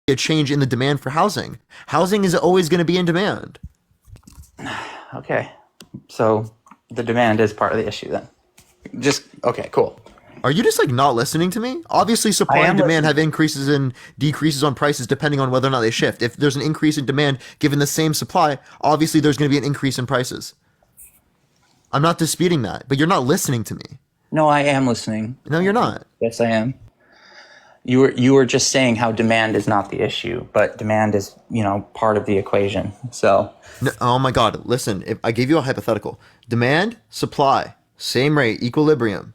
a change in the demand for housing. Housing is always going to be in demand. Okay. So the demand is part of the issue then. Okay, cool. Are you just like not listening to me? Obviously, supply and demand have increases and decreases on prices depending on whether or not they shift. If there's an increase in demand given the same supply, obviously there's going to be an increase in prices. I'm not disputing that, but you're not listening to me. No, I am listening. No, you're not. Yes, I am. You were just saying how demand is not the issue, but demand is, part of the equation. So, No, oh my God, listen, if I gave you a hypothetical. Demand, supply, same rate, equilibrium.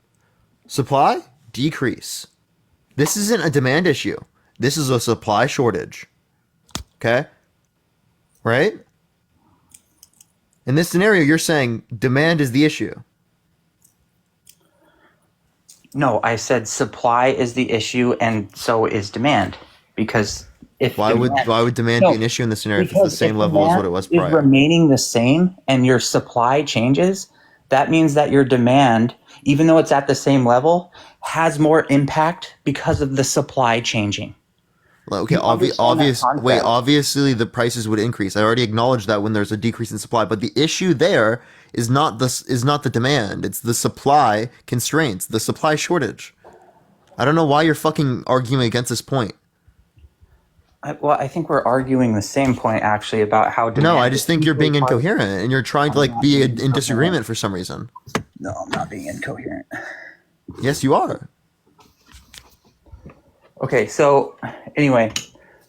Supply, decrease. This isn't a demand issue. This is a supply shortage. Okay? Right? In this scenario, you're saying demand is the issue. no, I said supply is the issue and so is demand. Because if Why would demand be an issue in this scenario if it's the same level as what it was prior? If remaining the same and your supply changes, that means that your demand, even though it's at the same level, has more impact because of the supply changing. Okay, obviously the prices would increase. I already acknowledged that when there's a decrease in supply, but the issue there is not the demand. It's the supply constraints, the supply shortage. I don't know why you're fucking arguing against this point. I think we're arguing the same point actually about how demand. No, I just think you're being incoherent and you're trying to be in disagreement for some reason. No, I'm not being incoherent. Yes, you are. Okay, so anyway,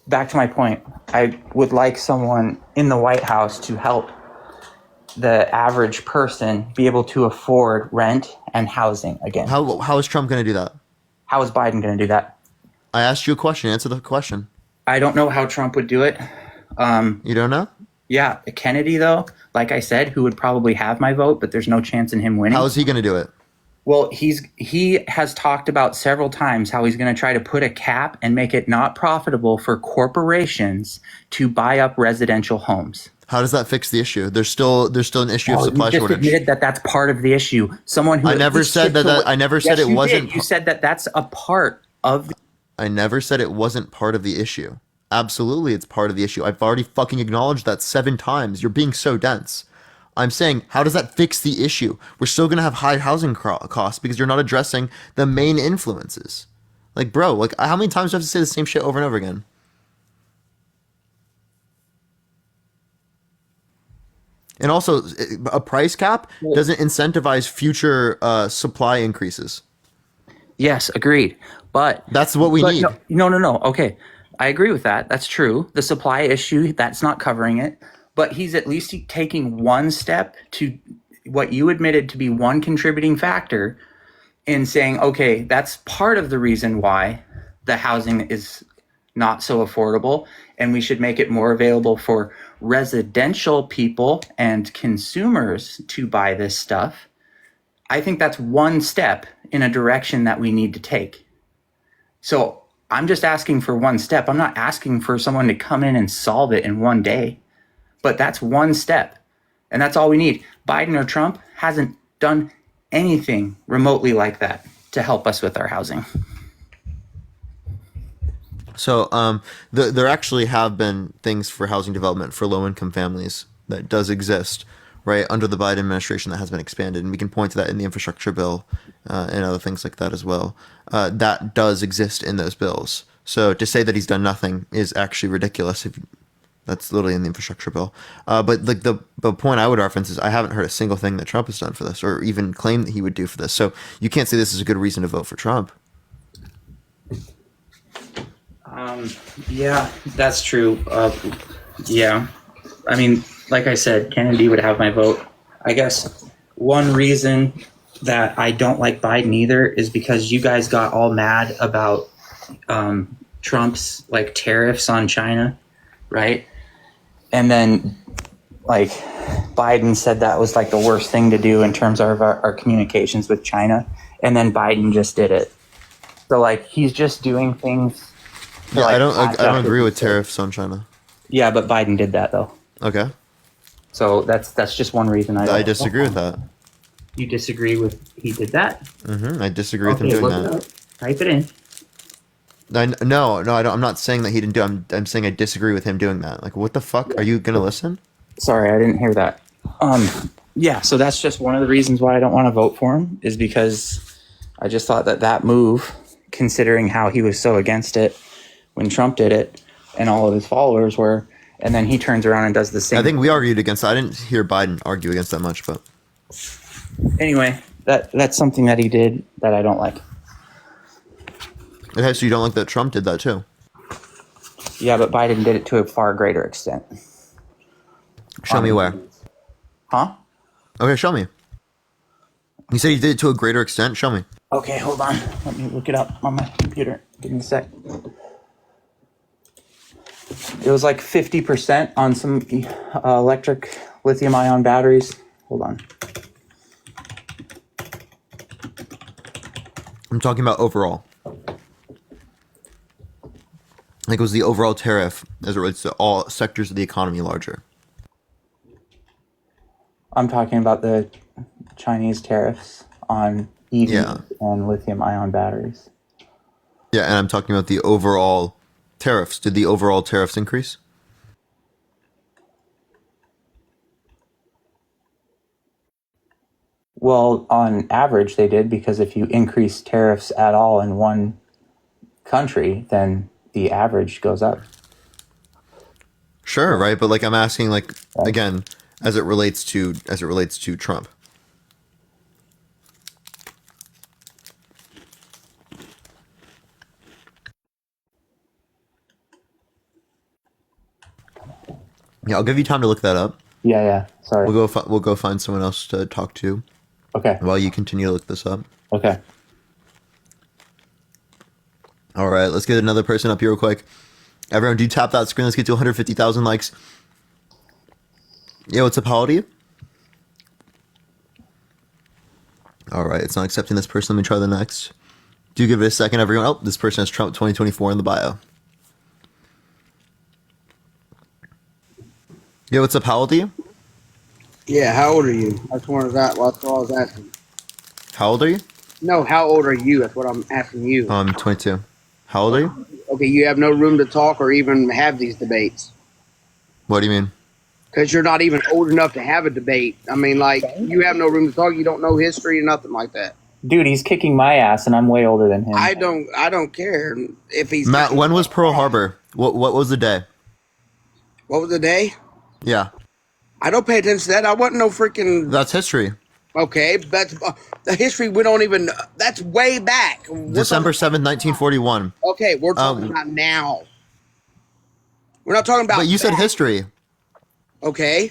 back to my point. I would like someone in the White House to help the average person be able to afford rent and housing again. How is Trump going to do that? How is Biden going to do that? I asked you a question. Answer the question. I don't know how Trump would do it. You don't know? Yeah, Kennedy, though, like I said, who would probably have my vote, but there's no chance in him winning. How is he going to do it? Well, he has talked about several times how he's going to try to put a cap and make it not profitable for corporations to buy up residential homes. How does that fix the issue? There's still an issue of supply you just shortage. Admitted that that's part of the issue. Someone who I never said that. I never said it wasn't. You said that that's a part of. I never said it wasn't part of the issue. Absolutely, it's part of the issue. I've already fucking acknowledged that 7 times. You're being so dense. I'm saying, how does that fix the issue? We're still going to have high housing costs because you're not addressing the main influences. Like, bro, how many times do I have to say the same shit over and over again? And also, a price cap doesn't incentivize future supply increases. Yes, agreed. But that's what we need. No. Okay, I agree with that. That's true. The supply issue, that's not covering it. But he's at least taking one step to what you admitted to be one contributing factor in saying, okay, that's part of the reason why the housing is not so affordable, and we should make it more available for residential people and consumers to buy this stuff. I think that's one step in a direction that we need to take. So I'm just asking for one step. I'm not asking for someone to come in and solve it in one day. But that's one step, and that's all we need. Biden or Trump hasn't done anything remotely like that to help us with our housing. So there actually have been things for housing development for low-income families that does exist, right, under the Biden administration that has been expanded. And we can point to that in the infrastructure bill and other things like that as well. That does exist in those bills. So to say that he's done nothing is actually ridiculous. That's literally in the infrastructure bill. But like the point I would reference is I haven't heard a single thing that Trump has done for this or even claimed that he would do for this. So you can't say this is a good reason to vote for Trump. Yeah, that's true. Yeah. I mean, like I said, Kennedy would have my vote. I guess one reason that I don't like Biden either is because you guys got all mad about Trump's like tariffs on China, right? And then like Biden said that was like the worst thing to do in terms of our communications with China. And then Biden just did it. So like he's just doing things. Yeah, I don't agree with tariffs on China. Yeah, but Biden did that though. Okay. So that's just one reason I disagree with that. You disagree with he did that? I disagree with him doing that. Type it in. No, I don't, I'm not saying that he didn't do. I'm saying I disagree with him doing that. Like, what the fuck? Are you gonna listen? Sorry, I didn't hear that. Um, yeah, so that's just one of the reasons why I don't want to vote for him is because I just thought that that move, considering how he was so against it when Trump did it, and all of his followers were, and then he turns around and does the same. I think we argued against that. I didn't hear Biden argue against that much, but Anyway, that's something that he did that I don't like. okay, so you don't like that Trump did that too? Yeah, but Biden did it to a far greater extent. Show me where. Huh? Okay, show me. You said he did it to a greater extent. Show me. Okay, hold on. Let me look it up on my computer. Give me a sec. It was like 50% on some electric lithium-ion batteries. Hold on. I'm talking about overall. Like, was the overall tariff as it relates to all sectors of the economy larger? I'm talking about the Chinese tariffs on EVs Yeah. and lithium-ion batteries. Yeah, and I'm talking about the overall tariffs. Did the overall tariffs increase? Well, on average, they did because if you increase tariffs at all in one country, then the average goes up. Sure, right? But like I'm asking like Right. again, as it relates to Trump. Yeah, I'll give you time to look that up. Yeah. Sorry. We'll go find someone else to talk to Okay. while you continue to look this up. Okay. All right, let's get another person up here real quick. Everyone, do tap that screen. Let's get to 150,000 likes. Yeah, what's up, Holiday? All right, it's not accepting this person. Let me try the next. Do give it a second, everyone. Oh, this person has Trump 2024 in the bio. Yeah, what's up, Holiday? Yeah, how old are you? That's that's what I was asking. How old are you? No, how old are you? That's what I'm asking you. 22. How old are you? Okay, you have no room to talk or even have these debates What do you mean? because you're not even old enough to have a debate. I mean, like you have no room to talk. You don't know history or nothing like that. Dude, he's kicking my ass, and I'm way older than him. I don't care if he's Matt, when was Pearl Harbor? What was the day? What was the day? Yeah, I don't pay attention to that. I wasn't no freaking that's history. okay. That's the history. We don't even. That's way back. December 7th, 1941. Okay, we're talking about now. We're not talking about. But you said back. history. Okay.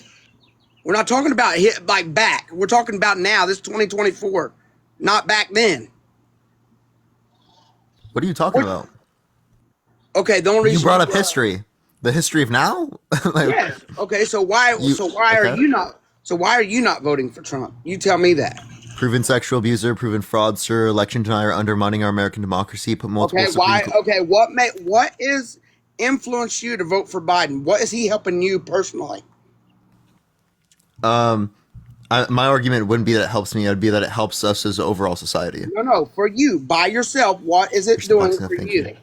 We're not talking about like back. We're talking about now. This is 2024, not back then. What are you talking about? Okay, the only You reason brought up history. The history of now? Like, Yes. Okay, so why? You- so why are okay. you not? So why are you not voting for Trump? You tell me that. Proven sexual abuser, proven fraudster, election denier, undermining our American democracy, put multiple Okay, Supreme why? Court. Okay, what is influenced you to vote for Biden? What is he helping you personally? My argument wouldn't be that it helps me. It would be that it helps us as an overall society. No, for you by yourself. What is it Push the doing button, for thank you? you.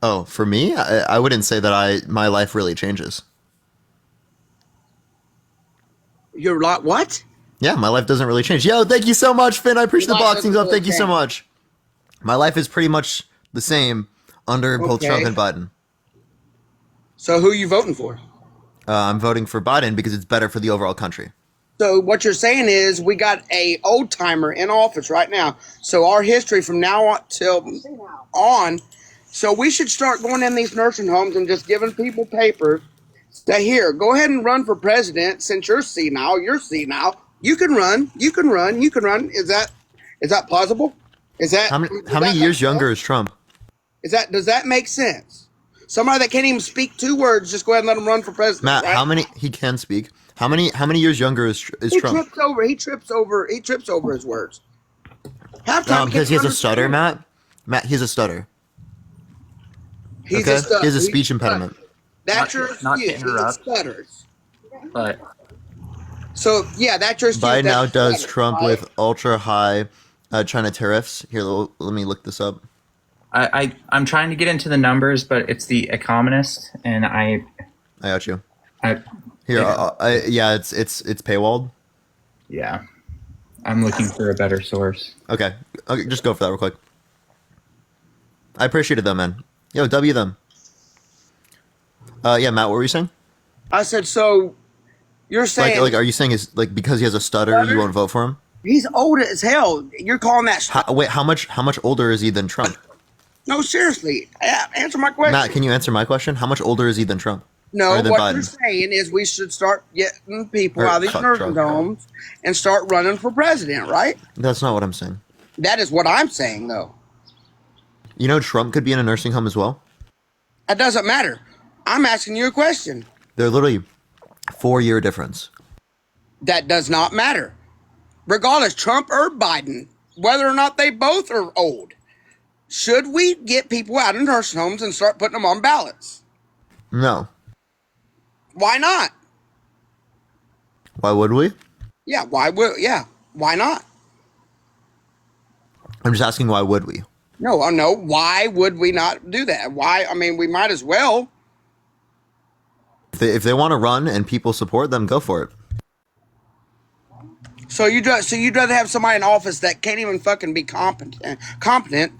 Oh, for me, I wouldn't say that my life really changes. You're like what? Yeah, my life doesn't really change. Yo, thank you so much, Finn. I appreciate the Your life boxing doesn't up. really Thank you so change. much. My life is pretty much the same under both Okay. Trump and Biden. So who are you voting for? I'm voting for Biden because it's better for the overall country. So what you're saying is we got a old timer in office right now. So our history from now on till on. So we should start going in these nursing homes and just giving people papers. That here, go ahead and run for president. Since you're senile, You can run. You can run. You can run. Is that plausible? Is that How many years younger is Trump? Does that make sense? Somebody that can't even speak 2 words, just go ahead and let him run for president. Matt, right? how many he can speak? How many years younger is He Trump? trips over his words. Halftime Because he has a kids stutter, understand. Matt. Matt, he has a stutter. He's Okay, a stutter. he has a He's speech a stutter. impediment. That's your Not to excuse. He interrupt. stutters. But So yeah, that's your excuse. Biden That's now does stutter, Trump right? with ultra high China tariffs. Here, let me look this up. I'm trying to get into the numbers, but it's the Economist, and I got you. I Here, it, yeah, it's paywalled. yeah, I'm looking for a better source. Okay, just go for that real quick. I appreciate it though, man. Yo, W them. Yeah, Matt, what were you saying? I said, so you're saying Like, are you saying is like because he has a stutter, you won't vote for him? he's old as hell. You're calling that Wait, how much older is he than Trump? No, seriously. Answer my question. Matt, can you answer my question? How much older is he than Trump? No, Or than what you're Biden? saying is we should start getting people Or out of these fuck, nursing Trump. homes and start running for president, right? That's not what I'm saying. That is what I'm saying, though. You know, Trump could be in a nursing home as well. That doesn't matter. I'm asking you a question. They're literally 4-year difference. That does not matter. Regardless, Trump or Biden, whether or not they both are old, should we get people out of nursing homes and start putting them on ballots? No. Why not? Why would we? Yeah, why not? I'm just asking why would we? No, no, why would we not do that? Why? I mean, we might as well. If they want to run and people support them, go for it. So you'd rather have somebody in office that can't even fucking be competent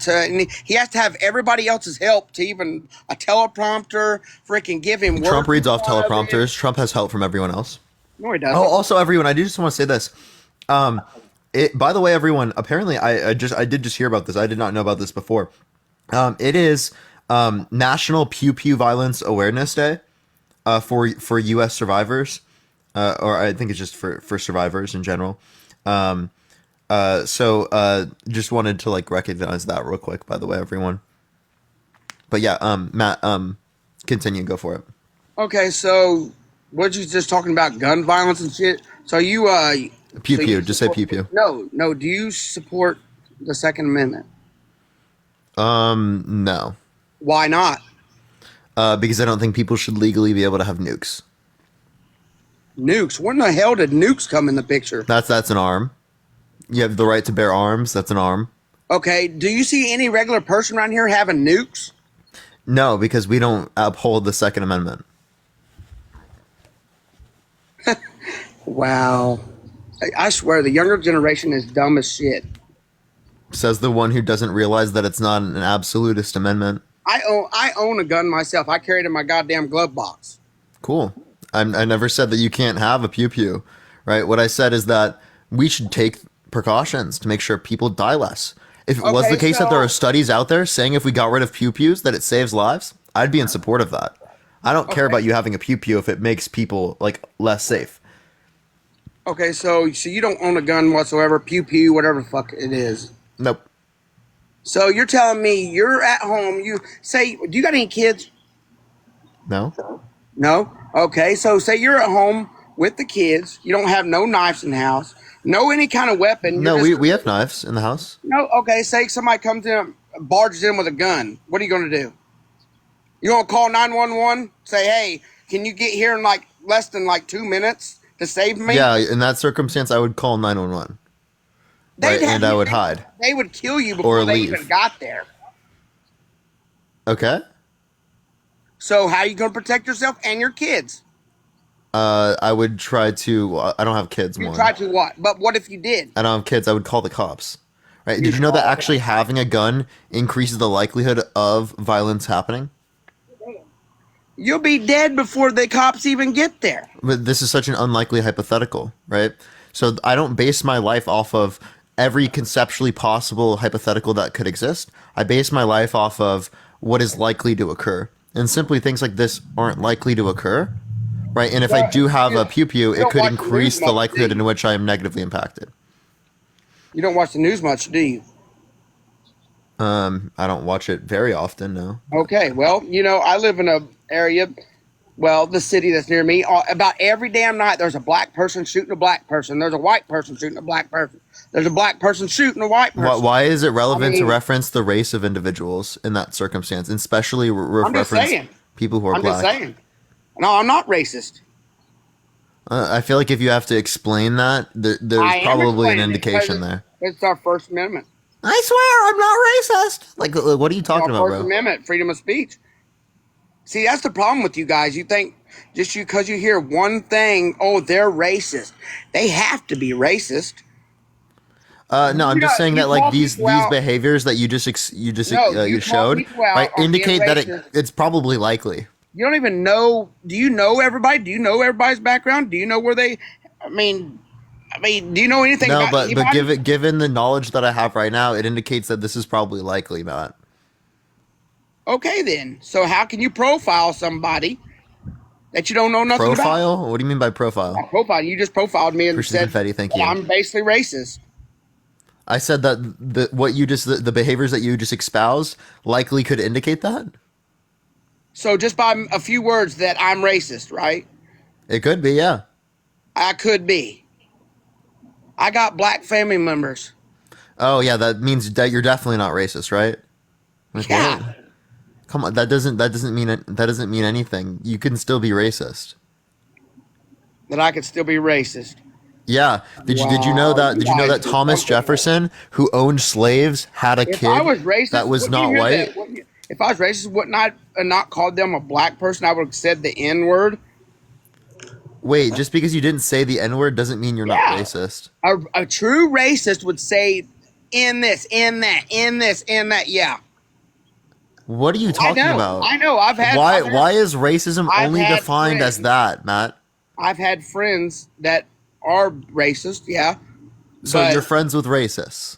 to, and he has to have everybody else's help to even a teleprompter freaking give him work. Trump reads off teleprompters. Trump has help from everyone else. No, he doesn't. Oh, also everyone, I do just want to say this. By the way, everyone, apparently I did just hear about this. I did not know about this before. It is National Pew Pew Violence Awareness Day for U.S. survivors, or I think it's just for survivors in general. So just wanted to like recognize that real quick. By the way, everyone. But yeah, Matt, continue. Go for it. Okay, so what you just talking about gun violence and shit? So you Pew so pew. you Just say support- pew pew. No. Do you support the Second Amendment? No. Why not? Because I don't think people should legally be able to have nukes. Nukes. When the hell did nukes come in the picture? That's an arm. You have the right to bear arms. That's an arm. Okay. Do you see any regular person around here having nukes? No, because we don't uphold the Second Amendment. Wow. I swear the younger generation is dumb as shit. Says the one who doesn't realize that it's not an absolutist amendment. I own a gun myself. I carry it in my goddamn glove box. Cool. I never said that you can't have a pew pew, right? What I said is that we should take precautions to make sure people die less. If it was Okay, the case that there so- are studies out there saying if we got rid of pew pews that it saves lives, I'd be in support of that. I don't care Okay. about you having a pew pew if it makes people like less safe. Okay, so you don't own a gun whatsoever, pew pew, whatever the fuck it is. Nope. So you're telling me you're at home, you say, do you got any kids? No. No? Okay, so say you're at home with the kids, you don't have no knives in the house, no any kind of weapon. No, you're just- we have knives in the house. No, okay, say somebody comes in, barges in with a gun. What are you going to do? You going to call 911? Say, hey, can you get here in like less than like 2 minutes to save me? Yeah, in that circumstance, I would call 911. Right, and I would hide. They would kill you before Or they leave. even got there. Okay. So how are you going to protect yourself and your kids? I would try to. I don't have kids. You One. try to what? But what if you did? I don't have kids. I would call the cops. Right? Did you know that actually having a gun increases the likelihood of violence happening? You'll be dead before the cops even get there. But this is such an unlikely hypothetical, right? So I don't base my life off of every conceptually possible hypothetical that could exist. I base my life off of what is likely to occur. And simply things like this aren't likely to occur, right? And if I do have a pew pew, it don't could watch the increase news the much, likelihood do you? in which I am negatively impacted. You don't watch the news much, do you? I don't watch it very often, no. Okay, well, I live in a area, the city that's near me. About every damn night, there's a black person shooting a black person. There's a white person shooting a black person. There's a black person shooting a white person. Why is it relevant I to mean- reference the race of individuals in that circumstance, and especially I'm just reference saying. people who are I'm black? just saying. No, I'm not racist. I feel like if you have to explain that, there's I am probably an explaining it indication because there. It's our First Amendment. I swear I'm not racist. Like, what are you talking about, First bro? Amendment, freedom of speech. See, that's the problem with you guys. You think just because you hear one thing, oh, they're racist. They have to be racist. No, I'm just saying You that like call these people these out. behaviors that No, you you call showed, people out right, on being indicate that racist. it's probably likely. You don't even know. Do you know everybody? Do you know everybody's background? Do you know where they? I mean, do you know anything No, about but anybody? given the knowledge that I have right now, it indicates that this is probably likely, Matt. Okay, then. So how can you profile somebody that you don't know nothing about? Profile? What do you mean by profile? Profile. You just profiled me and Appreciate the said confetti, thank that you. I'm basically racist. I said that the behaviors that you just espoused likely could indicate that. So just by a few words that I'm racist, right? It could be, yeah. I could be. I got black family members. Oh yeah, that means that you're definitely not racist, right? Like, Yeah. what? Come on, that doesn't mean anything. You can still be racist. That I could still be racist. Yeah. Did you know Wow, that you did you know guys that are Thomas something else. Jefferson, who owned slaves, had a If I kid was racist, that was wouldn't not you hear white? that? If I was racist, wouldn't I not called them a black person? I would have said the N word. Wait, just because you didn't say the N-word doesn't mean you're not Yeah. racist. A true racist would say in this, in that, in this, in that. Yeah. What are you I talking know. about? I know. Why is racism I've only had defined as friends. that, Matt? I've had friends that are racist. Yeah. So But you're friends with racists.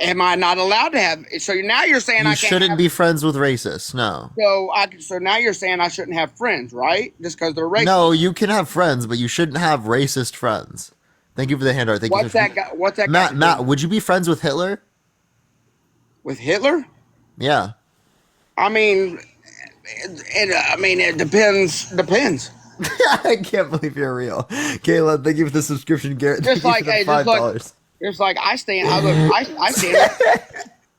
am I not allowed to have? So now you're saying You I can't shouldn't have. be friends with racists. No. So now you're saying I shouldn't have friends, right? Just because they're racist. No, you can have friends, but you shouldn't have racist friends. Thank you for the handout. Thank you What's so that? What's that? Matt, got to Matt, do would you be friends with Hitler? with Hitler? Yeah. I mean, it depends. Depends. I can't believe you're real. Kayla, thank you for the subscription, Garrett. Just Thank you like, for the hey, just $5. like I stand. I look. I stand.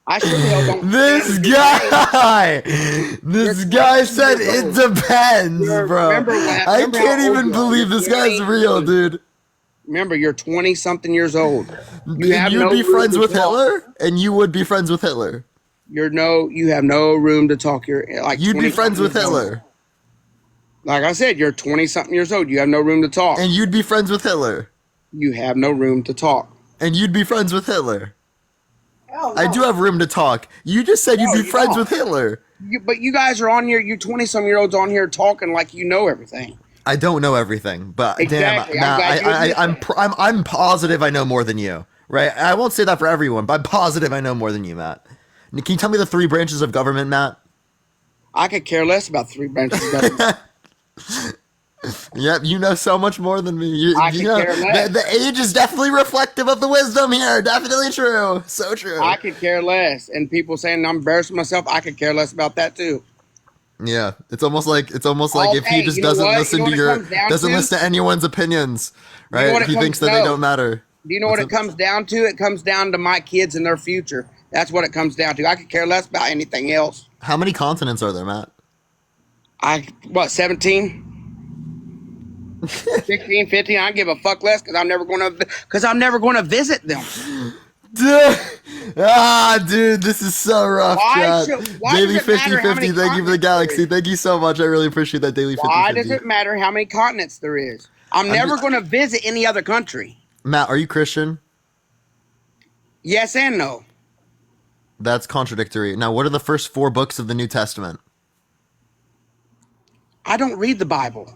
I sure the hell don't. This stand guy, this You're guy 20 said years it old. depends, bro. Remember I remember how can't old even you are. believe You're this guy's 20. real, dude. Remember, you're 20-something years old. You And have you'd no be room friends to with talk. Hitler, and you would be friends with Hitler. You have no room to talk. You're like You'd be 20 friends with years old. Hitler, Like I said, you're 20-something years old. You have no room to talk. and you'd be friends with Hitler, You have no room to talk. and you'd be friends with Hitler. Hell I no. do have room to talk. You just said you'd No, be you friends don't. with Hitler. But you guys are on here. You 20-some-year-olds on here talking like you know everything. I don't know everything, but Exactly. damn, I'm glad you admit I'm positive I know more than you. Right? I won't say that for everyone, but I'm positive I know more than you, Matt. Can you tell me the 3 branches of government, Matt? I could care less about 3 branches of government. Yep, you know so much more than me. I You could know, care less. the age is definitely reflective of the wisdom here. Definitely true. So true. I could care less. And people saying I'm embarrassing myself, I could care less about that too. Yeah, it's almost like if he Hey, just you know doesn't what? listen You know to what it your comes down doesn't to? listen to anyone's opinions, right? know what it He comes- thinks that they no. don't matter. Do you know what it comes down to? It comes down to my kids and their future. That's what it comes down to. I could care less about anything else. How many continents are there, Matt? 17? 16, 15, I give a fuck less because I'm never going to visit them. Dude, this is so rough, Why chat. should- why Daily does it matter 50 how 50, many thank you for the continents there galaxy. is? Thank you so much. I really appreciate that daily 50 Why does 50. it matter how many continents there is? I'm never just- going to visit any other country. Matt, are you Christian? Yes and no. That's contradictory. Now, what are the first 4 books of the New Testament? I don't read the Bible.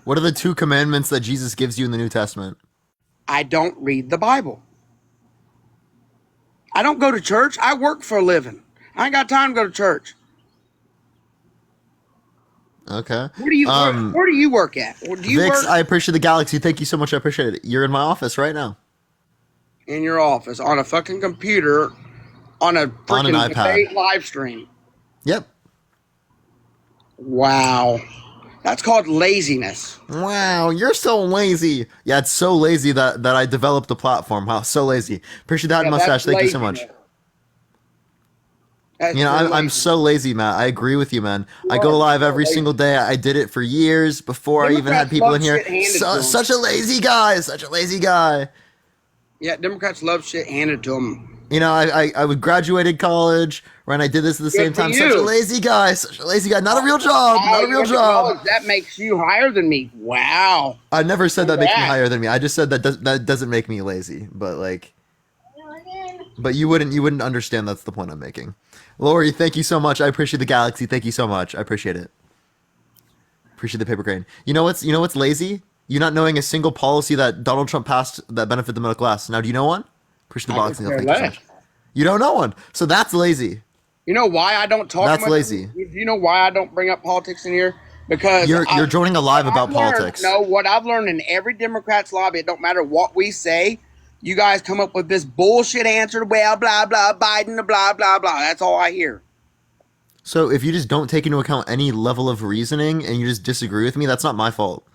What are the 2 commandments that Jesus gives you in the New Testament? I don't read the Bible. I don't go to church. I work for a living. I ain't got time to go to church. Okay. Where do you work at? Or do you Vix, work I appreciate the galaxy. Thank you so much. I appreciate it. You're in my office right now. in your office on a fucking computer on a On an freaking iPad. debate live stream? Yep. Wow. That's called laziness. Wow, you're so lazy. Yeah, it's so lazy that I developed the platform. Wow, so lazy. Appreciate that Yeah, mustache. that's Thank you so much. laziness. That's You know, true I'm laziness. so lazy, Matt. I agree with you, man. I go are live so every lazy. single day. I did it for years before I even had Democrats people love in here. shit handed to 'em. Such a lazy guy. Such a lazy guy. Yeah, Democrats love shit handed to them. You know, I graduated college, right? And I did this at the same Good for time. Such a you. lazy guy. Such a lazy guy. Not a real job. Wow, Not a you real went to job. college. That makes you higher than me. Wow. I never said that makes me Congrats. higher than me. I just said that doesn't make me lazy. But like, but you wouldn't understand. That's the point I'm making. Lori, thank you so much. I appreciate the galaxy. Thank you so much. I appreciate it. Appreciate the paper crane. You know what's lazy? You not knowing a single policy that Donald Trump passed that benefit the middle class. Now, do you know one? Appreciate the I boxing. could care Thank you so less. much. You don't know one. So that's lazy. You know why I don't talk That's much? lazy. Do you know why I don't bring up politics in here? Because You're joining a live what about I've learned- politics. No, what I've learned in every Democrat's lobby, it don't matter what we say, you guys come up with this bullshit answer. Well, blah blah, Biden, blah blah blah. That's all I hear. So if you just don't take into account any level of reasoning and you just disagree with me, that's not my fault.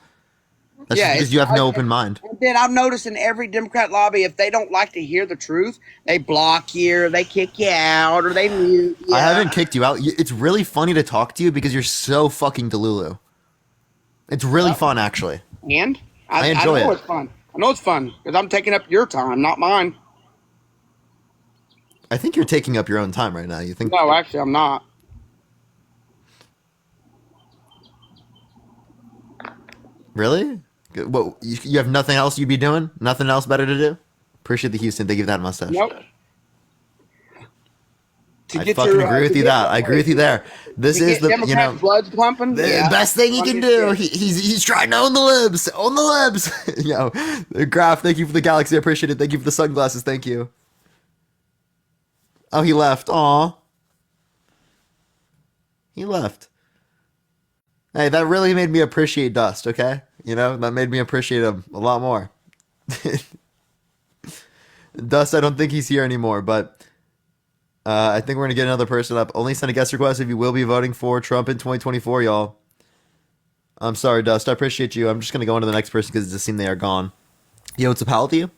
That's just because you have no open mind. And then I've noticed in every Democrat lobby, if they don't like to hear the truth, they block you, or they kick you out, or they mute you. I haven't kicked you out. It's really funny to talk to you because you're so fucking delulu. It's really fun, actually. And I enjoy know it. It's fun. I know it's fun because I'm taking up your time, not mine. I think you're taking up your own time right now. You think? No, actually, I'm not. Really? What? You have nothing else you'd be doing? Nothing else better to do? Appreciate the Houston. Thank you for that mustache. Nope. I fucking agree with you that. I agree with you there. This is the blood's pumping. the best thing he can do. He's trying to own the libs. Own the libs. Graph. Thank you for the galaxy. I appreciate it. Thank you for the sunglasses. Thank you. Oh, he left. Aw. He left. Hey, that really made me appreciate Dust. Okay, that made me appreciate him a lot more. Dust, I don't think he's here anymore, but. I think we're going to get another person up. Only send a guest request if you will be voting for Trump in 2024, y'all. I'm sorry, Dust. I appreciate you. I'm just going to go on to the next person because it just seemed they are gone. Yo, what's up, pal, with you?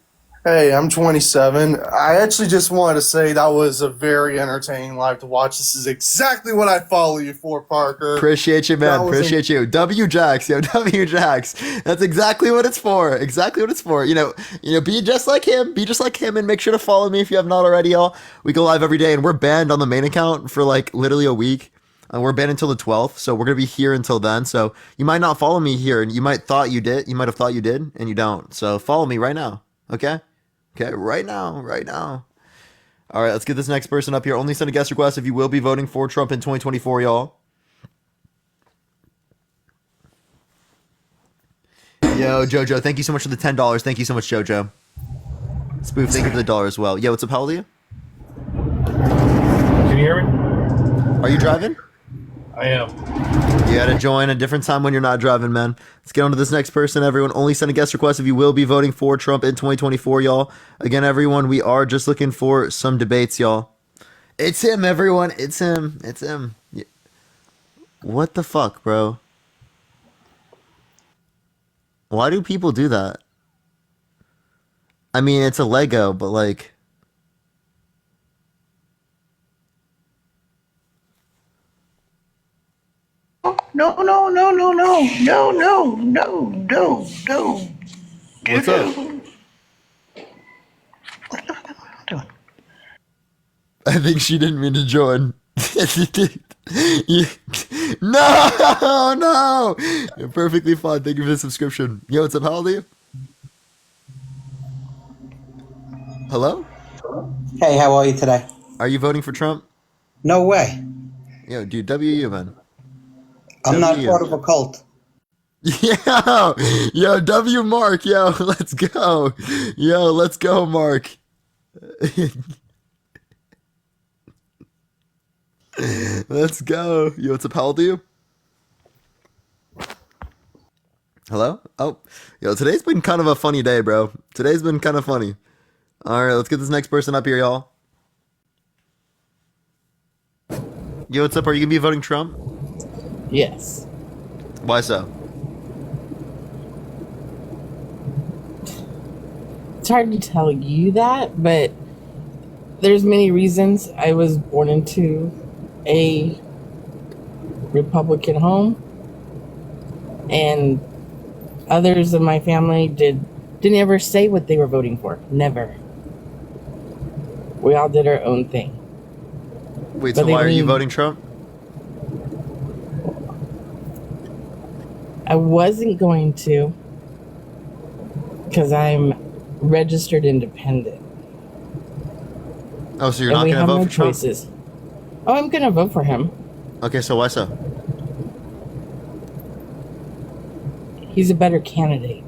Hey, I'm 27. I actually just wanted to say that was a very entertaining live to watch. This is exactly what I follow you for, Parker. Appreciate you, man. Appreciate you. W Jax, yo, W Jax. That's exactly what it's for. Exactly what it's for. Be just like him. Be just like him, and make sure to follow me if you have not already, y'all. We go live every day, and we're banned on the main account for like literally a week. We're banned until the 12th, so we're gonna be here until then. So you might not follow me here, and you might have thought you did, and you don't. So follow me right now, okay? Okay, right now. All right, let's get this next person up here. Only send a guest request if you will be voting for Trump in 2024, y'all. Yo, Jojo, thank you so much for the $10. Thank you so much, Jojo. Spoof, thank you for the dollar as well. Yo, what's up, how old are you? Can you hear me? Are you driving? I am. You gotta join a different time when you're not driving, man. Let's get on to this next person, everyone. Only send a guest request if you will be voting for Trump in 2024, y'all. Again, everyone, we are just looking for some debates, y'all. It's him, everyone. It's him. What the fuck, bro? Why do people do that? I mean, it's a Lego, but like... No. What's up? I think she didn't mean to join. No! You're perfectly fine. Thank you for the subscription. Yo, what's up? How old are you? Hello? Hey, how are you today? Are you voting for Trump? No way. Yo, dude, WU, man. I'm not W. part of a cult. Yo, W Mark, yo, let's go. Yo, let's go, Mark. Let's go. Yo, what's up? How old are you? Hello? Oh, yo, today's been kind of a funny day, bro. Today's been kind of funny. All right, let's get this next person up here, y'all. Yo, what's up? Are you gonna be voting Trump? Yes. Why so? It's hard to tell you that, but there's many reasons. I was born into a Republican home, and others in my family didn't ever say what they were voting for. Never. We all did our own thing. Wait, But so they why are you lean- voting Trump? I wasn't going to because I'm registered independent. Oh, so you're And not we going to have vote no for Trump? choices. Oh, I'm going to vote for him. Okay, so why so? He's a better candidate,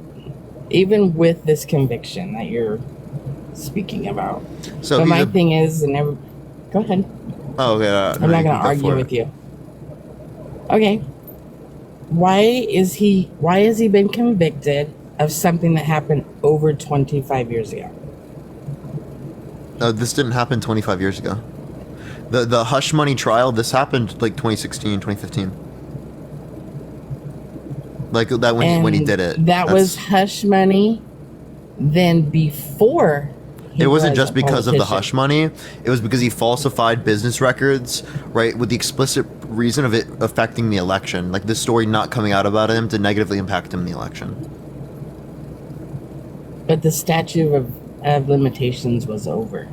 even with this conviction that you're speaking about. So but he's my a- thing is, go ahead. Oh, okay. I'm not going to argue with you. Okay. Why has he been convicted of something that happened over 25 years ago? This didn't happen 25 years ago. The hush money trial, this happened like 2016, 2015. Like that when he did it. That was hush money. Then before he It wasn't was just a because of the politician. hush money. It was because he falsified business records, right, with the explicit reason of it affecting the election. Like this story not coming out about him to negatively impact him in the election. But the statute of limitations was over.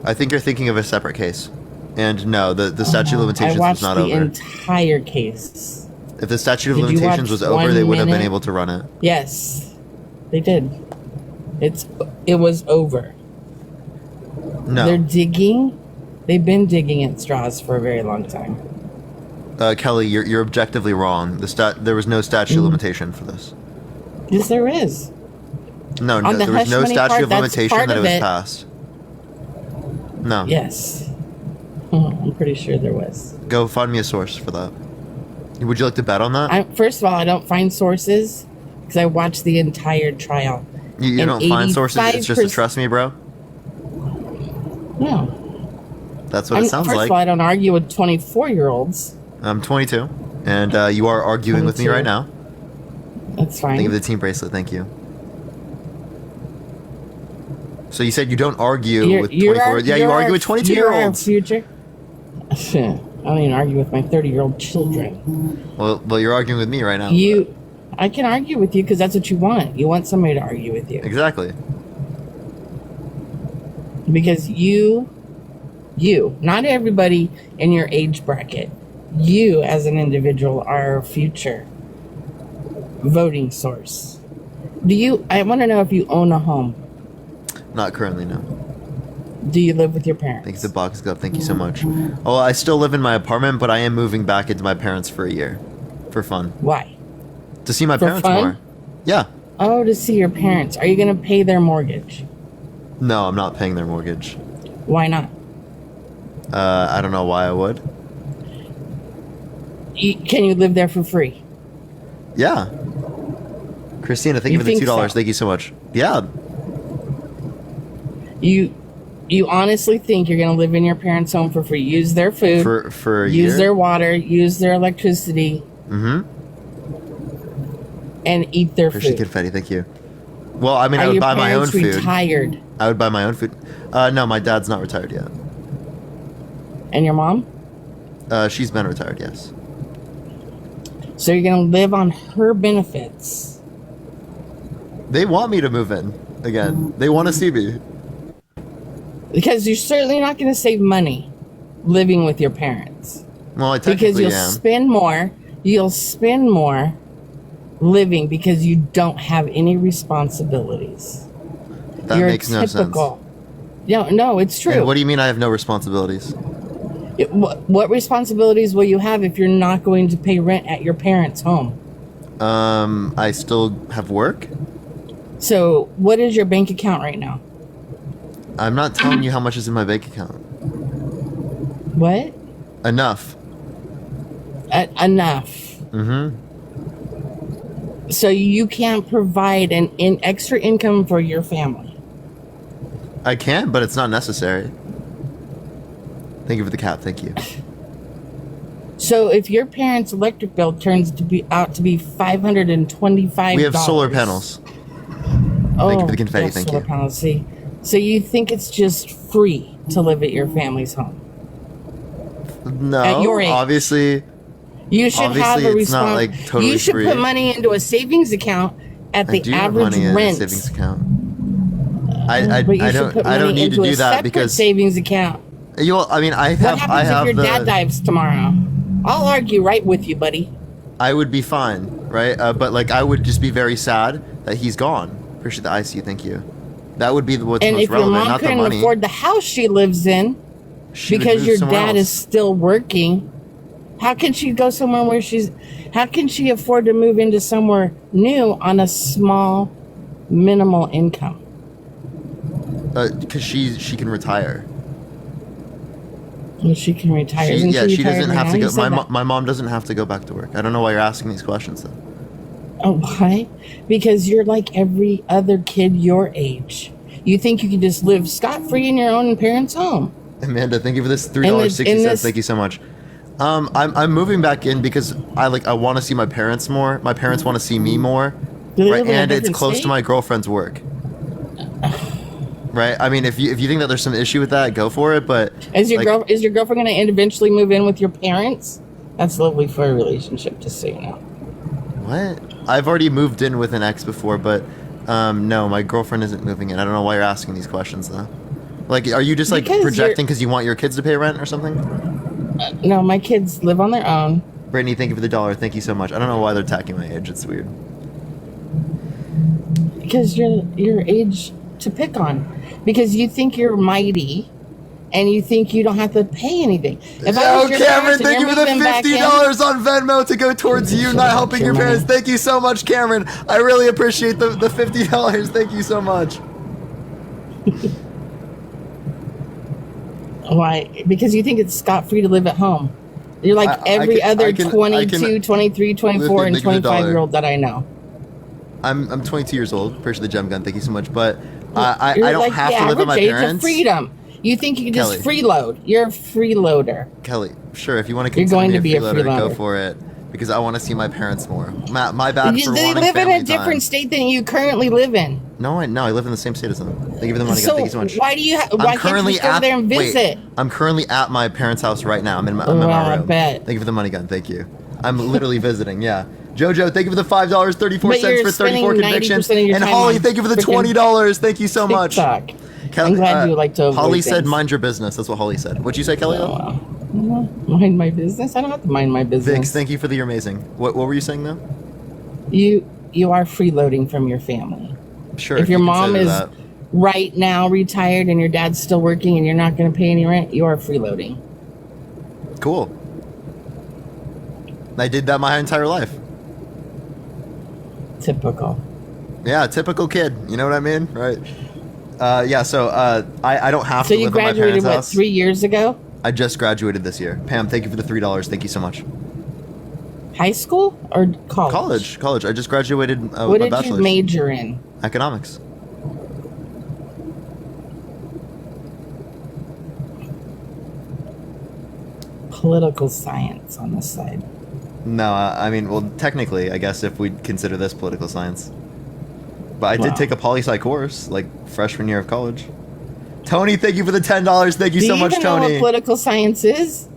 I think you're thinking of a separate case. And no, the statute of limitations I watched was not the over. entire case. If the statute of Did you limitations watch was over, 1 they would have been minute? able to run it. Yes, they did. It was over. No. They're digging. They've been digging at straws for a very long time. Kelly, you're objectively wrong. There was no statute of limitation for this. Yes, there is. No, On the there was hush no money statute part, of that's limitation part that it of was it. passed. No. Yes. I'm pretty sure there was. Go find me a source for that. Would you like to bet on that? First of all, I don't find sources because I watched the entire trial. You and don't find sources. It's just to 85% trust me, bro. No. That's what it sounds First like. of all, I don't argue with 24-year-olds. I'm 22, and you are arguing with me 22. right now. That's fine. Think of the team bracelet. Thank you. So you said you don't argue with 24. Yeah, you argue with 22-year-olds. Future. I don't even argue with my 30-year-old children. Well, you're arguing with me right now. I can argue with you because that's what you want. You want somebody to argue with you. Exactly. Because you, not everybody in your age bracket, you as an individual are a future voting source. I want to know if you own a home. Not currently, no. Do you live with your parents? Thanks, the box up. Thank you so much. Oh, I still live in my apartment, but I am moving back into my parents for a year, for fun. Why? To see my For parents fun? more. Yeah. Oh, to see your parents. Are you going to pay their mortgage? No, I'm not paying their mortgage. Why not? I don't know why I would. Can you live there for free? Yeah. Christina, thank you for the think $2. so? Thank you so much. Yeah. You honestly think you're going to live in your parents' home for free? Use their food, For a use year. their water, use their electricity, Mm-hmm. and eat their Appreciate food. confetti. Thank you. Well, I mean, Are I would your buy my own parents food. retired? I would buy my own food. No, my dad's not retired yet. And your mom? She's been retired, yes. So you're going to live on her benefits. They want me to move in again. They want to see me. Because you're certainly not going to save money living with your parents. Well, I Because technically you'll am. spend more living because you don't have any responsibilities. That You're makes no sense. typical. No, it's true. And what do you mean I have no responsibilities? What responsibilities will you have if you're not going to pay rent at your parents' home? I still have work. So, what is your bank account right now? I'm not telling you how much is in my bank account. What? Enough. Enough. Mm-hmm. So you can't provide an extra income for your family. I can, but it's not necessary. Thank you for the cap. Thank you. So if your parents' electric bill turns out to be $525, We have solar panels. Thank you for the confetti. yes, Thank solar you. panels. See, so you think it's just free to live at your family's home? No, At your age. obviously. You should have Obviously, a it's not, like, totally You should free. put money into a savings account at I the do have average money in a rent. savings account. But you I should put don't money need to into do a that separate because savings account. I mean I What have happens if your the dad dies tomorrow? I'll argue right with you, buddy. I would be fine, right? But like I would just be very sad that he's gone. Appreciate the IC, thank you. That would be what's And most if your relevant, mom not the couldn't money. afford the house she lives in She would because move your somewhere dad else. is still working, how can she go somewhere where how can she afford to move into somewhere new on a small, minimal income? Because she can retire. Well, she can retire. Isn't She retired doesn't have now? to You go. said that. My mom doesn't have to go back to work. I don't know why you're asking these questions though. Oh, why? Because you're like every other kid your age. You think you can just live scot-free in your own parents' home. Amanda, thank you for this In this- $3.60. Thank you so much. I'm moving back in because I want to see my parents more. My parents want to see me more, Do they right? live in a And it's different close state? to my girlfriend's work. Right? I mean, if you think that there's some issue with that, go for it. But Is your like, is your girlfriend going to eventually move in with your parents? That's lovely for a relationship, just so you know. what? I've already moved in with an ex before, but no, my girlfriend isn't moving in. I don't know why you're asking these questions though. Like, are you just like Because projecting because you want your kids to pay rent or something? No, my kids live on their own. Brittany, thank you for the $1. Thank you so much. I don't know why they're attacking my age. It's weird. Because you're your age to pick on. Because you think you're mighty and you think you don't have to pay anything. If I was your Cameron, parents and thank you you're for the moving back in- $50 on Venmo to go towards you not helping your parents. Thank you so much, Cameron. I really appreciate the $50. Thank you so much. Why? Because you think it's scot-free to live at home. You're like I every can- other I can- 22, 23, 24, and Thank you for the 25-year-old that I know. I'm 22 years old. Appreciate the gem gun. Thank you so much. But I You're don't like have the to live with my average age parents. of freedom. You think you can just Kelly. freeload. You're a freeloader. Kelly, sure, if you want to You're consider going me to be a freeloader, go freeloader. for it. Because I want to see my parents more. My bad for They wanting live in family a different time. state than you currently live in. No, I live in the same state as them. Thank you for the money, gun. So Thank you so much. why do you? I'm Why can't you currently just go there and visit? I'm currently at my parents' house right now. I'm in Oh, my I room. bet. Thank you for the money gun. Thank you. I'm literally visiting. Yeah. Jojo, thank you for the $5.34 But you're for 34 spending convictions. 90% of your And time Holly, on thank you for the freaking $20. Thank you so much. TikTok. I'm glad you like to avoid Holly said, things. "Mind your business." That's what Holly said. What'd you say, Kelly? Oh, wow. Mind my business. I don't have to mind my business. Vix, thank you for the "you're amazing." What were you saying though? You are freeloading from your family. Sure. If your you mom consider is that. right now retired and your dad's still working and you're not going to pay any rent, you are freeloading. Cool. I did that my entire life. Typical. Yeah, typical kid. You know what I mean, right? Yeah. So I don't have So to you live at my graduated parents' house. 3 years ago? I just graduated this year. Pam, thank you for the $3. Thank you so much. High school or college? College. I just graduated What with my did bachelor's. you major in? Economics. Political science on this side. No, I mean, well, technically, I guess if we consider this political science. But I did Wow. take a poli-sci course, like freshman year of college. Tony, thank you for the $10. Thank you Do so you much, even know Tony. what political science is?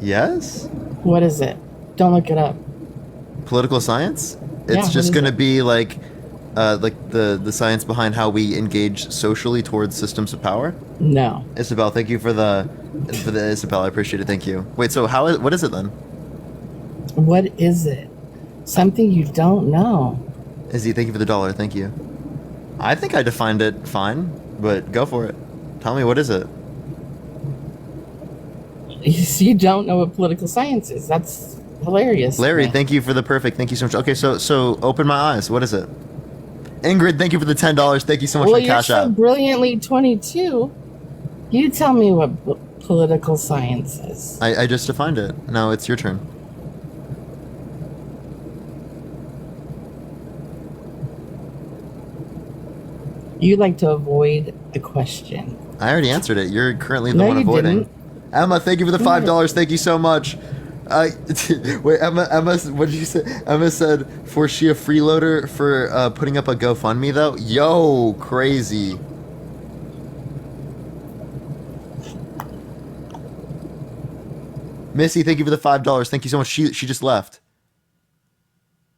Yes. What is it? Don't look it up. Political science? Yeah, It's what just is going to it? be like the science behind how we engage socially towards systems of power. No. Isabel, thank you for the Isabel. I appreciate it. Thank you. Wait, so what is it then? What is it? Something you don't know. Izzy, thank you for the $1. Thank you. I think I defined it fine, but go for it. Tell me, what is it? You don't know what political science is. That's hilarious. to Larry, me. thank you for the perfect. Thank you so much. Okay, so open my eyes. What is it? Ingrid, thank you for the $10. Thank you so much Well, for you're Cash so App. brilliantly 22. You tell me what political science is. I just defined it. Now it's your turn. You like to avoid the question. I already answered it. You're currently the No, one you avoiding. didn't. Emma, thank you for the $5. Thank you so much. Wait, Emma, what did you say? Emma said, "For she a freeloader for putting up a GoFundMe though." Yo, crazy. Missy, thank you for the $5. Thank you so much. She just left.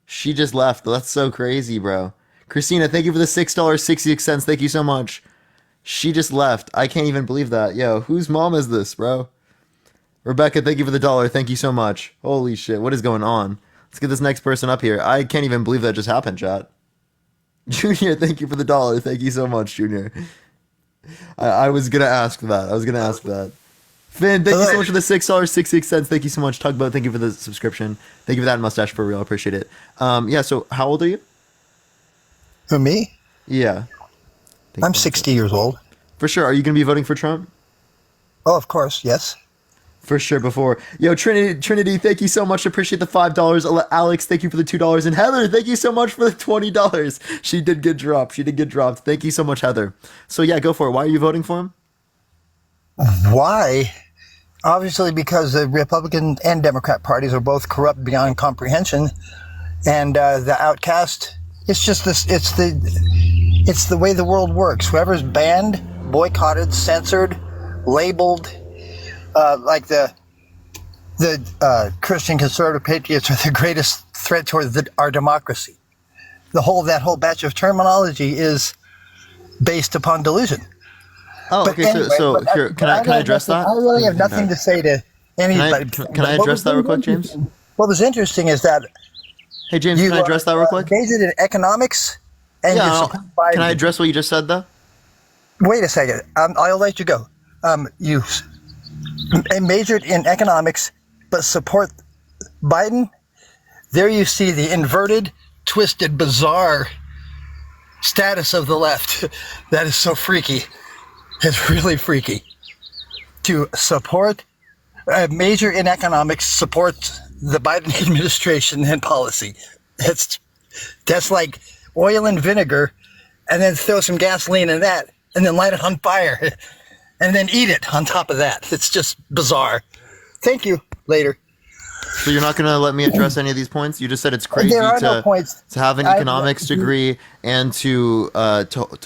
She just left. That's so crazy, bro. Christina, thank you for the $6.66. Thank you so much. She just left. I can't even believe that. Yo, whose mom is this, bro? Rebecca, thank you for the $1. Thank you so much. Holy shit, what is going on? Let's get this next person up here. I can't even believe that just happened, chat. Junior, thank you for the $1. Thank you so much, Junior. I was gonna ask that. Finn, thank you so much for the $6.66. Thank you so much. Tugboat, thank you for the subscription. Thank you for that mustache for real. I appreciate it. Yeah, so how old are you? Who, me? Yeah. I'm 60 years old. For sure. Are you gonna be voting for Trump? Oh, of course, yes. For sure. Before, yo, Trinity, thank you so much. Appreciate the $5. Alex, thank you for the $2, and Heather, thank you so much for the $20. She did get dropped. Thank you so much, Heather. So yeah, go for it. Why are you voting for him? Why? Obviously, because the Republican and Democrat parties are both corrupt beyond comprehension, and the outcast. It's just this. It's the way the world works. Whoever's banned, boycotted, censored, labeled. Like the Christian conservative patriots are the greatest threat toward our democracy. That whole batch of terminology is based upon delusion. Oh, But okay. anyway, So but here, can I address that? I really have nothing to say to anybody. Can I address that real quick, James? What was interesting is that Hey, James, can I address that real quick? majored in economics, and Yeah. you're supported by. Can I address what you just said, though? Wait a second. I'll let you go. You majored in economics, but support Biden. There you see the inverted, twisted, bizarre status of the left. That is so freaky. It's really freaky. To support, major in economics, support the Biden administration and policy. That's like oil and vinegar, and then throw some gasoline in that, and then light it on fire. And then eat it on top of that. It's just bizarre. Thank you. Later. So you're not going to let me address any of these points? You just said it's crazy There are no points. to have an economics degree and to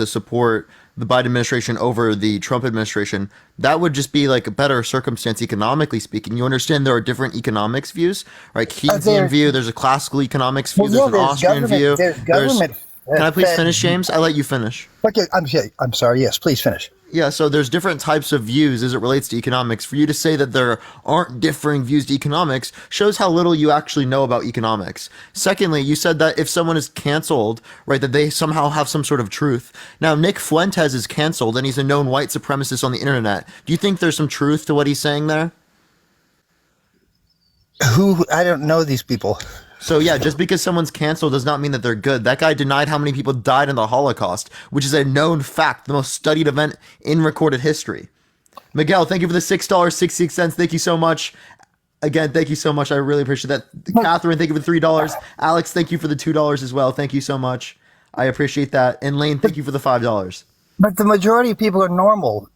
support the Biden administration over the Trump administration. That would just be like a better circumstance economically speaking. You understand there are different economics views, right? Keynesian view. There's a classical economics view. There's an Austrian view. There's government. Can I please finish, James? I let you finish. Okay, I'm sorry. Yes, please finish. Yeah, so there's different types of views as it relates to economics. For you to say that there aren't differing views to economics shows how little you actually know about economics. Secondly, you said that if someone is canceled, right, that they somehow have some sort of truth. Now, Nick Fuentes is canceled, and he's a known white supremacist on the internet. Do you think there's some truth to what he's saying there? I don't know these people. So yeah, just because someone's canceled does not mean that they're good. That guy denied how many people died in the Holocaust, which is a known fact, the most studied event in recorded history. Miguel, thank you for the $6.66. Thank you so much. Again, thank you so much. I really appreciate that. Catherine, thank you for the $3. Alex, thank you for the $2 as well. Thank you so much. I appreciate that. And Lane, thank you for the $5. But the majority of people are normal.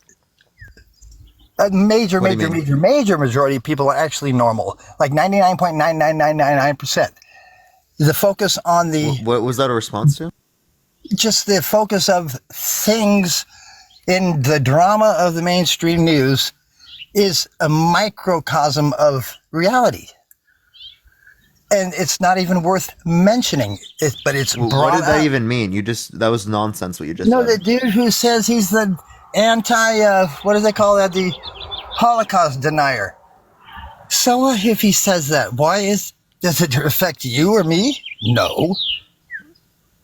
A major majority of people are actually normal, like 99.99999%. The focus on What was that a response to? just the focus of things in the drama of the mainstream news is a microcosm of reality. And it's not even worth mentioning it, but it's What brought did that up. even mean? That was nonsense what you just No, said. the dude who says he's the what do they call that? The Holocaust denier. So what if he says that? Does it affect you or me? No.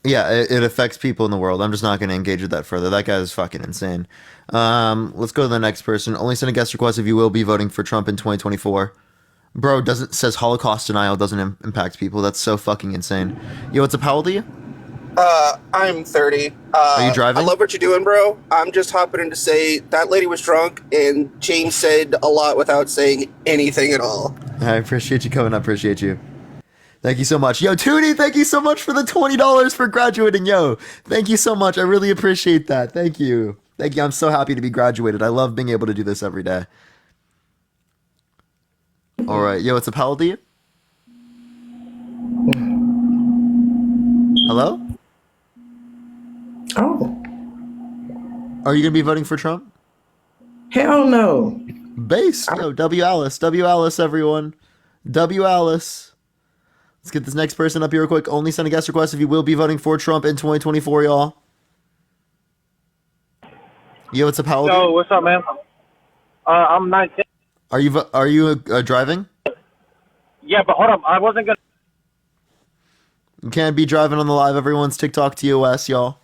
Yeah, it affects people in the world. I'm just not going to engage with that further. That guy is fucking insane. Let's go to the next person. Only send a guest request if you will be voting for Trump in 2024. Bro, says Holocaust denial doesn't impact people. That's so fucking insane. Yo, what's up? How old are you? I'm 30. Are you driving? I love what you're doing, bro. I'm just hopping in to say that lady was drunk, and James said a lot without saying anything at all. I appreciate you coming. I appreciate you. Thank you so much. Yo, Tootie, thank you so much for the $20 for graduating. Yo, thank you so much. I really appreciate that. Thank you. Thank you. I'm so happy to be graduated. I love being able to do this every day. All right. Yo, what's up? How old are you? Hello? Oh, Are you going to be voting for Trump? hell no. Base. Yo, W. Alice. W. Alice, everyone. W. Alice. Let's get this next person up here real quick. Only send a guest request if you will be voting for Trump in 2024, y'all. Yo, what's up? How old are Yo, you? what's up, man? I'm 19. Are you driving? Yeah, but hold up. I wasn't gonna. You can't be driving on the live. Everyone's TikTok TOS, y'all.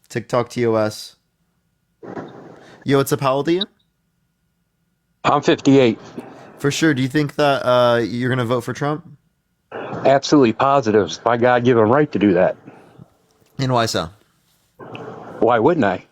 TikTok TOS. Yo, what's up? How old are you? I'm 58. For sure. Do you think that you're gonna vote for Trump? Absolutely positive. It's my God-given right to do that. And why so? Why wouldn't I?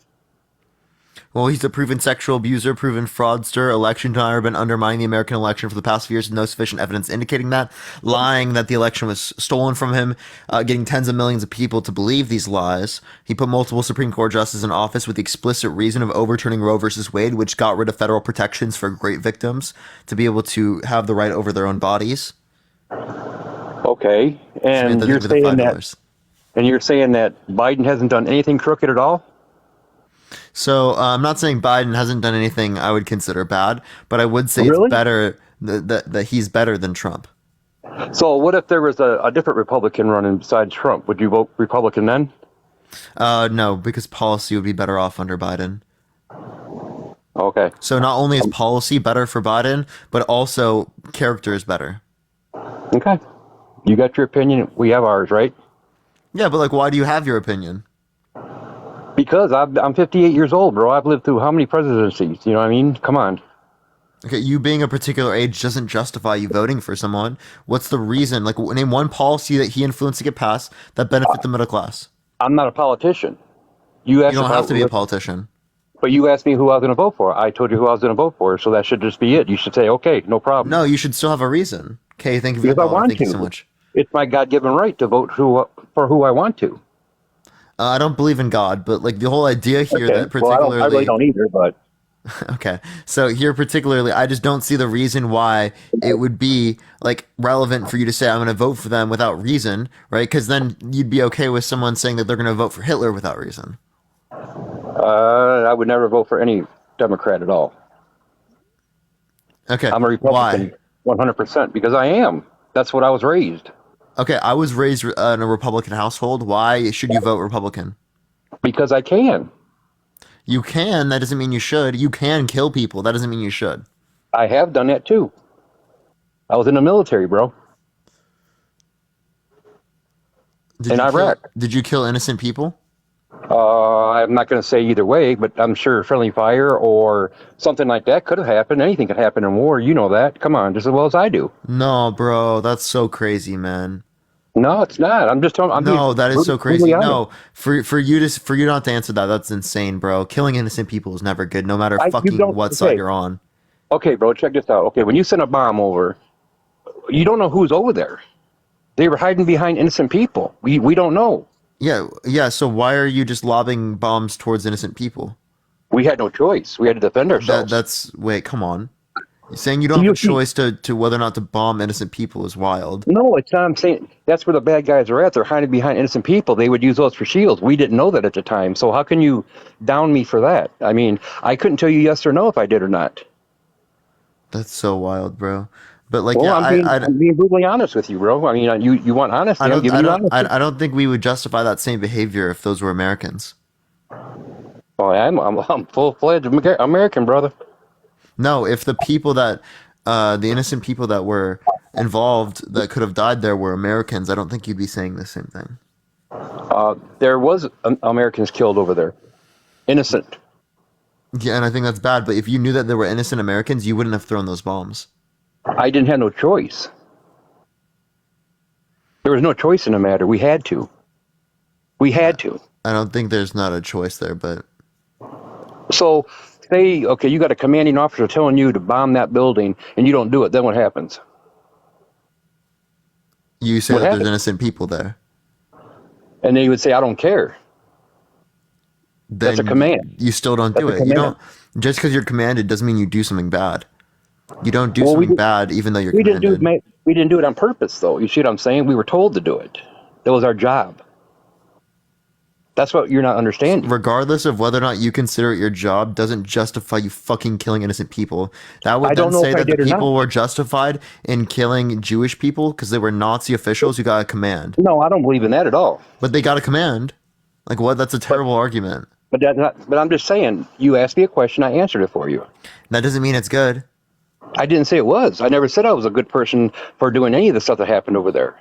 Well, he's a proven sexual abuser, proven fraudster, election denier, been undermining the American election for the past few years with no sufficient evidence indicating that, lying that the election was stolen from him, getting tens of millions of people to believe these lies. He put multiple Supreme Court justices in office with the explicit reason of overturning Roe versus Wade, which got rid of federal protections for rape victims to be able to have the right over their own bodies. Okay, And you're saying that Biden hasn't done anything crooked at all? So I'm not saying Biden hasn't done anything I would consider bad, but I would say Really? it's better that he's better than Trump. So what if there was a different Republican running besides Trump? Would you vote Republican then? No, because policy would be better off under Biden. Okay. So not only is policy better for Biden, but also character is better. Okay. You got your opinion. We have ours, right? Yeah, but like, why do you have your opinion? Because I'm 58 years old, bro. I've lived through how many presidencies? You know what I mean? Come on. Okay, you being a particular age doesn't justify you voting for someone. What's the reason? Like, name one policy that he influenced to get passed that benefit the middle class. I'm not a politician. You don't have to be a politician. But you asked me who I was going to vote for. I told you who I was going to vote for, so that should just be it. You should say, okay, no problem. No, you should still have a reason. Okay, thank you for the Because I call. want Thank you to. so much. It's my God-given right to vote for who I want to. I don't believe in God, but like the whole idea here Okay. that particularly. Well, I really don't either, but. Okay, so here particularly, I just don't see the reason why it would be like relevant for you to say I'm going to vote for them without reason, right? Because then you'd be okay with someone saying that they're going to vote for Hitler without reason. I would never vote for any Democrat at all. Okay, I'm a Republican, 100%, because I am. That's what I was raised. Okay, I was raised in a Republican household. Why should you vote Republican? Because I can. You can. That doesn't mean you should. You can kill people. That doesn't mean you should. I have done that too. I was in the military, bro. In Iraq. Did you kill innocent people? I'm not going to say either way, but I'm sure friendly fire or something like that could have happened. Anything could happen in war. You know that. Come on, just as well as I do. No, bro. That's so crazy, man. No, it's not. I'm just telling. No, that is so crazy. No, for you not to answer that, that's insane, bro. Killing innocent people is never good, no matter what side you're on. Okay, bro, check this out. Okay, when you send a bomb over, you don't know who's over there. They were hiding behind innocent people. We don't know. Yeah. So why are you just lobbing bombs towards innocent people? We had no choice. We had to defend ourselves. Wait, come on. You're saying you don't have a choice to whether or not to bomb innocent people is wild. No, it's not. I'm saying that's where the bad guys are at. They're hiding behind innocent people. They would use those for shields. We didn't know that at the time. So how can you down me for that? I mean, I couldn't tell you yes or no if I did or not. That's so wild, bro. But like, well, I'm being brutally honest with you, bro. I mean, you want honesty. I'm giving you honesty. I don't think we would justify that same behavior if those were Americans. Oh, I'm full-fledged American, brother. No, if the people that, the innocent people that were involved that could have died there were Americans, I don't think you'd be saying the same thing. There was Americans killed over there. Innocent. Yeah, and I think that's bad, but if you knew that there were innocent Americans, you wouldn't have thrown those bombs. I didn't have no choice. There was no choice in the matter. We had to. I don't think there's not a choice there, but... So, say, okay, you got a commanding officer telling you to bomb that building, and you don't do it, then what happens? You say that there's innocent people there. And then you would say, I don't care. Then that's a command. You still don't do it. You don't. Just because you're commanded doesn't mean you do something bad. You don't do something bad even though you're commanded. We didn't do it on purpose, though. You see what I'm saying? We were told to do it. That was our job. That's what you're not understanding. Regardless of whether or not you consider it your job, doesn't justify you fucking killing innocent people. That would I then don't know say if I that the did or people not. were justified in killing Jewish people because they were Nazi officials who got a command. No, I don't believe in that at all. But they got a command. Like what? That's a terrible argument. But that's not. But I'm just saying. You asked me a question, I answered it for you. That doesn't mean it's good. I didn't say it was. I never said I was a good person for doing any of the stuff that happened over there.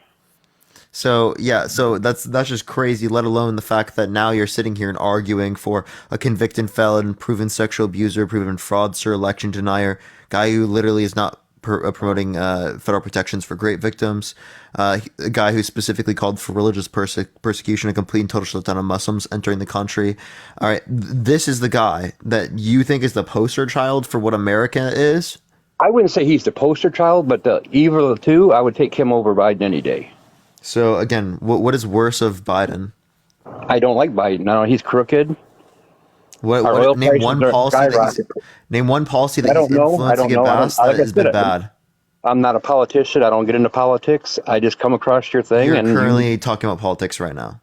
So yeah, so that's just crazy. Let alone the fact that now you're sitting here and arguing for a convicted felon, proven sexual abuser, proven fraudster, election denier, guy who literally is not promoting federal protections for great victims, a guy who specifically called for religious persecution, a complete and total shutdown of Muslims entering the country. All right, this is the guy that you think is the poster child for what America is. I wouldn't say he's the poster child, but the evil of the two, I would take him over Biden any day. So again, what is worse of Biden? I don't like Biden. No, he's crooked. Name one policy that he's influenced to get passed that has been bad. I'm not a politician. I don't get into politics. I just come across your thing. You're currently talking about politics right now.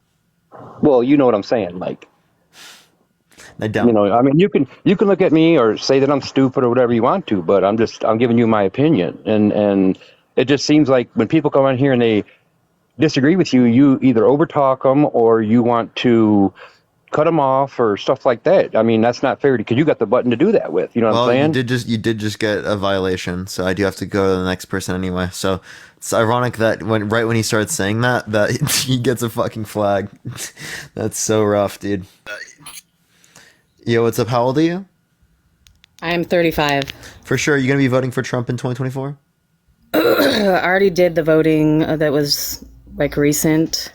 Well, you know what I'm saying. Like, I don't. You know, I mean, you can look at me or say that I'm stupid or whatever you want to, but I'm giving you my opinion. And it just seems like when people come on here and they disagree with you, you either overtalk them or you want to cut them off or stuff like that. I mean, that's not fair because you got the button to do that with. You know what I'm saying? You did just get a violation, so I do have to go to the next person anyway. So it's ironic that right when he starts saying that he gets a fucking flag. That's so rough, dude. Yo, what's up? How old are you? I'm 35. For sure, you're gonna be voting for Trump in 2024? I already did the voting that was like recent,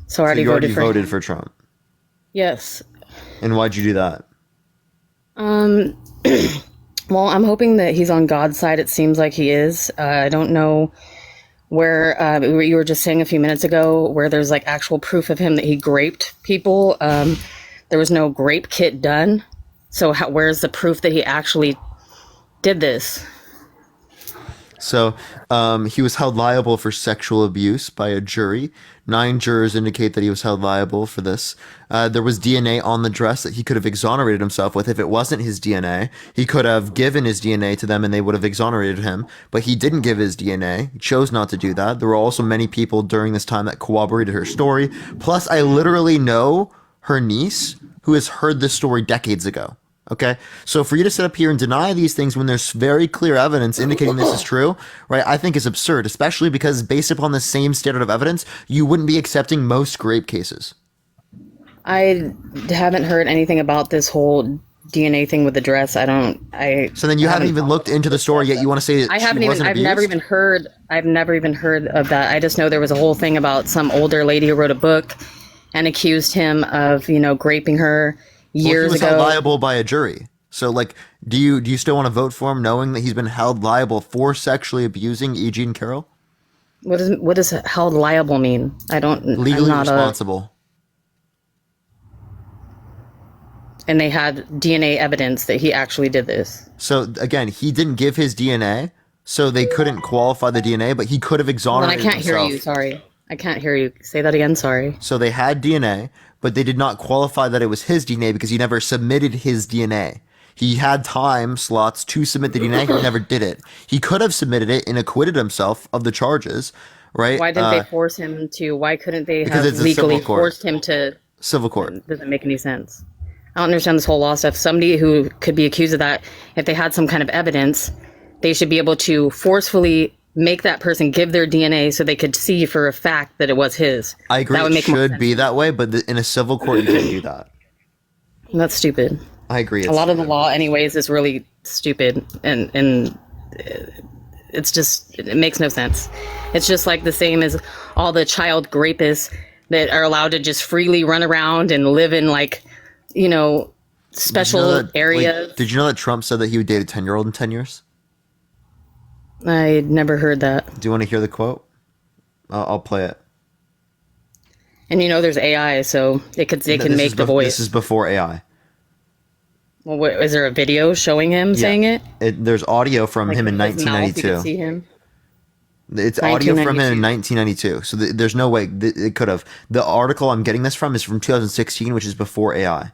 so I already voted for Trump. Yes. And why'd you do that? Well, I'm hoping that he's on God's side. It seems like he is. I don't know where you were just saying a few minutes ago where there's like actual proof of him that he raped people. There was no grape kit done. So where's the proof that he actually did this? So he was held liable for sexual abuse by a jury. 9 jurors indicate that he was held liable for this. There was DNA on the dress that he could have exonerated himself with. If it wasn't his DNA, he could have given his DNA to them and they would have exonerated him. But he didn't give his DNA. He chose not to do that. There were also many people during this time that corroborated her story. Plus, I literally know her niece who has heard this story decades ago. Okay, so for you to sit up here and deny these things when there's very clear evidence indicating this is true, right, I think is absurd, especially because based upon the same standard of evidence, you wouldn't be accepting most rape cases. I haven't heard anything about this whole DNA thing with the dress. So then you haven't even looked into the story yet. You want to say that I've never even heard of that. I just know there was a whole thing about some older lady who wrote a book and accused him of, graping her years ago. He was held liable by a jury. So, like, do you still want to vote for him, knowing that he's been held liable for sexually abusing E. Jean Carroll? What does held liable mean? I don't. Legally responsible. And they had DNA evidence that he actually did this. So again, he didn't give his DNA, so they couldn't qualify the DNA, but he could have exonerated himself. I can't hear you. Sorry, I can't hear you. Say that again. Sorry. So they had DNA, but they did not qualify that it was his DNA because he never submitted his DNA. He had time slots to submit the DNA. He never did it. He could have submitted it and acquitted himself of the charges, right? Why didn't they force him to? Why couldn't they have it's legally forced him to? Civil court. It doesn't make any sense. I don't understand this whole law stuff. Somebody who could be accused of that, if they had some kind of evidence, they should be able to forcefully make that person give their DNA so they could see for a fact that it was his. I agree. That would make should be that way, but in a civil court, you can't do that. That's stupid. I agree. A lot of the law, anyways, is really stupid, and it's just it makes no sense. It's just like the same as all the child rapists that are allowed to just freely run around and live in special areas. Did you know that Trump said that he would date a 10-year-old in 10 years? I never heard that. Do you want to hear the quote? I'll play it. And there's AI, so they can make the voice. This is before AI. Well, is there a video showing him saying it? There's audio from him in 1992. You could see him. It's audio from him in 1992. 1992. So there's no way it could have. The article I'm getting this from is from 2016, which is before AI.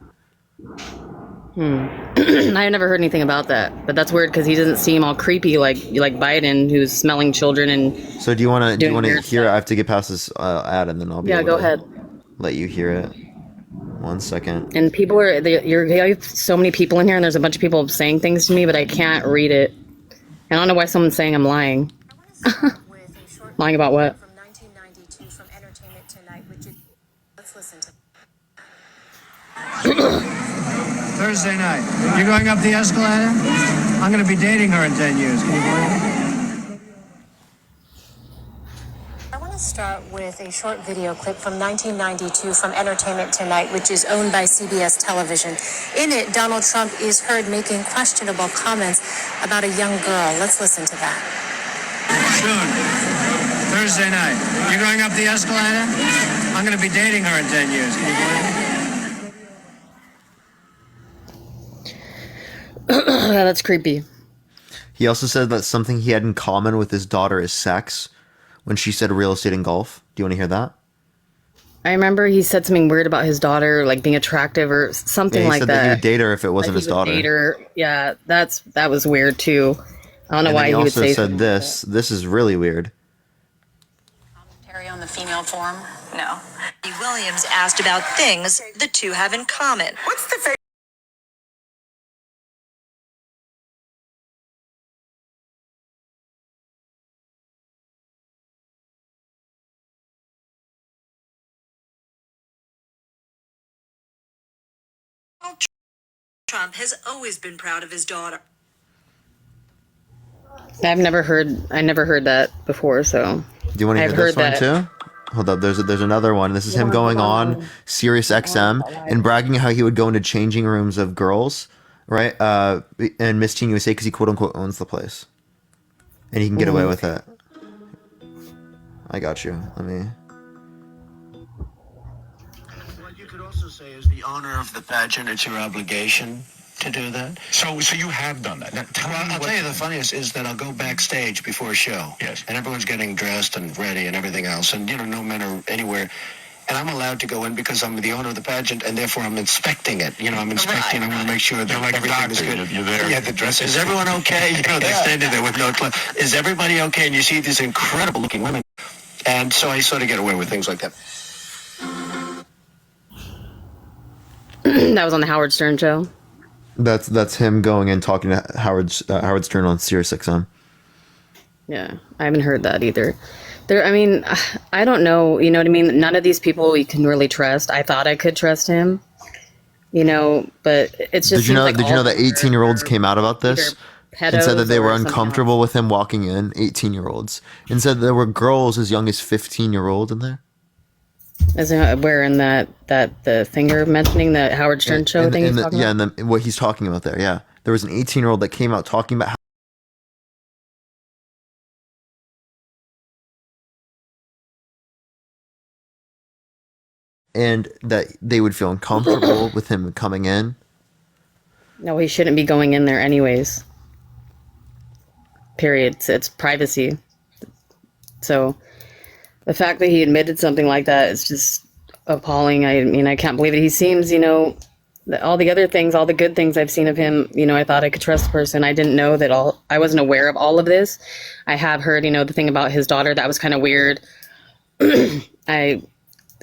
I never heard anything about that, but that's weird because he doesn't seem all creepy like Biden, who's smelling children and So do you want to doing weird hear? stuff. I have to get past this ad, and then I'll be Yeah, able go to ahead. let you hear it. 1 second. And people are you have so many people in here, and there's a bunch of people saying things to me, but I can't read it. I don't know why someone's saying I'm lying. Lying about what? From 1992 from Entertainment Tonight, which is, let's listen to. Thursday night. You're going up the escalator? I'm going to be dating her in 10 years. Can you believe it? I want to start with a short video clip from 1992 from Entertainment Tonight, which is owned by CBS Television. In it, Donald Trump is heard making questionable comments about a young girl. Let's listen to that. Soon. Thursday night. You're going up the escalator? I'm going to be dating her in 10 years. Can you believe it? That's creepy. He also said that something he had in common with his daughter is sex. When she said real estate and golf. Do you want to hear that? I remember he said something weird about his daughter, like being attractive or something He like said that. he would date her if it wasn't Like his he would daughter. date her. Yeah, that was weird too. I don't know And why then he would also say said something this. This is really weird. Commentary on the female form? No. Williams asked about things the two have in common. What's the Trump has always been proud of his daughter. I never heard that before, so. Do you want to hear I've this heard one that. too? Hold up, there's another one. This is him going on Sirius XM and bragging how he would go into changing rooms of girls, right? And Miss Teen USA because he quote unquote owns the place, and he can get away with it. I got you. Let me. What you could also say is the owner of the pageant, it's your obligation to do that. So you have done that. Now, I'll tell you the funniest is that I'll go backstage before a show. Yes. And everyone's getting dressed and ready and everything else. And, no men are anywhere. And I'm allowed to go in because I'm the owner of the pageant and therefore I'm inspecting it. I'm inspecting. I want to make sure that You're like a everything is doctor. good. You're there. Yeah, the dress. Is everyone okay? They're standing there with no clothes. Is everybody okay? And you see these incredible looking women. And so I sort of get away with things like that. That was on the Howard Stern show. That's him going and talking to Howard Stern on Sirius XM. Yeah, I haven't heard that either. I don't know. You know what I mean? None of these people we can really trust. I thought I could trust him. But it's just. Did you know? Like Did you know that 18-year-olds came out about this and said that they were uncomfortable with him walking in? 18-year-olds and said there were girls as young as 15-year-old in there. As where in that the thing you're mentioning, the Howard Stern show thing he's talking about? Yeah, and what he's talking about there. Yeah, there was an 18-year-old that came out talking about how. And that they would feel uncomfortable with him coming in. No, he shouldn't be going in there anyways. Period. It's privacy. So the fact that he admitted something like that is just appalling. I can't believe it. He seems, all the other things, all the good things I've seen of him, I thought I could trust the person. I didn't know that I wasn't aware of all of this. I have heard, the thing about his daughter, that was kind of weird.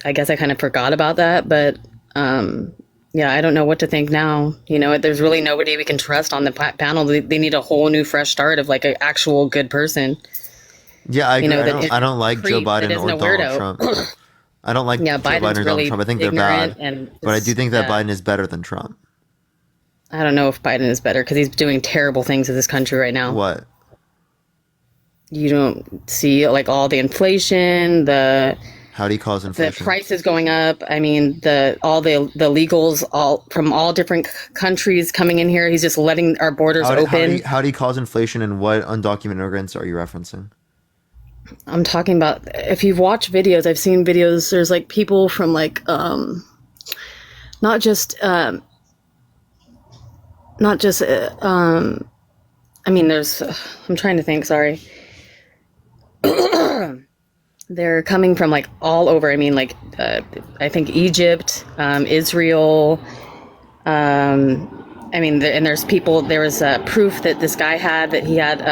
I guess I kind of forgot about that, but yeah, I don't know what to think now. There's really nobody we can trust on the panel. They need a whole new fresh start of like an actual good person. Yeah, I agree. I don't like Joe Biden or Donald Trump. I don't like Joe Biden or Donald Trump. I think they're bad. But I do think that Biden is better than Trump. I don't know if Biden is better because he's doing terrible things to this country right now. What? You don't see like all the inflation, how do you cause inflation? The prices going up. I mean, all the legals all from all different countries coming in here. He's just letting our borders open. How do you cause inflation, and what undocumented immigrants are you referencing? I'm talking about, if you've watched videos, I've seen videos, there's like people from like, not just, I mean, there's, I'm trying to think, sorry. they're coming from like all over. I mean, like I think Egypt, Israel. I mean, and there's people. There was proof that this guy had that he had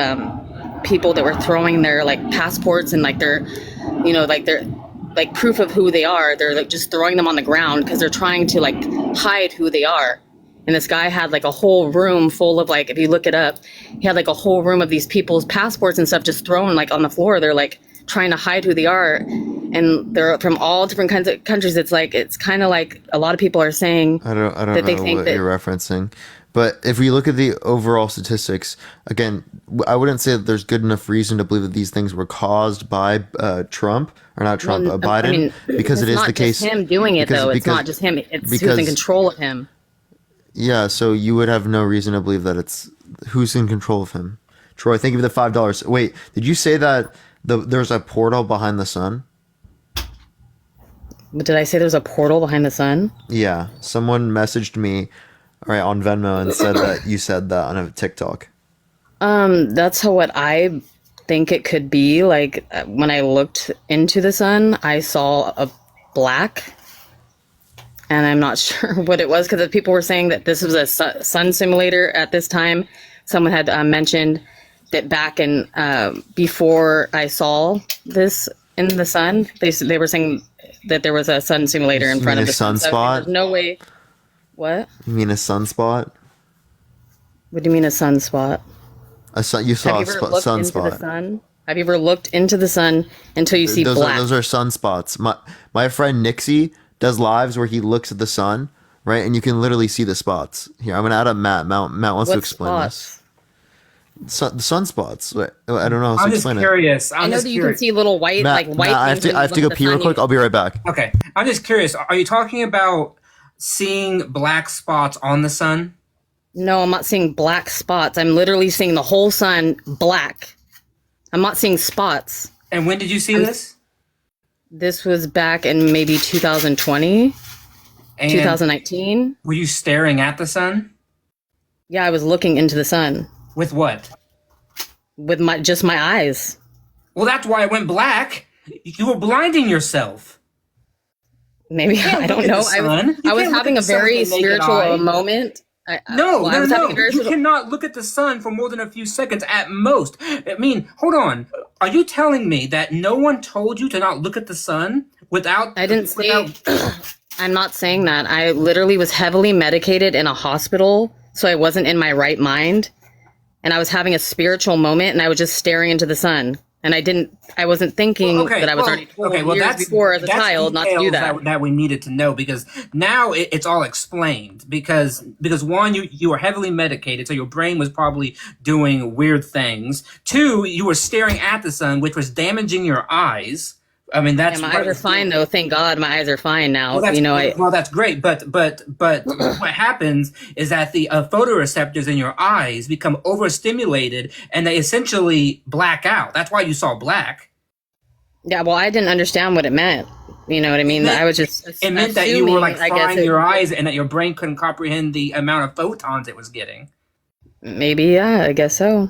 people that were throwing their like passports and like their, like their like proof of who they are. They're like just throwing them on the ground because they're trying to like hide who they are. And this guy had like a whole room full of like, if you look it up, he had like a whole room of these people's passports and stuff just thrown like on the floor. They're like trying to hide who they are. And they're from all different kinds of countries. It's like, it's kind of like a lot of people are saying I don't that know they think what that you're referencing. But if we look at the overall statistics, again, I wouldn't say that there's good enough reason to believe that these things were caused by Trump, or not Trump, well, Biden, I mean, because it it's is not the case. just him doing it though. It's not just him. It's who's in control of him. Yeah, so you would have no reason to believe that it's who's in control of him. Troy, thank you for the $5. Wait, did you say that there's a portal behind the sun? But did I say there's a portal behind the sun? Yeah, someone messaged me on Venmo and said that you said that on a TikTok. That's what I think it could be. Like when I looked into the sun, I saw a black, and I'm not sure what it was because people were saying that this was a sun simulator at this time. Someone had mentioned that back in before I saw this in the sun, they were saying that there was a sun simulator in front of the sun. Sunspot? There's no way. What? You mean a sunspot? What do you mean a sunspot? You saw a sunspot. sunspot. Have you ever looked into the sun until you see black? Those are sunspots. My friend Nixie does lives where he looks at the sun, right? And you can literally see the spots. Here, I'm going to add up Matt. Matt wants to explain this. The sunspots. I don't know how to explain it. I know that you can see little white, Matt, like white. Matt, I have to go pee real quick. I'll be right back. Okay. I'm just curious. Are you talking about seeing black spots on the sun? No, I'm not seeing black spots. I'm literally seeing the whole sun black. I'm not seeing spots. And when did you see this? This was back in maybe 2020, 2019. Were you staring at the sun? Yeah, I was looking into the sun. With what? With just my eyes. Well, that's why it went black. You were blinding yourself. Maybe, I don't know. I was having a very spiritual moment. No. You cannot look at the sun for more than a few seconds at most. I mean, hold on. Are you telling me that no one told you to not look at the sun without... I didn't say... I'm not saying that. I literally was heavily medicated in a hospital, so I wasn't in my right mind. And I was having a spiritual moment, and I was just staring into the sun. And I wasn't thinking that I was already told years before as a child not to do that. That we needed to know, because now it's all explained. Because one, you were heavily medicated, so your brain was probably doing weird things. Two, you were staring at the sun, which was damaging your eyes. I mean, that's my eyes are fine though. Thank God, my eyes are fine now. Well, that's great. But what happens is that the photoreceptors in your eyes become overstimulated, and they essentially black out. That's why you saw black. Yeah, well, I didn't understand what it meant. You know what I mean? I was just it meant that you were like frying your eyes, and that your brain couldn't comprehend the amount of photons it was getting. Maybe, yeah, I guess so.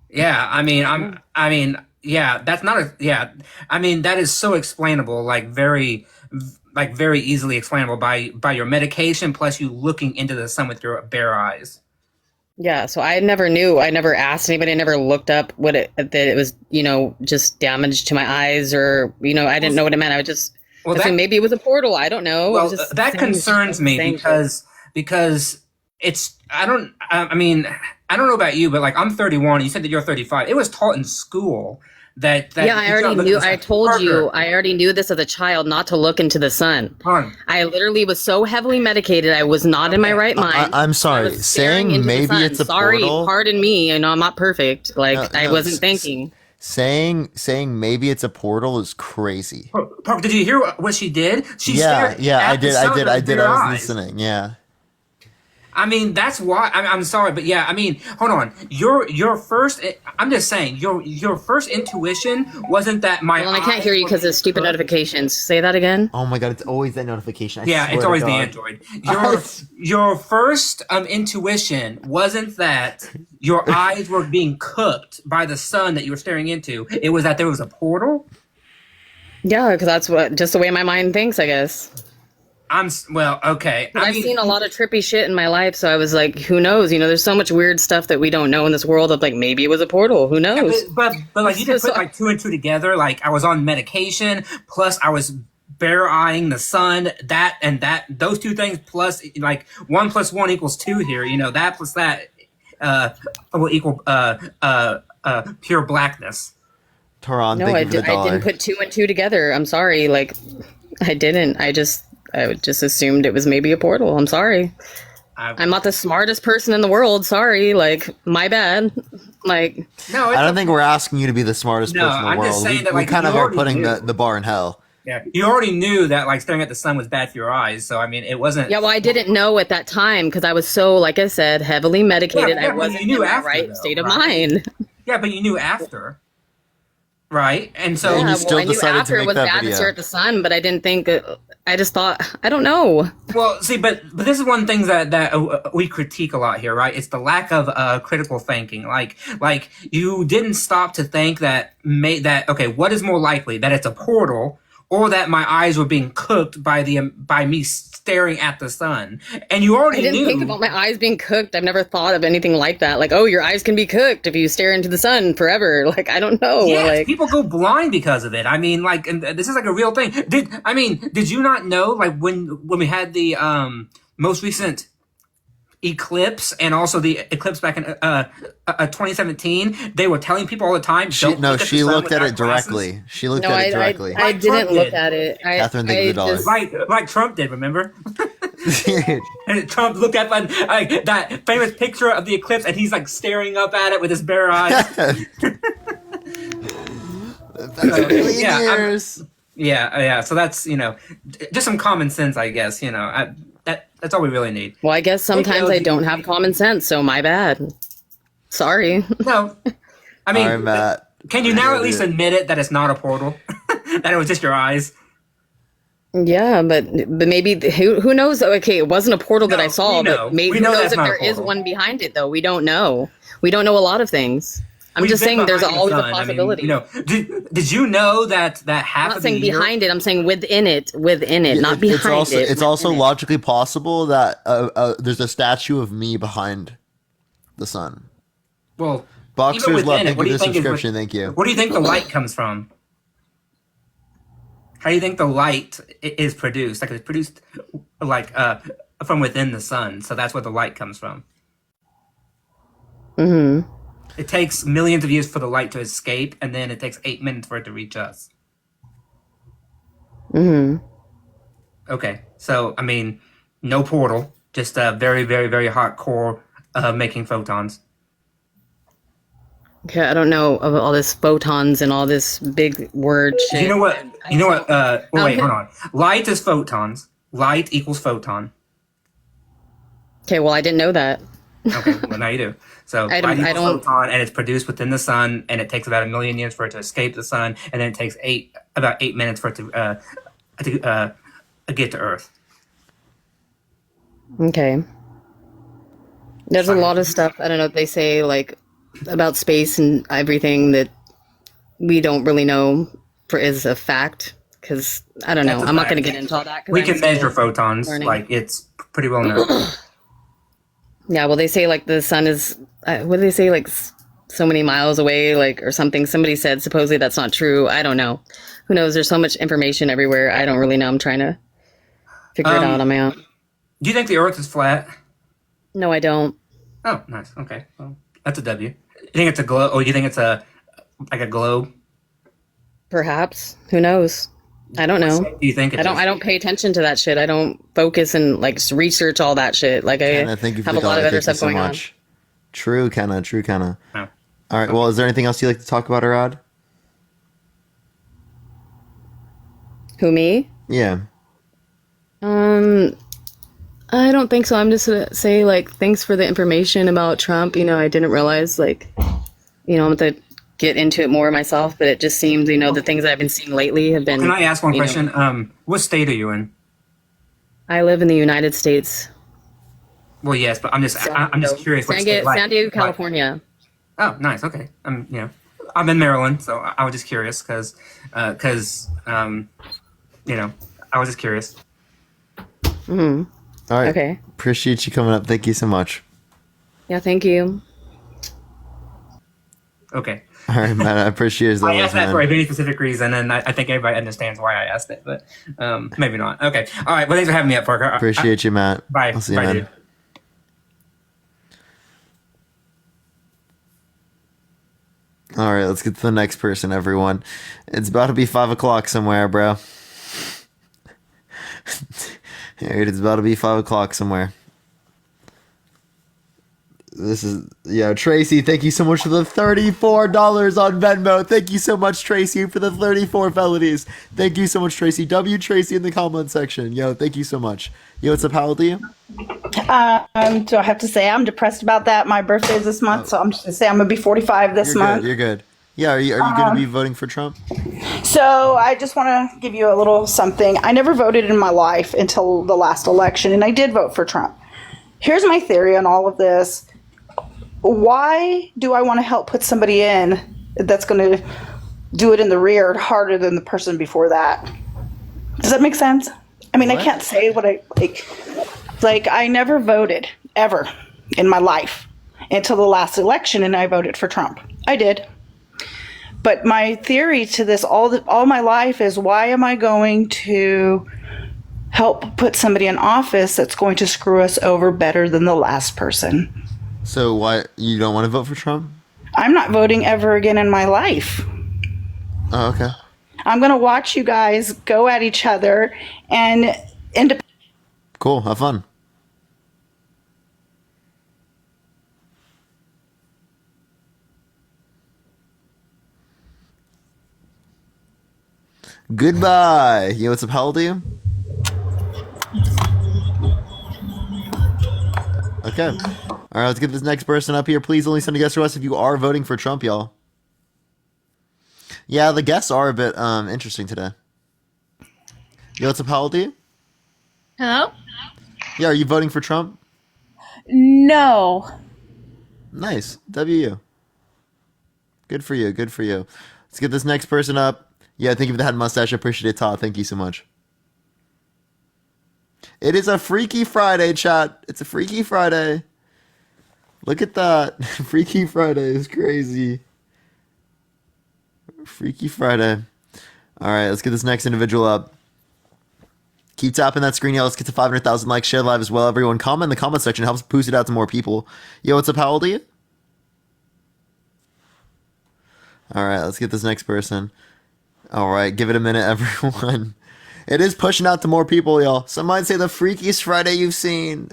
Yeah, I mean. Yeah, that's not a... Yeah, I mean, that is so explainable, very easily explainable by your medication plus you looking into the sun with your bare eyes. Yeah, so I never knew. I never asked anybody. I never looked up that it was, just damage to my eyes, or, I didn't know what it meant. I would just assume maybe it was a portal. I don't know. Well, that concerns me because it's... I don't know about you, but I'm 31. You said that you're 35. It was taught in school that yeah, I already knew. I told you. I already knew this as a child, not to look into the sun. I literally was so heavily medicated. I was not in my right mind. I'm sorry. Saying maybe it's a portal. Pardon me. I'm not perfect. I wasn't thinking. Saying maybe it's a portal is crazy. Parker, did you hear what she did? I did. I was listening. Yeah. I mean, that's why I'm sorry, but yeah, I mean, hold on. Your first, I'm just saying, your first intuition wasn't that my. Well, I can't hear you because of stupid notifications. Say that again. Oh my God, it's always that notification. Yeah, it's always the Android. Your first intuition wasn't that your eyes were being cooked by the sun that you were staring into. It was that there was a portal. Yeah, because that's what just the way my mind thinks, I guess. Well, okay. I've seen a lot of trippy shit in my life, so I was like, who knows? You know, there's so much weird stuff that we don't know in this world. Of like, maybe it was a portal. Who knows? But like you can put like two and two together. Like I was on medication, plus I was bear eyeing the sun. Those two things plus like 1 + 1 = 2 here. You know that plus that will equal pure blackness. Taran, No, I didn't put 2 and 2 together. I'm sorry. Like, I didn't. I just assumed it was maybe a portal. I'm sorry. I'm not the smartest person in the world. Sorry. Like, my bad. Like, no, I don't think we're asking you to be the smartest person in the I'm world. just saying that, we like, kind you of are already putting knew. the bar in hell. Yeah, you already knew that like staring at the sun was bad for your eyes. So I mean, it wasn't. yeah, well, I didn't know at that time because I was so, like I said, heavily medicated. Yeah, I wasn't you knew in the after, right though, state of right? mind. Yeah, but you knew after, right? And so Yeah, well, I knew after it was bad to stare at the sun, but I didn't think. I just thought, I don't know. Well, see, but this is one thing that we critique a lot here, right? It's the lack of critical thinking. Like you didn't stop to think that okay, what is more likely, that it's a portal or that my eyes were being cooked by me staring at the sun? And you already I didn't knew. think about my eyes being cooked. I've never thought of anything like that. Like, oh, your eyes can be cooked if you stare into the sun forever. Like, I don't know. Yes, like, people go blind because of it. I mean, like, and this is like a real thing. Did you not know, like, when we had the most recent eclipse and also the eclipse back in 2017, they were telling people all the time. She looked at it directly. She looked at it directly. I didn't look at it. Catherine, thank you for the dollar. Like Trump did, remember? And Trump looked at that famous picture of the eclipse, and he's like staring up at it with his bare eyes. Yeah. So that's just some common sense, I guess. That's all we really need. Well, I guess sometimes I don't have common sense, so my bad. Sorry. No, I mean, All right, Matt. Can you now at least admit it that it's not a portal, that it was just your eyes? Yeah, but maybe who knows? Okay, it wasn't a portal that I saw, but maybe who knows if there is one behind it? Though we don't know. We don't know a lot of things. I'm just saying there's always a possibility. Did you know that half I'm not of saying the year, behind it. I'm saying within it, not behind it. It's also logically possible that there's a statue of me behind the sun. Well, Boxers love, thank you for the subscription. Thank you. Where do you think the light comes from? How do you think the light is produced? Like, it's produced from within the sun, so that's where the light comes from. Mm-hmm. It takes millions of years for the light to escape, and then it takes 8 minutes for it to reach us. Mm-hmm. Okay, so, I mean, no portal, just a very, very, very hot core making photons. Okay, I don't know of all this photons and all this big word shit. You know what? Wait, hold on. Light is photons. Light equals photon. Okay, well, I didn't know that. Okay, well, now you do. So I light equals don't- photon, and it's produced within the sun, and it takes about 1 million years for it to escape the sun, and then it takes about 8 minutes for it to get to Earth. Okay. There's a lot of stuff, I don't know, they say, like, about space and everything that we don't really know is a fact, because, I don't know, That's a I'm not fact. going to get into all that. 'Cause We I'm can still measure photons. learning. Like, it's pretty well known. Yeah, well, they say, like, the sun is, what do they say, like, so many miles away, like, or something. Somebody said, supposedly that's not true. I don't know. Who knows? There's so much information everywhere. I don't really know. I'm trying to figure it out on my own. Do you think the Earth is flat? No, I don't. Oh, nice. Okay, well, that's a W. You think it's a globe? Or you think it's like a globe? Perhaps. Who knows? I don't know. Do you think it is? I don't pay attention to that shit. I don't focus and like research all that shit. Like Kenna, thank you for have a the lot of dollar. other Thank you stuff so going on. much. True, Kenna. True, Kenna. No. All right. Well, is there anything else you'd like to talk about, Arad? Who, me? Yeah. I don't think so. I'm just gonna say like thanks for the information about Trump. You know, I didn't realize like, you know, I'm gonna get into it more myself, but it just seems, you know, the things that I've been seeing lately have been. Can I ask one you know, question? What state are you in? I live in the United States. Well, yes, but I'm just curious. What state, San Diego, California. Oh, nice. Okay. I'm in Maryland, so I was just curious because I was just curious. All right. Okay. Appreciate you coming up. Thank you so much. Yeah, thank you. Okay. All right, man. I appreciate it as I always, asked that for a man. very specific reason, and I think everybody understands why I asked it, but maybe not. Okay. All right. Well, thanks for having me up, Parker. Appreciate you, Matt. Bye. I'll see you, Bye, man. dude. All right, let's get to the next person, everyone. It's about to be 5 o'clock somewhere, bro. It's about to be 5 o'clock somewhere. This is, Tracy, thank you so much for the $34 on Venmo. Thank you so much, Tracy, for the 34 felonies. Thank you so much, Tracy. W Tracy in the comment section. Yo, thank you so much. Yo, what's up, how old are you? Do I have to say I'm depressed about that? My birthday is this month, so I'm just gonna say I'm gonna be 45 this month. You're good. Yeah, are you going to be voting for Trump? So I just want to give you a little something. I never voted in my life until the last election, and I did vote for Trump. Here's my theory on all of this. Why do I want to help put somebody in that's going to do it in the rear harder than the person before that? Does that make sense? I mean, I can't say what I like. Like, I never voted ever in my life until the last election, and I voted for Trump. I did. But my theory to this all my life is, why am I going to help put somebody in office that's going to screw us over better than the last person? So why you don't want to vote for Trump? I'm not voting ever again in my life. Oh, okay. I'm going to watch you guys go at each other and Cool. Have fun. Goodbye. Yo, what's up? How old are you? Okay. All right, let's get this next person up here. Please only send a guess to us if you are voting for Trump, y'all. Yeah, the guests are a bit interesting today. Yo, what's up? How old are you? Hello? Yeah, are you voting for Trump? No. Nice. W. Good for you. Good for you. Let's get this next person up. Yeah, thank you for the head mustache. I appreciate it, Todd. Thank you so much. It is a Freaky Friday, chat. It's a Freaky Friday. Look at that. Freaky Friday is crazy. Freaky Friday. All right, let's get this next individual up. Keep tapping that screen, y'all. Let's get to 500,000 likes. Share live as well. Everyone, comment in the comment section. It helps boost it out to more people. Yo, what's up? How old are you? All right, let's get this next person. All right, give it a minute, everyone. It is pushing out to more people, y'all. Some might say the freakiest Friday you've seen.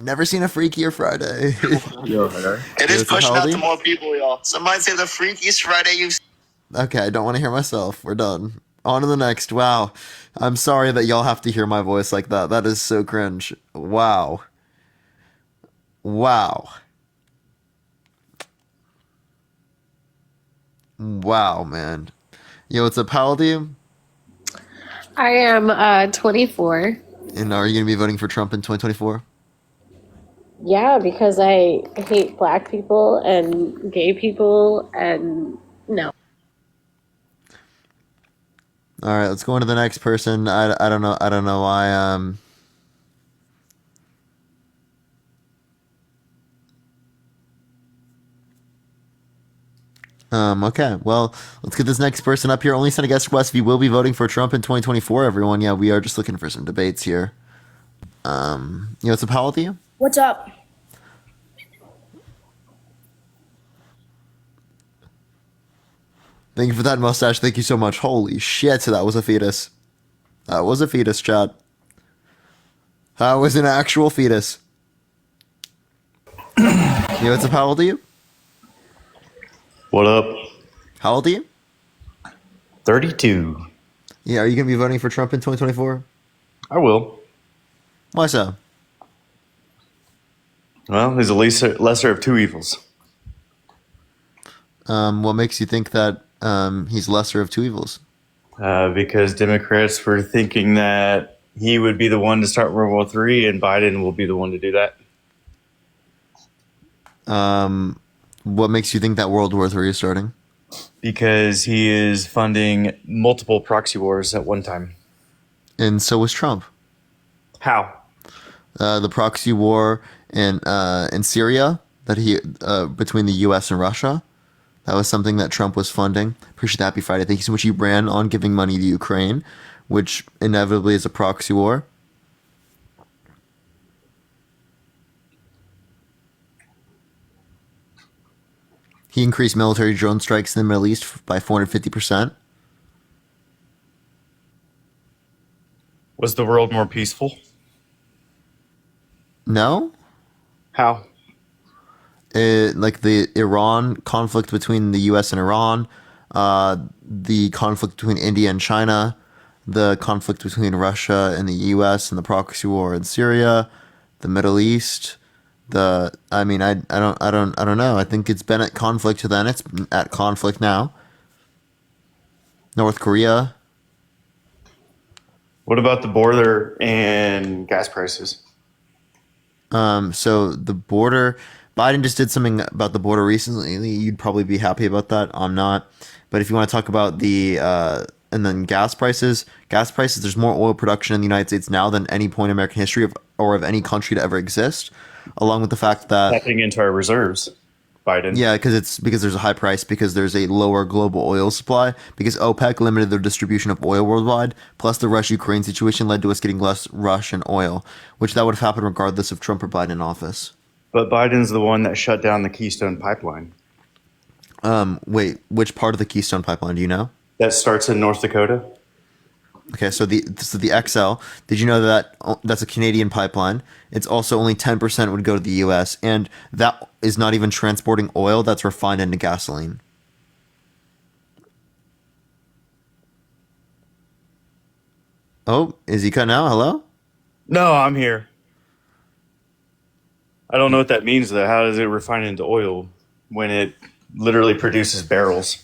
Never seen a freakier Friday. It is pushing out to more people, y'all. Some might say the freakiest Friday you've seen. Okay, I don't want to hear myself. We're done. On to the next. Wow. I'm sorry that y'all have to hear my voice like that. That is so cringe. Wow. Wow. Wow, man. Yo, what's up? How old are you? I am 24. And are you going to be voting for Trump in 2024? Yeah, because I hate black people and gay people and no. All right, let's go on to the next person. I don't know why okay, well, let's get this next person up here. Only send a guest request if you will be voting for Trump in 2024, everyone. Yeah, we are just looking for some debates here. What's up? How old are you? What's up? Thank you for that mustache. Thank you so much. Holy shit, that was a fetus. That was a fetus, chat. That was an actual fetus. What's up? How old are you? What up? How old are you? 32. Yeah, are you going to be voting for Trump in 2024? I will. Why so? Well, he's a lesser of two evils. What makes you think that he's lesser of two evils? Because Democrats were thinking that he would be the one to start World War III, and Biden will be the one to do that. What makes you think that World War III is starting? Because he is funding multiple proxy wars at one time. And so was Trump. How? The proxy war in Syria that he between the U.S. and Russia. That was something that Trump was funding. Appreciate the Happy Friday. Thank you so much. He ran on giving money to Ukraine, which inevitably is a proxy war. He increased military drone strikes in the Middle East by 450%. Was the world more peaceful? No? How? Like the Iran conflict between the U.S. and Iran, the conflict between India and China, the conflict between Russia and the U.S. and the proxy war in Syria, the Middle East. I don't know. I think it's been at conflict then. It's at conflict now. North Korea. What about the border and gas prices? So the border, Biden just did something about the border recently. You'd probably be happy about that. I'm not. But if you want to talk about and then gas prices, there's more oil production in the United States now than any point in American history of any country to ever exist. Along with the fact that tapping into our reserves, Biden. Yeah, because there's a high price, because there's a lower global oil supply, because OPEC limited their distribution of oil worldwide, plus the Russia-Ukraine situation led to us getting less Russian oil, which that would have happened regardless of Trump or Biden in office. But Biden's the one that shut down the Keystone Pipeline. Wait, which part of the Keystone Pipeline do you know? That starts in North Dakota. Okay, so the XL. Did you know that that's a Canadian pipeline? It's also only 10% would go to the U.S. and that is not even transporting oil that's refined into gasoline. Oh, is he cut now? Hello? No, I'm here. I don't know what that means though. How does it refine into oil when it literally produces barrels?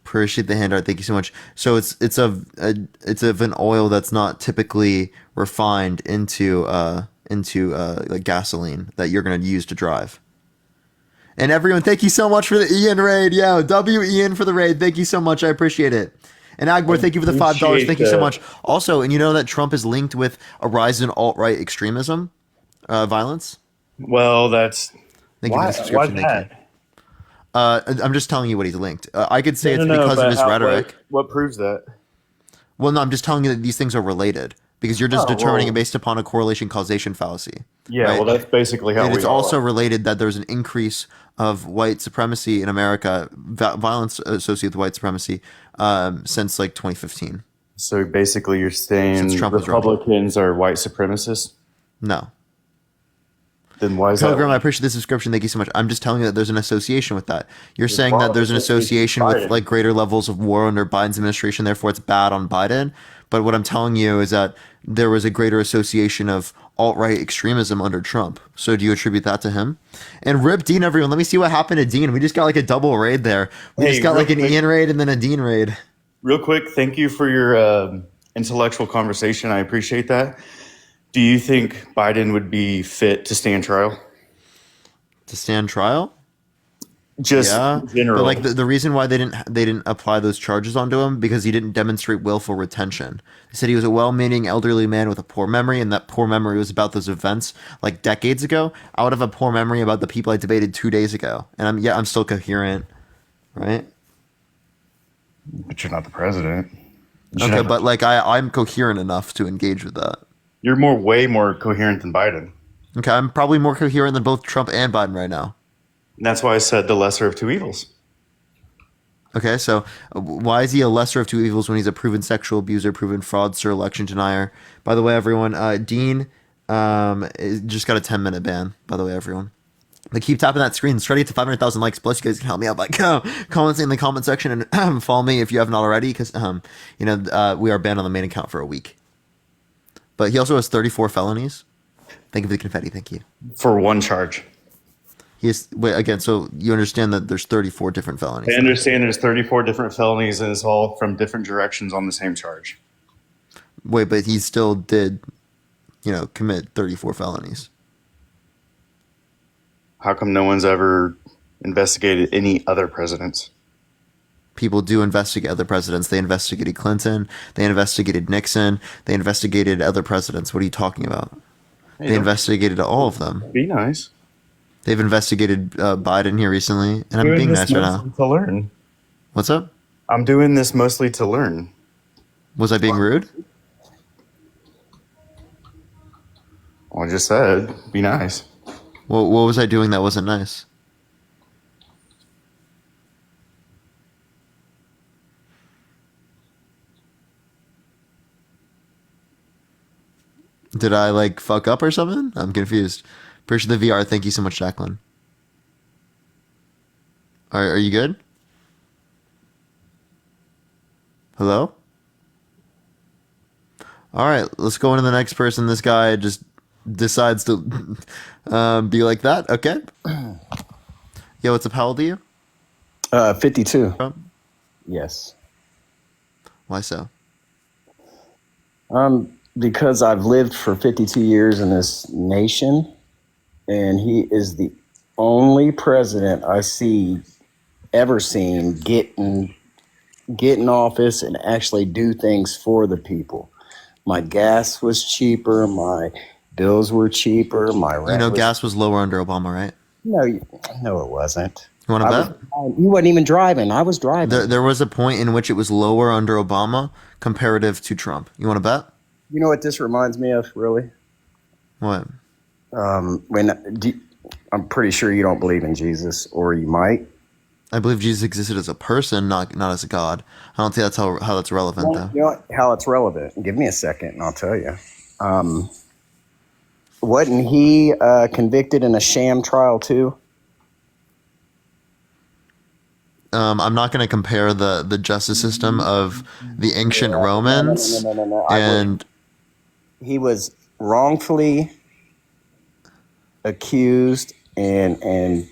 Appreciate the handout. Thank you so much. So it's of an oil that's not typically refined into like gasoline that you're going to use to drive. And everyone, thank you so much for the Ian raid. Yo, W Ian for the raid. Thank you so much. I appreciate it. And Agbor, thank you for the $5. Thank you so much. Also, and you know that Trump is linked with a rise in alt-right extremism, violence. Well, that's thank you for the subscription. Thank you. I'm just telling you what he's linked. I could say it's because of his rhetoric. What proves that? Well, no, I'm just telling you that these things are related because you're just determining it based upon a correlation causation fallacy. Yeah, right? Well, that's basically how. And it's also related that there's an increase of white supremacy in America, violence associated with white supremacy, since like 2015. So basically, you're saying Republicans are white supremacists? No. Then why is Pilgrim, that? I appreciate the subscription. Thank you so much. I'm just telling you that there's an association with that. You're saying that there's an association with like greater levels of war under Biden's administration, therefore it's bad on Biden. But what I'm telling you is that there was a greater association of alt-right extremism under Trump. So do you attribute that to him? And rip Dean, everyone. Let me see what happened to Dean. We just got like a double raid there. We just got like an Ian raid and then a Dean raid. Real quick, thank you for your intellectual conversation. I appreciate that. Do you think Biden would be fit to stand trial? To stand trial? Just yeah. In general. But like the reason why they didn't apply those charges onto him because he didn't demonstrate willful retention. They said he was a well-meaning elderly man with a poor memory, and that poor memory was about those events like decades ago. I would have a poor memory about the people I debated 2 days ago, and I'm still coherent, right? But you're not the president. Okay, but like I'm coherent enough to engage with that. You're way more coherent than Biden. Okay, I'm probably more coherent than both Trump and Biden right now. And that's why I said the lesser of two evils. Okay, so why is he a lesser of two evils when he's a proven sexual abuser, proven fraudster, election denier? By the way, everyone, Dean just got a 10-minute ban, by the way, everyone. Like, keep tapping that screen. Let's try to get to 500,000 likes. Plus, you guys can help me out by commenting in the comment section and follow me if you haven't already, because, we are banned on the main account for a week. But he also has 34 felonies. Thank you for the confetti. Thank you. For one charge. So you understand that there's 34 different felonies. I understand there's 34 different felonies and it's all from different directions on the same charge. Wait, but he still did, commit 34 felonies. How come no one's ever investigated any other presidents? people do investigate other presidents. They investigated Clinton. They investigated Nixon. They investigated other presidents. What are you talking about? Hey, They investigated all of them. Be nice. They've investigated Biden here recently, and I'm Doing being this nice right now. mostly to learn. What's up? I'm doing this mostly to learn. Was I being rude? Well, I just said, be nice. What was I doing that wasn't nice? Did I like fuck up or something? I'm confused. Appreciate the VR. Thank you so much, Jacqueline. Are you good? Hello? All right, let's go into the next person. This guy just decides to be like that. Okay. Yo, what's up? How old are you? 52. Yes. Why so? Because I've lived for 52 years in this nation, and he is the only president I ever seen get in office and actually do things for the people. My gas was cheaper, my bills were cheaper, my rent Gas was lower under Obama, right? No, it wasn't. You want to bet? You wasn't even driving. I was driving. There was a point in which it was lower under Obama comparative to Trump. You want to bet? You know what this reminds me of, really? What? I'm pretty sure you don't believe in Jesus, or you might. I believe Jesus existed as a person, not as a god. I don't think that's how that's relevant, though. You know what, how it's relevant? Give me a second, and I'll tell you. Wasn't he convicted in a sham trial too? I'm not going to compare the justice system of the ancient Romans No. and He was wrongfully accused, and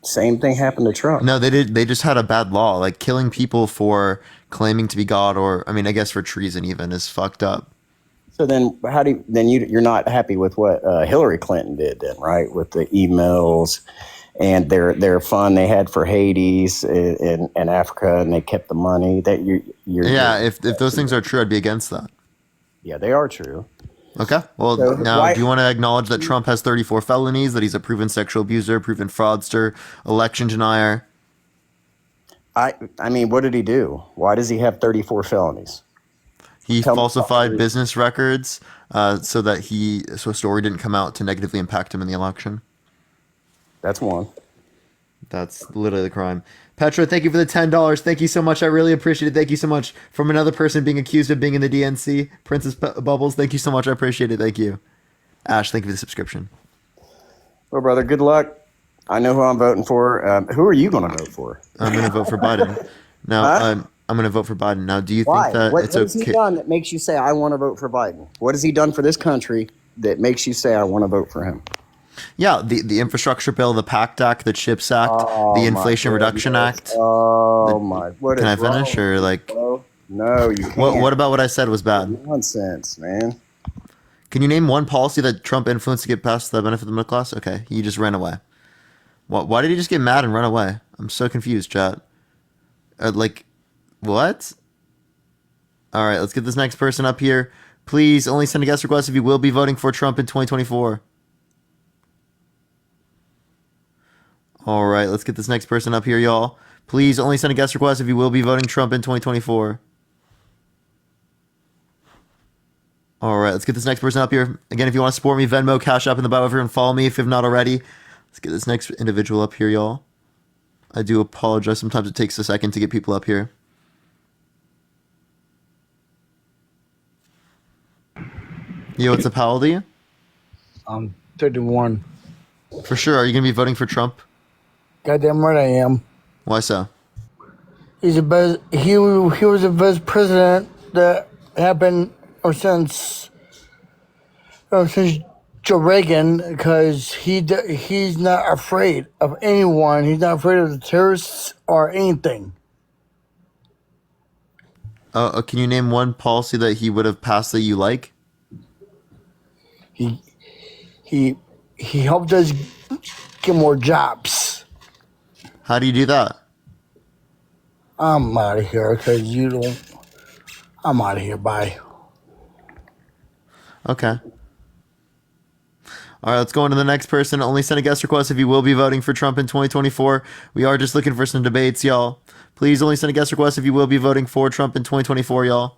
same thing happened to Trump. no, they just had a bad law. Like killing people for claiming to be God, or I guess for treason even, is fucked up. So then, you're not happy with what Hillary Clinton did, then, right? With the emails and their fund they had for Hades and Africa, and they kept the money. That if those things are true, I'd be against that. Yeah, they are true. Okay. Well, So now, do you want to acknowledge that Trump has 34 felonies, that he's a proven sexual abuser, proven fraudster, election denier? I mean, what did he do? Why does he have 34 felonies? He falsified business records so a story didn't come out to negatively impact him in the election. That's one. That's literally the crime. Petra, thank you for the $10. Thank you so much. I really appreciate it. Thank you so much. From another person being accused of being in the DNC, Princess Bubbles, thank you so much. I appreciate it. Thank you. Ash, thank you for the subscription. Well, brother, good luck. I know who I'm voting for. Who are you going to vote for? I'm going to vote for Biden. Now, I'm going to vote for Biden. Now, do you Why? think that What it's has he okay? done that makes you say, I want to vote for Biden? What has he done for this country that makes you say, I want to vote for him? Yeah, the infrastructure bill, the PACT Act, the CHIPS Act, the Inflation Reduction Act. Oh, my. What Can I is finish? wrong Or with like, you, bro? No, you can't. what about what I said was bad? Nonsense, man. Can you name one policy that Trump influenced to get past the benefit of the middle class? Okay, he just ran away. Why did he just get mad and run away? I'm so confused, chat. What? All right, let's get this next person up here. Please only send a guest request if you will be voting for Trump in 2024. All right, let's get this next person up here, y'all. Please only send a guest request if you will be voting Trump in 2024. All right, let's get this next person up here. Again, if you want to support me, Venmo, Cash App in the bio, everyone follow me if you've not already. Let's get this next individual up here, y'all. I do apologize. Sometimes it takes a second to get people up here. Yo, what's up? How old are you? I'm 31. For sure. Are you going to be voting for Trump? Goddamn right I am. Why so? He's the best. He was the best president that happened since Joe Reagan, because he's not afraid of anyone. He's not afraid of the terrorists or anything. Can you name one policy that he would have passed that you like? He helped us get more jobs. How do you do that? I'm out of here because you don't. I'm out of here. Bye. Okay. All right, let's go on to the next person. Only send a guest request if you will be voting for Trump in 2024. We are just looking for some debates, y'all. Please only send a guest request if you will be voting for Trump in 2024, y'all.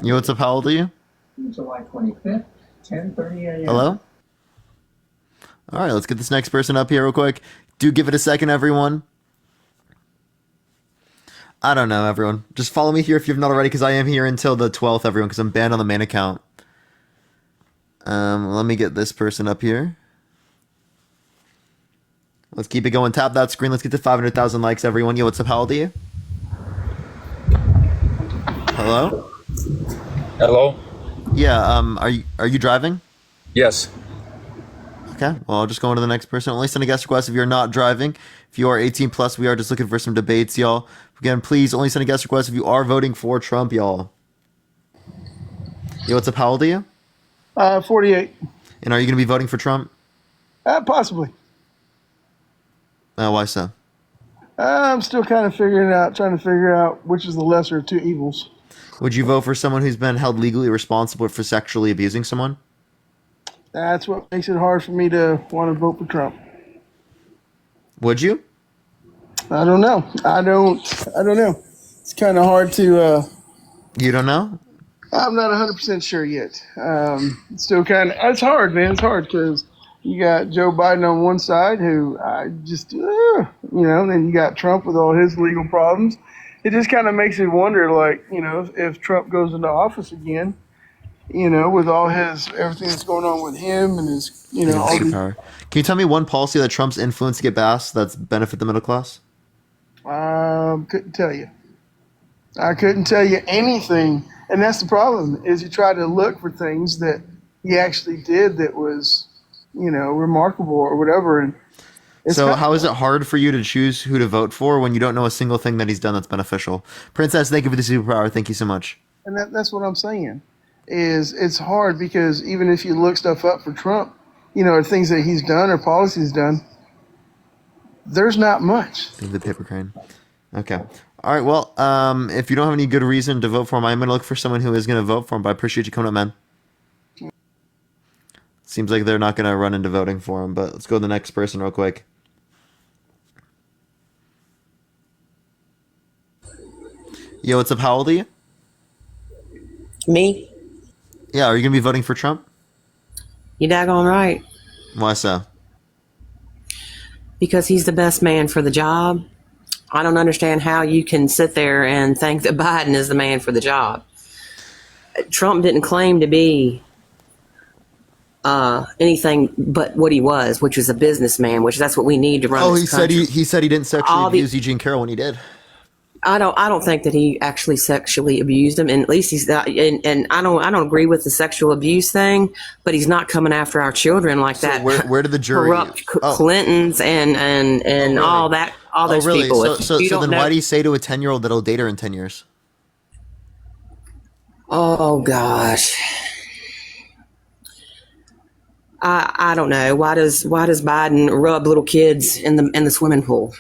Yo, what's up? How old are you? July 25th, 10:30 a.m. Hello? All right, let's get this next person up here real quick. Do give it a second, everyone. I don't know, everyone. Just follow me here if you've not already, because I am here until the 12th, everyone, because I'm banned on the main account. Let me get this person up here. Let's keep it going. Tap that screen. Let's get to 500,000 likes, everyone. Yo, what's up? How old are you? Hello? Hello? Yeah, are you driving? Yes. Okay, well, I'll just go on to the next person. Only send a guest request if you're not driving. If you are 18 plus, we are just looking for some debates, y'all. Again, please only send a guest request if you are voting for Trump, y'all. Yo, what's up? How old are you? 48. And are you going to be voting for Trump? Possibly. Why so? I'm still kind of trying to figure out which is the lesser of two evils. Would you vote for someone who's been held legally responsible for sexually abusing someone? That's what makes it hard for me to want to vote for Trump. Would you? I don't know. I don't know. It's kind of hard to. You don't know? I'm not 100% sure yet. It's still kind of. It's hard, man. It's hard because you got Joe Biden on one side, who I just, then you got Trump with all his legal problems. It just kind of makes you wonder, like, if Trump goes into office again, with all everything that's going on with him and his, all these. Power. Can you tell me one policy that Trump's influence to get passed that's benefit the middle class? Couldn't tell you. I couldn't tell you anything, and that's the problem. Is you try to look for things that he actually did that was, remarkable or whatever. And so, how is it hard for you to choose who to vote for when you don't know a single thing that he's done that's beneficial? Princess, thank you for the superpower. Thank you so much. And that's what I'm saying. Is it's hard because even if you look stuff up for Trump, or things that he's done or policies done, there's not much. Leave the paper crane. Okay. All right. Well, if you don't have any good reason to vote for him, I'm going to look for someone who is going to vote for him. But I appreciate you coming up, man. Seems like they're not going to run into voting for him. But let's go to the next person real quick. Yo, what's up? How old are you? Me? Yeah. Are you going to be voting for Trump? You daggone right. Why so? Because he's the best man for the job. I don't understand how you can sit there and think that Biden is the man for the job. Trump didn't claim to be anything but what he was, which was a businessman, which that's what we need to run this country. He said he didn't sexually abuse Eugene Carroll when he did. I don't think that he actually sexually abused him, and at least he's not. And I don't agree with the sexual abuse thing, but he's not coming after our children like that. Where did the jury? Corrupt Clintons and all that, all those people. So then why do you say to a 10-year-old that he'll date her in 10 years? Oh gosh, I don't know. Why does Biden rub little kids in the swimming pool?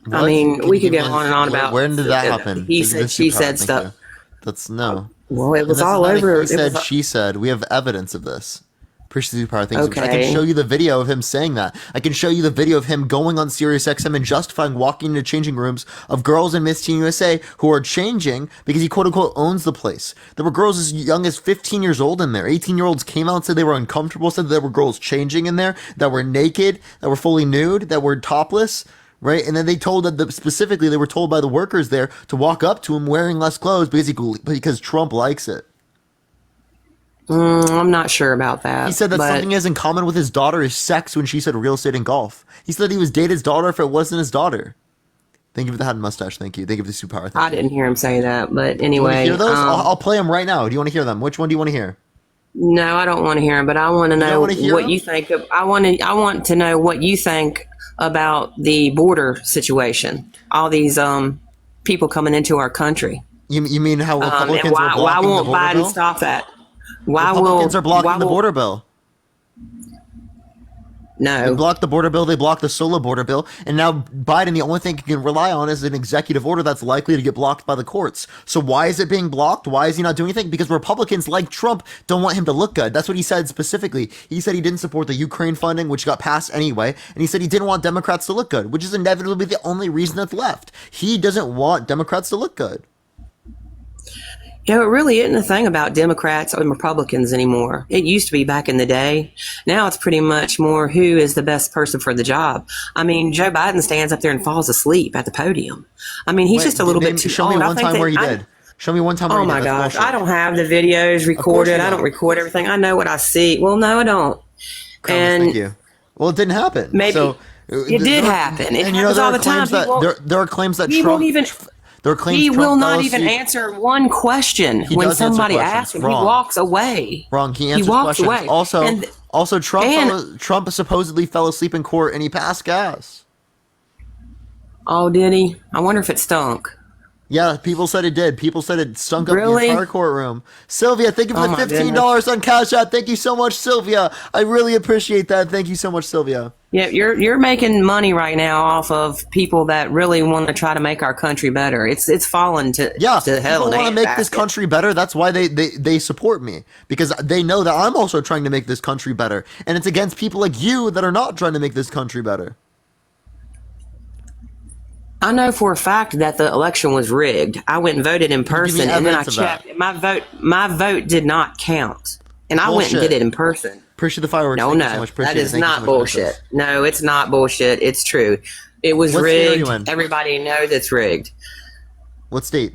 What? I mean, we could go on and on about. When did that happen? He said, she said stuff. That's no. Well, it was all over. He said, she said. We have evidence of this. Appreciate the power things. Okay. I can show you the video of him saying that. I can show you the video of him going on SiriusXM and justifying walking into changing rooms of girls in Miss Teen USA who are changing because he quote unquote owns the place. There were girls as young as 15 years old in there. 18-year-olds came out and said they were uncomfortable, said there were girls changing in there that were naked, that were fully nude, that were topless. Right, and then they told that specifically they were told by the workers there to walk up to him wearing less clothes because Trump likes it. I'm not sure about that. He said that something he has in common with his daughter is sex when she said real estate and golf. He said he was date his daughter if it wasn't his daughter. Thank you for the hat and mustache. Thank you. Thank you for the superpower. I didn't hear him say that, but anyway. Do you want to hear those? I'll play them right now. Do you want to hear them? Which one do you want to hear? No, I don't want to hear him, but I want to know what you think of. I want to know what you think about the border situation. All these people coming into our country. You mean how Republicans are blocking why won't the border Biden bill? Stop that? Republicans are blocking the border bill. They No. blocked the border bill. They blocked the solo border bill. And now Biden, the only thing he can rely on is an executive order that's likely to get blocked by the courts. So why is it being blocked? Why is he not doing anything? Because Republicans like Trump don't want him to look good. That's what he said specifically. He said he didn't support the Ukraine funding, which got passed anyway. And he said he didn't want Democrats to look good, which is inevitably the only reason that's left. He doesn't want Democrats to look good. You know, it really isn't a thing about Democrats and Republicans anymore. It used to be back in the day. Now it's pretty much more who is the best person for the job. I mean, Joe Biden stands up there and falls asleep at the podium. I mean, he's just a little bit too Show old. me one time where he did. Show me one time where Oh he did. my That's gosh. bullshit. I don't have the videos recorded. I don't record everything. I know what I see. Well, no, I don't. Thank you. Well, it didn't happen. Maybe So, it did happen. It and happens all the time. There are claims that He Trump. won't even. There are claims He Trump will fell not even asleep. answer one question He when does answer somebody questions. asks him. He Wrong. walks away. Wrong. He answers walks questions. away. Also, Trump supposedly fell asleep in court and he passed gas. Oh, did he? I wonder if it stunk. Yeah, people said it did. People said it stunk up Really? the entire courtroom. Sylvia, thank you for Oh the my $15 on Cash App. Thank you so much, Sylvia. I really appreciate that. Thank you so much, Sylvia. Yeah, you're making money right now off of people that really want to try to make our country better. It's fallen to hell. People in a want to make this handbasket. country better. That's why they support me, because they know that I'm also trying to make this country better. And it's against people like you that are not trying to make this country better. I know for a fact that the election was rigged. I went and voted in person, and then I evidence of that? checked. My vote did not count, and I went and Bullshit. did it in person. Appreciate the fireworks. No, Thank you no, so much. Appreciate that it. is Thank you so not much, bullshit. Princess. No, it's not bullshit. It's true. It was What state are you rigged. in? Everybody knows it's rigged. What state?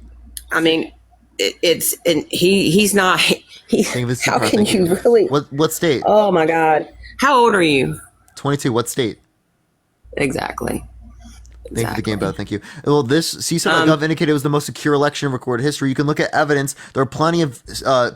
I mean, it's and he's not. How can you really? What state? Oh my God! How old are you? 22. What state? Exactly. Thank you for the game, Beth. Thank you. Well, this CISA.gov indicated it was the most secure election in recorded history. You can look at evidence. There are plenty of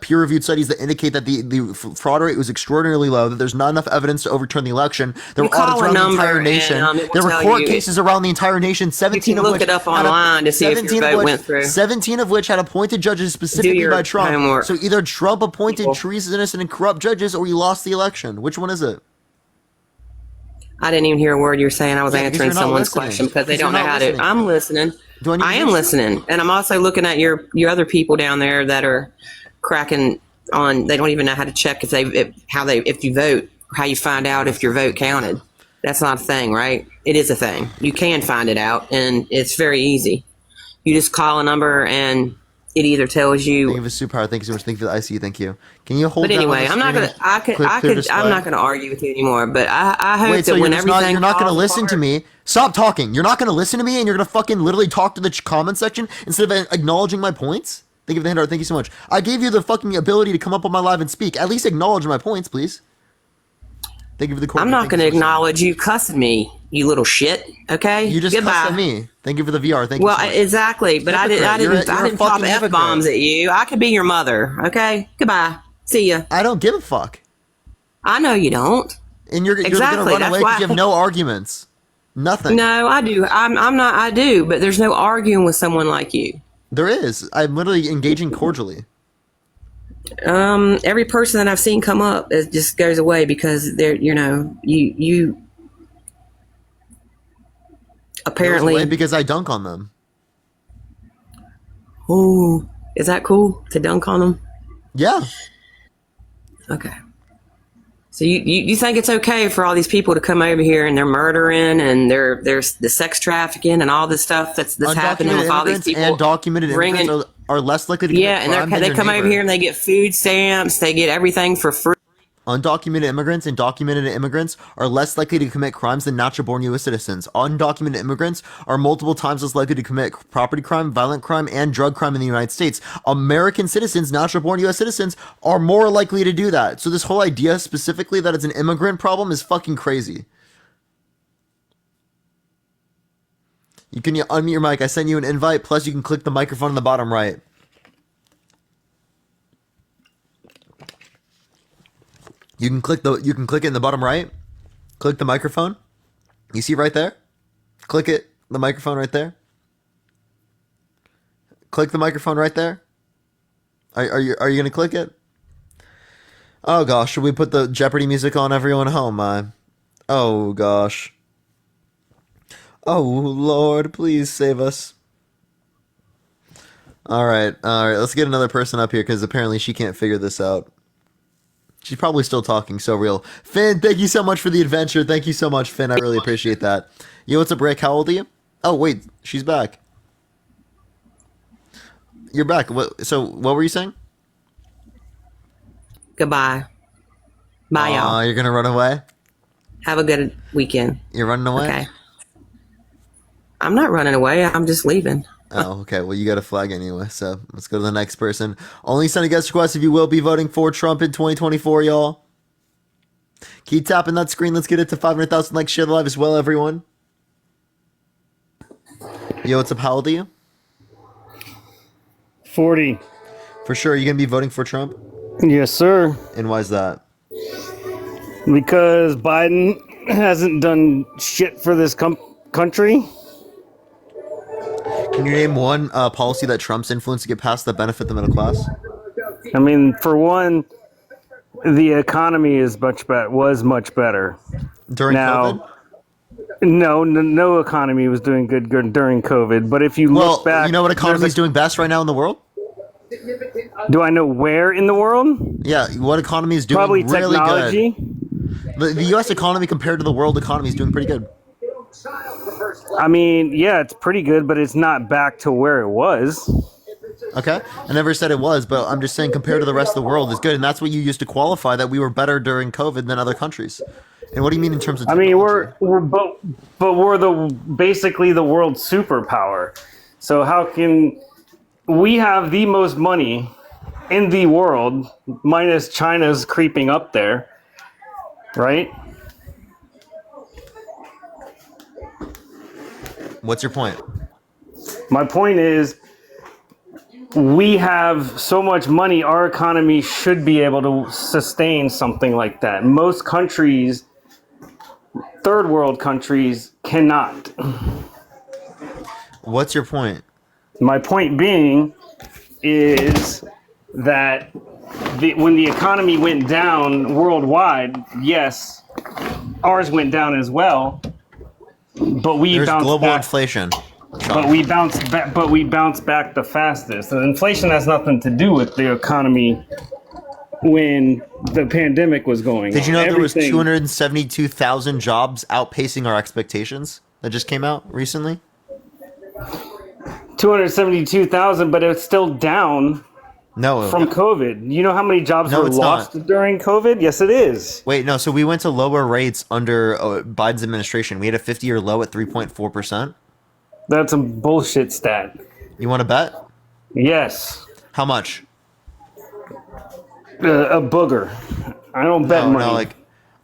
peer-reviewed studies that indicate that the fraud rate was extraordinarily low, that there's not enough evidence to overturn the election. There were audits around the entire nation. There were court cases around the entire nation, 17 of which... You can look it up online to see if your vote went through. 17 of which had appointed judges specifically by Trump. homework. So either Trump appointed treasonous and corrupt judges or he lost the election. Which one is it? I didn't even hear a word you were saying. I was Yeah, because answering you're not someone's listening. question because they Because don't you're know not how to. listening. I'm listening. Do I need to I am listen? listening, and I'm also looking at your other people down there that are cracking on. They don't even know how to check if you vote, how you find out if your vote counted. That's not a thing, right? It is a thing. You can find it out, and it's very easy. You just call a number and it either tells you. Thank you for superpower. Thank you so much. Thank you for the ICU. Thank you. Can you hold? But anyway, down I'm on the not screen gonna. and clear display? I'm not gonna argue with you anymore. But I hope Wait, so that when you're everything not going to falls listen apart- to me? Stop talking. You're not going to listen to me, and you're going to fucking literally talk to the comment section instead of acknowledging my points. Thank you for the handout. Thank you so much. I gave you the fucking ability to come up on my live and speak. At least acknowledge my points, please. Thank you for the court. I'm not going to acknowledge you cussing me, you little shit. Okay. You just Goodbye. cussed at me. Thank you for the VR. Thank you. Well, so much. exactly, but I Hypocrite. didn't. You're I a didn't pop fucking f hypocrite. bombs at you. I could be your mother. Okay. Goodbye. See ya. I don't give a fuck. I know you don't. And you're going to Exactly, run that's away why- because you have no arguments. Nothing. No, I do. I'm not. I do, but there's no arguing with someone like you. There is. I'm literally engaging cordially. Every person that I've seen come up, it just goes away because they're, you apparently. Goes away because I dunk on them. Oh, is that cool to dunk on them? Yeah. Okay. So you think it's okay for all these people to come over here and they're murdering and there's the sex trafficking and all this stuff that's happening with all these Undocumented people and documented bringing- immigrants are less likely to commit Yeah, and crime than they their come over neighbor. here and they get food stamps, they get everything for free. Undocumented immigrants and documented immigrants are less likely to commit crimes than natural-born U.S. citizens. Undocumented immigrants are multiple times less likely to commit property crime, violent crime, and drug crime in the United States. American citizens, natural-born U.S. citizens, are more likely to do that. So this whole idea specifically that it's an immigrant problem is fucking crazy. You can unmute your mic. I sent you an invite. Plus, you can click the microphone in the bottom right. You can click it in the bottom right. Click the microphone. You see right there? Click it, the microphone right there. Click the microphone right there. Are you gonna click it? Oh gosh, should we put the Jeopardy music on, everyone at home? Oh gosh. Oh Lord, please save us. All right. Let's get another person up here because apparently she can't figure this out. She's probably still talking. So real. Finn, thank you so much for the adventure. Thank you so much, Finn. I really appreciate that. Yo, what's up, Rick? How old are you? Oh wait, she's back. You're back. So what were you saying? Goodbye. Bye, y'all. You're gonna run away? Have a good weekend. You're running away? Okay. I'm not running away. I'm just leaving. Oh, okay. Well, you got a flag anyway, so let's go to the next person. Only send a guest request if you will be voting for Trump in 2024, y'all. Keep tapping that screen. Let's get it to 500,000 likes. Share the live as well, everyone. Yo, what's up? How old are you? 40. For sure. Are you going to be voting for Trump? Yes, sir. And why is that? Because Biden hasn't done shit for this country. Can you name one policy that Trump's influenced to get passed that benefit the middle class? I mean, for one, the economy is was much better. During COVID? No economy was doing good during COVID. But if you look back... you know what economy is doing best right now in the world? Do I know where in the world? Yeah, what economy is doing Probably really technology. Good? The U.S. economy compared to the world economy is doing pretty good. I mean, yeah, it's pretty good, but it's not back to where it was. Okay, I never said it was, but I'm just saying compared to the rest of the world is good, and that's what you used to qualify that we were better during COVID than other countries. And what do you mean in terms of? I mean, we're basically the world superpower. So how can we have the most money in the world, minus China's creeping up there, right? What's your point? My point is, we have so much money, our economy should be able to sustain something like that. Most countries, third world countries, cannot. What's your point? My point being is that when the economy went down worldwide, yes, ours went down as well. But There's global inflation. But we bounced back. But we bounced back the fastest. And inflation has nothing to do with the economy when the pandemic was going. Did you know on. there was 272,000 jobs outpacing our expectations that just came out recently? 272,000, but it's still down. No, from COVID. You know how many jobs were lost during COVID? Yes, it is. Wait, no. So we went to lower rates under Biden's administration. We had a 50-year low at 3.4%. That's a bullshit stat. You want to bet? Yes. How much? A booger. I don't bet money.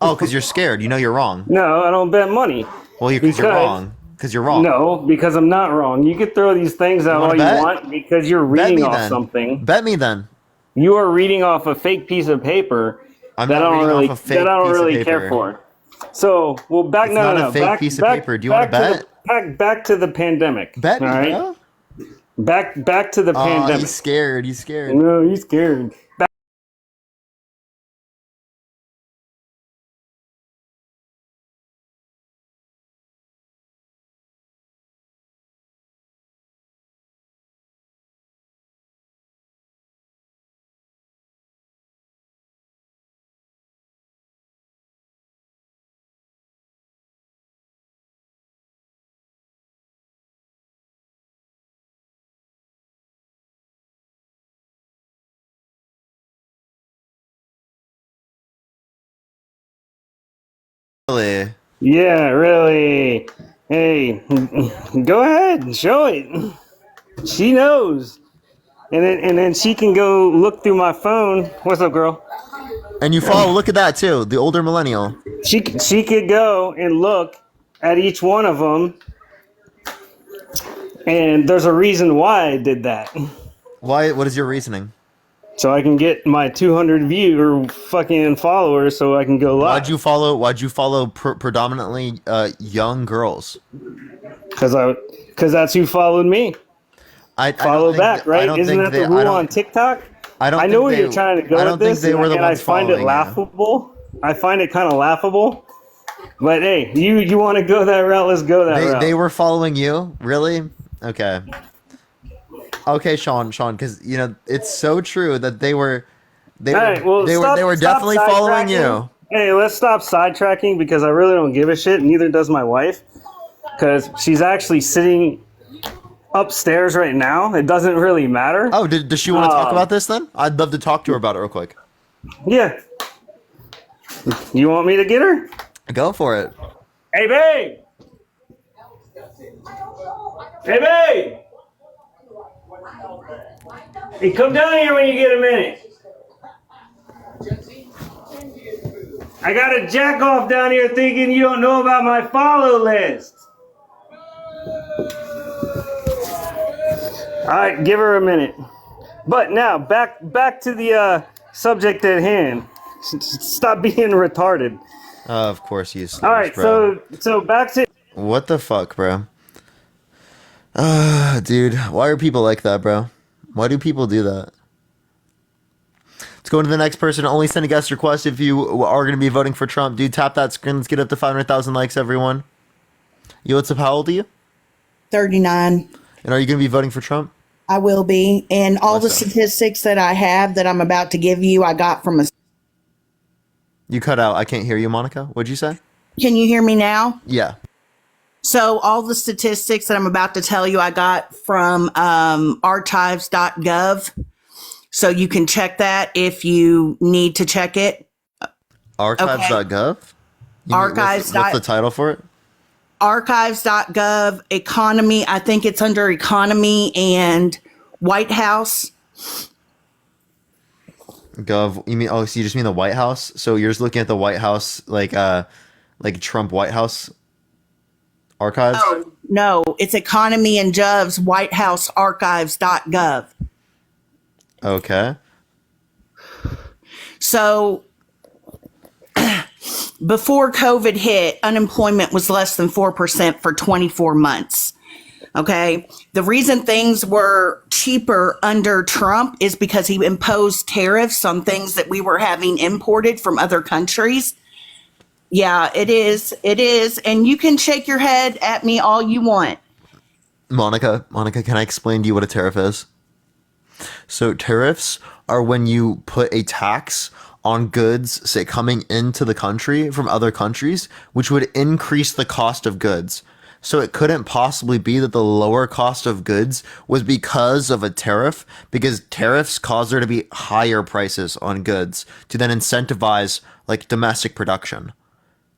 No, because you're scared. You know you're wrong. No, I don't bet money. Well, because you're wrong. Because you're wrong. No, because I'm not wrong. You could throw these things out all you want because you're reading off something. Bet me then. You are reading off a fake piece of paper that I don't really care for. So, well, back a fake piece of paper. Do you want to bet? Back to the pandemic. Bet me, all right? bro. Back to the pandemic. He's scared. He's scared. No, he's scared. Really? Yeah, really. Hey, go ahead, show it. She knows, and then she can go look through my phone. What's up, girl? And you follow. Look at that too. The older millennial. She could go and look at each one of them, and there's a reason why I did that. Why? What is your reasoning? So I can get my 200 or fucking followers, so I can go live. Why'd you follow predominantly young girls? Because that's who followed me. I follow back, right? Isn't that the rule on TikTok? I know where you're trying to go with this, and I find it laughable. I find it kind of laughable But hey, you want to go that route? Let's go that route. They were following you, really? Okay. Okay, Sean, because it's so true that they were definitely following you. Hey, let's stop sidetracking because I really don't give a shit. Neither does my wife, because she's actually sitting upstairs right now. It doesn't really matter. Oh, does she want to talk about this then? I'd love to talk to her about it real quick. Yeah. You want me to get her? Go for it. Hey, babe. Hey, babe. Hey, come down here when you get a minute. I got a jack off down here thinking you don't know about my follow list. All right, give her a minute. But now back to the subject at hand. Stop being retarded. Of course you. All right, bro. so back to. What the fuck, bro? Dude, why are people like that, bro? Why do people do that? Let's go into the next person. Only send a guest request if you are going to be voting for Trump. Dude, tap that screen. Let's get up to 500,000 likes, everyone. Yo, what's up? How old are you? 39. And are you going to be voting for Trump? I will be. And all the statistics that I have that I'm about to give you, I got from a. You cut out. I can't hear you, Monica. What'd you say? Can you hear me now? Yeah. So all the statistics that I'm about to tell you, I got from archives.gov. So you can check that if you need to check it. Archives.gov? Archives. What's the title for it? Archives.gov, economy. I think it's under economy and White House. Gov. You mean? Oh, so you just mean the White House? So you're just looking at the White House, like Trump White House archives? Oh, no, it's economy and jobs, White House archives.gov. Okay. So before COVID hit, unemployment was less than 4% for 24 months. Okay. The reason things were cheaper under Trump is because he imposed tariffs on things that we were having imported from other countries. Yeah, it is. It is. And you can shake your head at me all you want. Monica, can I explain to you what a tariff is? So tariffs are when you put a tax on goods, say, coming into the country from other countries, which would increase the cost of goods. So it couldn't possibly be that the lower cost of goods was because of a tariff, because tariffs cause there to be higher prices on goods to then incentivize like domestic production.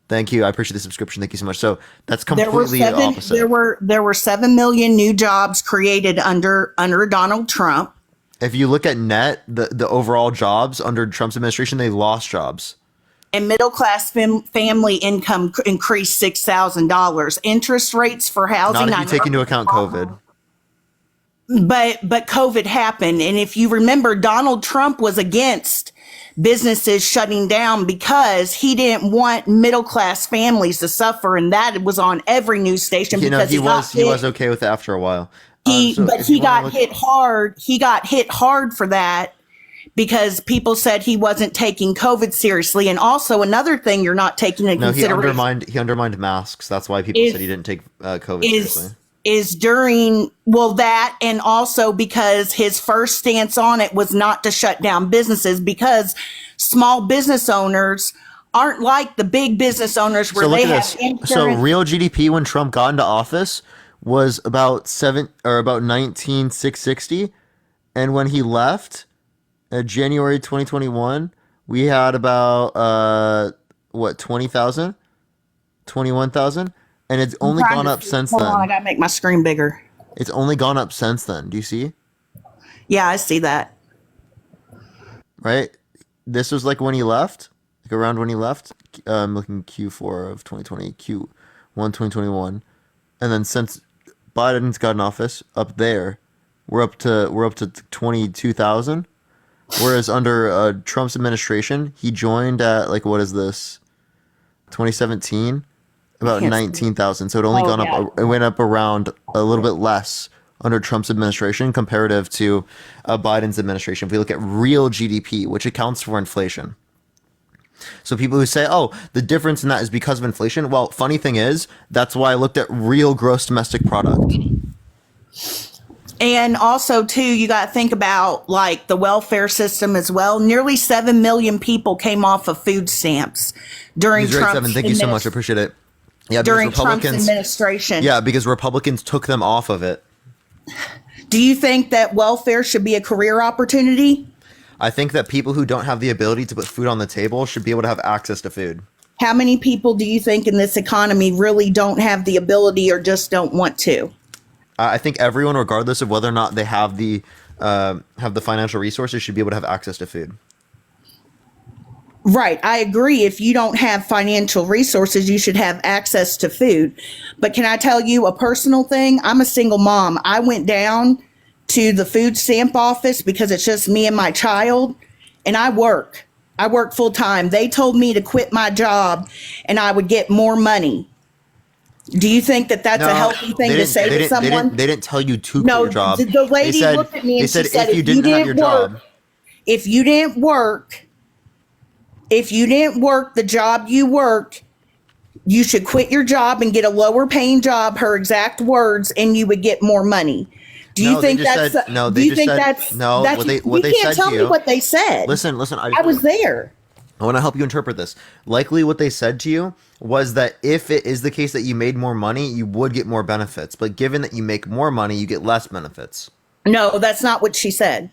Thank you. I appreciate the subscription. Thank you so much. So that's completely opposite. There were 7 million new jobs created under Donald Trump. If you look at net, the overall jobs under Trump's administration, they lost jobs. And middle class family income increased $6,000. Interest rates for housing. Not if you take into account COVID. But COVID happened, and if you remember, Donald Trump was against businesses shutting down because he didn't want middle class families to suffer, and that was on every news station. Because he was okay with it after a while. He got hit hard. He got hit hard for that because people said he wasn't taking COVID seriously. And also another thing you're not taking into consideration. He undermined masks. That's why people said he didn't take COVID seriously. Is during that, and also because his first stance on it was not to shut down businesses, because small business owners aren't like the big business owners where they have insurance. So real GDP when Trump got into office was about 19,660, and when he left, January 2021, we had about 20,000, 21,000, and it's only gone up since then. Hold on, I gotta make my screen bigger. It's only gone up since then. Do you see? Yeah, I see that. Right? This was like when he left, like around when he left. I'm looking Q4 of 2020, Q1 2021, and then since Biden's got in office, up there, we're up to 22,000. Whereas under Trump's administration, he joined at like, what is this? 2017, about 19,000. So it only gone up. It went up around a little bit less under Trump's administration comparative to Biden's administration. If we look at real GDP, which accounts for inflation, So people who say, oh, the difference in that is because of inflation. Well, funny thing is, that's why I looked at real gross domestic product. And also, too, you got to think about like the welfare system as well. Nearly 7 million people came off of food stamps during He's right, Trump's Seven. Thank you so much. I appreciate it. Yeah, during Trump's administration. Yeah, because Republicans took them off of it. Do you think that welfare should be a career opportunity? I think that people who don't have the ability to put food on the table should be able to have access to food. How many people do you think in this economy really don't have the ability or just don't want to? I think everyone, regardless of whether or not they have the financial resources, should be able to have access to food. Right. I agree. If you don't have financial resources, you should have access to food. But can I tell you a personal thing? I'm a single mom. I went down to the food stamp office because it's just me and my child, and I work. I work full time. They told me to quit my job and I would get more money. Do you think that that's a healthy thing to say to someone? They didn't tell you to quit your job. The lady looked at me and she said, if you didn't have your job, if you didn't work the job you worked, you should quit your job and get a lower paying job, her exact words, and you would get more money. Do you think that's no? Do you think that's no? That's, What they you can't said tell to me you. what they said. Listen. I was there. I want to help you interpret this. Likely what they said to you was that if it is the case that you made more money, you would get more benefits. But given that you make more money, you get less benefits. No, that's not what she said.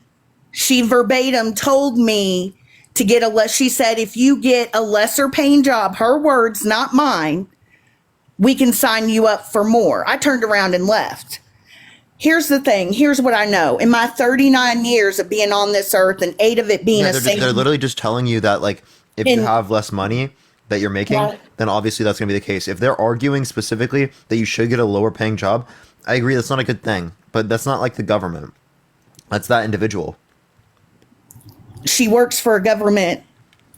She verbatim told me to get she said, if you get a lesser paying job, her words, not mine, we can sign you up for more. I turned around and left. Here's the thing. Here's what I know. In my 39 years of being on this earth and 8 of it being They're literally just telling you that, like, if you have less money that you're making, then obviously that's going to be the case. If they're arguing specifically that you should get a lower paying job, I agree that's not a good thing. But that's not like the government. That's that individual. She works for a government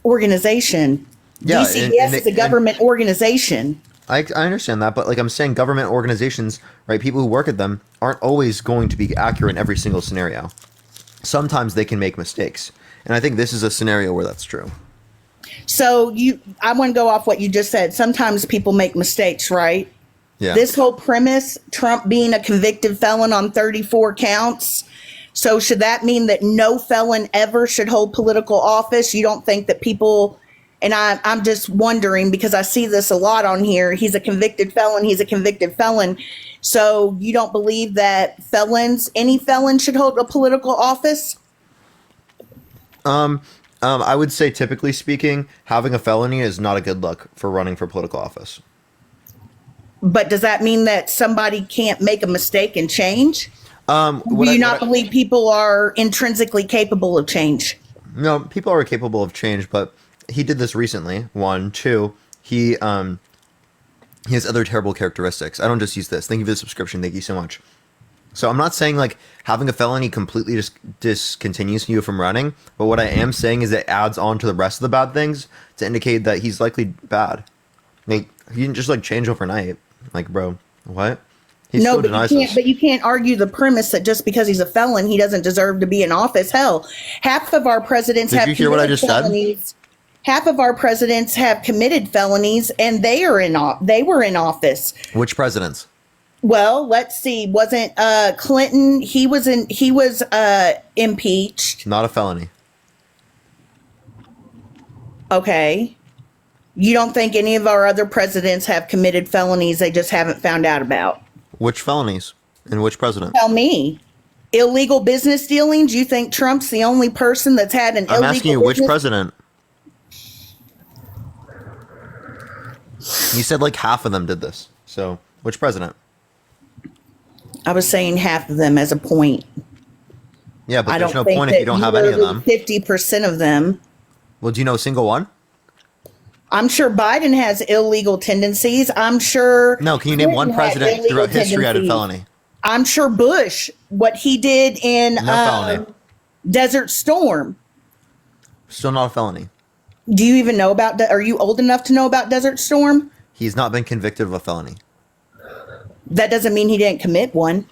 organization. Yeah, DCS is a government organization. I understand that, but like I'm saying, government organizations, right, people who work at them aren't always going to be accurate in every single scenario. Sometimes they can make mistakes. And I think this is a scenario where that's true. So I want to go off what you just said. Sometimes people make mistakes, right? Yeah. This whole premise, Trump being a convicted felon on 34 counts. So should that mean that no felon ever should hold political office? You don't think that people, and I'm just wondering because I see this a lot on here. He's a convicted felon. He's a convicted felon. So you don't believe that any felon should hold a political office? I would say, typically speaking, having a felony is not a good look for running for political office. But does that mean that somebody can't make a mistake and change? Do you not believe people are intrinsically capable of change? No, people are capable of change, but he did this recently. 1, 2, he has other terrible characteristics. I don't just use this. Thank you for the subscription. Thank you so much. So I'm not saying like having a felony completely just discontinues you from running, but what I am saying is it adds on to the rest of the bad things to indicate that he's likely bad. Like, he didn't just like change overnight. Like, bro, what? He still denies this. But you can't argue the premise that just because he's a felon, he doesn't deserve to be in office. Hell, half of our presidents have committed felonies. Half of our presidents have committed felonies, and they were in office. Which presidents? Well, let's see. Wasn't Clinton? He was impeached. Not a felony. Okay. You don't think any of our other presidents have committed felonies they just haven't found out about? Which felonies? And which president? Tell me. Illegal business dealings? You think Trump's the only person that's had an illegal I'm asking you, which president? You said like half of them did this. So, which president? I was saying half of them as a point. Yeah, but I there's don't no think point that if you don't have any of them. 50% of them. Well, do you know a single one? I'm sure Biden has illegal tendencies. I'm sure. No, can you name one Clinton had president illegal throughout history had a tendencies. felony? I'm sure Bush, what he did in No felony. Desert Storm. Still not a felony. Do you even know about? Are you old enough to know about Desert Storm? He's not been convicted of a felony. That doesn't mean he didn't commit one.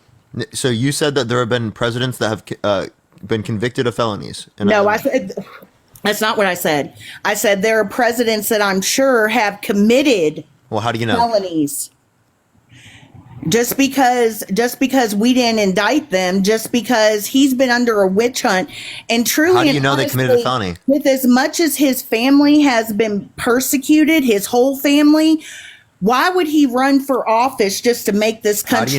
So you said that there have been presidents that have been convicted of felonies. And No, I said That's not what I said. I said there are presidents that I'm sure have committed Well, how do you know? felonies. Just because we didn't indict them, just because he's been under a witch hunt, and truly, How do you and know they committed a honestly, felony? with as much as his family has been persecuted, his whole family, why would he run for office just to make this country?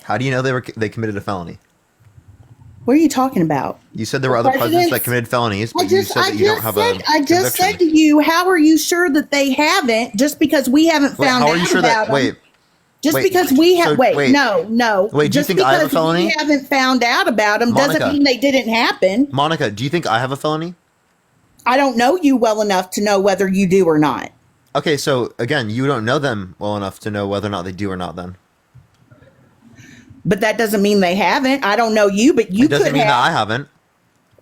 How do you know they committed a felony? What are you talking about? You said there were other presidents that committed felonies, but you said that you don't have a I just said conviction. to you, how are you sure that they haven't? Just because we haven't Wait, found how out are you sure about that? Wait. them. Just wait, because we have, so- wait. no. Wait, do you Just think I have a because felony? we haven't found out about them doesn't Monica. mean they didn't happen. Monica, do you think I have a felony? I don't know you well enough to know whether you do or not. Okay, so again, you don't know them well enough to know whether or not they do or not. Then But that doesn't mean they haven't. I don't know you, but you it doesn't could mean have. that I haven't.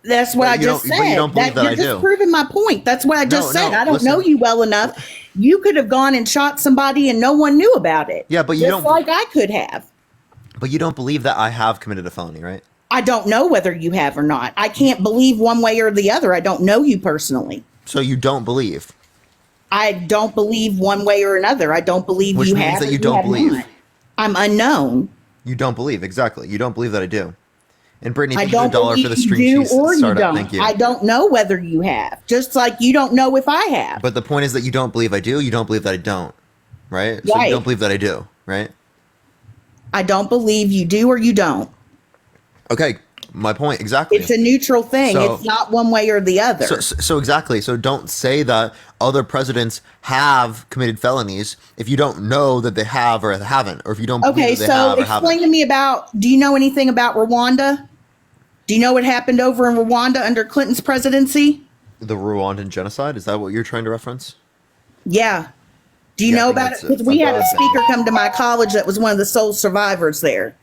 That's what But I you just don't- said. but you don't believe that you're I just do. proving my point. That's what I just No, said. no, I don't know listen. you well enough. You could have gone and shot somebody and no one knew about it. Yeah, but you just don't- like I could have. But you don't believe that I have committed a felony, right? I don't know whether you have or not. I can't believe one way or the other. I don't know you personally. So you don't believe, I don't believe one way or another. I don't believe which you means have that or you don't have believe. not. I'm unknown. You don't believe exactly. You don't believe that I do. And Brittany, I thank you for don't the $1 for believe the you stream do cheese or you startup. don't. Thank you. I don't know whether you have. Just like you don't know if I have. But the point is that you don't believe I do. You don't believe that I don't, right? So Right. you don't believe that I do, right? I don't believe you do or you don't. Okay, my point exactly. It's a neutral thing. So- It's not one way or the other. So exactly. So don't say that other presidents have committed felonies if you don't know that they have or haven't, or if you don't believe Okay, that they so have or explain haven't. to me about, do you know anything about Rwanda? Do you know what happened over in Rwanda under Clinton's presidency? The Rwandan genocide, is that what you're trying to reference? Yeah. Do you Yeah, I know think about it? that's Because a we had a bad thing. speaker come to my college that was one of the sole survivors there.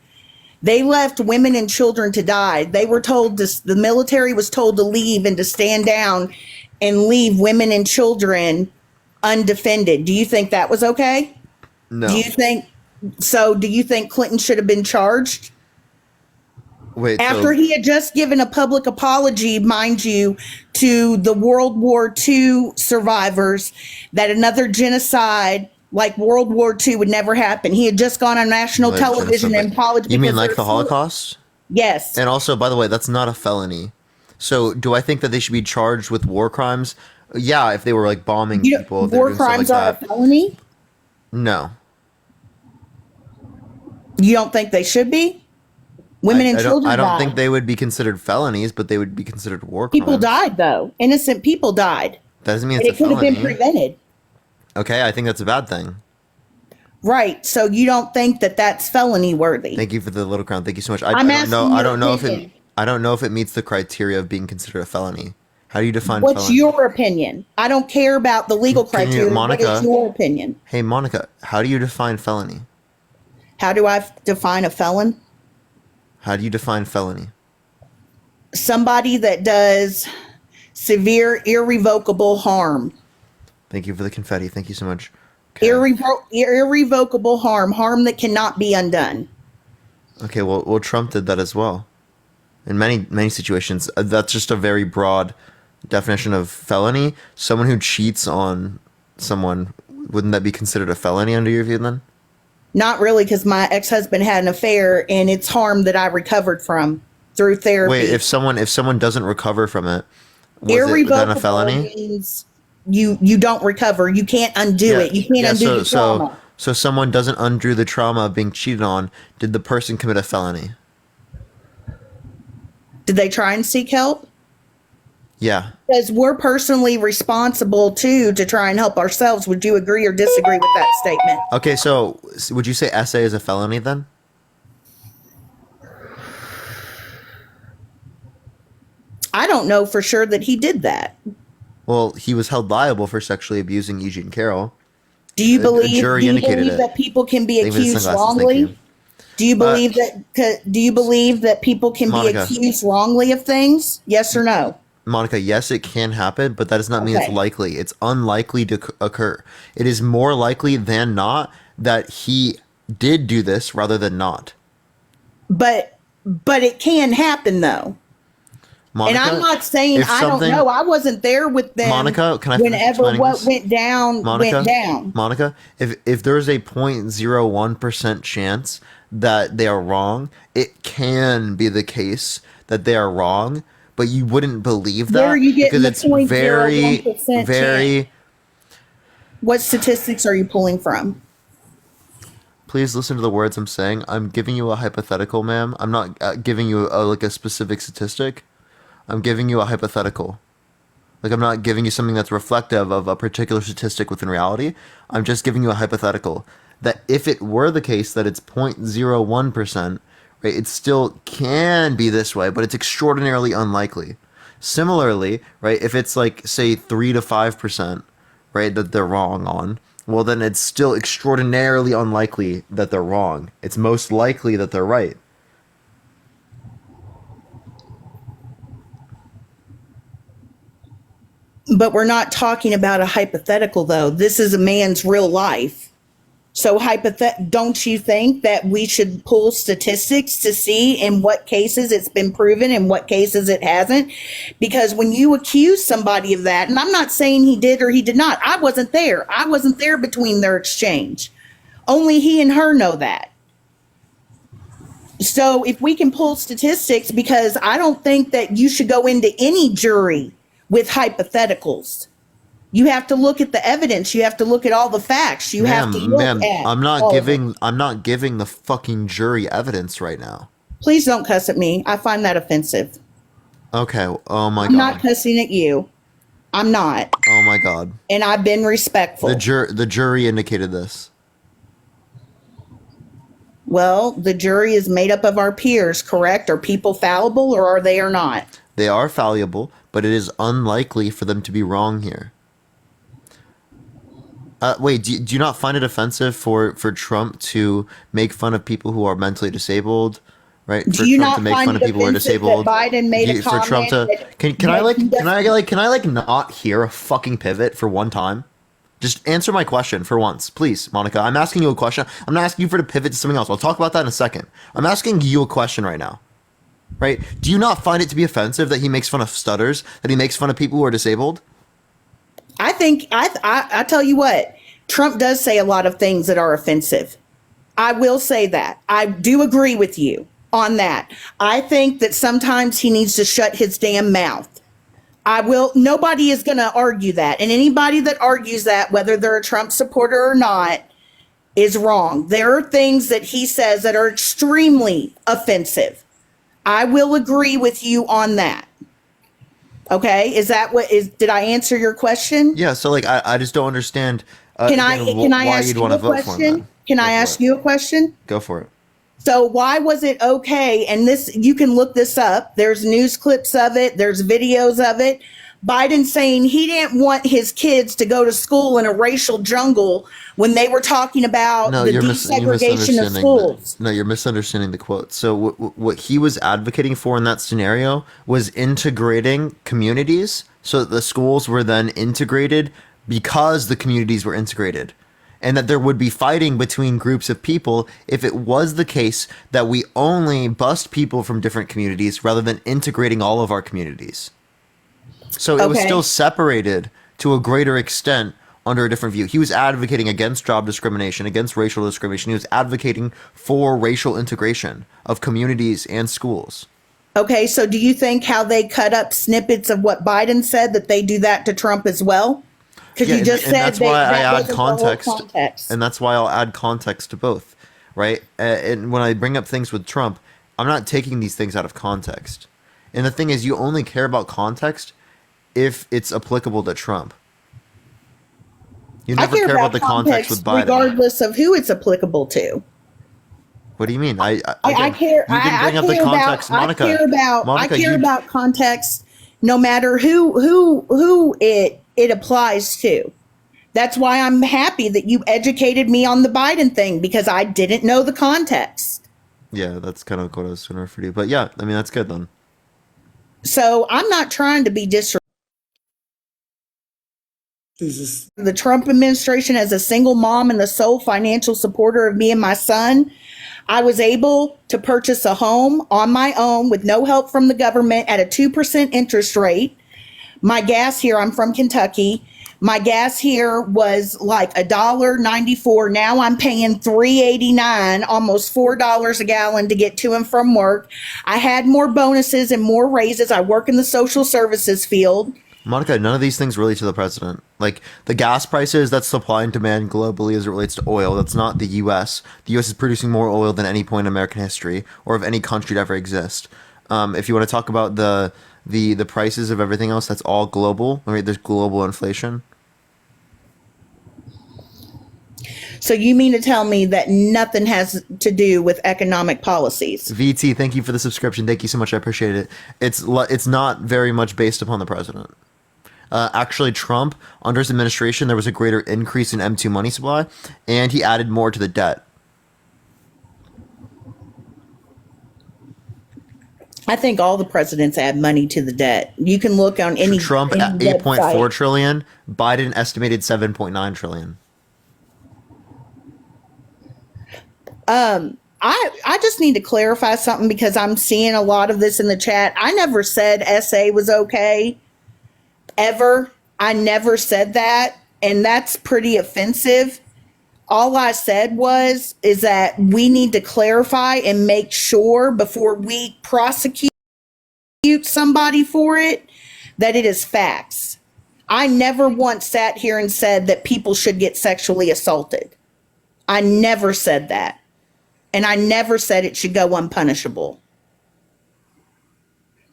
They left women and children to die. They were told the military was told to leave and to stand down and leave women and children undefended. Do you think that was okay? No. Do you think Clinton should have been charged? Wait, After he had just given a public apology, mind you, to the World War II survivors, that another genocide like World War II would never happen. He had just gone on national Like television genocide, and like- apologized. You mean because like they're the so- Holocaust? Yes. And also, by the way, that's not a felony. So do I think that they should be charged with war crimes? Yeah, if they were like bombing people. If they were War doing stuff crimes like are that. a felony? No. You don't think they should be? Women and children I don't died. think they would be considered felonies, but they would be considered war crimes. People died, though. Innocent people died. That doesn't mean And it's it a could have felony. been prevented. Okay, I think that's a bad thing. Right. So you don't think that that's felony worthy? Thank you for the little crown. Thank you so much. I'm I don't asking know. your I don't know if it. opinion. I don't know if it meets the criteria of being considered a felony. How do you define What's felony? your opinion? I don't care about the legal Can you- criteria. Monica? What is your opinion? Hey, Monica, how do you define felony? How do I define a felon? How do you define felony? Somebody that does severe, irrevocable harm. Thank you for the confetti. Thank you so much. Irrevocable harm that cannot be undone. Okay, well, Trump did that as well. In many situations, that's just a very broad definition of felony. Someone who cheats on someone, wouldn't that be considered a felony under your view then? Not really, because my ex-husband had an affair, and it's harm that I recovered from through therapy. Wait, if someone doesn't recover from it, was it then a felony? Means you don't recover. You can't undo it. You can't undo the trauma. So someone doesn't undo the trauma of being cheated on. Did the person commit a felony? Did they try and seek help? Yeah. Because we're personally responsible too to try and help ourselves. Would you agree or disagree with that statement? Okay, so would you say SA is a felony then? I don't know for sure that he did that. Well, he was held liable for sexually abusing Eugene Carroll. Do you A believe? jury Do you indicated believe it. that people can be Thank you for the accused sunglasses, thank wrongly? you. Do you believe that? Do you believe that people can Monica. be accused wrongly of things? Yes or no? Monica, yes, it can happen, but that does not mean it's Okay. likely. It's unlikely to occur. It is more likely than not that he did do this rather than not. But it can happen though. And I'm Monica, not saying if I don't something, know. I wasn't there with them Monica, can I finish whenever explaining what this? went down Monica, went down. Monica, if there's a 0.01% chance that they are wrong, it can be the case that they are wrong, but you wouldn't believe Where are that you getting because the it's very, 0.01% chance? very. What statistics are you pulling from? Please listen to the words I'm saying. I'm giving you a hypothetical, ma'am. I'm not giving you like a specific statistic. I'm giving you a hypothetical. Like, I'm not giving you something that's reflective of a particular statistic within reality. I'm just giving you a hypothetical that if it were the case that it's 0.01%, right, it still can be this way, but it's extraordinarily unlikely. Similarly, right, if it's like, say, 3 to 5%, right, that they're wrong on, well, then it's still extraordinarily unlikely that they're wrong. It's most likely that they're right. But we're not talking about a hypothetical, though. This is a man's real life. So, don't you think that we should pull statistics to see in what cases it's been proven and what cases it hasn't? Because when you accuse somebody of that, and I'm not saying he did or he did not, I wasn't there. I wasn't there between their exchange. Only he and her know that. So, if we can pull statistics, because I don't think that you should go into any jury with hypotheticals. You have to look at the evidence. You have to look at all the facts. You have to look at. I'm not giving the fucking jury evidence right now. Please don't cuss at me. I find that offensive. Okay. Oh my I'm god. not cussing at you. I'm not. Oh my god. And I've been respectful. The jury indicated this. Well, the jury is made up of our peers, correct? Are people fallible or are they or not? They are fallible, but it is unlikely for them to be wrong here. Wait, do you not find it offensive for Trump to make fun of people who are mentally disabled, right? Do you not find it offensive that Biden made a comment? For Trump to can I not hear a fucking pivot for one time? Just answer my question for once, please, Monica. I'm asking you a question. I'm not asking you for to pivot to something else. I'll talk about that in a second. I'm asking you a question right now. Right? Do you not find it to be offensive that he makes fun of stutters, that he makes fun of people who are disabled? I think I tell you what, Trump does say a lot of things that are offensive. I will say that. I do agree with you on that. I think that sometimes he needs to shut his damn mouth. Nobody is going to argue that. And anybody that argues that, whether they're a Trump supporter or not, is wrong. There are things that he says that are extremely offensive. I will agree with you on that. Okay, did I answer your question? Yeah, so like I just don't understand Can I ask you a question? Can I ask you a question? Go for it. So why was it okay? And this, you can look this up. There's news clips of it. There's videos of it. Biden saying he didn't want his kids to go to school in a racial jungle when they were talking about the desegregation of schools. No, you're misunderstanding the quote. So what he was advocating for in that scenario was integrating communities so that the schools were then integrated because the communities were integrated. And that there would be fighting between groups of people if it was the case that we only bust people from different communities rather than integrating all of our communities. So it was still separated to a greater extent under a different view. He was advocating against job discrimination, against racial discrimination. He was advocating for racial integration of communities and schools. Okay, so do you think how they cut up snippets of what Biden said, that they do that to Trump as well? Because you just said that's why I add wasn't the whole context, and that's why I'll add context to both, right? And when I bring up things with Trump, I'm not taking these things out of context. And the thing is, you only care about context if it's applicable to Trump. You never care about the context with Biden, regardless of who it's applicable to. What do you mean? I care. You can bring up the context, Monica. I care about context, no matter who it applies to. That's why I'm happy that you educated me on the Biden thing, because I didn't know the context. Yeah, that's kind of what I was going to refer to. But yeah, I mean, that's good then. So I'm not trying to be disrespectful. The Trump administration, as a single mom and the sole financial supporter of me and my son, I was able to purchase a home on my own with no help from the government at a 2% interest rate. My gas here, I'm from Kentucky. My gas here was like $1.94. Now I'm paying $3.89, almost $4 a gallon to get to and from work. I had more bonuses and more raises. I work in the social services field. Monica, none of these things relate to the president. Like the gas prices, that's supply and demand globally as it relates to oil. That's not the U.S. The U.S. is producing more oil than any point in American history or of any country to ever exist. If you want to talk about the prices of everything else, that's all global. Right? There's global inflation. So you mean to tell me that nothing has to do with economic policies? VT, thank you for the subscription. Thank you so much. I appreciate it. It's not very much based upon the president. Actually, Trump, under his administration, there was a greater increase in M2 money supply, and he added more to the debt. I think all the presidents add money to the debt. You can look on any Trump any at 8.4 website. trillion, Biden estimated 7.9 trillion. I just need to clarify something because I'm seeing a lot of this in the chat. I never said SA was okay. Ever. I never said that. And that's pretty offensive. All I said is that we need to clarify and make sure before we prosecute somebody for it, that it is facts. I never once sat here and said that people should get sexually assaulted. I never said that. And I never said it should go unpunishable.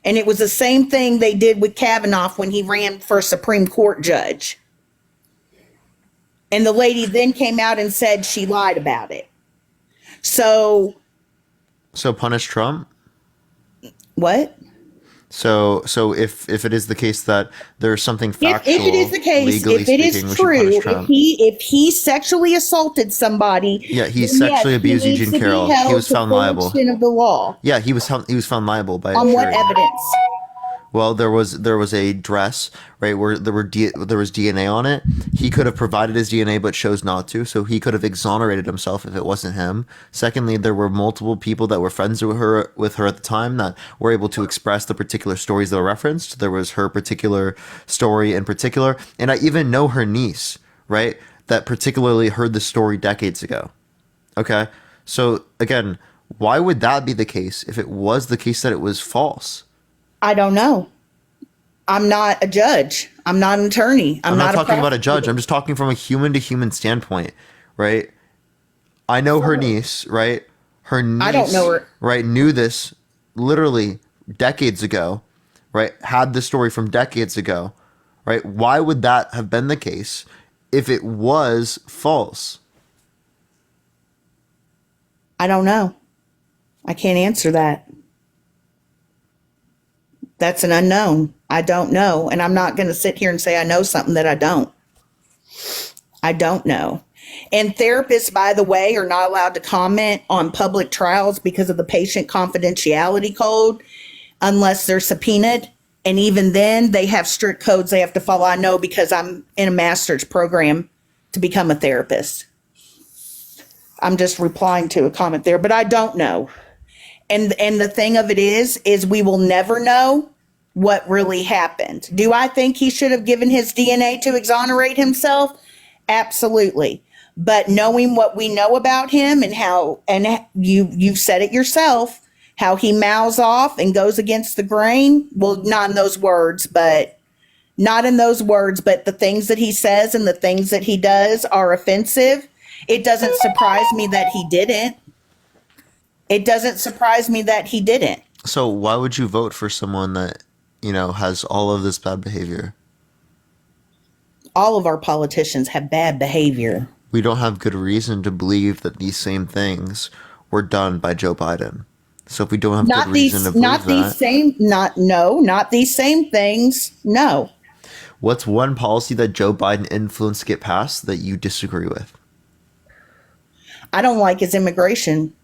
And it was the same thing they did with Kavanaugh when he ran for a Supreme Court judge. And the lady then came out and said she lied about it. So punish Trump? What? So if it is the case that there's something factual, if it is the case, legally if it is speaking, we should true, punish Trump. if he sexually assaulted somebody, Yeah, he then sexually yes, abused needs Eugene to be Carroll. He held was to found full liable. extent of the law. Yeah, he was found liable by a On what jury. evidence? Well, there was a dress, right, where there was DNA on it. He could have provided his DNA, but chose not to, so he could have exonerated himself if it wasn't him. Secondly, there were multiple people that were friends with her at the time that were able to express the particular stories that were referenced. There was her particular story in particular, and I even know her niece, right, that particularly heard the story decades ago. Okay, so again, why would that be the case if it was the case that it was false? I don't know. I'm not a judge. I'm not an attorney. I'm not a talking about a judge. prosecutor. I'm just talking from a human to human standpoint, right? I know her niece, right? Her niece, I don't know her. right, knew this literally decades ago, right? Had the story from decades ago, right? Why would that have been the case if it was false? I don't know. I can't answer that. That's an unknown. I don't know. And I'm not going to sit here and say I know something that I don't. I don't know. And therapists, by the way, are not allowed to comment on public trials because of the patient confidentiality code unless they're subpoenaed. And even then, they have strict codes they have to follow. I know because I'm in a master's program to become a therapist. I'm just replying to a comment there, but I don't know. And the thing of it is we will never know what really happened. Do I think he should have given his DNA to exonerate himself? Absolutely. But knowing what we know about him and how, and you've said it yourself, how he mouths off and goes against the grain. Well, not in those words, but the things that he says and the things that he does are offensive. It doesn't surprise me that he didn't. It doesn't surprise me that he didn't. So why would you vote for someone that, has all of this bad behavior? All of our politicians have bad behavior. We don't have good reason to believe that these same things were done by Joe Biden. So if we don't have good reason to believe not these same things. No. What's one policy that Joe Biden influenced to get passed that you disagree with? I don't like his immigration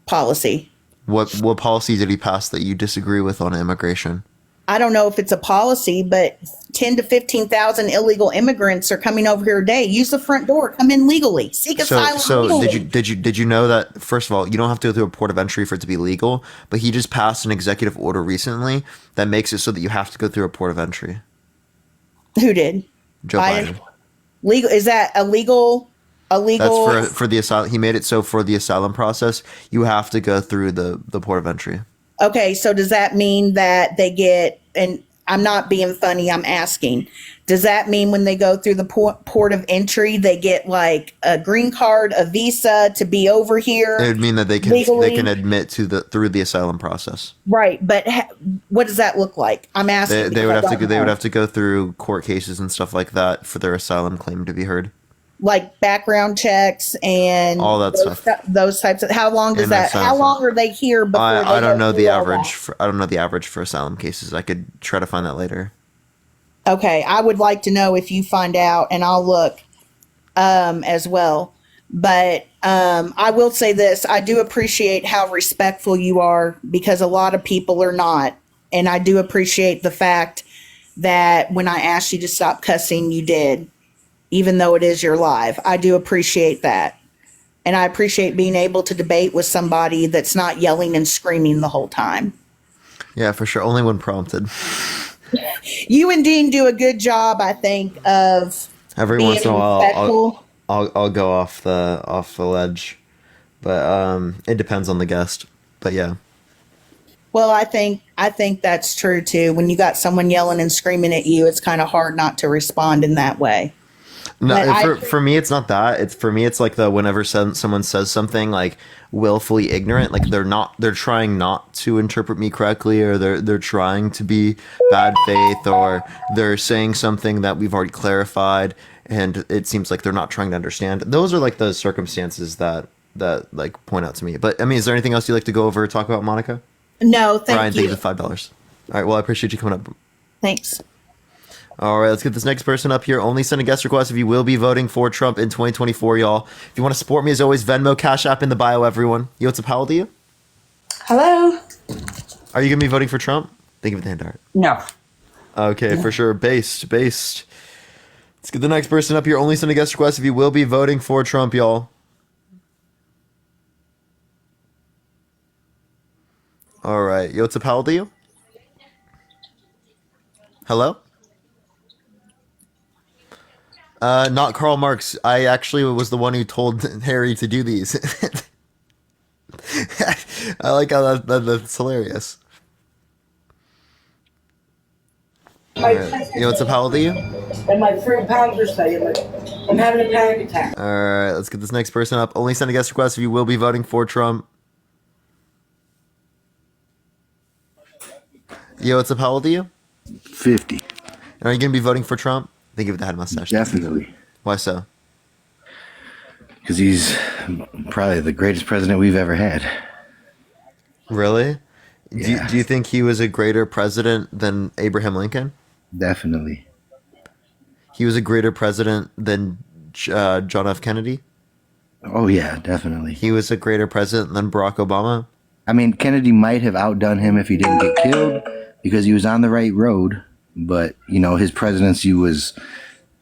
policy. What policy did he pass that you disagree with on immigration? I don't know if it's a policy, but 10 to 15,000 illegal immigrants are coming over here a day. Use the front door. Come in legally. Seek asylum So legally. did you know that, first of all, you don't have to go through a port of entry for it to be legal, but he just passed an executive order recently that makes it so that you have to go through a port of entry. Who did? Joe Biden. Legal? Is that illegal? Illegal? That's for the asylum. He made it so for the asylum process, you have to go through the port of entry. Okay, so does that mean that they get, and I'm not being funny, I'm asking, does that mean when they go through the port of entry, they get like a green card, a visa to be over here? It would mean that they legally? can admit to through the asylum process. Right, but what does that look like? I'm asking. They would because I have to don't they would know. have to go through court cases and stuff like that for their asylum claim to be heard. Like background checks and All that stuff. Those types of. How long does And that? How long are they here before? I they don't go know through the all average. that? I don't know the average for asylum cases. I could try to find that later. Okay, I would like to know if you find out, and I'll look as well. But I will say this: I do appreciate how respectful you are, because a lot of people are not, and I do appreciate the fact that when I asked you to stop cussing, you did, even though it is your live. I do appreciate that, and I appreciate being able to debate with somebody that's not yelling and screaming the whole time. Yeah, for sure. Only when prompted. You and Dean do a good job, I think, of Every being once in a while, respectful. I'll go off the ledge, but it depends on the guest. But yeah, Well, I think that's true too. When you got someone yelling and screaming at you, it's kind of hard not to respond in that way. no, But for me, it's not that. It's for me, it's like whenever someone says something like willfully ignorant, like they're trying not to interpret me correctly, or they're trying to be bad faith, or they're saying something that we've already clarified, and it seems like they're not trying to understand. Those are like the circumstances that like point out to me. But I mean, is there anything else you'd like to go over or talk about, Monica? No, thank Brian, you. thank you for $5. All right, well, I appreciate you coming up. Thanks. All right, let's get this next person up here. Only send a guest request if you will be voting for Trump in 2024, y'all. If you want to support me, as always, Venmo, Cash App in the bio, everyone. Yo, what's up? How old are you? Hello? Are you going to be voting for Trump? Think of the hand art. No. Okay, for sure. Based. Let's get the next person up here. Only send a guest request if you will be voting for Trump, y'all. All right. Yo, what's up? How old are you? Hello? Not Karl Marx. I actually was the one who told Harry to do these. I like how that's hilarious. All right. Yo, what's up? How old are you? And my friend Pounders saying I'm having a panic attack. All right, let's get this next person up. Only send a guest request if you will be voting for Trump. Yo, what's up? How old are you? 50. And are you going to be voting for Trump? Think of the head mustache. Definitely. Why so? Because he's probably the greatest president we've ever had. Really? Yeah. Do you think he was a greater president than Abraham Lincoln? Definitely. He was a greater president than John F. Kennedy? Oh, yeah, definitely. He was a greater president than Barack Obama? I mean, Kennedy might have outdone him if he didn't get killed because he was on the right road. But, you know, his presidency was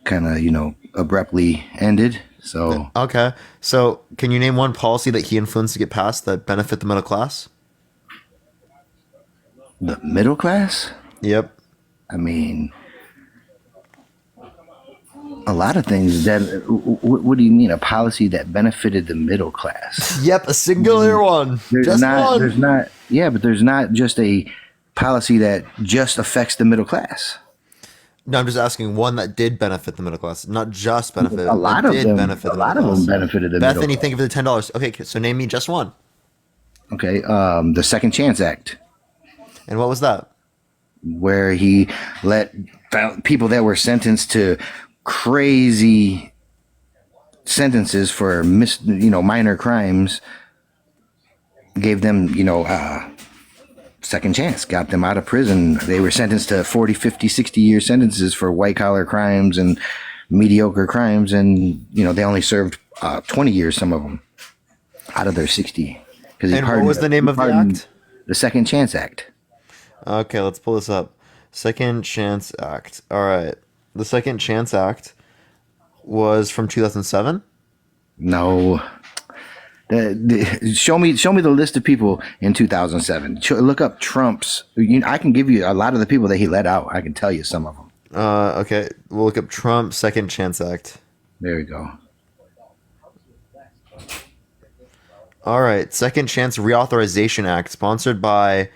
kind of, you know, abruptly ended. So. Okay. So can you name one policy that he influenced to get passed that benefit the middle class? The middle class? Yep. I mean, a lot of things that. What do you mean? A policy that benefited the middle class? Yep, a singular one. There's not. Yeah, but there's not just a policy that just affects the middle class. No, I'm just asking one that did benefit the middle class, not just benefit. A lot of them. A lot of them benefited the middle class. Bethany, think of the $10. Okay, so name me just one. Okay, the Second Chance Act. And what was that? Where he let people that were sentenced to crazy sentences for minor crimes, gave them, second chance, got them out of prison. They were sentenced to 40, 50, 60-year sentences for white-collar crimes and mediocre crimes, and, they only served 20 years, some of them, out of their 60. And what was the name of the act? The Second Chance Act. Okay, let's pull this up. Second Chance Act. All right. The Second Chance Act was from 2007. No. Show me the list of people in 2007. Look up Trump's. I can give you a lot of the people that he let out. I can tell you some of them. Okay. We'll look up Trump Second Chance Act. There we go. All right. Second Chance Reauthorization Act, sponsored by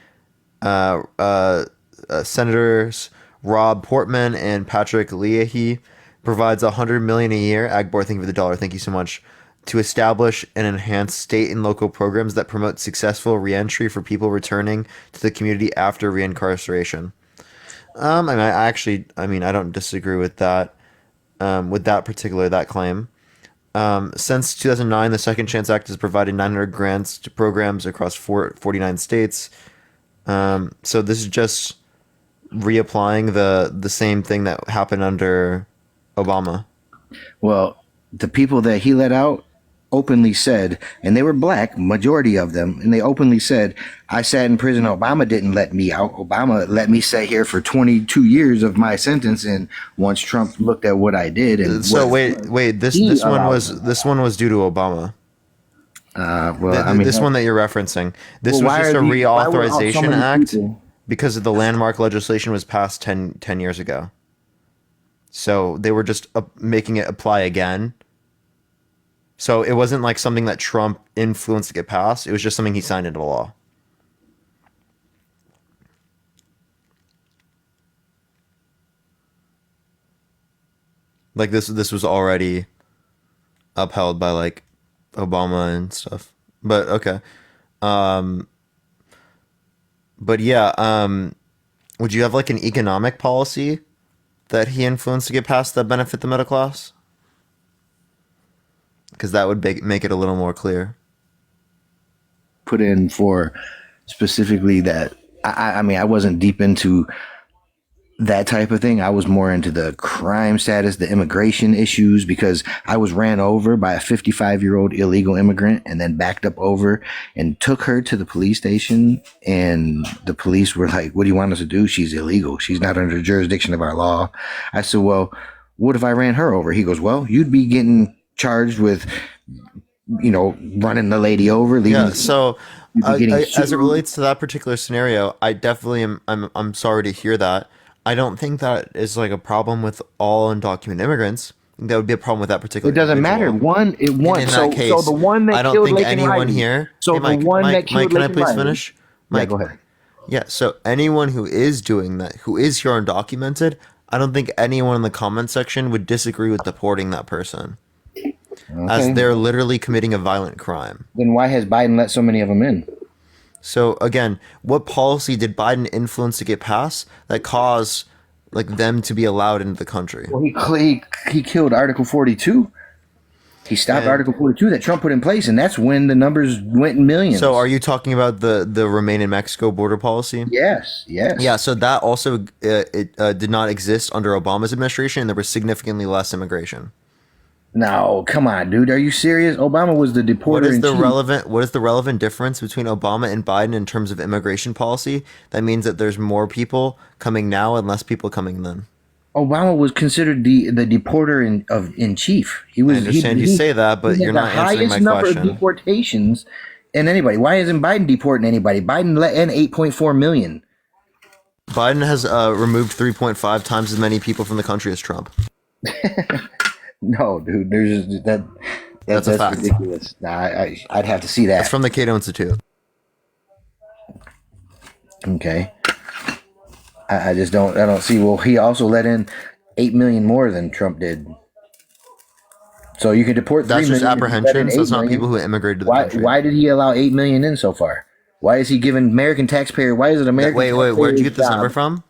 Senators Rob Portman and Patrick Leahy, provides $100 million a year. Agbor, thank you for the dollar. Thank you so much. To establish and enhance state and local programs that promote successful reentry for people returning to the community after reincarceration. I don't disagree with that. With that claim. Since 2009, the Second Chance Act has provided 900 grants to programs across 49 states. So this is just reapplying the same thing that happened under Obama. Well, the people that he let out openly said, and they were black, majority of them, and they openly said, I sat in prison. Obama didn't let me out. Obama let me stay here for 22 years of my sentence. And once Trump looked at what I did, and so wait, this one was due to Obama. This one that you're referencing, this was just a reauthorization act because the landmark legislation was passed 10 years ago. So they were just making it apply again. So it wasn't like something that Trump influenced to get passed. It was just something he signed into law. Like this was already upheld by like Obama and stuff. But okay. But yeah, would you have like an economic policy that he influenced to get passed that benefit the middle class? Because that would make it a little more clear. Put in for specifically that. I mean, I wasn't deep into that type of thing. I was more into the crime status, the immigration issues, because I was ran over by a 55-year-old illegal immigrant and then backed up over and took her to the police station. And the police were like, what do you want us to do? She's illegal. She's not under the jurisdiction of our law. I said, well, what if I ran her over? He goes, well, you'd be getting charged with, running the lady over. So as it relates to that particular scenario, I definitely I'm sorry to hear that. I don't think that is like a problem with all undocumented immigrants. I think that would be a problem with that particular. It doesn't matter. So the one that I don't killed think Lincoln anyone Riley. here. So Hey, the one that killed Mike, can I Lincoln please Riley. finish? Mike, go ahead. Yeah. So anyone who is doing that, who is here undocumented, I don't think anyone in the comment section would disagree with deporting that person, as they're literally committing a violent crime. Then why has Biden let so many of them in? So again, what policy did Biden influence to get passed that caused like them to be allowed into the country? Well, he killed Article 42. He stopped Article 42 that Trump put in place, and that's when the numbers went in millions. So are you talking about the Remain in Mexico border policy? Yes. Yeah, so that also did not exist under Obama's administration, and there was significantly less immigration. No, come on, dude. Are you serious? Obama was the deporter. What is the relevant difference between Obama and Biden in terms of immigration policy? That means that there's more people coming now and less people coming then. Obama was considered the deporter in chief. He was. I understand you say that, but you're not answering my question. The highest number of deportations in anybody. Why isn't Biden deporting anybody? Biden let in 8.4 million. Biden has removed 3.5 times as many people from the country as Trump. No, dude. That's a fact. Ridiculous. Nah, I'd have to see that. It's from the Cato Institute. Okay. I just don't see. Well, he also let in 8 million more than Trump did. So you can deport 3 million. That's just apprehensions. That's not people who immigrated to the country. Why did he allow 8 million in so far? Why is he giving American taxpayer? Why is it American? Wait. Where'd you get this number from?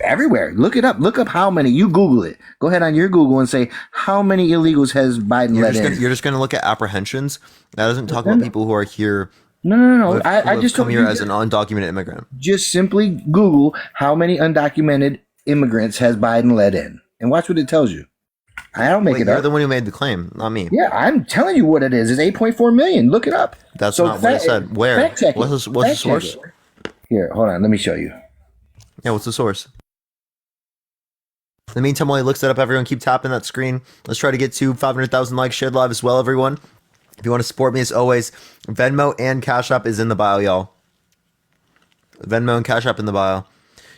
Everywhere. Look it up. Look up how many. You Google it. Go ahead on your Google and say how many illegals has Biden let in. You're just going to look at apprehensions. That doesn't talk about people who are here. No. I just come told here you as an undocumented immigrant. Just simply Google how many undocumented immigrants has Biden let in, and watch what it tells you. I don't make it up. You're the one who made the claim, not me. Yeah, I'm telling you what it is. It's 8.4 million. Look it up. That's not what I said. Where? Fact check it. What's the source? Here, hold on. Let me show you. Yeah, what's the source? In the meantime, while he looks that up, everyone keep tapping that screen. Let's try to get to 500,000 likes shared live as well, everyone. If you want to support me, as always, Venmo and Cash App is in the bio, y'all. Venmo and Cash App in the bio.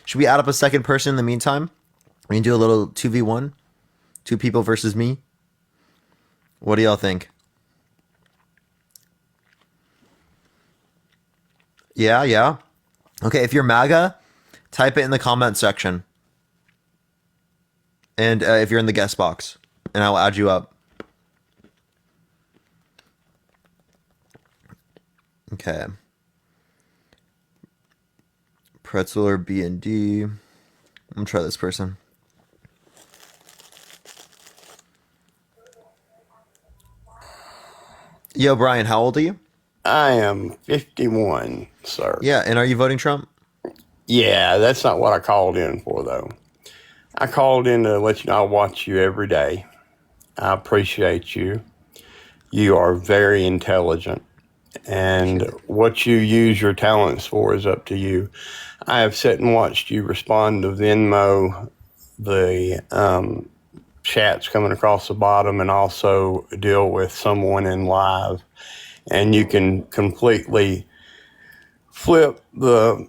Should we add up a second person in the meantime? We can do a little 2v1. 2 people versus me. What do y'all think? Yeah. Okay, if you're MAGA, type it in the comment section. And if you're in the guest box, and I'll add you up. Okay. Pretzel or B&D. I'm gonna try this person. Yo, Brian, how old are you? I am 51, sir. Yeah, and are you voting Trump? Yeah, that's not what I called in for, though. I called in to let you know I watch you every day. I appreciate you. You are very intelligent. And what you use your talents for is up to you. I have sat and watched you respond to Venmo, the chats coming across the bottom, and also deal with someone in live. And you can completely flip the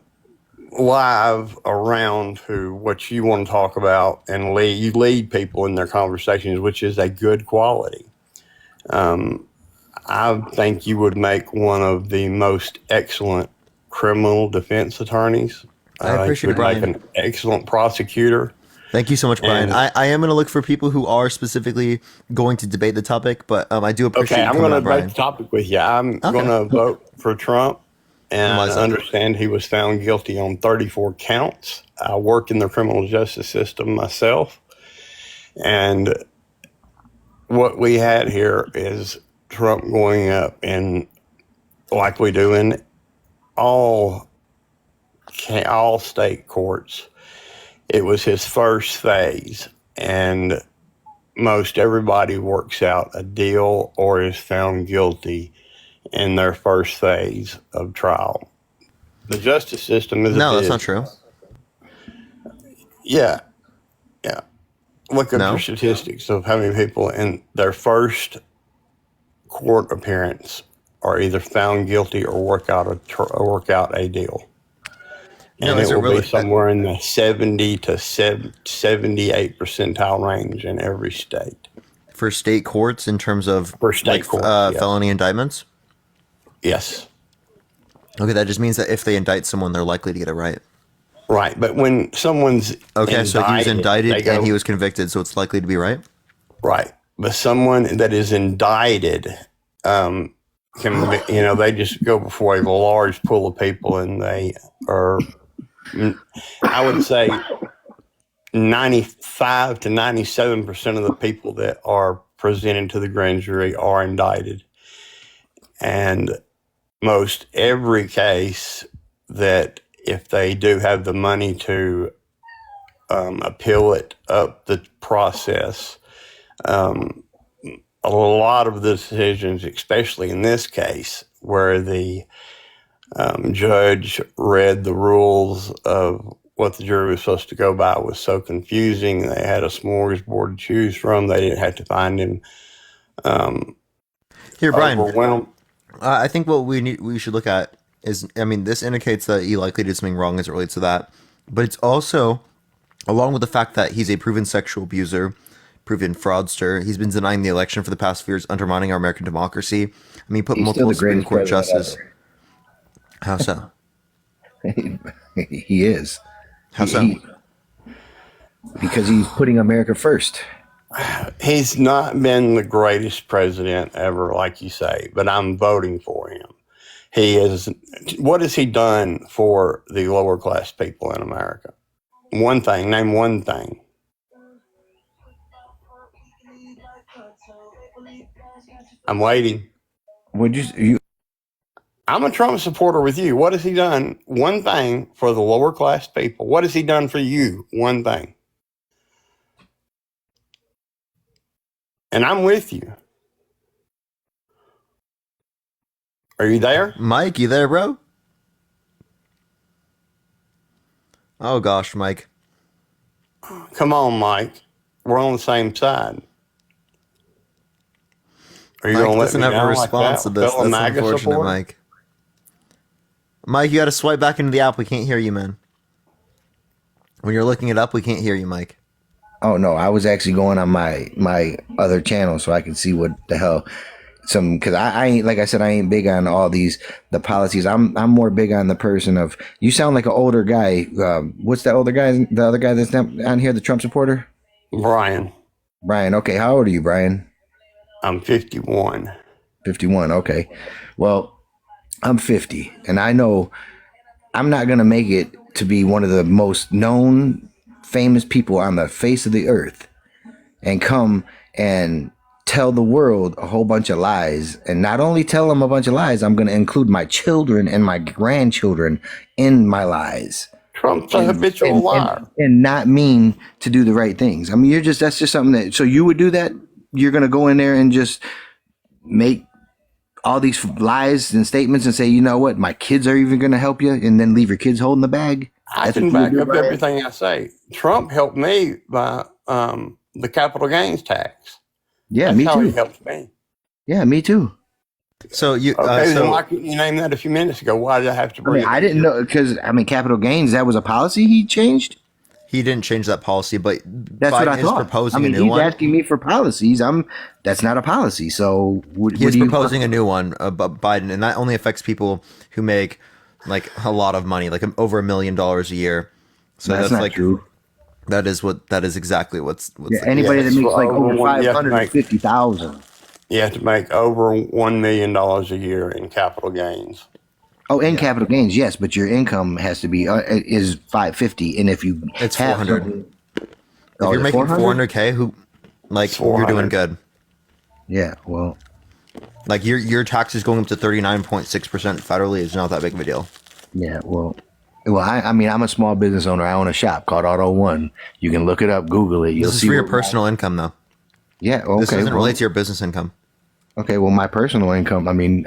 live around to what you want to talk about and lead. You lead people in their conversations, which is a good quality. I think you would make one of the most excellent criminal defense attorneys. I appreciate it, you would make Brian. an excellent prosecutor. Thank you so much, Brian. And- I am going to look for people who are specifically going to debate the topic, but I do appreciate Okay, you I'm coming going to on, Brian. debate the topic with you. I'm going to vote for Trump, and Why I is that? understand he was found guilty on 34 counts. I work in the criminal justice system myself, and what we had here is Trump going up, and like we do in all state courts, it was his first phase, and most everybody works out a deal or is found guilty in their first phase of trial. The justice system is No, that's not true. Yeah. Look up No. your statistics of how many people in their first court appearance are either found guilty or work out a deal. No, And is it it will really- be somewhere in the 70 to 78 percentile range in every state. For state courts in terms of courts, yes. felony indictments? Yes. Okay, that just means that if they indict someone, they're likely to get it right. Right, but when someone's Okay, so he was indicted they go- and he was convicted, so it's likely to be right? Right, but someone that is indicted can, they just go before a large pool of people, and they are, I would say, 95 to 97% of the people that are presented to the grand jury are indicted, and most every case that if they do have the money to appeal it up the process, a lot of the decisions, especially in this case, where the judge read the rules of what the jury was supposed to go by, was so confusing. They had a smorgasbord to choose from. They didn't have to find him. Here, Brian. Overwhelmed. I think what we should look at is, this indicates that he likely did something wrong as it relates to that, but it's also, along with the fact that he's a proven sexual abuser, proven fraudster, he's been denying the election for the past few years, undermining our American democracy. He put He's still multiple the Supreme greatest Court president justices. How so? He is. How so? Because he's putting America first. He's not been the greatest president ever, like you say, but I'm voting for him. He is. What has he done for the lower class people in America? One thing. Name one thing. I'm waiting. Would you? I'm a Trump supporter with you. What has he done? One thing for the lower class people. What has he done for you? One thing. And I'm with you. Are you there? Mike, you there, bro? Oh gosh, Mike. Come on, Mike. We're on the same side. Are you Mike going to let doesn't me have a down like response that, to this. fellow That's MAGA unfortunate, supporter? Mike. Mike, you got to swipe back into the app. We can't hear you, man. When you're looking it up, we can't hear you, Mike. Oh no, I was actually going on my other channel so I could see what the hell because I ain't, like I said, I ain't big on all the policies. I'm more big on the person of, you sound like an older guy. What's the other guy that's not on here, the Trump supporter? Brian. Brian, okay. How old are you, Brian? I'm 51. 51, okay. Well, I'm 50, and I know I'm not going to make it to be one of the most known, famous people on the face of the earth and come and tell the world a whole bunch of lies. And not only tell them a bunch of lies, I'm going to include my children and my grandchildren in my lies. Trump's a habitual liar. And not mean to do the right things. I mean, that's just something that, so you would do that? You're going to go in there and just make all these lies and statements and say, you know what, my kids are even going to help you, and then leave your kids holding the bag? I can back up everything I say. Trump helped me by the capital gains tax. Yeah, That's me how too. he helped me. Yeah, me too. So you okay? Then why couldn't you name that a few minutes ago? Why did I have to bring it? I didn't know, because capital gains, that was a policy he changed. He didn't change that policy, but That's Biden what I is thought. proposing a new he's one. asking me for policies. That's not a policy. So He's proposing a new one, Biden, and that only affects people who make like a lot of money, like over $1 million a year. So that's not like true. That is exactly what's anybody that makes like over 550,000. You have to make over $1 million a year in capital gains. Oh, in capital gains, yes, but your income has to be is 550, and if you it's have 400. If you're making 400K, you're doing good. Yeah, well, like your taxes going up to 39.6% federally is not that big of a deal. Yeah, well, I mean, I'm a small business owner. I own a shop called Auto One. You can look it up, Google it. You'll This is see for your personal income, though. Yeah, okay. This doesn't relate to your business income. Okay, well, my personal income. I mean,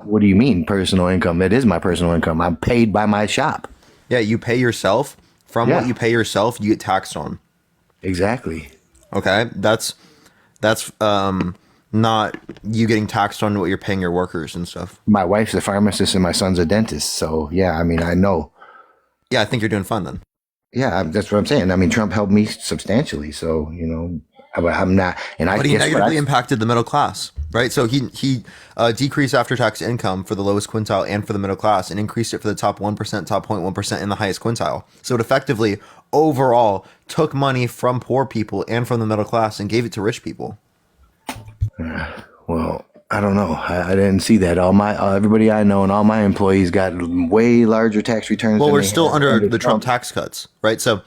what do you mean personal income? It is my personal income. I'm paid by my shop. Yeah, you pay yourself. From what you pay yourself, you get taxed on. Exactly. Okay, that's not you getting taxed on what you're paying your workers and stuff. My wife's a pharmacist and my son's a dentist. So yeah, I mean, I know. Yeah, I think you're doing fine then. Yeah, that's what I'm saying. I mean, Trump helped me substantially. So I'm not, and but he negatively impacted the middle class, right? So he decreased after-tax income for the lowest quintile and for the middle class, and increased it for the top 1%, top 0.1%, and the highest quintile. So it effectively, overall, took money from poor people and from the middle class and gave it to rich people. Well, I don't know. I didn't see that. Everybody I know and all my employees got way larger tax returns. Well, we're still under the Trump tax cuts, right? So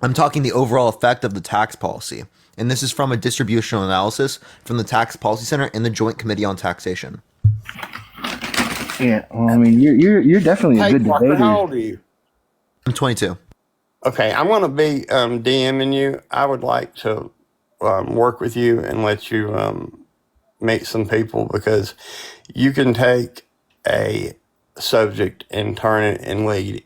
I'm talking the overall effect of the tax policy. And this is from a distributional analysis from the Tax Policy Center and the Joint Committee on Taxation. Yeah, well, I mean, you're definitely a good debater. How old are you? I'm 22. Okay, I'm going to be DMing you. I would like to work with you and let you meet some people, because you can take a subject and turn it and lead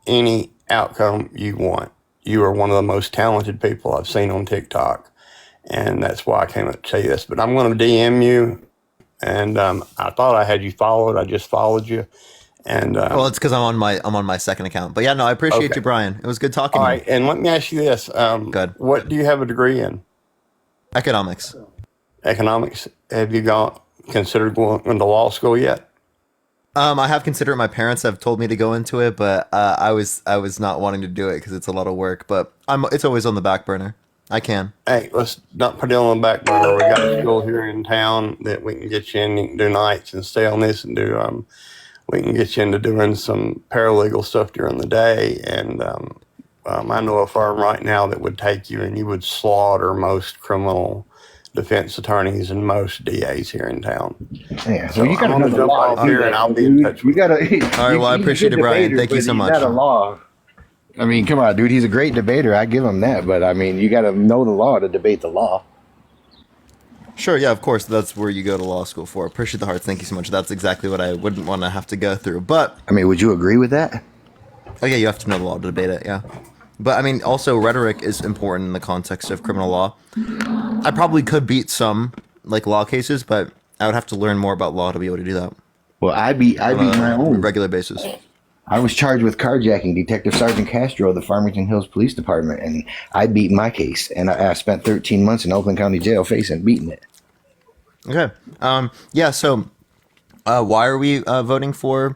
any outcome you want. You are one of the most talented people I've seen on TikTok. And that's why I came up to tell you this. But I'm going to DM you, and I thought I had you followed. I just followed you, and well, it's because I'm on my second account. But yeah, no, I appreciate you, Brian. It was good talking. All right, and let me ask you this: good. What do you have a degree in? Economics. Economics. Have you considered going into law school yet? I have considered. My parents have told me to go into it, but I was not wanting to do it because it's a lot of work. But it's always on the back burner. I can. Hey, let's not put it on the back burner. We got a school here in town that we can get you in. You can do nights and stay on this and do. We can get you into doing some paralegal stuff during the day. And I know a firm right now that would take you, and you would slaughter most criminal defense attorneys and most DAs here in town. Yeah, so you got to jump off here, and I'll be in touch. You got to. All right. Well, I appreciate it, Brian. Thank you so much. Not a law. I mean, come on, dude. He's a great debater. I give him that. But I mean, you got to know the law to debate the law. Sure. Yeah, of course. That's where you go to law school for. Appreciate the hearts. Thank you so much. That's exactly what I wouldn't want to have to go through. But I mean, would you agree with that? Oh yeah, you have to know the law to debate it. Yeah, but I mean, also rhetoric is important in the context of criminal law. I probably could beat some like law cases, but I would have to learn more about law to be able to do that. Well, I beat my own regular basis. I was charged with carjacking, Detective Sergeant Castro of the Farmington Hills Police Department, and I beat my case, and I spent 13 months in Oakland County Jail beating it. Okay. Yeah. So, why are we voting for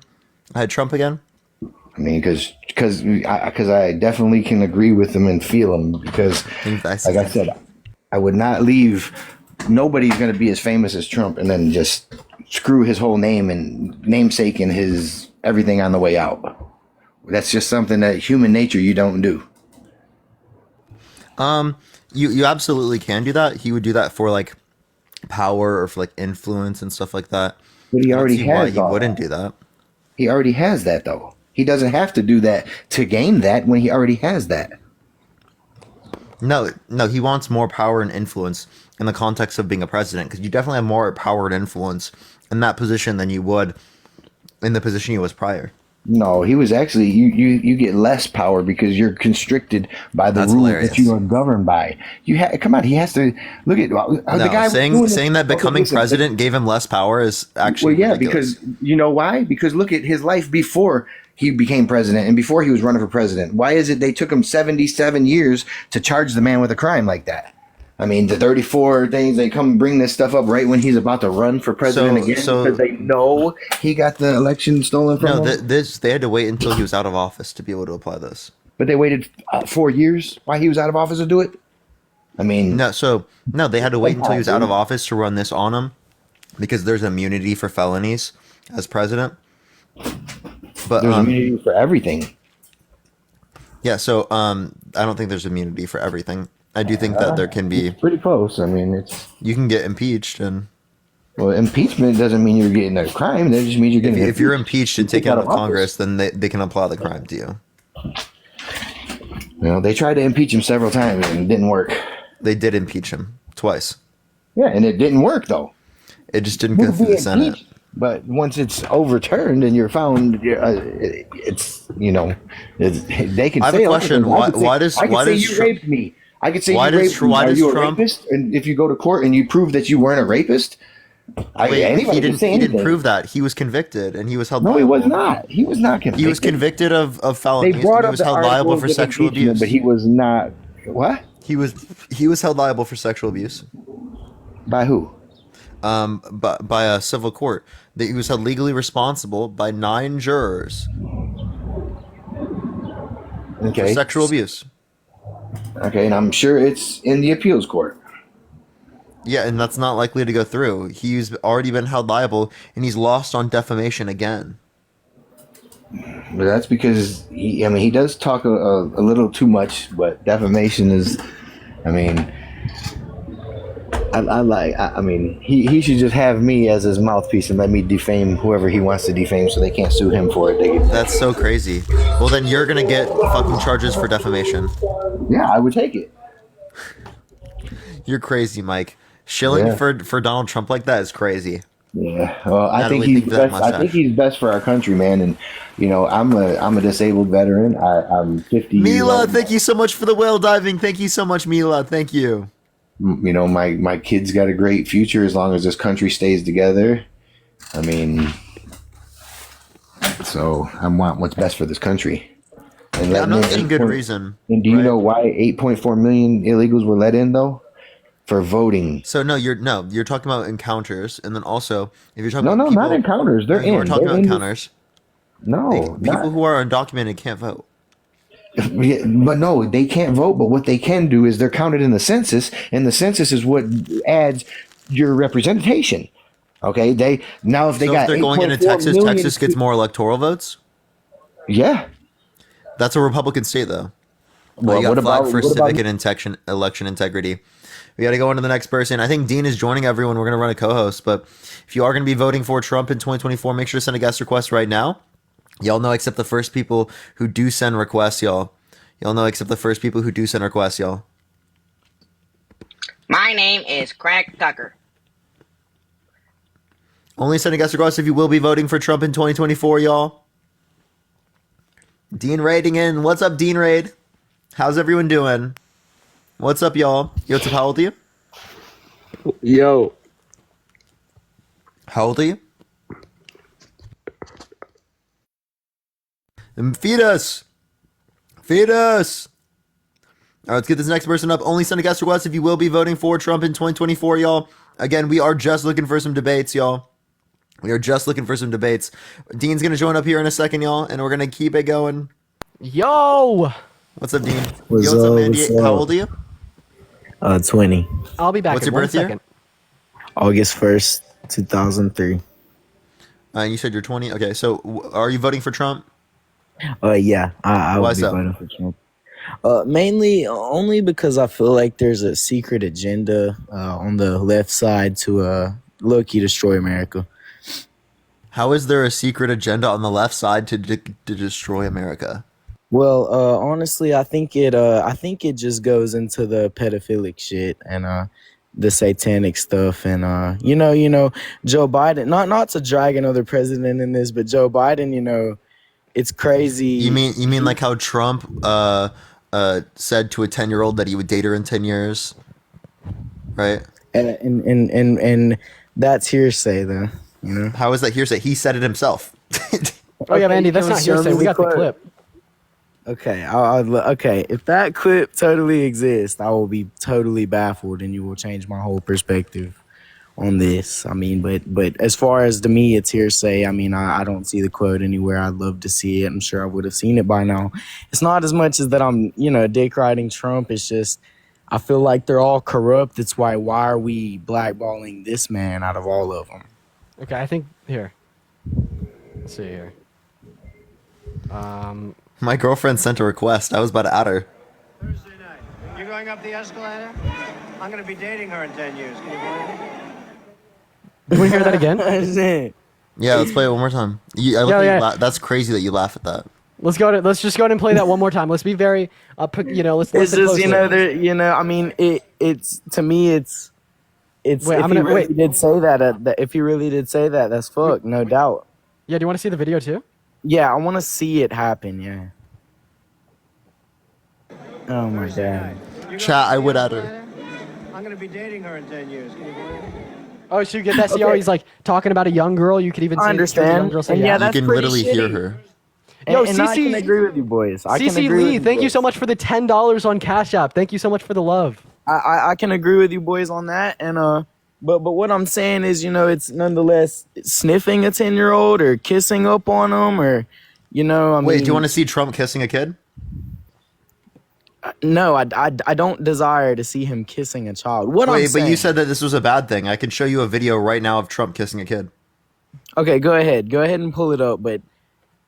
Trump again? I mean, because I definitely can agree with him and feel him. Because, like I said, I would not leave. Nobody's going to be as famous as Trump, and then just screw his whole name and namesake and his everything on the way out. That's just something that human nature you don't do. You absolutely can do that. He would do that for like power or for like influence and stuff like that. But he already has. Why he wouldn't do that? He already has that, though. He doesn't have to do that to gain that when he already has that. No, he wants more power and influence in the context of being a president, because you definitely have more power and influence in that position than you would in the position he was prior. No, he was actually you get less power because you're constricted by the rules that you are governed by. Come on, he has to look at the guy saying that becoming president gave him less power is actually ridiculous. Because you know why? Because look at his life before he became president and before he was running for president. Why is it they took him 77 years to charge the man with a crime like that? I mean, the 34 things, they come bring this stuff up right when he's about to run for president again because they know he got the election stolen from him. They had to wait until he was out of office to be able to apply this. But they waited 4 years while he was out of office to do it? I mean... No, they had to wait until he was out of office to run this on him because there's immunity for felonies as president. But there's immunity for everything. Yeah, so I don't think there's immunity for everything. I do think that there can be... It's pretty close. I mean, you can get impeached and... Well, impeachment doesn't mean you're getting a crime. That just means you're getting... If you're impeached and taken out of Congress, then they can apply the crime to you. You know, they tried to impeach him several times and it didn't work. They did impeach him twice. Yeah, and it didn't work, though. It just didn't go through the Senate. But once it's overturned and you're found, it's, you know, they can say... I have a question. Why does you raped me. I could say you raped me. Are you a rapist? And if you go to court and you prove that you weren't a rapist, he didn't prove that. He was convicted and he was held liable. No, he was not. He was not convicted. He was convicted of felonies. They brought he was held liable for sexual abuse. But he was not... What? He was held liable for sexual abuse. By who? By a civil court. That he was held legally responsible by 9 jurors. Okay. For sexual abuse. Okay, and I'm sure it's in the appeals court. Yeah, and that's not likely to go through. He's already been held liable, and he's lost on defamation again. But that's because he does talk a little too much. But defamation is, I mean, he should just have me as his mouthpiece and let me defame whoever he wants to defame, so they can't sue him for it. That's so crazy. Well, then you're gonna get fucking charges for defamation. Yeah, I would take it. You're crazy, Mike. Shilling for Donald Trump like that is crazy. Yeah, well, I think he's best. I think he's best for our country, man. And you know, I'm a disabled veteran. I'm 50 years Mila, old. thank you so much for the whale diving. Thank you so much, Mila. Thank you. You know, my kids got a great future as long as this country stays together. I mean, so I want what's best for this country. And I'm not seeing good reason. And do you know why 8.4 million illegals were let in though? For voting. So you're talking about encounters, and then also if you're talking about not encounters. They're in. We're talking about encounters. No, people who are undocumented can't vote. Yeah, but no, they can't vote. But what they can do is they're counted in the census, and the census is what adds your representation. Okay, if they're going into Texas, Texas gets more electoral votes. Yeah, that's a Republican state, though. Well, you got flagged for civic and election integrity. We got to go on to the next person. I think Dean is joining everyone. We're going to run a co-host, but if you are going to be voting for Trump in 2024, make sure to send a guest request right now. Y'all know except the first people who do send requests, y'all. Y'all know except the first people who do send requests, y'all. My name is Craig Tucker. Only send a guest request if you will be voting for Trump in 2024, y'all. Dean Raiding in. What's up, Dean Raid? How's everyone doing? What's up, y'all? Yo, what's up? How old are you? Yo. How old are you? Feed us. Feed us. All right, let's get this next person up. Only send a guest request if you will be voting for Trump in 2024, y'all. Again, we are just looking for some debates, y'all. We are just looking for some debates. Dean's going to join up here in a second, y'all, and we're going to keep it going. Yo! What's up, Dean? What's Yo, what's up, up, Mandy? what's How up? old are you? 20. I'll be back What's in your one birth year? second. August 1st, 2003. You said you're 20? Okay, so are you voting for Trump? Yeah, I Why would be so? voting for Trump. Mainly only because I feel like there's a secret agenda on the left side to low-key destroy America. How is there a secret agenda on the left side to destroy America? Well, honestly, I think it just goes into the pedophilic shit and the satanic stuff and you know Joe Biden. Not to drag another president in this, but Joe Biden, it's crazy. You mean like how Trump said to a 10-year-old that he would date her in 10 years, right? And that's hearsay, though. How is that hearsay? He said it himself. Oh yeah, Mandy, that's can not show hearsay. me We the got the quote. clip. Okay, okay. If that clip totally exists, I will be totally baffled, and you will change my whole perspective on this. I mean, but as far as to me, it's hearsay. I mean, I don't see the quote anywhere. I'd love to see it. I'm sure I would have seen it by now. It's not as much as that I'm, dick riding Trump. It's just I feel like they're all corrupt. That's why are we blackballing this man out of all of them? Okay, I think here. Let's see here. My girlfriend sent a request. I was about to add her. You're going up the escalator? I'm going to be dating her in 10 years. Can you believe it? Can we hear that again? Yeah, let's play it one more time. That's crazy that you laugh at that. Let's just go ahead and play that one more time. Let's be very, let's It's listen just closely. I mean, it's to me, it's Wait, if I'm he gonna really wait. did say that, if he really did say that, that's fucked, no doubt. Yeah, do you want to see the video too? Yeah, I want to see it happen. Yeah. Oh my god. Chat, I would add her. I'm going to be dating her in 10 years. Can you believe it? Oh, so you get that? See how Okay. he's like talking about a young girl? You could even I say the understand. young girl say And yeah. yeah, You that's can pretty literally hear shitty. her. Yo, and I can agree with you boys. I can CC agree Lee, with you thank you boys. so much for the $10 on Cash App. Thank you so much for the love. I can agree with you boys on that, and but what I'm saying is, it's nonetheless sniffing a 10-year-old or kissing up on them, or I Wait, mean, do you want to see Trump kissing a kid? No, I don't desire to see him kissing a child. What I'm Wait, saying. but you said that this was a bad thing. I can show you a video right now of Trump kissing a kid. Okay, go ahead and pull it up. But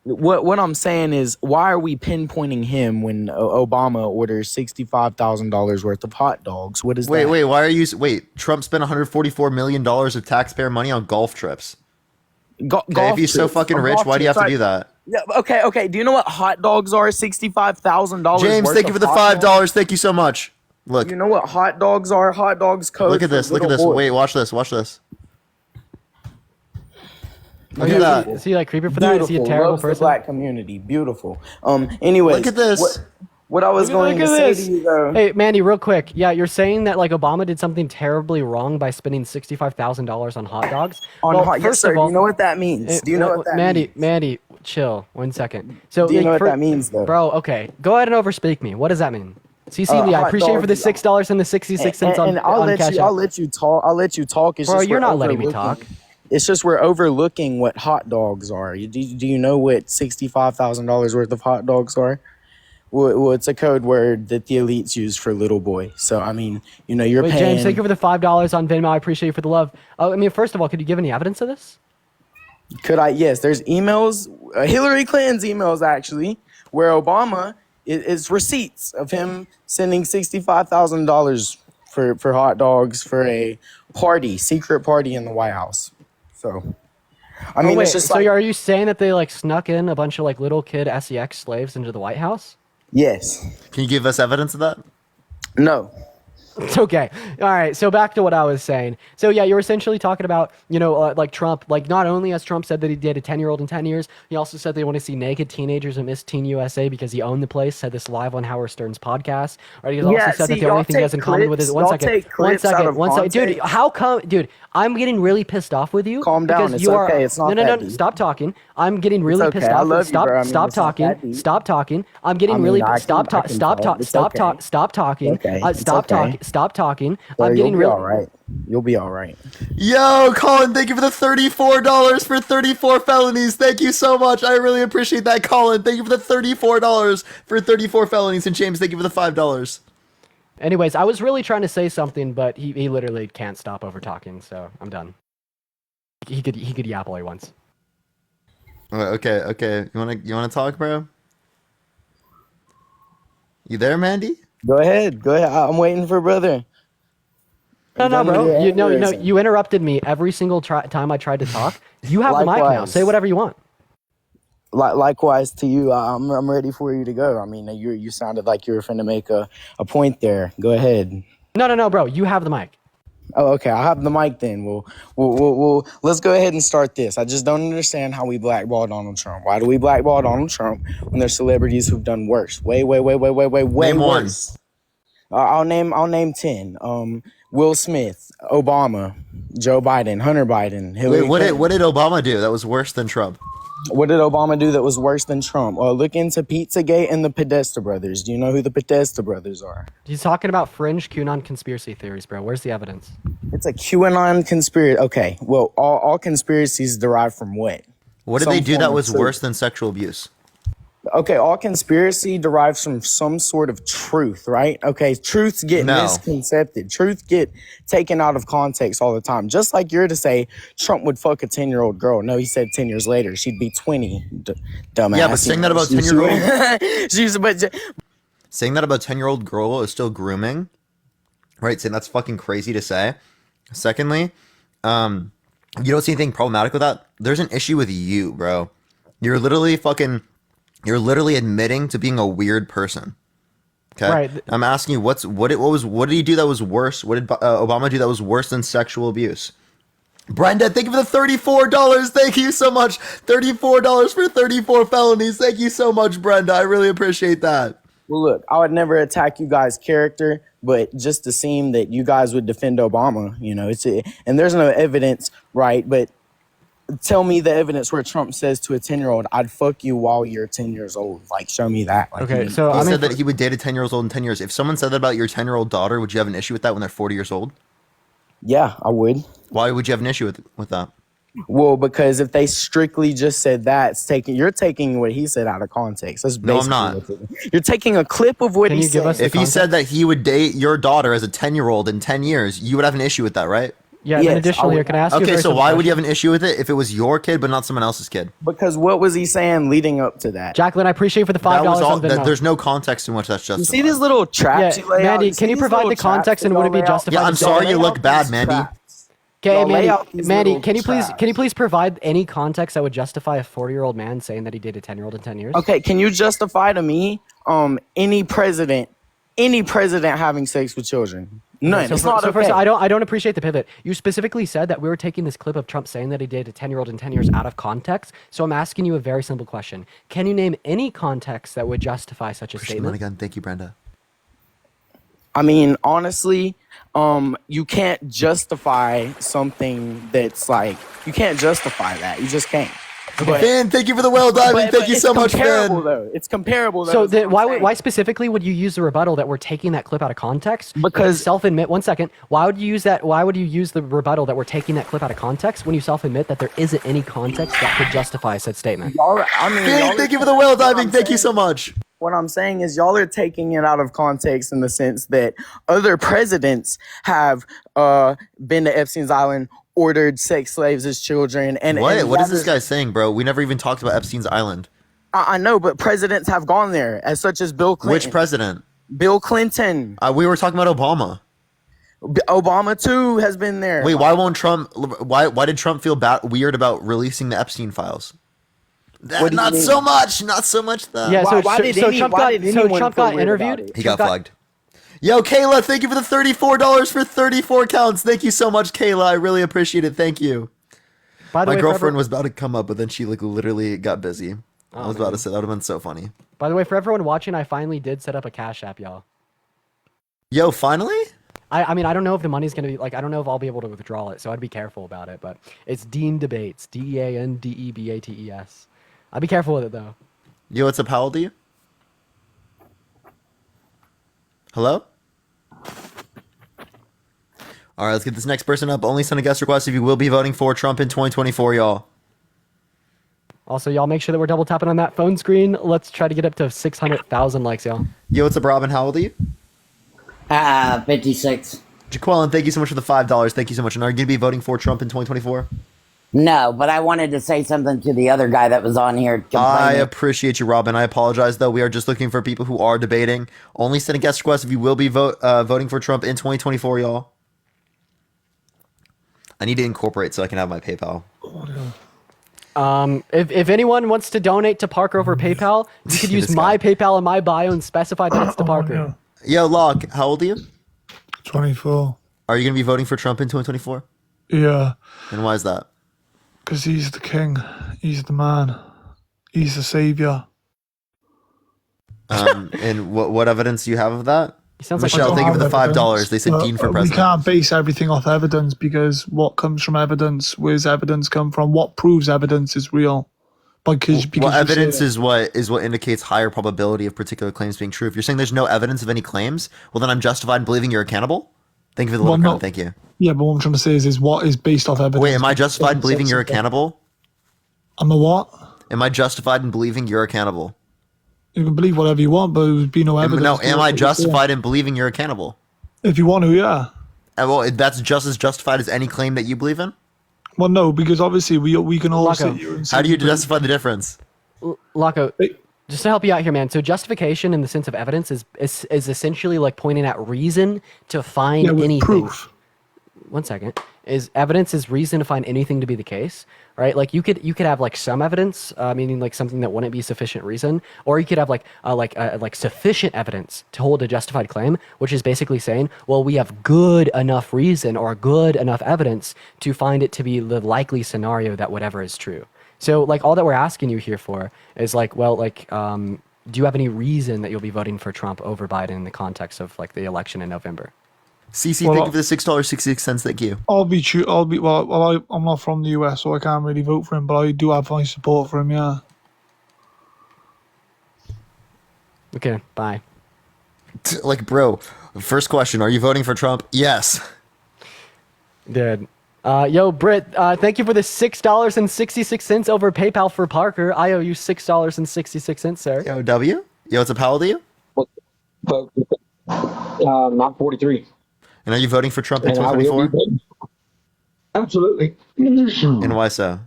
what I'm saying is, why are we pinpointing him when Obama orders $65,000 worth of hot dogs? What is that? Wait, why are you... Wait, Trump spent $144 million of taxpayer money on golf trips. Golf If he's so trips. fucking On rich, golf why do you have trips, to do that? Yeah, okay. Do you know what hot dogs are? $65,000. James, worth thank you of for the hot $5. dogs? Thank you so much. Look. You know what hot dogs are? Hot dogs code. Look at for this. Look at little this. boys. Wait, watch this. Watch this. Look Oh, at yeah, that. Is he like creeping for that? Is he a Beautiful. terrible Loves the person? black community. Beautiful. Anyways, Look at this. What I was going to say to you though. Hey, Mandy, real quick. Yeah, you're saying that like Obama did something terribly wrong by spending $65,000 on hot dogs. Yes, first sir. of all, Do you know what that means? Do you know what that means? Mandy, chill 1 second. So, Do you like, know what that means, though? Bro, okay, go ahead and overspeak me. What does that mean? CC Lee, I hot appreciate you for the dogs- $6 and the 66 cents on And I'll on let Cash you. App. I'll let you talk. I'll let you talk. It's Bro, just you're we're not letting me overlooking- talk. It's just we're overlooking what hot dogs are. Do you know what $65,000 worth of hot dogs are? Well, it's a code word that the elites use for little boy. So I mean, you're Wait, paying. James, thank you for the $5 on Venmo. I appreciate you for the love. I mean, first of all, could you give any evidence of this? Could I? Yes, there's emails, Hillary Clinton's emails actually, where Obama is receipts of him sending $65,000 for hot dogs for a secret party in the White House. So, I mean, wait, it's just so like are you saying that they like snuck in a bunch of like little kid SEX slaves into the White House? yes, Can you give us evidence of that? no. It's okay. All right. So back to what I was saying. So yeah, you're essentially talking about, like Trump, like not only has Trump said that he did a 10-year-old in 10 years, he also said they want to see naked teenagers at Miss Teen USA because he owned the place, said this live on Howard Stern's podcast. Right. He's also said that the only thing he has in common with it, one second, dude, how come, dude, I'm getting really pissed off with you. Calm down. It's okay. It's not no, deep. stop talking. I'm getting really okay. pissed I off. love you, Stop, bro. I mean, stop it's not that talking. deep. Stop talking. I'm getting really, stop talking. Stop talking. Stop talking. Stop talking. Stop talking. Stop talking. I'm getting really. All right. You'll be all right. Yo, Colin, thank you for the $34 for 34 felonies. Thank you so much. I really appreciate that, Colin. Thank you for the $34 for 34 felonies. And James, thank you for the $5. Anyways, I was really trying to say something, but he literally can't stop over talking, so I'm done. He could yap all he wants. Okay. You wanna talk, bro? You there, Mandy? Go ahead. I'm waiting for brother. No, bro. You interrupted me every single time I tried to talk. You have the mic now. Say whatever you want. Likewise to you. I'm ready for you to go. I mean, you sounded like you were finna make a point there. Go ahead. No, bro. You have the mic. Oh, okay. I'll have the mic then. We'll let's go ahead and start this. I just don't understand how we blackball Donald Trump. Why do we blackball Donald Trump when there's celebrities who've done worse? Way worse. I'll name 10. Will Smith, Obama, Joe Biden, Hunter Biden, Hillary Clinton. What did Obama do that was worse than Trump? What did Obama do that was worse than Trump? Look into Pizzagate and the Podesta brothers. Do you know who the Podesta brothers are? He's talking about fringe QAnon conspiracy theories, bro. Where's the evidence? It's a QAnon conspiracy. Okay, well, all conspiracies derive from what? What did they do that was worse than sexual abuse? Okay, all conspiracy derives from some sort of truth, right? Okay, truths get misconcepted. Truth get taken out of context all the time. Just like you're to say Trump would fuck a 10-year-old girl. No, he said 10 years later she'd be 20. Dumbass. Yeah, but saying that about 10-year-old saying that about 10-year-old girl is still grooming, right? Saying that's fucking crazy to say. Secondly, you don't see anything problematic with that. There's an issue with you, bro. You're literally admitting to being a weird person. Okay. Right. I'm asking you, what did he do that was worse? What did Obama do that was worse than sexual abuse? Brenda, thank you for the $34. Thank you so much. $34 for 34 felonies. Thank you so much, Brenda. I really appreciate that. Well, look, I would never attack you guys' character, but just to seem that you guys would defend Obama, and there's no evidence, right? But tell me the evidence where Trump says to a 10-year-old, I'd fuck you while you're 10 years old. Like, show me that. Like, Okay, so he said that he would date a 10-year-old in 10 years. If someone said that about your 10-year-old daughter, would you have an issue with that when they're 40 years old? Yeah, I would. Why would you have an issue with that? Well, because if they strictly just said that, you're taking what he said out of context. That's No, I'm not. You're taking a clip of what he said. If he said that he would date your daughter as a 10-year-old in 10 years, you would have an issue with that, right? Yeah, and additionally, can I ask you a Okay, very so simple why would question? you have an issue with it if it was your kid but not someone else's kid? Because what was he saying leading up to that? Jacqueline, I appreciate you for the $5 That was all, on Venmo. there's no context in which that's You justified. see these little traps you lay out? Mandy, can you provide the context and would it be justified? Yeah, I'm sorry you look bad, Mandy. Okay, Y'all lay out these Mandy, little can you please provide any context that would justify a 40-year-old man saying that he dated a 10-year-old in 10 years? Okay, can you justify to me any president having sex with children? None. So It's not okay. first, I don't appreciate the pivot. You specifically said that we were taking this clip of Trump saying that he dated a 10-year-old in 10 years out of context. So I'm asking you a very simple question. Can you name any context that would justify such a statement? Again, thank you, Brenda. I mean, honestly, you can't justify something that's like, you can't justify that. You just can't. Finn, thank you for the well diving. Thank you so much, Finn. It's comparable, though. So then why specifically would you use the rebuttal that we're taking that clip out of context? Because self-admit. 1 second. Why would you use that? Why would you use the rebuttal that we're taking that clip out of context when you self-admit that there isn't any context that could justify said statement? Finn, thank you for the well diving. Thank you so much. What I'm saying is y'all are taking it out of context in the sense that other presidents have been to Epstein's Island, ordered sex slaves as children. What is this guy saying, bro? We never even talked about Epstein's Island. I know, but presidents have gone there, as such as Bill Clinton. Which president? Bill Clinton. We were talking about Obama. Obama too has been there. Wait, why won't Trump? Why did Trump feel weird about releasing the Epstein files? Not so much. Not so much. Though. Yeah. So Trump got interviewed. He got flagged. Yo, Kayla, thank you for the $34 for 34 counts. Thank you so much, Kayla. I really appreciate it. Thank you. By the My way, girlfriend was about to come up, but then she like literally got busy. I Oh, was about man. to say that would have been so funny. By the way, for everyone watching, I finally did set up a Cash App, y'all. Yo, finally? I mean, I don't know if the money's going to be, like, I don't know if I'll be able to withdraw it, so I'd be careful about it, but it's Dean Debates, DeanDebates. I'd be careful with it, though. Yo, what's up? How old are you? Hello? All right, let's get this next person up. Only send a guest request if you will be voting for Trump in 2024, y'all. Also, y'all make sure that we're double tapping on that phone screen. Let's try to get up to 600,000 likes, y'all. Yo, what's up, Robin? How old are you? 56. Jaqueline, thank you so much for the $5. Thank you so much. And are you going to be voting for Trump in 2024? No, but I wanted to say something to the other guy that was on here. I appreciate you, Robin. I apologize, though. We are just looking for people who are debating. Only send a guest request if you will be voting for Trump in 2024, y'all. I need to incorporate so I can have my PayPal. If anyone wants to donate to Parker over PayPal, you could use my PayPal in my bio and specify that it's to Parker. Yo, Locke, how old are you? 24. Are you going to be voting for Trump in 2024? Yeah, And why is that? because he's the king. He's the man. He's the savior. And what evidence do you have of that? Sounds like Michelle, thank you for the $5. They said Dean for We president. can't base everything off evidence because what comes from evidence, where's evidence come from? What proves evidence is real? Because Well, you evidence say- is what indicates higher probability of particular claims being true. If you're saying there's no evidence of any claims, well, then I'm justified in believing you're a cannibal. Thank you for the little comment. Thank you. Yeah, but what I'm trying to say is what is based off evidence. Wait, am I justified in believing you're a cannibal? I'm a what? Am I justified in believing you're a cannibal? You can believe whatever you want, but there would be no evidence. No, to am what I you're justified saying. in believing you're a cannibal? If you want to, yeah. Well, that's just as justified as any claim that you believe in. Well, no, because obviously we can all sit here and say How do you we believe- justify the difference? Locko, just to help you out here, man. So justification in the sense of evidence is essentially like pointing at reason to find with anything. proof. One second. Is evidence is reason to find anything to be the case, right? Like you could have like some evidence, meaning like something that wouldn't be sufficient reason, or you could have like sufficient evidence to hold a justified claim, which is basically saying, well, we have good enough reason or good enough evidence to find it to be the likely scenario that whatever is true. So like all that we're asking you here for is like, well, like, do you have any reason that you'll be voting for Trump over Biden in the context of like the election in November? CC, Well, thank you for the $6.66. Thank you. I'll be true. I'm not from the US, so I can't really vote for him, but I do have my support for him. Yeah. Okay, bye. Like, bro, first question: are you voting for Trump? Yes. Dude. Yo, Britt, thank you for the $6.66 over PayPal for Parker. I owe you $6.66, sir. Yo, W? Yo, what's up? How old are you? I'm 43. And are you voting for Trump in And I will 2024? be voting. Absolutely. And why so?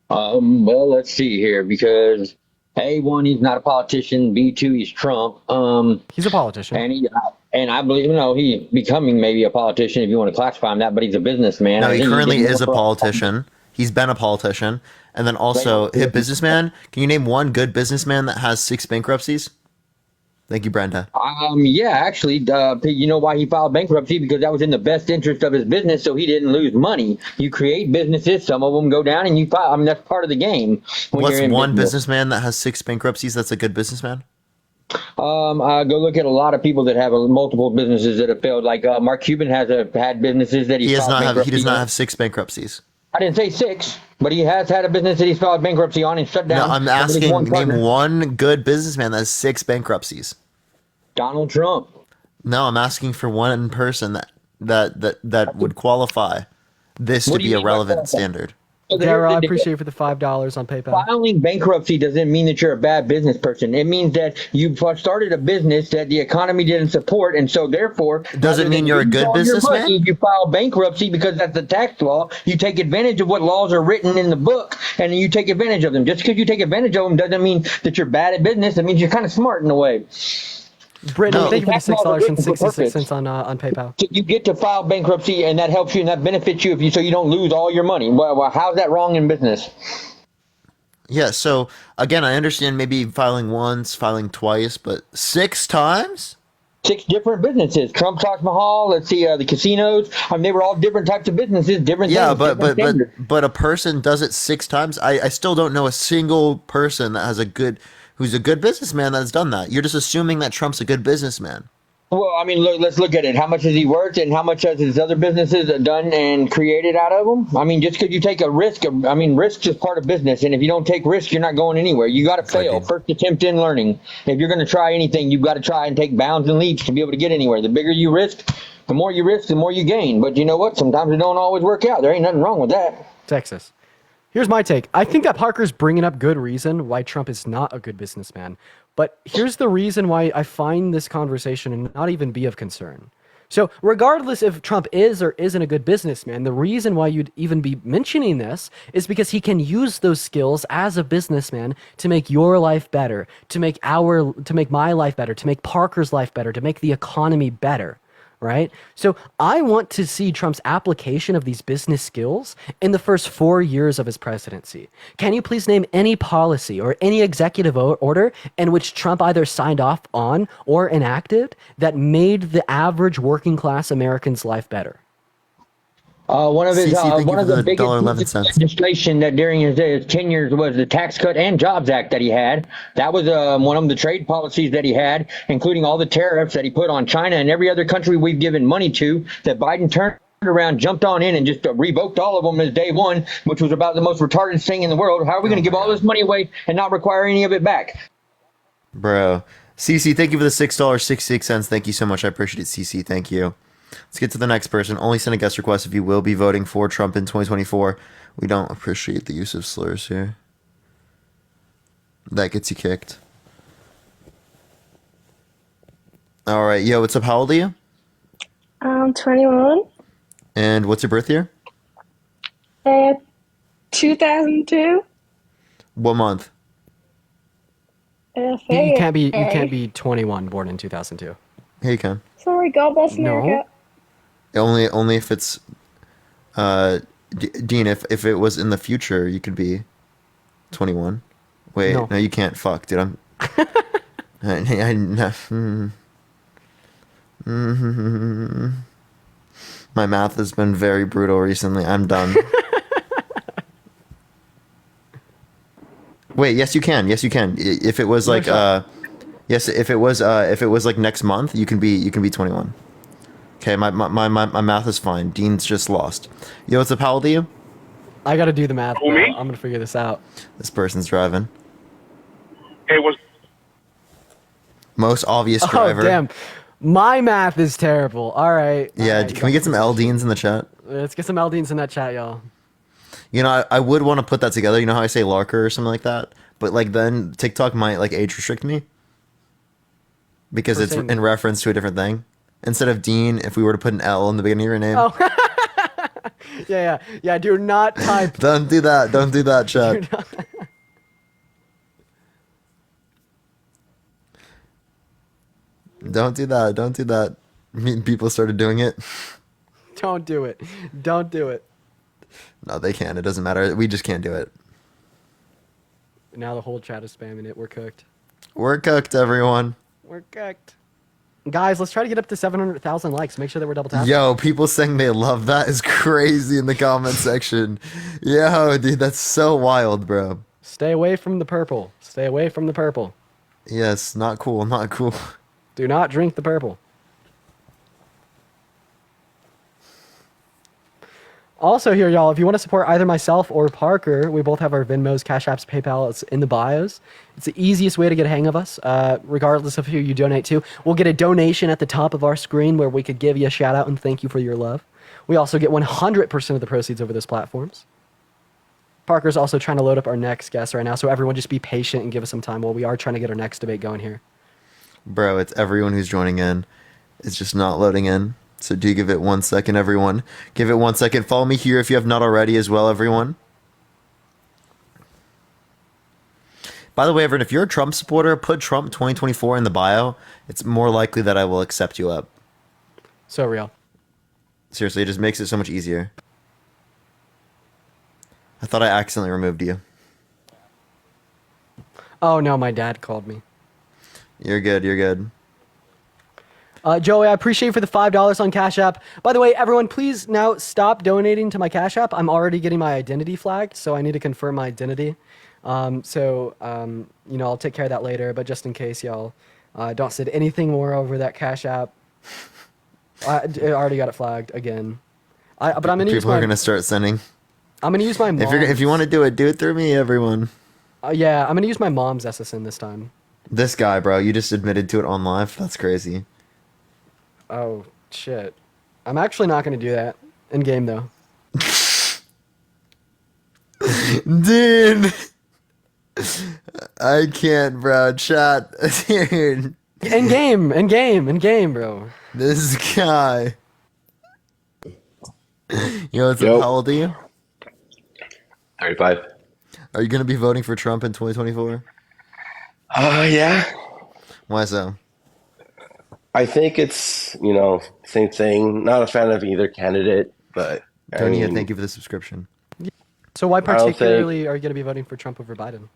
Well, let's see here, because A1, he's not a politician. B2, he's Trump. He's a politician. And I believe, he's becoming maybe a politician if you want to classify him that, but he's a businessman. No, I he think currently did is a more for- politician. He's been a politician. And then also, a businessman. Can you name one good businessman that has 6 bankruptcies? Thank you, Brenda. Yeah, actually, you know why he filed bankruptcy? Because that was in the best interest of his business, so he didn't lose money. You create businesses, some of them go down, and you file. I mean, that's part of the game. when What's you're in one business. businessman that has 6 bankruptcies that's a good businessman? I go look at a lot of people that have multiple businesses that have failed. Like Mark Cuban had businesses that He does filed not bankruptcy on. have 6 bankruptcies. I didn't say 6, but he has had a business that he's filed bankruptcy on and shut No, down. I'm But there's asking, one name partner. one good businessman that has 6 bankruptcies. Donald Trump. No, I'm asking for one person that would qualify this to be a relevant standard. Daryl, I appreciate you for the $5 on PayPal. Filing bankruptcy doesn't mean that you're a bad business person. It means that you started a business that the economy didn't support, and so therefore, Does it rather mean than you're a lose good all your businessman? money, you file bankruptcy because that's the tax law. You take advantage of what laws are written in the book, and you take advantage of them. Just because you take advantage of them doesn't mean that you're bad at business. It means you're kind of smart in a way. Brittany, thank you for the Tax laws are written for purpose. $6.66 on PayPal. So you get to file bankruptcy, and that helps you, and that benefits you so you don't lose all your money. Well, how's that wrong in business? Yeah, so again, I understand maybe filing once, filing twice, but 6 times? 6 different businesses. Trump Taj Mahal, let's see, the casinos. I mean, they were all different types of businesses, different Yeah, things, different standards. but a person does it 6 times. I still don't know a single person that has who's a good businessman that's done that. You're just assuming that Trump's a good businessman. Well, I mean, let's look at it. How much has he worked, and how much has his other businesses done and created out of them? I mean, just because you take a risk, I mean, risk is part of business, and if you don't take risk, you're not going anywhere. You got to fail. First attempt in learning. If you're going to try anything, you've got to try and take bounds and leaps to be able to get anywhere. The bigger you risk, the more you gain. But you know what? Sometimes it don't always work out. There ain't nothing wrong with that. Texas. Here's my take. I think that Parker's bringing up good reason why Trump is not a good businessman. But here's the reason why I find this conversation not even be of concern. So regardless if Trump is or isn't a good businessman, the reason why you'd even be mentioning this is because he can use those skills as a businessman to make your life better, to make my life better, to make Parker's life better, to make the economy better. Right? So I want to see Trump's application of these business skills in the first 4 years of his presidency. Can you please name any policy or any executive order in which Trump either signed off on or enacted that made the average working class American's life better? One of his CC, one of the biggest $1.11. pieces of legislation that during his tenures was the Tax Cut and Jobs Act that he had. That was one of the trade policies that he had, including all the tariffs that he put on China and every other country we've given money to, that Biden turned around, jumped on in, and just revoked all of them as day one, which was about the most retarded thing in the world. How are we going to give all this money away and not require any of it back? Bro. CC, thank you for the $6.66. Thank you so much. I appreciate it, CC. Thank you. Let's get to the next person. Only send a guest request if you will be voting for Trump in 2024. We don't appreciate the use of slurs here. That gets you kicked. All right. Yo, what's up? How old are you? 21. And what's your birth year? 2002. What month? You can't be 21 born in 2002. Here you can. Sorry, God bless America. Only if it's Dean, if it was in the future, you could be 21. Wait, no, you can't. Fuck, dude. I'm my math has been very brutal recently. I'm done. Wait, yes you can. Yes you can. If it was like if it was like next month, you can be 21. Okay, my math is fine. Dean's just lost. Yo, what's up? How old are you? I gotta do the math. Bro. I'm gonna figure this out. This person's driving. Hey, what's most obvious driver? Oh damn, my math is terrible. All right. Yeah, all right, can we get some L Deans in the chat? Let's get some Eldeans in that chat, y'all. You know, I would want to put that together. You know how I say Larker or something like that? But like then TikTok might like age restrict me because it's in reference to a different thing. Instead of Dean, if we were to put an L in the beginning of your name. Oh. yeah. Do not type. Don't do that. Don't do that, chat. Don't do that. Don't do that. People started doing it. Don't do it. Don't do it. No, they can. It doesn't matter. We just can't do it. Now the whole chat is spamming it. We're cooked. We're cooked, everyone. We're cooked. Guys, let's try to get up to 700,000 likes. Make sure that we're double tapping. Yo, people saying they love that is crazy in the comment section. Yo, dude, that's so wild, bro. Stay away from the purple. Stay away from the purple. Yes, not cool. Not cool. Do not drink the purple. Also here, y'all, if you want to support either myself or Parker, we both have our Venmos, Cash Apps, PayPal. It's in the bios. It's the easiest way to get a hang of us, regardless of who you donate to. We'll get a donation at the top of our screen where we could give you a shout out and thank you for your love. We also get 100% of the proceeds over those platforms. Parker's also trying to load up our next guest right now, so everyone just be patient and give us some time while we are trying to get our next debate going here. Bro, it's everyone who's joining in. It's just not loading in. So do give it 1 second, everyone. Give it 1 second. Follow me here if you have not already as well, everyone. By the way, everyone, if you're a Trump supporter, put Trump 2024 in the bio. It's more likely that I will accept you up. So real. Seriously, it just makes it so much easier. I thought I accidentally removed you. Oh no, my dad called me. You're good, you're good. Joey, I appreciate you for the $5 on Cash App. By the way, everyone, please now stop donating to my Cash App. I'm already getting my identity flagged, so I need to confirm my identity. I'll take care of that later. But just in case y'all don't send anything more over that Cash App, I already got it flagged again. But I'm gonna use People are gonna start sending. I'm gonna use my mom's. If you want to do it through me, everyone. Yeah, I'm gonna use my mom's SSN this time. This guy, bro, you just admitted to it on live. That's crazy. Oh shit! I'm actually not gonna do that in game though. Dude, I can't, bro. Chat, dude. In game, bro. This guy. Yo, what's up? How old are you? 35. Are you gonna be voting for Trump in 2024? Yeah. Why so? I think it's, same thing. Not a fan of either candidate, but Tony, thank you for the subscription. So why I don't particularly are you gonna be voting for Trump over Biden?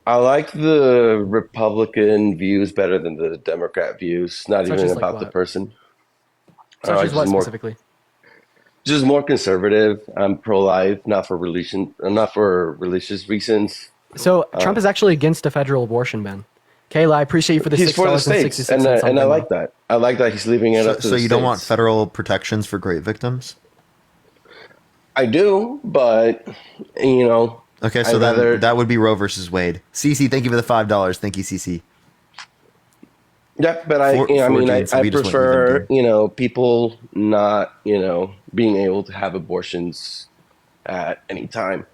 I like the Republican views better than the Democrat views. Not Such even as, like, about the what? person. Such as just what more, specifically? just more conservative. I'm pro-life, not for religious reasons. So Trump is actually against a federal abortion ban. Kayla, I appreciate you for the He's for the $6.66 states, and on I Venmo. like that. I like that he's leaving it up to So the you states. don't want federal protections for great victims? I do, but Okay, so I'd then rather- that would be Roe versus Wade. CC, thank you for the $5. Thank you, CC. Yeah, but I prefer, people not, being able to have abortions at any time.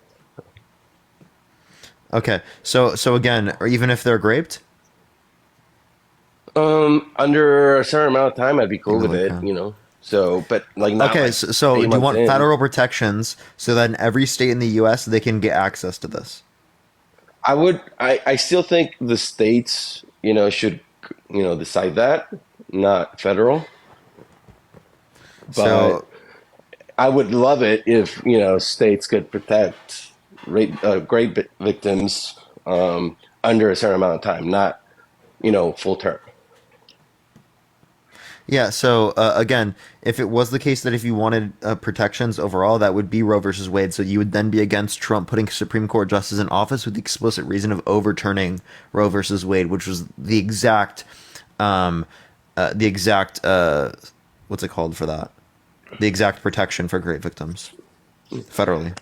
Okay, so again, or even if they're raped? Under a certain amount of time, I'd be cool with it, So, but not Okay, like so 8 do you months want in. federal protections so that in every state in the U.S. they can get access to this? I still think the states, should, decide that, not federal. But So- I would love it if, states could protect great victims under a certain amount of time, not, full term. Yeah, so again, if it was the case that if you wanted protections overall, that would be Roe versus Wade. So you would then be against Trump putting Supreme Court justices in office with the explicit reason of overturning Roe versus Wade, which was the exact what's it called for that? The exact protection for great victims federally.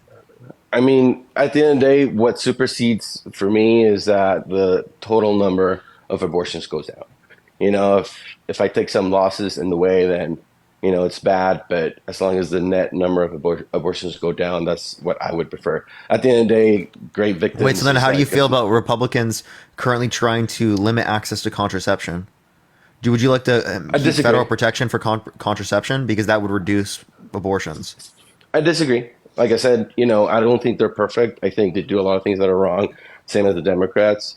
I mean, at the end of the day, what supersedes for me is that the total number of abortions goes down. If I take some losses in the way, then, it's bad. But as long as the net number of abortions go down, that's what I would prefer. At the end of the day, great victims. Wait, so then how do you like- feel about Republicans currently trying to limit access to contraception? Would you like to keep disagree. federal protection for contraception? Because that would reduce abortions. I disagree. Like I said, I don't think they're perfect. I think they do a lot of things that are wrong. Same as the Democrats.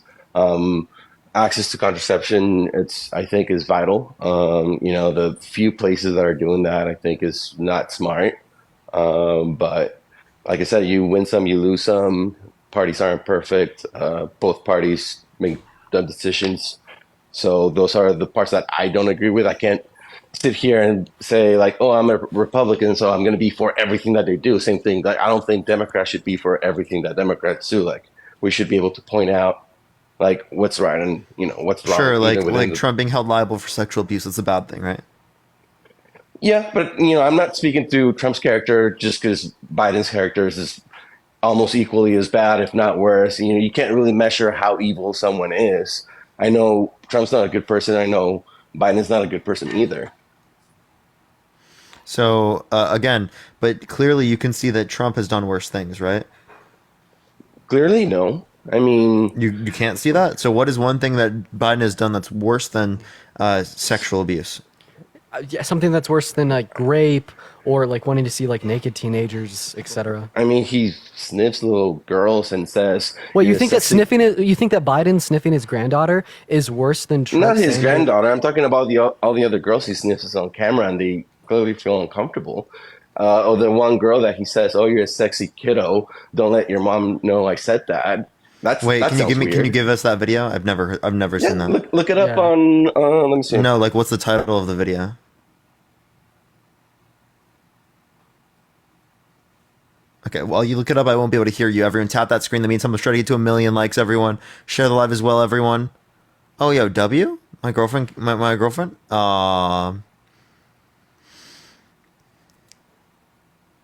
Access to contraception, I think is vital. The few places that are doing that, I think is not smart. But like I said, you win some, you lose some. Parties aren't perfect. Both parties make dumb decisions. So those are the parts that I don't agree with. I can't sit here and say like, oh, I'm a Republican, so I'm going to be for everything that they do. Same thing. Like, I don't think Democrats should be for everything that Democrats do. Like, we should be able to point out like what's right and what's wrong. Sure, even within like the- Trump being held liable for sexual abuse, that's a bad thing, right? Yeah, but I'm not speaking through Trump's character just because Biden's character is almost equally as bad, if not worse. You can't really measure how evil someone is. I know Trump's not a good person. I know Biden's not a good person either. So again, but clearly you can see that Trump has done worse things, right? Clearly, no. I mean, you can't see that. So what is one thing that Biden has done that's worse than sexual abuse? Yeah, something that's worse than like rape or like wanting to see like naked teenagers, etc. I mean, he sniffs little girls and says, Well, you "You're think that sexy." you think that Biden sniffing his granddaughter is worse than Trump? Not his saying granddaughter. I'm talking about all the other girls he sniffs on camera, and they clearly feel uncomfortable. Or the one girl that he says, "Oh, you're a sexy kiddo. Don't let your mom know I said that." Wait, that can you sounds give me? Can you weird. give us that video? I've never Yeah, seen that. look it up Yeah. on. Let me see. No, like what's the title of the video? Okay, while you look it up, I won't be able to hear you. Everyone, tap that screen. That means someone's trying to get to 1 million likes. Everyone, share the live as well. Everyone. Oh, yo, W, my girlfriend, my girlfriend.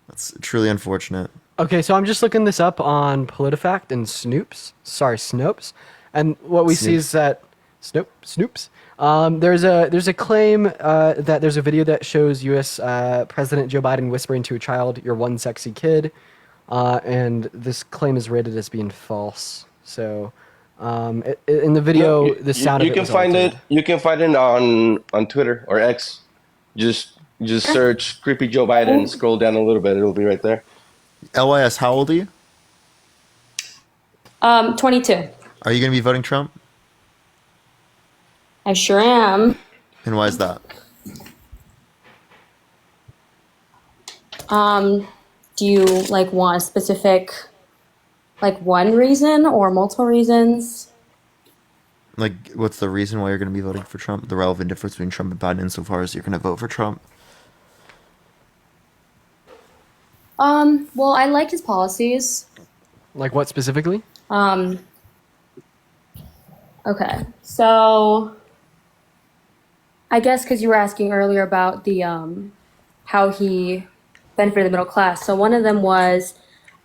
That's truly unfortunate. Okay, so I'm just looking this up on PolitiFact and Snopes, and what we see Snoops. is that Snoops. There's a claim that there's a video that shows U.S. President Joe Biden whispering to a child, "You're one sexy kid," and this claim is rated as being false. So, in the video, the sound You of it can was find altered. it. You can find it on Twitter or X. Just search "creepy Joe Biden." Scroll down a little bit. It'll be right there. LYS, how old are you? 22. Are you going to be voting Trump? I sure am. And why is that? Do you like want a specific, like one reason or multiple reasons? Like, what's the reason why you're going to be voting for Trump? The relevant difference between Trump and Biden insofar as you're going to vote for Trump? Well, I like his policies. Like what specifically? Okay, so I guess because you were asking earlier about the how he benefited the middle class. So one of them was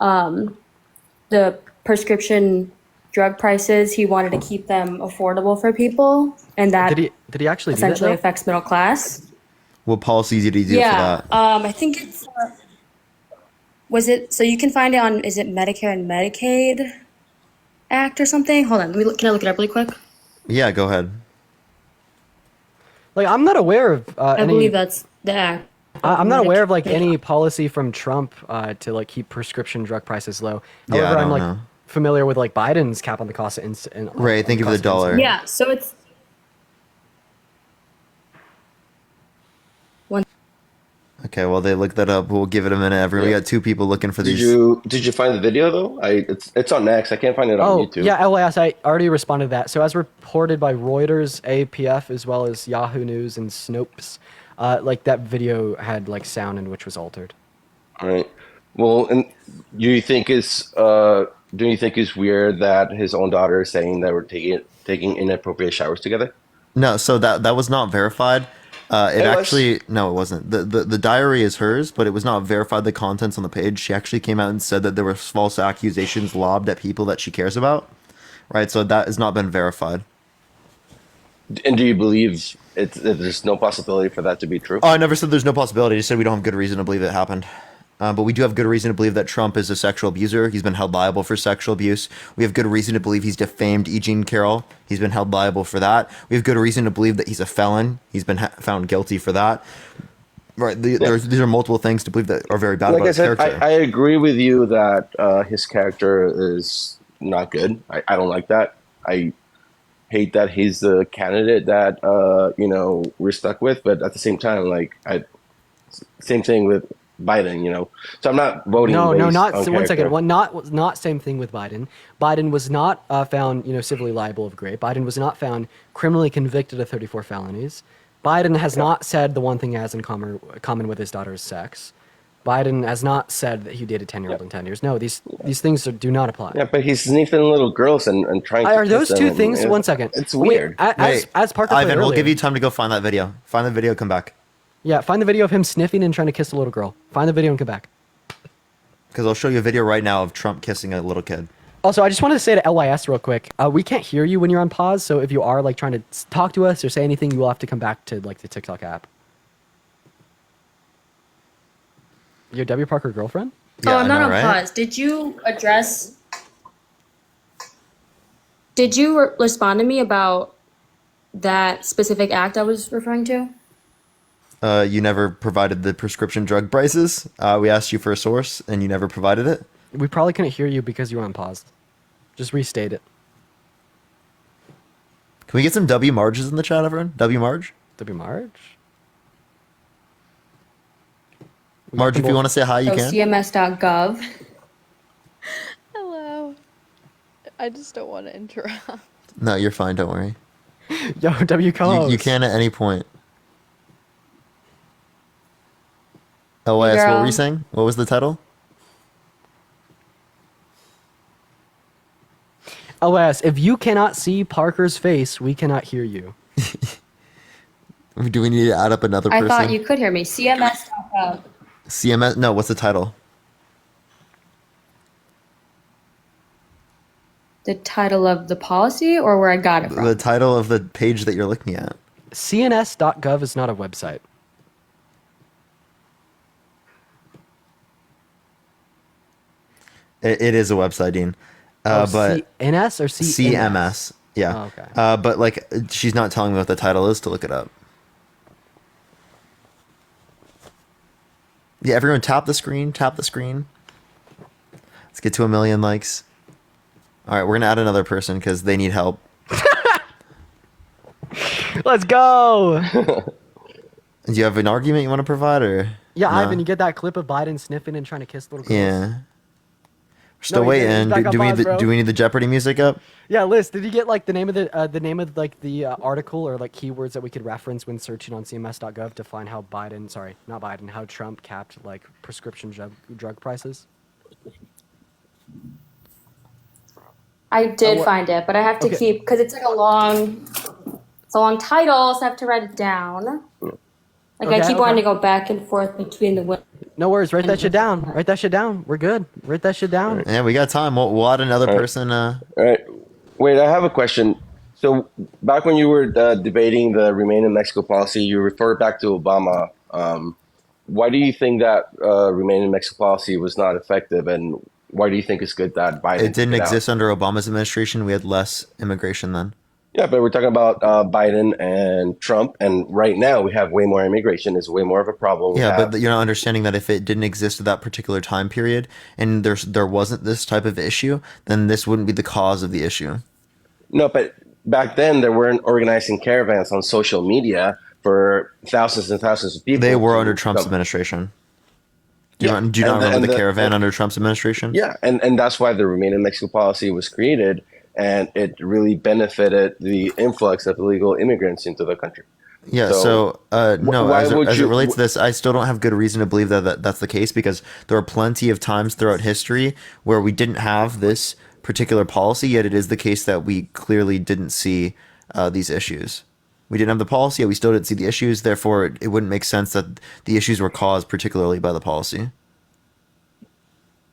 the prescription drug prices. He wanted to keep them affordable for people, and that Did he actually do that, essentially though? affects middle class. What policies did he do for Yeah, that? I think it's was it so you can find it on is it Medicare and Medicaid Act or something? Hold on, let me look, can I look it up really quick? Yeah, go ahead. Like, I'm not aware of I any. believe that's the act. I'm not aware of like any policy from Trump to like keep prescription drug prices low. Yeah, I However, I'm don't like know. familiar with like Biden's cap on the cost of Right, think of the dollar. Yeah, so it's Okay, well, they looked that up. We'll give it a minute. Everyone, we got two people looking for Did these. you find the video though? It's on X. I can't find it on Oh, YouTube. yeah, LAS, I already responded to that. So as reported by Reuters, APF, as well as Yahoo News and Snopes, like that video had like sound in which was altered. All right. Well, and do you think it's weird that his own daughter is saying that we're taking inappropriate showers together? No, so that was not verified. It It was. actually no, it wasn't. The diary is hers, but it was not verified. The contents on the page. She actually came out and said that there were false accusations lobbed at people that she cares about. Right, so that has not been verified. And do you believe there's no possibility for that to be true? Oh, I never said there's no possibility. I just said we don't have good reason to believe it happened. But we do have good reason to believe that Trump is a sexual abuser. He's been held liable for sexual abuse. We have good reason to believe he's defamed E. Jean Carroll. He's been held liable for that. We have good reason to believe that he's a felon. He's been found guilty for that. Right. These are multiple things to believe that are very bad Like about I his said, character. I agree with you that his character is not good. I don't like that. I hate that he's the candidate that we're stuck with. But at the same time, same thing with Biden. So I'm not voting. No, based not on one second. character. Not same thing with Biden. Biden was not found, civilly liable of rape. Biden was not found criminally convicted of 34 felonies. Biden has not said the one thing he has in common with his daughter's sex. Biden has not said that he dated 10-year-old in 10 years. No, these things do not apply. Yeah, but he's sniffing little girls and trying to Are kiss those them two and things? it's- One second. It's Wait, weird. as Parker played Ivan, we'll earlier- give you time to go find that video. Find the video, come back. Yeah, find the video of him sniffing and trying to kiss a little girl. Find the video and come back. Because I'll show you a video right now of Trump kissing a little kid. Also, I just wanted to say to LYS real quick, we can't hear you when you're on pause, so if you are like trying to talk to us or say anything, you will have to come back to like the TikTok app. Your W. Parker girlfriend? Oh, I'm not on pause. Did you respond to me about that specific act I was referring to? You never provided the prescription drug prices. We asked you for a source, and you never provided it. We probably couldn't hear you because you were on pause. Just restate it. Can we get some W Marges in the chat, everyone? W Marge? W Marge? Marge, if you want to say hi, you So can. CMS.gov. Hello. I just don't want to interrupt. No, you're fine. Don't worry. Yo, W co-host. You can at any point. OS, what girl. were you saying? What was the title? OS, if you cannot see Parker's face, we cannot hear you. Do we need to add up another I person? thought you could hear me. CMS.gov. CMS? No, what's the title? The title of the policy or where I got it from? The title of the page that you're looking at. CNS.gov is not a website. It is a website, Dean. But CNS or CMS. Yeah. Oh, okay. But like, she's not telling me what the title is to look it up. Yeah, everyone tap the screen. Tap the screen. Let's get to 1 million likes. All right, we're gonna add another person because they need help. Let's go. Do you have an argument you want to provide, or Yeah, no? Ivan, you get that clip of Biden sniffing and trying to kiss little girls? Yeah. We're still No, he didn't. waiting. He's back Do on we pause, need bro. do we need the Jeopardy music up? Yeah, Liz, did you get like the name of the article or like keywords that we could reference when searching on CMS.gov to find how how Trump capped like prescription drug prices? I did find it, but I have to Okay. keep because it's like a long title, so I have to write it down. Like I keep wanting to go back and forth between the. No worries. Write that shit down. Write that shit down. We're good. Write that shit down. Yeah, we got time. We'll add another All right. person. All right. Wait, I have a question. So back when you were debating the Remain in Mexico policy, you referred back to Obama. Why do you think that Remain in Mexico policy was not effective, and why do you think it's good that Biden It didn't took out? exist under Obama's administration. We had less immigration then. Yeah, but we're talking about Biden and Trump, and right now we have way more immigration. It's way more of a problem. We Yeah, have- but you're not understanding that if it didn't exist at that particular time period, and there wasn't this type of issue, then this wouldn't be the cause of the issue. No, but back then they weren't organizing caravans on social media for thousands and thousands of people. They were to under Trump's come. administration. Do you Yeah, not, do you not and remember and the caravan under Trump's administration? Yeah, and that's why the Remain in Mexico policy was created, and it really benefited the influx of illegal immigrants into the country. Yeah, so no, why as would it you- relates to this, I still don't have good reason to believe that's the case, because there are plenty of times throughout history where we didn't have this particular policy, yet it is the case that we clearly didn't see these issues. We didn't have the policy, yet we still didn't see the issues, therefore it wouldn't make sense that the issues were caused particularly by the policy.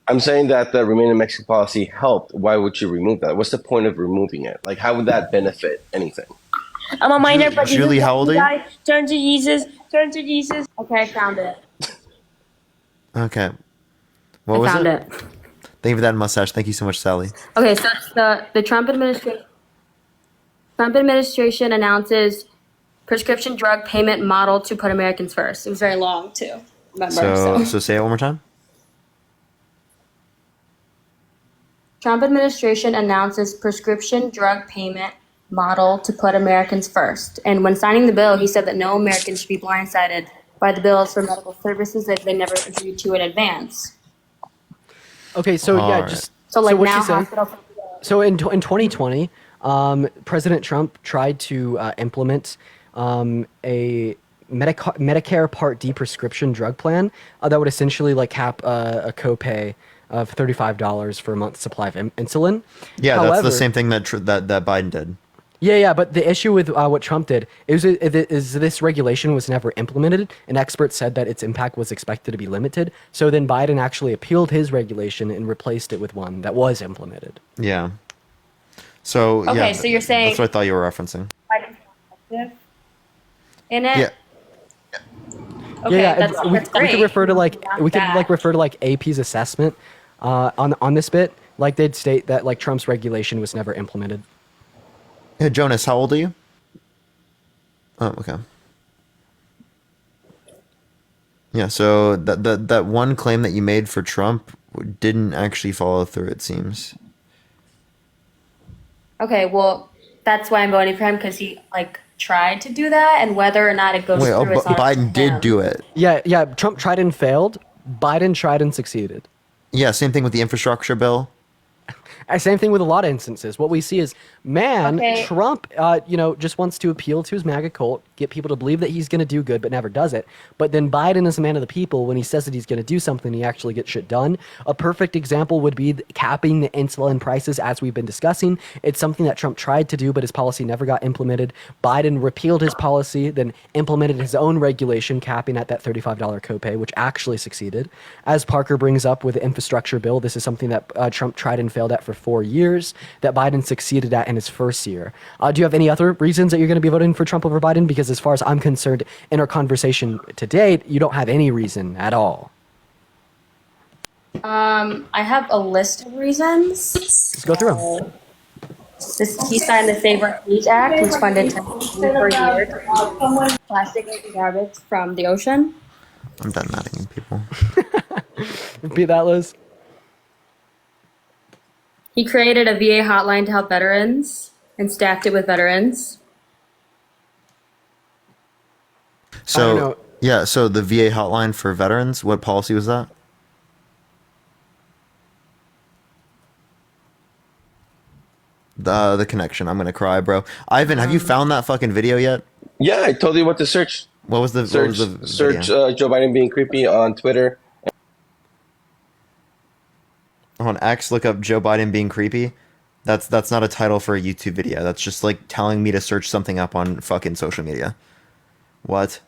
I'm saying that the Remain in Mexico policy helped. Why would you remove that? What's the point of removing it? Like, how would that benefit anything? I'm a minor, but Julie, how old are you? Turn to Jesus. Turn to Jesus. Okay, I found it. Okay. What was found it? it. Thank you for that mustache. Thank you so much, Sally. Okay, so it's the Trump administration. Trump administration announces prescription drug payment model to put Americans first. It was very long too. Remember? So say it one more time. Trump administration announces prescription drug payment model to put Americans first. And when signing the bill, he said that no American should be blindsided by the bills for medical services that they never agreed to in advance. Okay, so yeah, Alright. just So like what now she's saying. hospitals. So in 2020, President Trump tried to implement a Medicare Part D prescription drug plan that would essentially like cap a copay of $35 for a month's supply of insulin. Yeah, However, that's the same thing that Biden did. Yeah, but the issue with what Trump did is this regulation was never implemented, and experts said that its impact was expected to be limited. So then Biden actually appealed his regulation and replaced it with one that was implemented. Yeah. So Okay, yeah, so you're saying- that's what I thought you were referencing. In it. Yeah. Okay, yeah, that's we great. could refer to like Not bad. AP's assessment on this bit. Like they'd state that like Trump's regulation was never implemented. Yeah, Jonas, how old are you? Oh, okay. Yeah, so that one claim that you made for Trump didn't actually follow through, it seems. Okay, well, that's why I'm voting for him because he like tried to do that, and whether or not it goes Wait, through is Biden did do it. Yeah. Trump tried and failed. Biden tried and succeeded. Yeah, same thing with the infrastructure bill. Same thing with a lot of instances. What we see is, man, Okay. Trump, just wants to appeal to his MAGA cult, get people to believe that he's going to do good, but never does it. But then Biden is a man of the people. When he says that he's going to do something, he actually gets shit done. A perfect example would be capping the insulin prices, as we've been discussing. It's something that Trump tried to do, but his policy never got implemented. Biden repealed his policy, then implemented his own regulation capping at that $35 copay, which actually succeeded. As Parker brings up with the infrastructure bill, this is something that Trump tried and failed at for 4 years, that Biden succeeded at in his first year. Do you have any other reasons that you're going to be voting for Trump over Biden? Because as far as I'm concerned, in our conversation to date, you don't have any reason at all. I have a list of reasons. Let's go through them. He signed the Save Our Seas Act, which funded $10 billion per year to remove plastic and garbage from the ocean. I'm done madding people. Repeat that, Liz. He created a VA hotline to help veterans and staffed it with veterans. So yeah, so the VA hotline for veterans, what policy was that? The connection. I'm gonna cry, bro. Ivan, have you found that fucking video yet? Yeah, I told you what to search. What was the search? Search video? Joe Biden being creepy on Twitter. On X, look up Joe Biden being creepy. That's not a title for a YouTube video. That's just like telling me to search something up on fucking social media. What?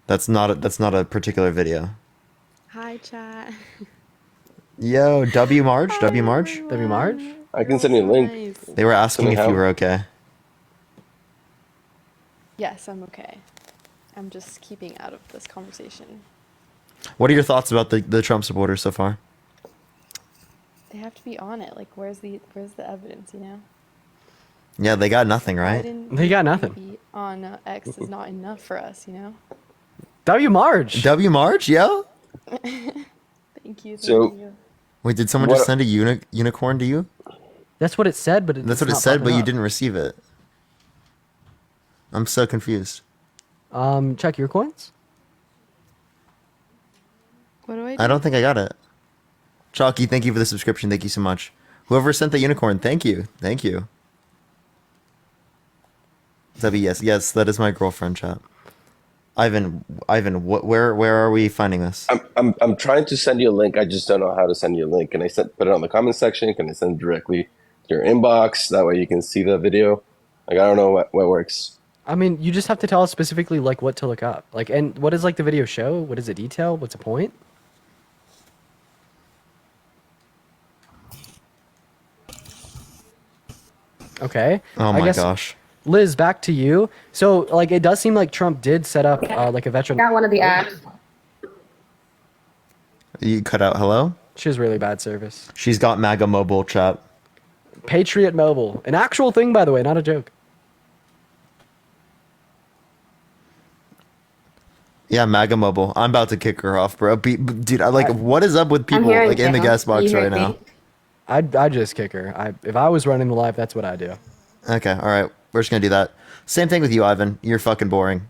That's not a particular video. Hi, chat. Yo, W Marge. I can send you a link. They were asking if you were okay. Yes, I'm okay. I'm just keeping out of this conversation. What are your thoughts about the Trump supporters so far? They have to be on it. Like, where's the evidence? You know. Yeah, they got nothing, right? They got nothing. Be on X is not enough for us. You know. W Marge, yo. Thank you. So- Thank you. Wait, did someone just send a unicorn to you? That's what it said, but that's what it said, but you didn't receive it. I'm so confused. Check your coins. What do I do? I don't think I got it. Chalky, thank you for the subscription. Thank you so much. Whoever sent the unicorn, thank you. Thank you. Zebby, yes, that is my girlfriend, chat. Ivan, where are we finding this? I'm trying to send you a link. I just don't know how to send you a link. Can I put it on the comment section? Can I send it directly to your inbox? That way you can see the video. Like, I don't know what works. I mean, you just have to tell us specifically like what to look up. Like, and what does like the video show? What does it detail? What's the point? Okay. Oh my gosh. Liz, back to you. So, like, it does seem like Trump did set up like a veteran. Got one of the apps. You cut out hello? She has really bad service. She's got MAGA mobile, chat. Patriot Mobile. An actual thing, by the way, not a joke. Yeah, MAGA mobile. I'm about to kick her off, bro. Dude, what is up with people like in the guest box right now? I'd just kick her. If I was running the live, that's what I do. Okay, all right. We're just gonna do that. Same thing with you, Ivan. You're fucking boring.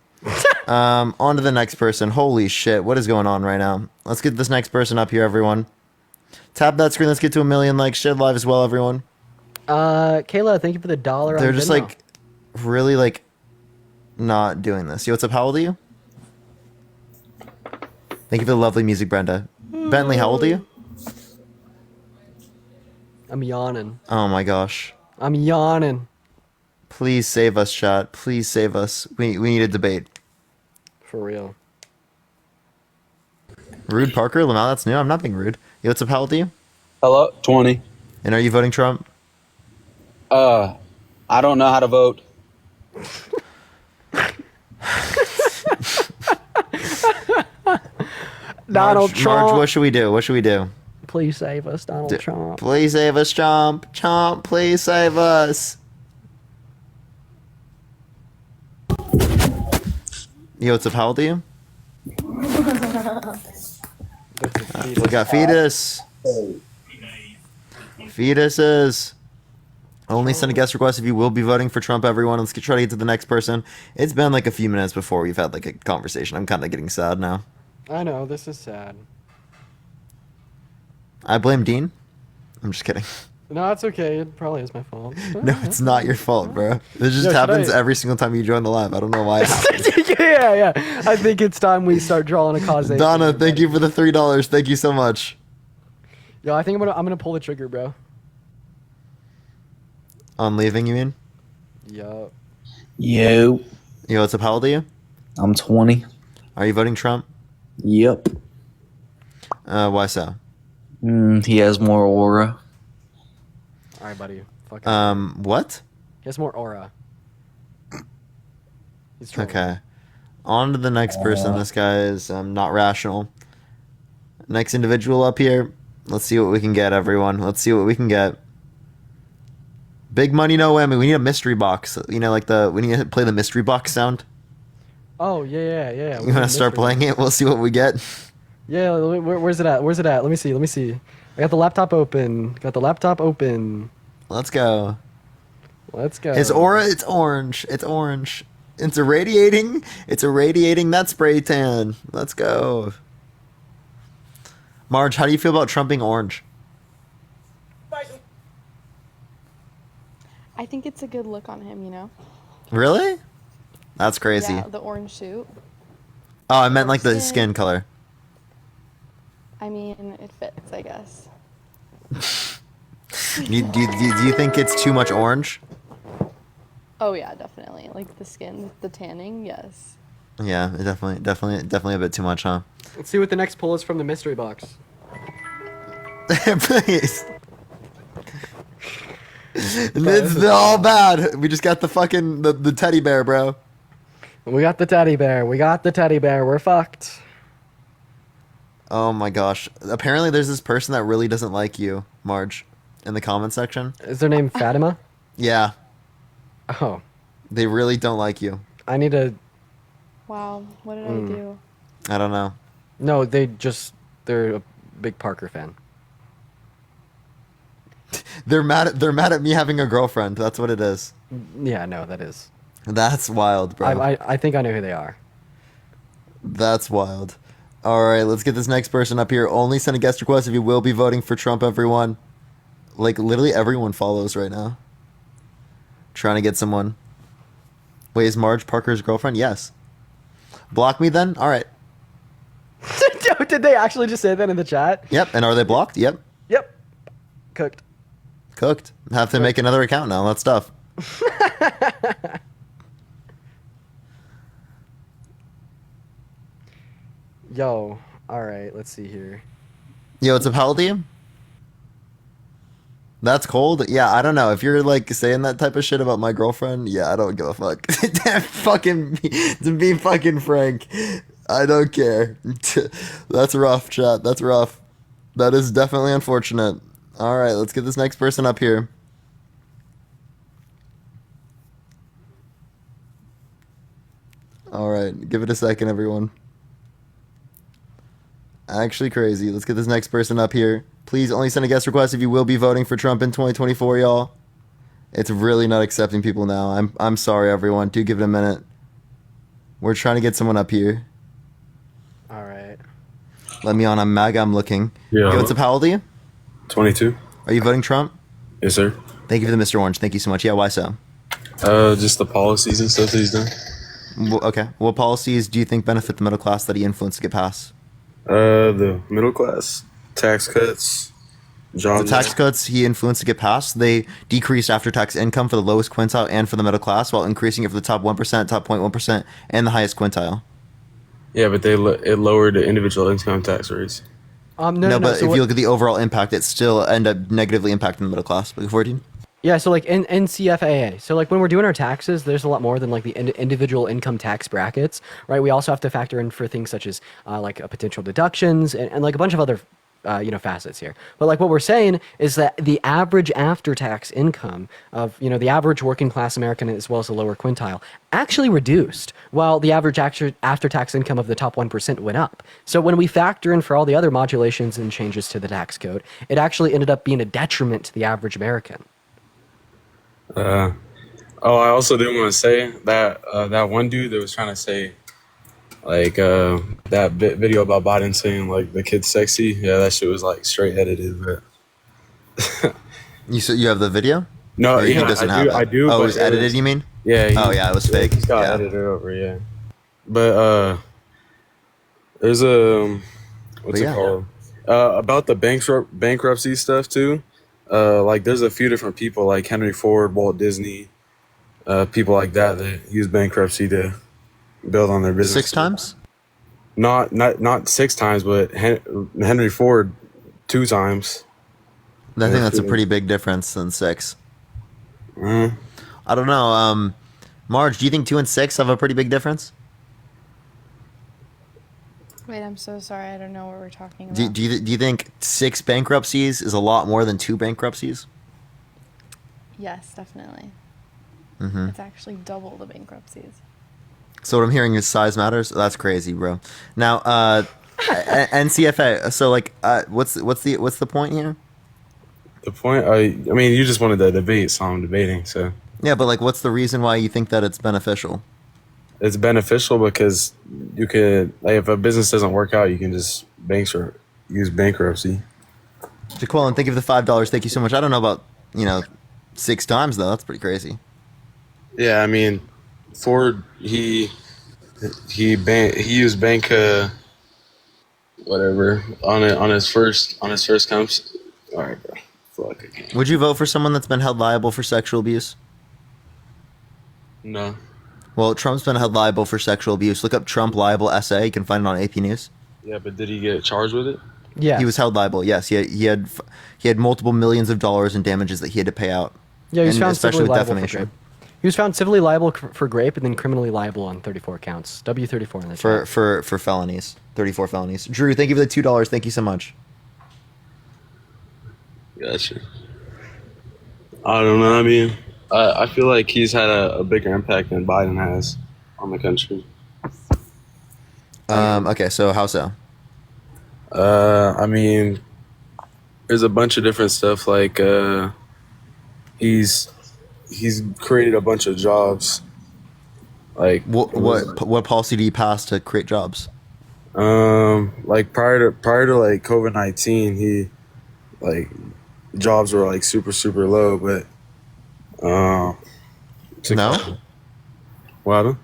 On to the next person. Holy shit, what is going on right now? Let's get this next person up here, everyone. Tap that screen. Let's get to 1 million likes. Share live as well, everyone. Kayla, thank you for the $1. They're on just Venmo. like really like not doing this. Yo, what's up? How old are you? Thank you for the lovely music, Brenda. Bentley, how old are you? I'm yawning. Oh my gosh. I'm yawning. Please save us, chat. Please save us. We need a debate. For real. Rude Parker, Lamau, that's new. I'm not being rude. Yo, what's up? How old are you? Hello, 20. And are you voting Trump? I don't know how to vote. Donald Trump. Marge, what should we do? What should we do? Please save us, Donald Trump. Please save us, Trump. Trump, please save us. Yo, what's up? How old are you? We got fetus. Fetuses. Only send a guest request if you will be voting for Trump, everyone. Let's try to get to the next person. It's been like a few minutes before we've had like a conversation. I'm kind of getting sad now. I know, this is sad. I blame Dean. I'm just kidding. No, it's okay. It probably is my fault. No, it's not your fault, bro. This just Yo, should happens I- every single time you join the live. I don't know why it happens. yeah. I think it's time we start drawing a causation. Donna, thank you for the $3. Thank you so much. Yo, I think I'm gonna pull the trigger, bro. On leaving, you mean? Yo. Yo. Yo, what's up? How old are you? I'm 20. Are you voting Trump? Yep. Why so? He has more aura. All right, buddy. Fuck it. What? He has more aura. He's trolling. Okay. On to the next person. This guy is not rational. Next individual up here. Let's see what we can get, everyone. Let's see what we can get. Big money, no whammy. We need a mystery box. You know, like we need to play the mystery box sound. Oh yeah. You want to start playing it? We'll see what we get. Yeah. Where's it at? Let me see. I got the laptop open. Let's go. Let's go. His aura, it's orange. It's orange. It's irradiating. It's irradiating that spray tan. Let's go. Marge, how do you feel about Trump being orange? I think it's a good look on him, you know? Really? That's crazy. Yeah, the orange suit. Oh, I meant like the skin color. I mean, it fits, I guess. Do you think it's too much orange? Oh yeah, definitely. Like the skin, the tanning, yes. Yeah, definitely a bit too much, huh? Let's see what the next pull is from the mystery box. Please. It's all bad. We just got the fucking the teddy bear, bro. We got the teddy bear. We're fucked. Oh my gosh. Apparently there's this person that really doesn't like you, Marge, in the comment section. Is their name Fatima? Yeah. Oh. They really don't like you. I need to... Wow, what did I do? I don't know. No, they're a big Parker fan. They're mad at me having a girlfriend. That's what it is. Yeah, no, that is. That's wild, bro. I think I know who they are. That's wild. All right, let's get this next person up here. Only send a guest request if you will be voting for Trump, everyone. Like, literally everyone follows right now. Trying to get someone. Wait, is Marge Parker's girlfriend? Yes. Block me then? All right. Did they actually just say that in the chat? Yep, and are they blocked? Yep. Yep. Cooked. Have to make another account now. That's tough. Yo, all right, let's see here. Yo, what's up? How old are you? That's cold? Yeah, I don't know. If you're like saying that type of shit about my girlfriend, yeah, I don't give a fuck. To be fucking frank, I don't care. That's rough, chat. That's rough. That is definitely unfortunate. All right, let's get this next person up here. All right, give it a second, everyone. Actually crazy. Let's get this next person up here. Please only send a guest request if you will be voting for Trump in 2024, y'all. It's really not accepting people now. I'm sorry, everyone. Do give it a minute. We're trying to get someone up here. All right. Let me on. I'm MAGA. I'm looking. Yeah. Yo, what's up? How old are you? 22. Are you voting Trump? Yes, sir. Thank you for the Mr. Orange. Thank you so much. Yeah, why so? Just the policies and stuff that he's done. Okay. What policies do you think benefit the middle class that he influenced to get passed? The middle class, tax cuts, jobs. The tax cuts he influenced to get passed, they decreased after-tax income for the lowest quintile and for the middle class, while increasing it for the top 1%, top 0.1%, and the highest quintile. Yeah, but it lowered the individual income tax rates. No, but if you look at the overall impact, it still ended up negatively impacting the middle class. 14? Yeah, so like in NCFAA, so like when we're doing our taxes, there's a lot more than like the individual income tax brackets, right? We also have to factor in for things such as like potential deductions and like a bunch of other facets here. But like what we're saying is that the average after-tax income of, the average working class American as well as the lower quintile actually reduced, while the average after-tax income of the top 1% went up. So when we factor in for all the other modulations and changes to the tax code, it actually ended up being a detriment to the average American. I also didn't want to say that that one dude that was trying to say, like, that video about Biden saying like the kid's sexy. Yeah, that shit was like straight edited. But You said you have the video? no, Or he yeah, doesn't I have do. it? I do. Oh, it But was edited, you mean? yeah, Oh, yeah, it was fake. He's got Yeah. edited over. Yeah, but there's a what's But it yeah. called? About the bankruptcy stuff too. Like there's a few different people like Henry Ford, Walt Disney, people like that use bankruptcy to build on their business. 6 times? Not 6 times, but Henry Ford 2 times. I think that's a pretty big difference than 6. Mm-hmm. I don't know. Marge, do you think 2 and 6 have a pretty big difference? Wait, I'm so sorry. I don't know what we're talking about. Do you think 6 bankruptcies is a lot more than 2 bankruptcies? Yes, definitely. Mm-hmm. It's actually double the bankruptcies. So what I'm hearing is size matters. That's crazy, bro. Now, NCFA. So like, what's the point here? The point, I mean, you just wanted to debate, so I'm debating. So Yeah, but like, what's the reason why you think that it's beneficial? it's beneficial because you could, like, if a business doesn't work out, you can just use bankruptcy. Jaqueline, thank you for the $5. Thank you so much. I don't know about 6 times though. That's pretty crazy. Yeah, I mean, Ford he used bank whatever on his first comes. All right, bro. Fuck again. Would you vote for someone that's been held liable for sexual abuse? No. Well, Trump's been held liable for sexual abuse. Look up Trump liable essay. You can find it on AP News. Yeah, but did he get charged with it? Yeah. He was held liable. Yes, he had multiple millions of dollars in damages that he had to pay out. Yeah, he was And found especially civilly with liable defamation. for grape. He was found civilly liable for grape and then criminally liable on 34 counts. W34 in the chat. For felonies. 34 felonies. Drew, thank you for the $2. Thank you so much. Gotcha. I don't know. I mean, I feel like he's had a bigger impact than Biden has on the country. Okay, so how so? I mean, there's a bunch of different stuff. Like, he's created a bunch of jobs. Like, What policy did he pass to create jobs? Like prior to like COVID-19, he like jobs were like super low, but No? What happened?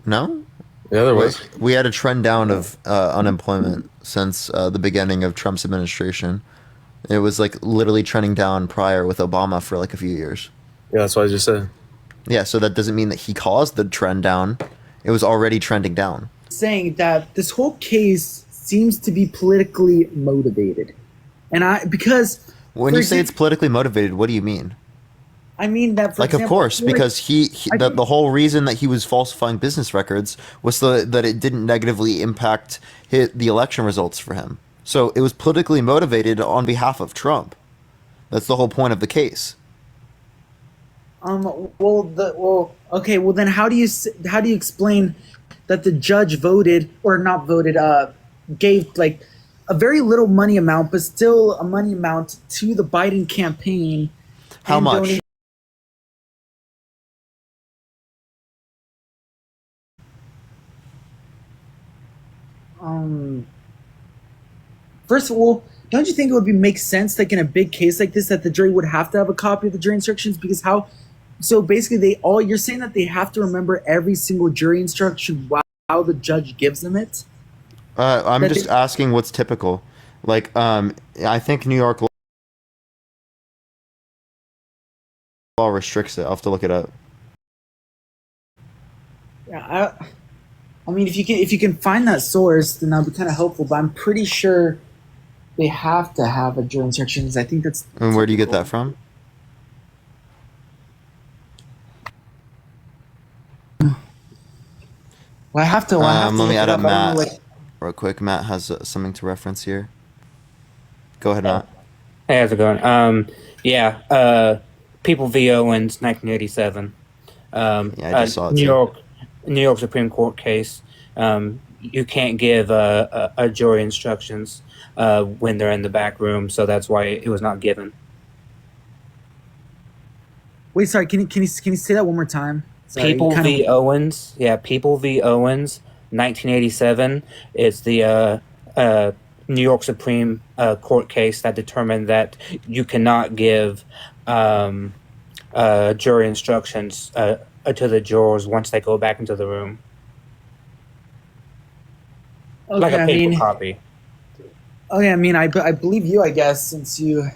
No? Yeah, there was. We had a trend down of unemployment since the beginning of Trump's administration. It was like literally trending down prior with Obama for like a few years. Yeah, that's what I just said. Yeah, so that doesn't mean that he caused the trend down. It was already trending down. Saying that this whole case seems to be politically motivated. And because when you say it's politically motivated, what do you mean? I mean that, for like, example, of course, because the whole reason that he was falsifying business records was so that it didn't negatively impact the election results for him. So it was politically motivated on behalf of Trump. That's the whole point of the case. Okay. Well, then how do you explain that the judge gave like a very little money amount, but still a money amount to the Biden campaign? How much? First of all, don't you think it would make sense, like in a big case like this, that the jury would have to have a copy of the jury instructions? Because so basically you're saying that they have to remember every single jury instruction while the judge gives them it? I'm just asking what's typical. Like, I think New York law restricts it. I'll have to look it up. Yeah, I mean, if you can find that source, then that'd be kind of helpful. But I'm pretty sure they have to have a jury instructions. I think that's. And where do you get that from? Well, I have to. Let me look add it up I don't Matt know, real quick. Matt has something to reference here. Go ahead, Matt. Hey, how's it going? People v. Owens, 1987. Yeah, I just saw it. New York Supreme Court case. You can't give a jury instructions when they're in the back room, so that's why it was not given. Wait, sorry. Can you say that one more time? Sorry, People v. Owens. Yeah, People v. Owens, 1987. It's the New York Supreme Court case that determined that you cannot give jury instructions to the jurors once they go back into the room, like Okay, a I paper mean, copy. okay, I mean, I believe you, I guess, since you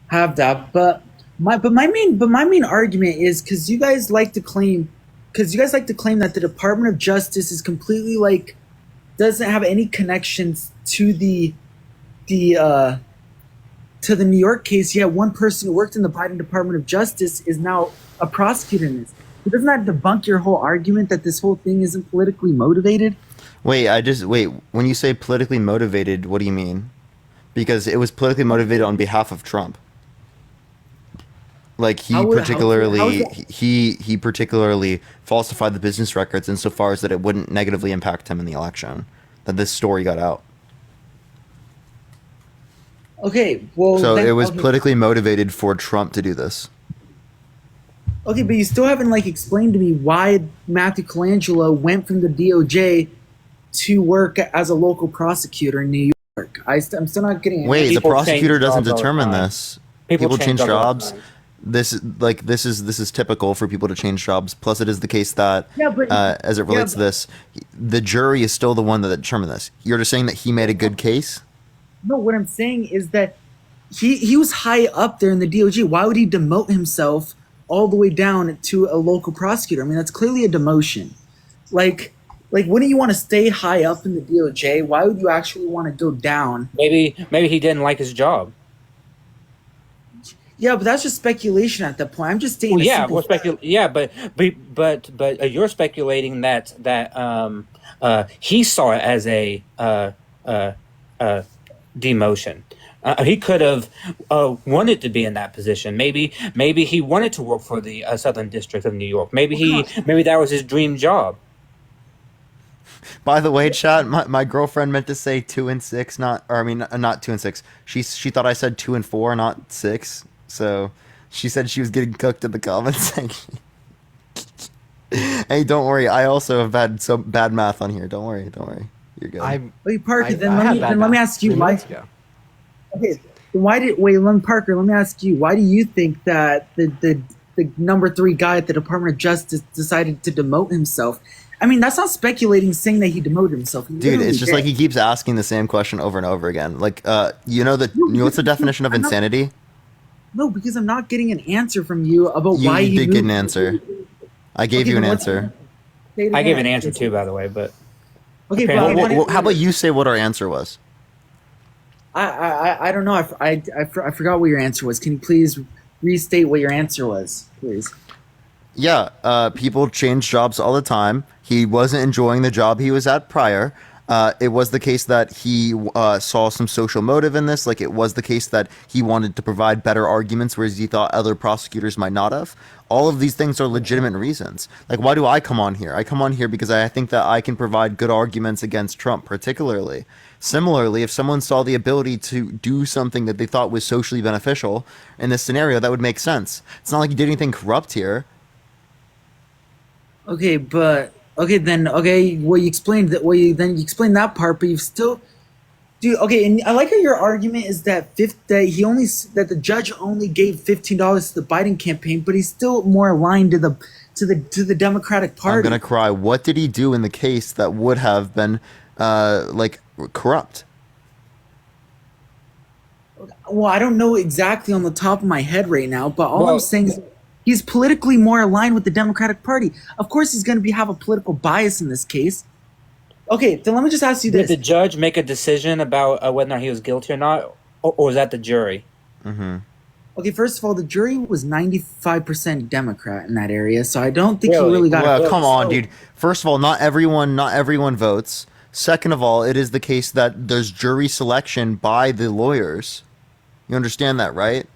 have that. But my main argument is because you guys like to claim that the Department of Justice is completely like doesn't have any connections to the to the New York case. Yet one person who worked in the Biden Department of Justice is now a prosecutor in this. But doesn't that debunk your whole argument that this whole thing isn't politically motivated? Wait, when you say politically motivated, what do you mean? Because it was politically motivated on behalf of Trump. Like he he particularly falsified the business records insofar as that it wouldn't negatively impact him in the election. That this story got out. Okay, well, So then, it was okay. politically motivated for Trump to do this. Okay, but you still haven't like explained to me why Matthew Colangelo went from the DOJ to work as a local prosecutor in New York. I'm still not getting it. Wait, the People prosecutor change doesn't jobs all the determine time. this. People People change change jobs all the jobs. time. This is typical for people to change jobs. Plus, it is the case that Yeah, but- as it relates to this, the jury is still the one that determined this. You're just saying that he made a good case. No, what I'm saying is that he was high up there in the DOJ. Why would he demote himself all the way down to a local prosecutor? I mean, that's clearly a demotion. Like wouldn't you want to stay high up in the DOJ? Why would you actually want to go down? Maybe he didn't like his job. Yeah, but that's just speculation at that point. I'm just stating. Well, a yeah, simple but you're speculating that he saw it as a demotion. He could have wanted to be in that position. Maybe he wanted to work for the Southern District of New York. Maybe that was his dream job. By the way, chat, my girlfriend meant to say 2 and 6, not 2 and 6. She thought I said 2 and 4, not 6. So she said she was getting cooked in the comments section. Hey, don't worry. I also have had some bad math on here. Don't worry. You're good. Wait, Parker. Let me ask you why. Okay, Parker. Let me ask you. Why do you think that the number 3 guy at the Department of Justice decided to demote himself? I mean, that's not speculating, saying that he demoted himself. Dude, it's just like he keeps asking the same question over and over again. Like, you know what's the definition of insanity? No, because I'm not getting an answer from you about why You he did get moved. an answer. I gave you an answer. I gave an answer too, by the way, but Okay, apparently- but How about you say what our answer was? I don't know. I forgot what your answer was. Can you please restate what your answer was, please? Yeah, people change jobs all the time. He wasn't enjoying the job he was at prior. It was the case that he saw some social motive in this. Like, it was the case that he wanted to provide better arguments, whereas he thought other prosecutors might not have. All of these things are legitimate reasons. Like, why do I come on here? I come on here because I think that I can provide good arguments against Trump, particularly. Similarly, if someone saw the ability to do something that they thought was socially beneficial in this scenario, that would make sense. It's not like he did anything corrupt here. Okay, but well, you explained that. Well, you explained that part, but you've still, dude. Okay, and I like how your argument is that that the judge only gave $15 to the Biden campaign, but he's still more aligned to the Democratic Party. I'm gonna cry. What did he do in the case that would have been corrupt? Well, I don't know exactly on the top of my head right now, but all I'm saying is he's politically more aligned with the Democratic Party. Of course, he's going to have a political bias in this case. Okay, then let me just ask you this. Did the judge make a decision about whether or not he was guilty or not, or was that the jury? Mm-hmm. Okay, first of all, the jury was 95% Democrat in that area, so I don't think he really got. Well, come on, dude. First of all, not everyone votes. Second of all, it is the case that there's jury selection by the lawyers. You understand that, right?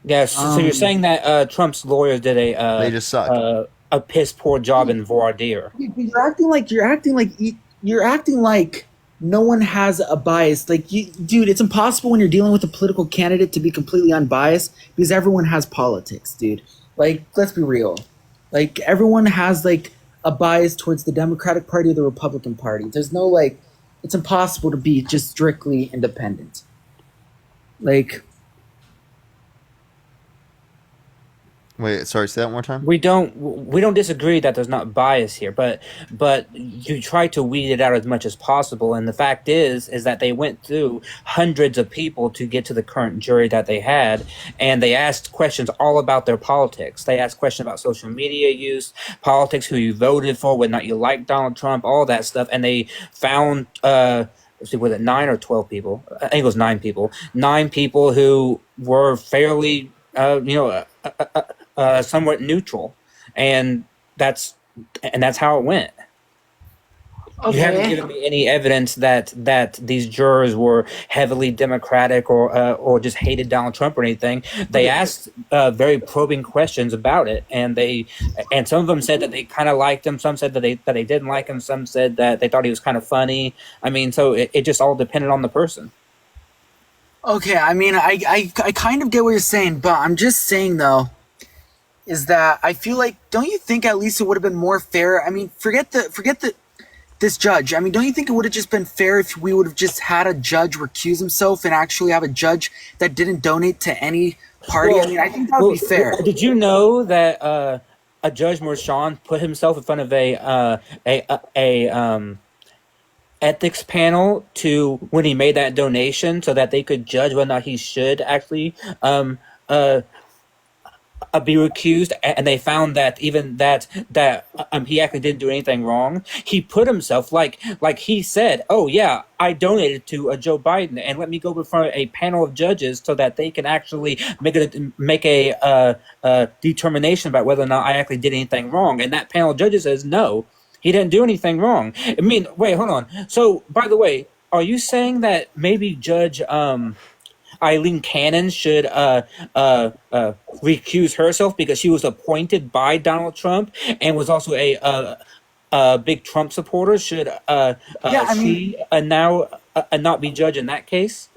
Yes. So you're saying that Trump's lawyers did they just suck. A piss poor job in voir dire. You're acting like no one has a bias. Like, dude, it's impossible when you're dealing with a political candidate to be completely unbiased because everyone has politics, dude. Like, let's be real. Like, everyone has like a bias towards the Democratic Party or the Republican Party. There's no like, it's impossible to be just strictly independent. Like, Wait, sorry, say that one more time. We don't disagree that there's not bias here, but you try to weed it out as much as possible. And the fact is that they went through hundreds of people to get to the current jury that they had, and they asked questions all about their politics. They asked questions about social media use, politics, who you voted for, whether or not you like Donald Trump, all that stuff, and they found let's see, was it 9 or 12 people? I think it was 9 people. 9 people who were fairly, somewhat neutral, and that's how it went. You haven't okay. given me any evidence that these jurors were heavily Democratic or just hated Donald Trump or anything. They asked very probing questions about it, and some of them said that they kind of liked him. Some said that they didn't like him. Some said that they thought he was kind of funny. I mean, so it just all depended on the person. Okay, I mean, I kind of get what you're saying, but I'm just saying though, is that I feel like, don't you think at least it would have been more fair? I mean, forget this judge. I mean, don't you think it would have just been fair if we would have just had a judge recuse himself and actually have a judge that didn't donate to any party? Well, I mean, I think that would be fair. Did you know that a Judge Merchan put himself in front of a ethics panel to when he made that donation so that they could judge whether or not he should actually be recused, and they found that even that he actually didn't do anything wrong. He put himself like he said, "Oh yeah, I donated to Joe Biden, and let me go before a panel of judges so that they can actually make a determination about whether or not I actually did anything wrong." And that panel of judges says, "No, he didn't do anything wrong." I mean, wait, hold on. So, by the way, are you saying that maybe Judge Eileen Cannon should recuse herself because she was appointed by Donald Trump and was also a big Trump supporter? Should she now not be judge in that case?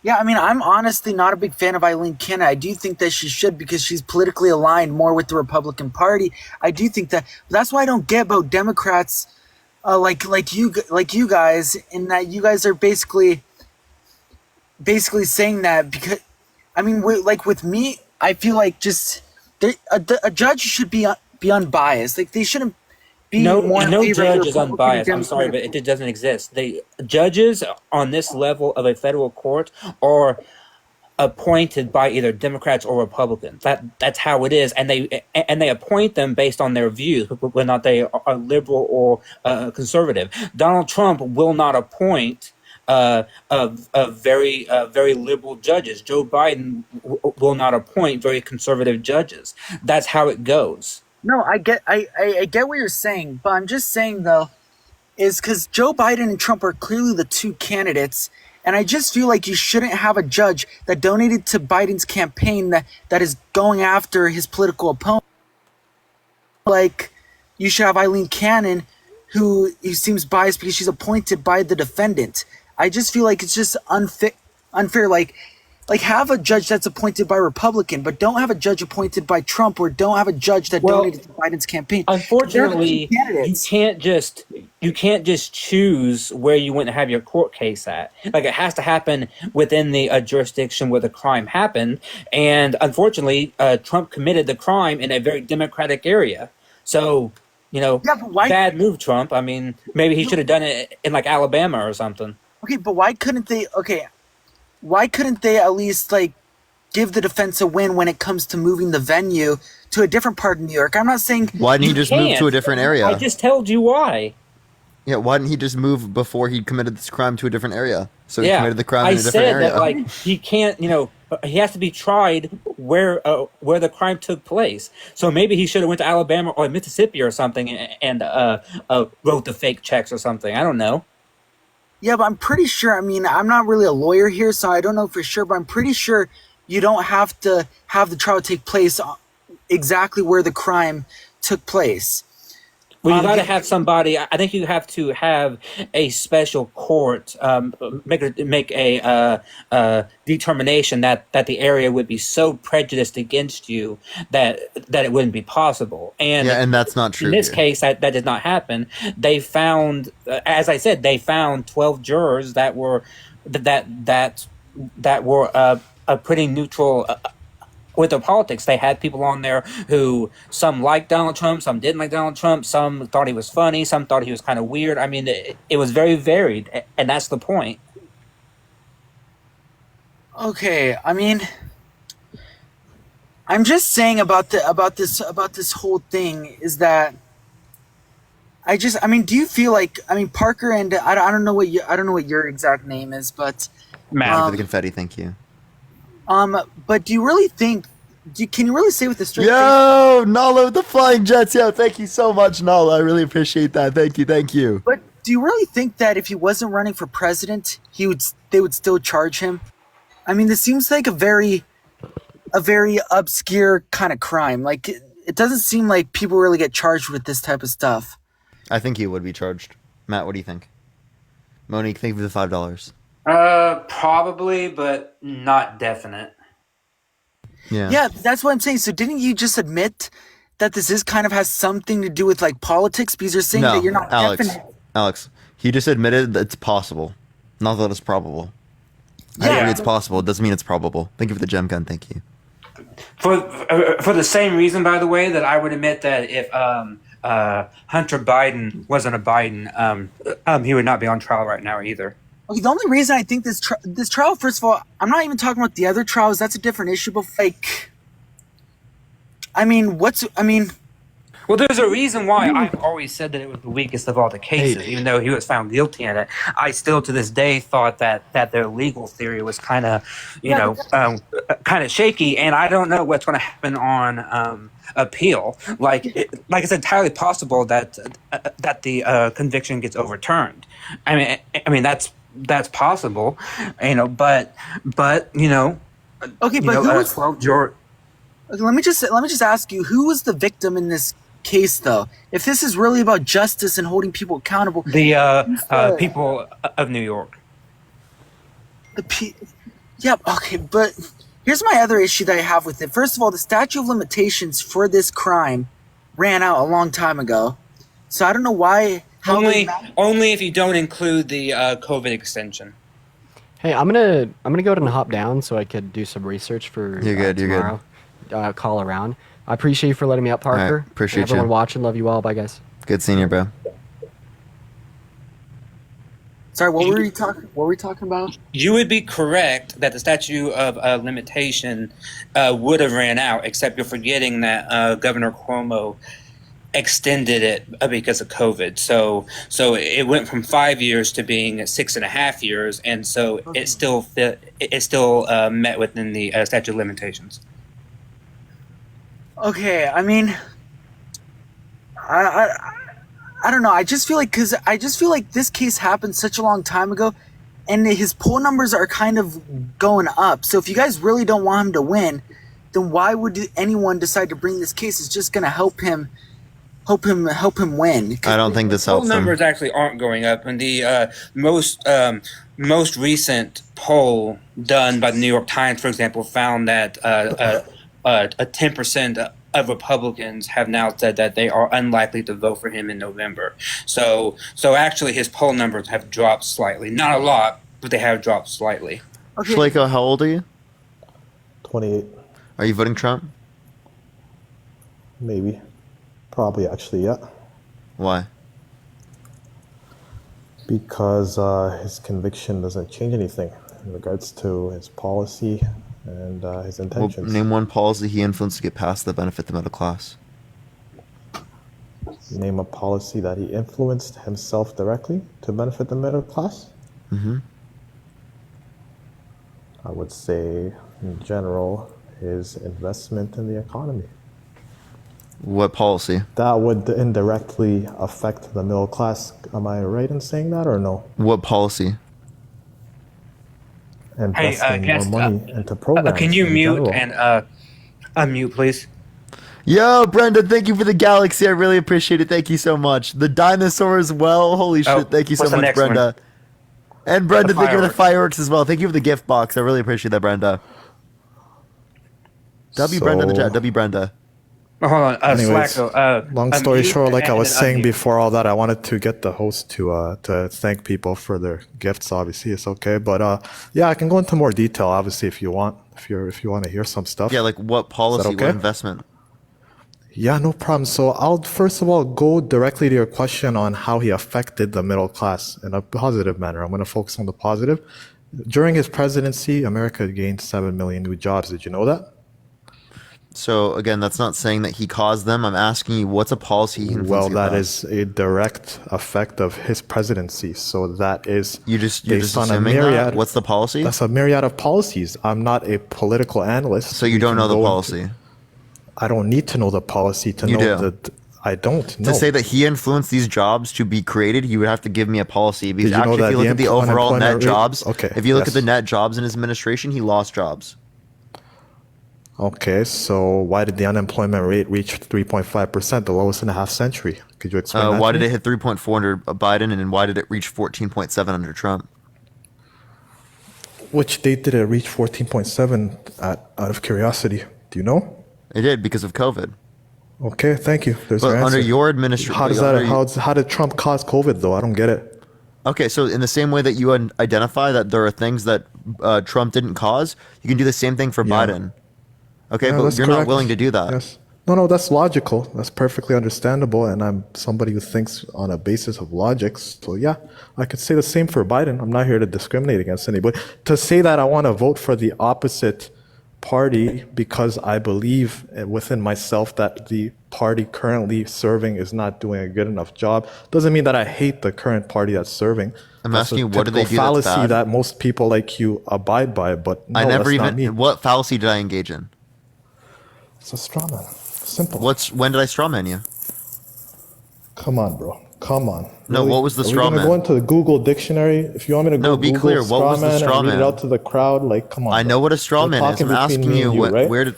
Yeah, I mean, I'm honestly not a big fan of Eileen Cannon. I do think that she should because she's politically aligned more with the Republican Party. I do think that. But that's why I don't get about Democrats, like you guys, in that you guys are basically saying that because, I mean, with me, I feel like just a judge should be unbiased. Like they shouldn't be No favor of judge the is Republican unbiased. and I'm sorry, but Democratic. it doesn't exist. The judges on this level of a federal court are appointed by either Democrats or Republicans. That's how it is, and they appoint them based on their views, whether or not they are liberal or conservative. Donald Trump will not appoint very liberal judges. Joe Biden will not appoint very conservative judges. That's how it goes. No, I get what you're saying, but I'm just saying though, is because Joe Biden and Trump are clearly the two candidates, and I just feel like you shouldn't have a judge that donated to Biden's campaign that is going after his political opponent. Like, you should have Eileen Cannon, who seems biased because she's appointed by the defendant. I just feel like it's just unfair. Like have a judge that's appointed by Republican, but don't have a judge appointed by Trump, or don't have a judge that donated to Biden's campaign. Unfortunately, you can't just choose where you want to have your court case at. Like it has to happen within the jurisdiction where the crime happened. And unfortunately, Trump committed the crime in a very Democratic area. So, bad move, Trump. I mean, maybe he should have done it in like Alabama or something. Okay, but why couldn't they? Okay, why couldn't they at least like give the defense a win when it comes to moving the venue to a different part of New York? I'm not saying Why didn't he just move to a different area? I just told you why. Yeah, why didn't he just move before he committed this crime to a different area? So he committed the crime in a different area. I said that like he can't, he has to be tried where the crime took place. So maybe he should have went to Alabama or Mississippi or something and wrote the fake checks or something. I don't know. Yeah, but I'm pretty sure, I mean, I'm not really a lawyer here, so I don't know for sure, but I'm pretty sure you don't have to have the trial take place exactly where the crime took place. Well, you got to have somebody. I think you have to have a special court make a determination that the area would be so prejudiced against you that it wouldn't be possible. And Yeah, and that's not true in this here. case, that did not happen. They found, as I said, they found 12 jurors that were pretty neutral. With their politics, they had people on there who some liked Donald Trump, some didn't like Donald Trump, some thought he was funny, some thought he was kind of weird. I mean, it was very varied, and that's the point. Okay, I mean, I'm just saying about this whole thing is that I mean, do you feel like Parker and I don't know what I don't know what your exact name is, but Thank you for the confetti. Thank you. but do you really think? Can you really say with a straight face? Yo, Nala with the flying jets. Yo, thank you so much, Nala. I really appreciate that. Thank you. Thank you. But do you really think that if he wasn't running for president, they would still charge him? I mean, this seems like a very obscure kind of crime. Like it doesn't seem like people really get charged with this type of stuff. I think he would be charged. Matt, what do you think? Monique, thank you for the $5. Probably, but not definite. Yeah, that's what I'm saying. So didn't you just admit that this is kind of has something to do with like politics because you're saying that you're not definite? Alex, he just admitted that it's possible, not that it's probable. I agree it's possible. It doesn't mean it's probable. Thank you for the gem gun. Thank you. For the same reason, by the way, that I would admit that if Hunter Biden wasn't a Biden, he would not be on trial right now either. Okay, the only reason I think this trial, first of all, I'm not even talking about the other trials. That's a different issue. But like, Well, there's a reason why I've always said that it was the weakest of all the cases, even though he was found guilty in it. I still, to this day, thought that their legal theory was kind of, kind of shaky, and I don't know what's going to happen on appeal. Like it's entirely possible that the conviction gets overturned. I mean that's possible, but okay, but who was 12 George. Let me just ask you, who was the victim in this case, though? If this is really about justice and holding people accountable, The people of New York. Yeah, okay, but here's my other issue that I have with it. First of all, the statute of limitations for this crime ran out a long time ago, so I don't know why. Only if you don't include the COVID extension. Hey, I'm gonna go ahead and hop down so I could do some research for You're good. tomorrow. Call around. I appreciate you for letting me up, Parker. Right, appreciate and everyone you. watching. Love you all. Bye, guys. Good seeing you, bro. Sorry, what were we talking about? You would be correct that the statute of limitation would have ran out, except you're forgetting that Governor Cuomo extended it because of COVID. So it went from 5 years to being 6.5 years, and so it still met within the statute of limitations. Okay, I mean, I don't know. I just feel like this case happened such a long time ago, and his poll numbers are kind of going up. So if you guys really don't want him to win, then why would anyone decide to bring this case? It's just going to help him win. I don't think this helps Poll him. numbers actually aren't going up, and the most recent poll done by the New York Times, for example, found that 10% of Republicans have now said that they are unlikely to vote for him in November. So actually, his poll numbers have dropped slightly. Not a lot, but they have dropped slightly. Okay. Schleiko, how old are you? 28. Are you voting Trump? Maybe. Probably, actually, yeah. Why? Because his conviction doesn't change anything in regards to his policy and his intentions. Well, name one policy he influenced to get passed that benefit the middle class. Name a policy that he influenced himself directly to benefit the middle class? Mm-hmm. I would say, in general, his investment in the economy. What policy? That would indirectly affect the middle class. Am I right in saying that or no? What policy? Investing more money into programs. Can you in mute general. and unmute, please? Yo, Brenda, thank you for the galaxy. I really appreciate it. Thank you so much. The dinosaur as well. Holy shit. Thank you so what's the much, next one? Brenda. And Brenda, The thank you for the fireworks. fireworks as well. Thank you for the gift box. I really appreciate that, Brenda. W Brenda in the chat. W Brenda. Oh, hold on. Anyways, Slacko. long story unmute short, like I and was then saying unmute. before all that, I wanted to get the host to thank people for their gifts. Obviously, it's okay, but yeah, I can go into more detail. Obviously, if you want, if you want to hear some stuff. Yeah, like what policy, okay? what investment? Yeah, no problem. So I'll first of all go directly to your question on how he affected the middle class in a positive manner. I'm going to focus on the positive. During his presidency, America gained 7 million new jobs. Did you know that? So again, that's not saying that he caused them. I'm asking you, what's a policy he influenced? Well, that is a direct effect of his presidency. So that is you're based just on a assuming myriad. that? What's the policy? That's a myriad of policies. I'm not a political analyst. So you don't know the policy? I don't need to know the policy to You know do. that. I don't know. To say that he influenced these jobs to be created, you would have to give me a policy. Because Did you know actually, if that you look the at the overall unemployment net rate- jobs, Okay, if you look yes. at the net jobs in his administration, he lost jobs. Okay, so why did the unemployment rate reach 3.5%, the lowest in a half century? Could you explain that? Why to did me? it hit 3.4 under Biden, and then why did it reach 14.7 under Trump? Which date did it reach 14.7 at, out of curiosity? Do you know? It did because of COVID. Okay, thank you. There's But your answer. under your administration, How does that? How did Trump cause COVID though? I don't get it. Okay, so in the same way that you identify that there are things that Trump didn't cause, you can do the same thing for Biden. Okay, Yeah, but that's you're not correct. willing to do that. Yes. No, that's logical. That's perfectly understandable. And I'm somebody who thinks on a basis of logic. So yeah, I could say the same for Biden. I'm not here to discriminate against anybody. To say that I want to vote for the opposite party because I believe within myself that the party currently serving is not doing a good enough job doesn't mean that I hate the current party that's serving. I'm That's asking a you, what do they typical do that's fallacy bad? that most people like you abide by, but no, I never that's not me. even. What fallacy did I engage in? It's a straw man. Simple. When did I strawman you? Come on, bro. Come on. No, what was the Are straw we gonna man? go into the Google dictionary? If you want me to go No, be Google clear. What straw was the man straw and read it man? out to the crowd, like, come on. I bro. know what a straw We're man is. talking I'm between asking me you, and where, right? where did.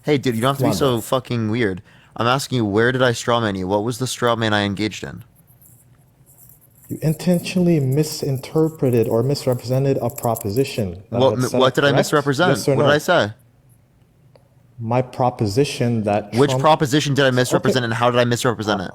Hey, dude, you don't have to Come be on, so bro. fucking weird. I'm asking you, where did I strawman you? What was the straw man I engaged in? You intentionally misinterpreted or misrepresented a proposition. that I had set What up did I correct? misrepresent? Yes or What no? did I say? My proposition that Which Trump- proposition did I misrepresent, Okay. and how did I misrepresent it?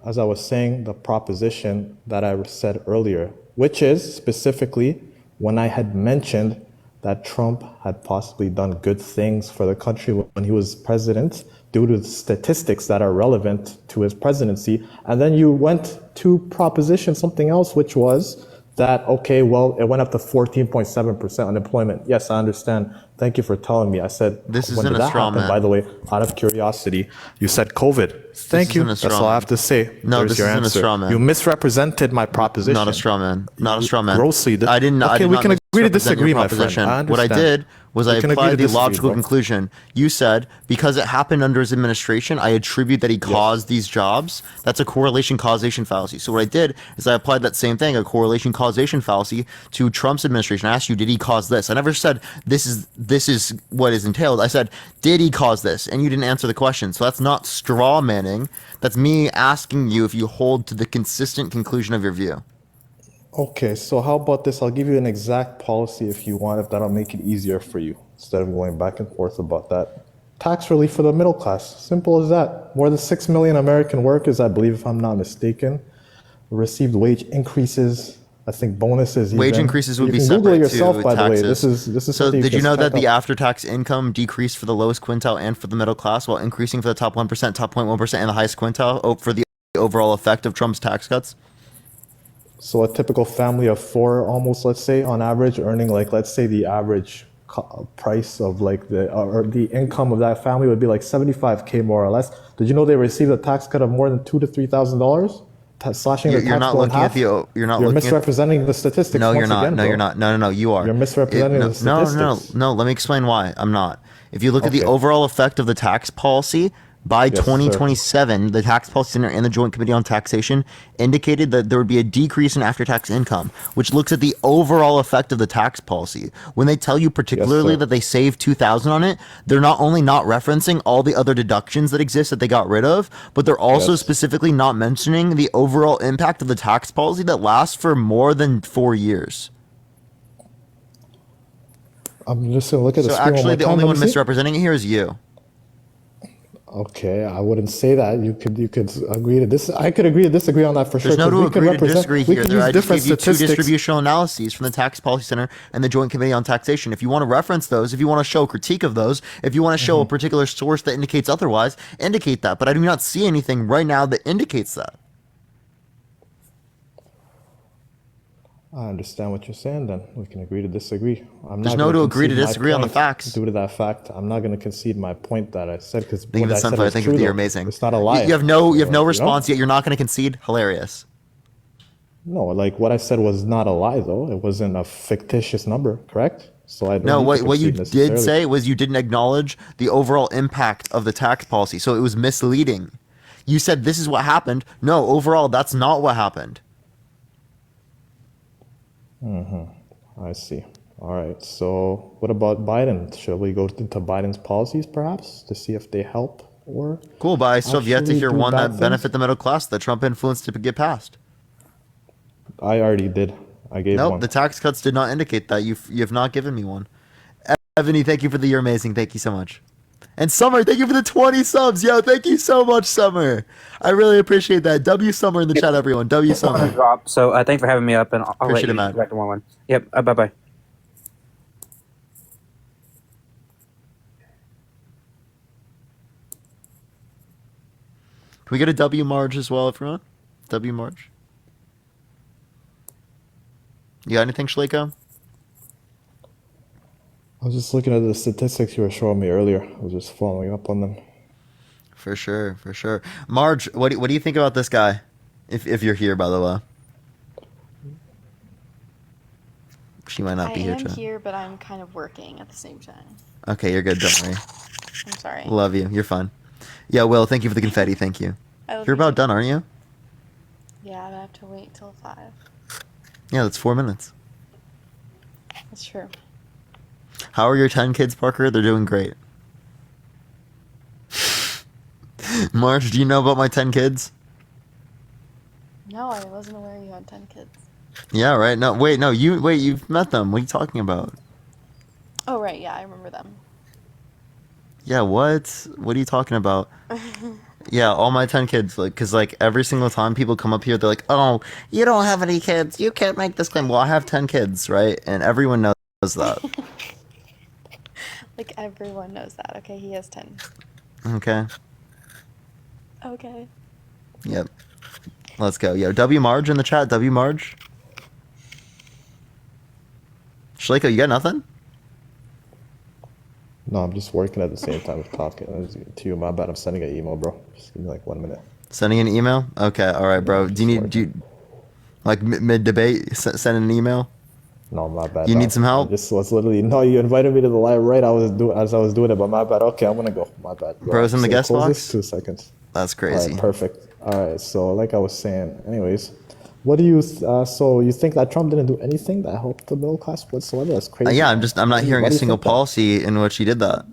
As I was saying, the proposition that I said earlier, which is specifically when I had mentioned that Trump had possibly done good things for the country when he was president due to statistics that are relevant to his presidency. And then you went to proposition something else, which was that, okay, well, it went up to 14.7% unemployment. Yes, I understand. Thank you for telling me. I said, This when isn't did a that straw happen, man. by the way, out of curiosity? You said COVID. Thank you. isn't a That's straw all I man. have to say. No, There's this your isn't a answer. straw man. You misrepresented my proposition. Not a straw man. Not a straw man. Grossly. I didn't. I Okay, did we not can agree to misrepresent disagree, your my friend. proposition. I What I understand. did was We I can agree applied to the disagree, logical bro. conclusion. You said because it happened under his administration, I attribute that he caused these jobs. That's a correlation causation fallacy. So what I did is I applied that same thing, a correlation causation fallacy, to Trump's administration. I asked you, did he cause this? I never said this is what is entailed. I said, did he cause this? And you didn't answer the question. So that's not straw manning. That's me asking you if you hold to the consistent conclusion of your view. Okay, so how about this? I'll give you an exact policy if you want, if that'll make it easier for you, instead of going back and forth about that. Tax relief for the middle class. Simple as that. More than 6 million American workers, I believe, if I'm not mistaken, received wage increases. I think bonuses. Wage even. increases would you be can separate Google yourself, to by the way. taxes. This is So something did you can know that check the out. after-tax income decreased for the lowest quintile and for the middle class, while increasing for the top 1%, top 0.1%, and the highest quintile for the overall effect of Trump's tax cuts? So a typical family of four, almost, let's say, on average, earning like, let's say the average price of like or the income of that family would be like 75K more or less. Did you know they received a tax cut of more than $2,000 to $3,000? Slashing their You're tax not bill in looking at half? the. You're not. You're looking misrepresenting the statistics. No, you're once not. Again, No, bro. you're not. No, you are. You're misrepresenting no, the no, statistics. no. Let me explain why I'm not. If you look at the Okay. overall effect of the tax policy, By Yes, sir. 2027, the Tax Policy Center and the Joint Committee on Taxation indicated that there would be a decrease in after-tax income, which looks at the overall effect of the tax policy. When they tell you particularly sir. that they saved 2,000 on it, they're not only not referencing all the other deductions that exist that they got rid of, but they're also Yes. specifically not mentioning the overall impact of the tax policy that lasts for more than 4 years. I'm just gonna look at the So screen one actually, more the time. only Let one me see. misrepresenting it here is you. Okay, I wouldn't say that. You could agree to this. I could agree to disagree on that for There's sure. no 'Cause to we could agree to represent. disagree We here. could There, use I just different gave you two statistics. distributional analyses from the Tax Policy Center and the Joint Committee on Taxation. If you want to reference those, if you want to show a critique of those, if you want to show a particular source that indicates otherwise, indicate that. But I do not see anything right now that indicates that. I understand what you're saying. Then we can agree to disagree. I'm There's not no gonna to agree to concede my disagree on the point facts. due to that fact. I'm not going to concede my point that I said because Thank you what for the I said sunflower. was Thank you true. for you're Though. amazing. It's not a lie. You have no You response know? yet. You're not going to concede. Hilarious. No, like what I said was not a lie though. It wasn't a fictitious number, correct? So I don't No, need to what you concede did necessarily. say was you didn't acknowledge the overall impact of the tax policy. So it was misleading. You said this is what happened. No, overall, that's not what happened. I see. All right. So what about Biden? Shall we go into Biden's policies perhaps to see if they help or Cool, but I still have yet to actually hear do one bad that things? benefit the middle class that Trump influenced to get passed. I already did. I gave Nope, one. the tax cuts did not indicate that. You have not given me one. Ebony, thank you for the you're amazing. Thank you so much. And Summer, thank you for the 20 subs. Yo, thank you so much, Summer. I really appreciate that. W Summer in the chat, everyone. W Summer. Drop. So thanks for having me up, and I'll Appreciate let it, you Matt. go back to one. Yep. Bye bye. Can we get a W Marge as well, everyone? W Marge. You got anything, Schliko? I was just looking at the statistics you were showing me earlier. I was just following up on them. For sure, for sure. Marge, what do you think about this guy? If you're here, by the way. She might not I be here, am Chad. here, but I'm kind of working at the same time. Okay, you're good. Don't worry. I'm sorry. Love you. You're fine. Yeah, Will, thank you for the confetti. Thank you. I love You're you about too. done, aren't you? Yeah, I have to wait till 5. Yeah, that's 4 minutes. That's true. How are your 10 kids, Parker? They're doing great. Marge, do you know about my 10 kids? No, I wasn't aware you had 10 kids. Yeah, right. No, wait, no, you've met them. What are you talking about? Oh, right. Yeah, I remember them. Yeah, what? What are you talking about? Yeah, all my 10 kids, like, cause like every single time people come up here, they're like, "Oh, you don't have any kids. You can't make this claim." Well, I have 10 kids, right? And everyone knows that. Like, everyone knows that. Okay, he has 10. Okay. Okay. Yep. Let's go. Yo, W Marge in the chat. W Marge. Schliko, you got nothing? No, I'm just working at the same time as talking to you. My bad. I'm sending an email, bro. Just give me like 1 minute. Sending an email? Okay, all right, bro. Do you like mid debate send an email? No, my bad. You dog. need some help? This was literally no. You invited me to the live right. I was doing it, but my bad. Okay, I'm gonna go. My bad. Go Bro's ahead. in the So guest close box? this, 2 seconds. That's All crazy. right, perfect. All right. So like I was saying, anyways, what do you? So you think that Trump didn't do anything that helped the middle class whatsoever? That's crazy. Yeah, I'm not hearing Why a do you single think that? policy in which he did that.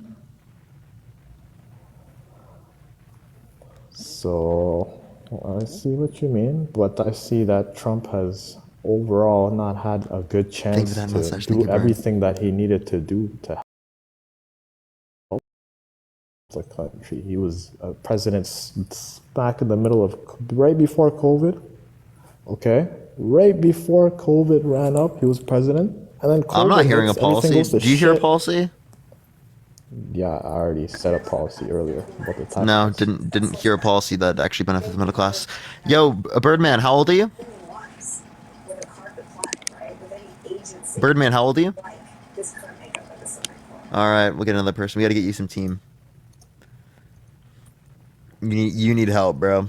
So I see what you mean, but I see that Trump has overall not had a good Thank you chance for that to message. Thank do you, Brian. everything that he needed to do to help the country. He was a president back in the middle of right before COVID. Okay, right before COVID ran up, he was president, and then COVID I'm not hearing a hits, everything policy. goes to Do you hear a shit. policy? Yeah, I already said a policy earlier about the tax. No, didn't hear a policy that actually benefits the middle class. Yo, Birdman, how old are you? Birdman, how old are you? All right, we'll get another person. We got to get you some team. You need help, bro.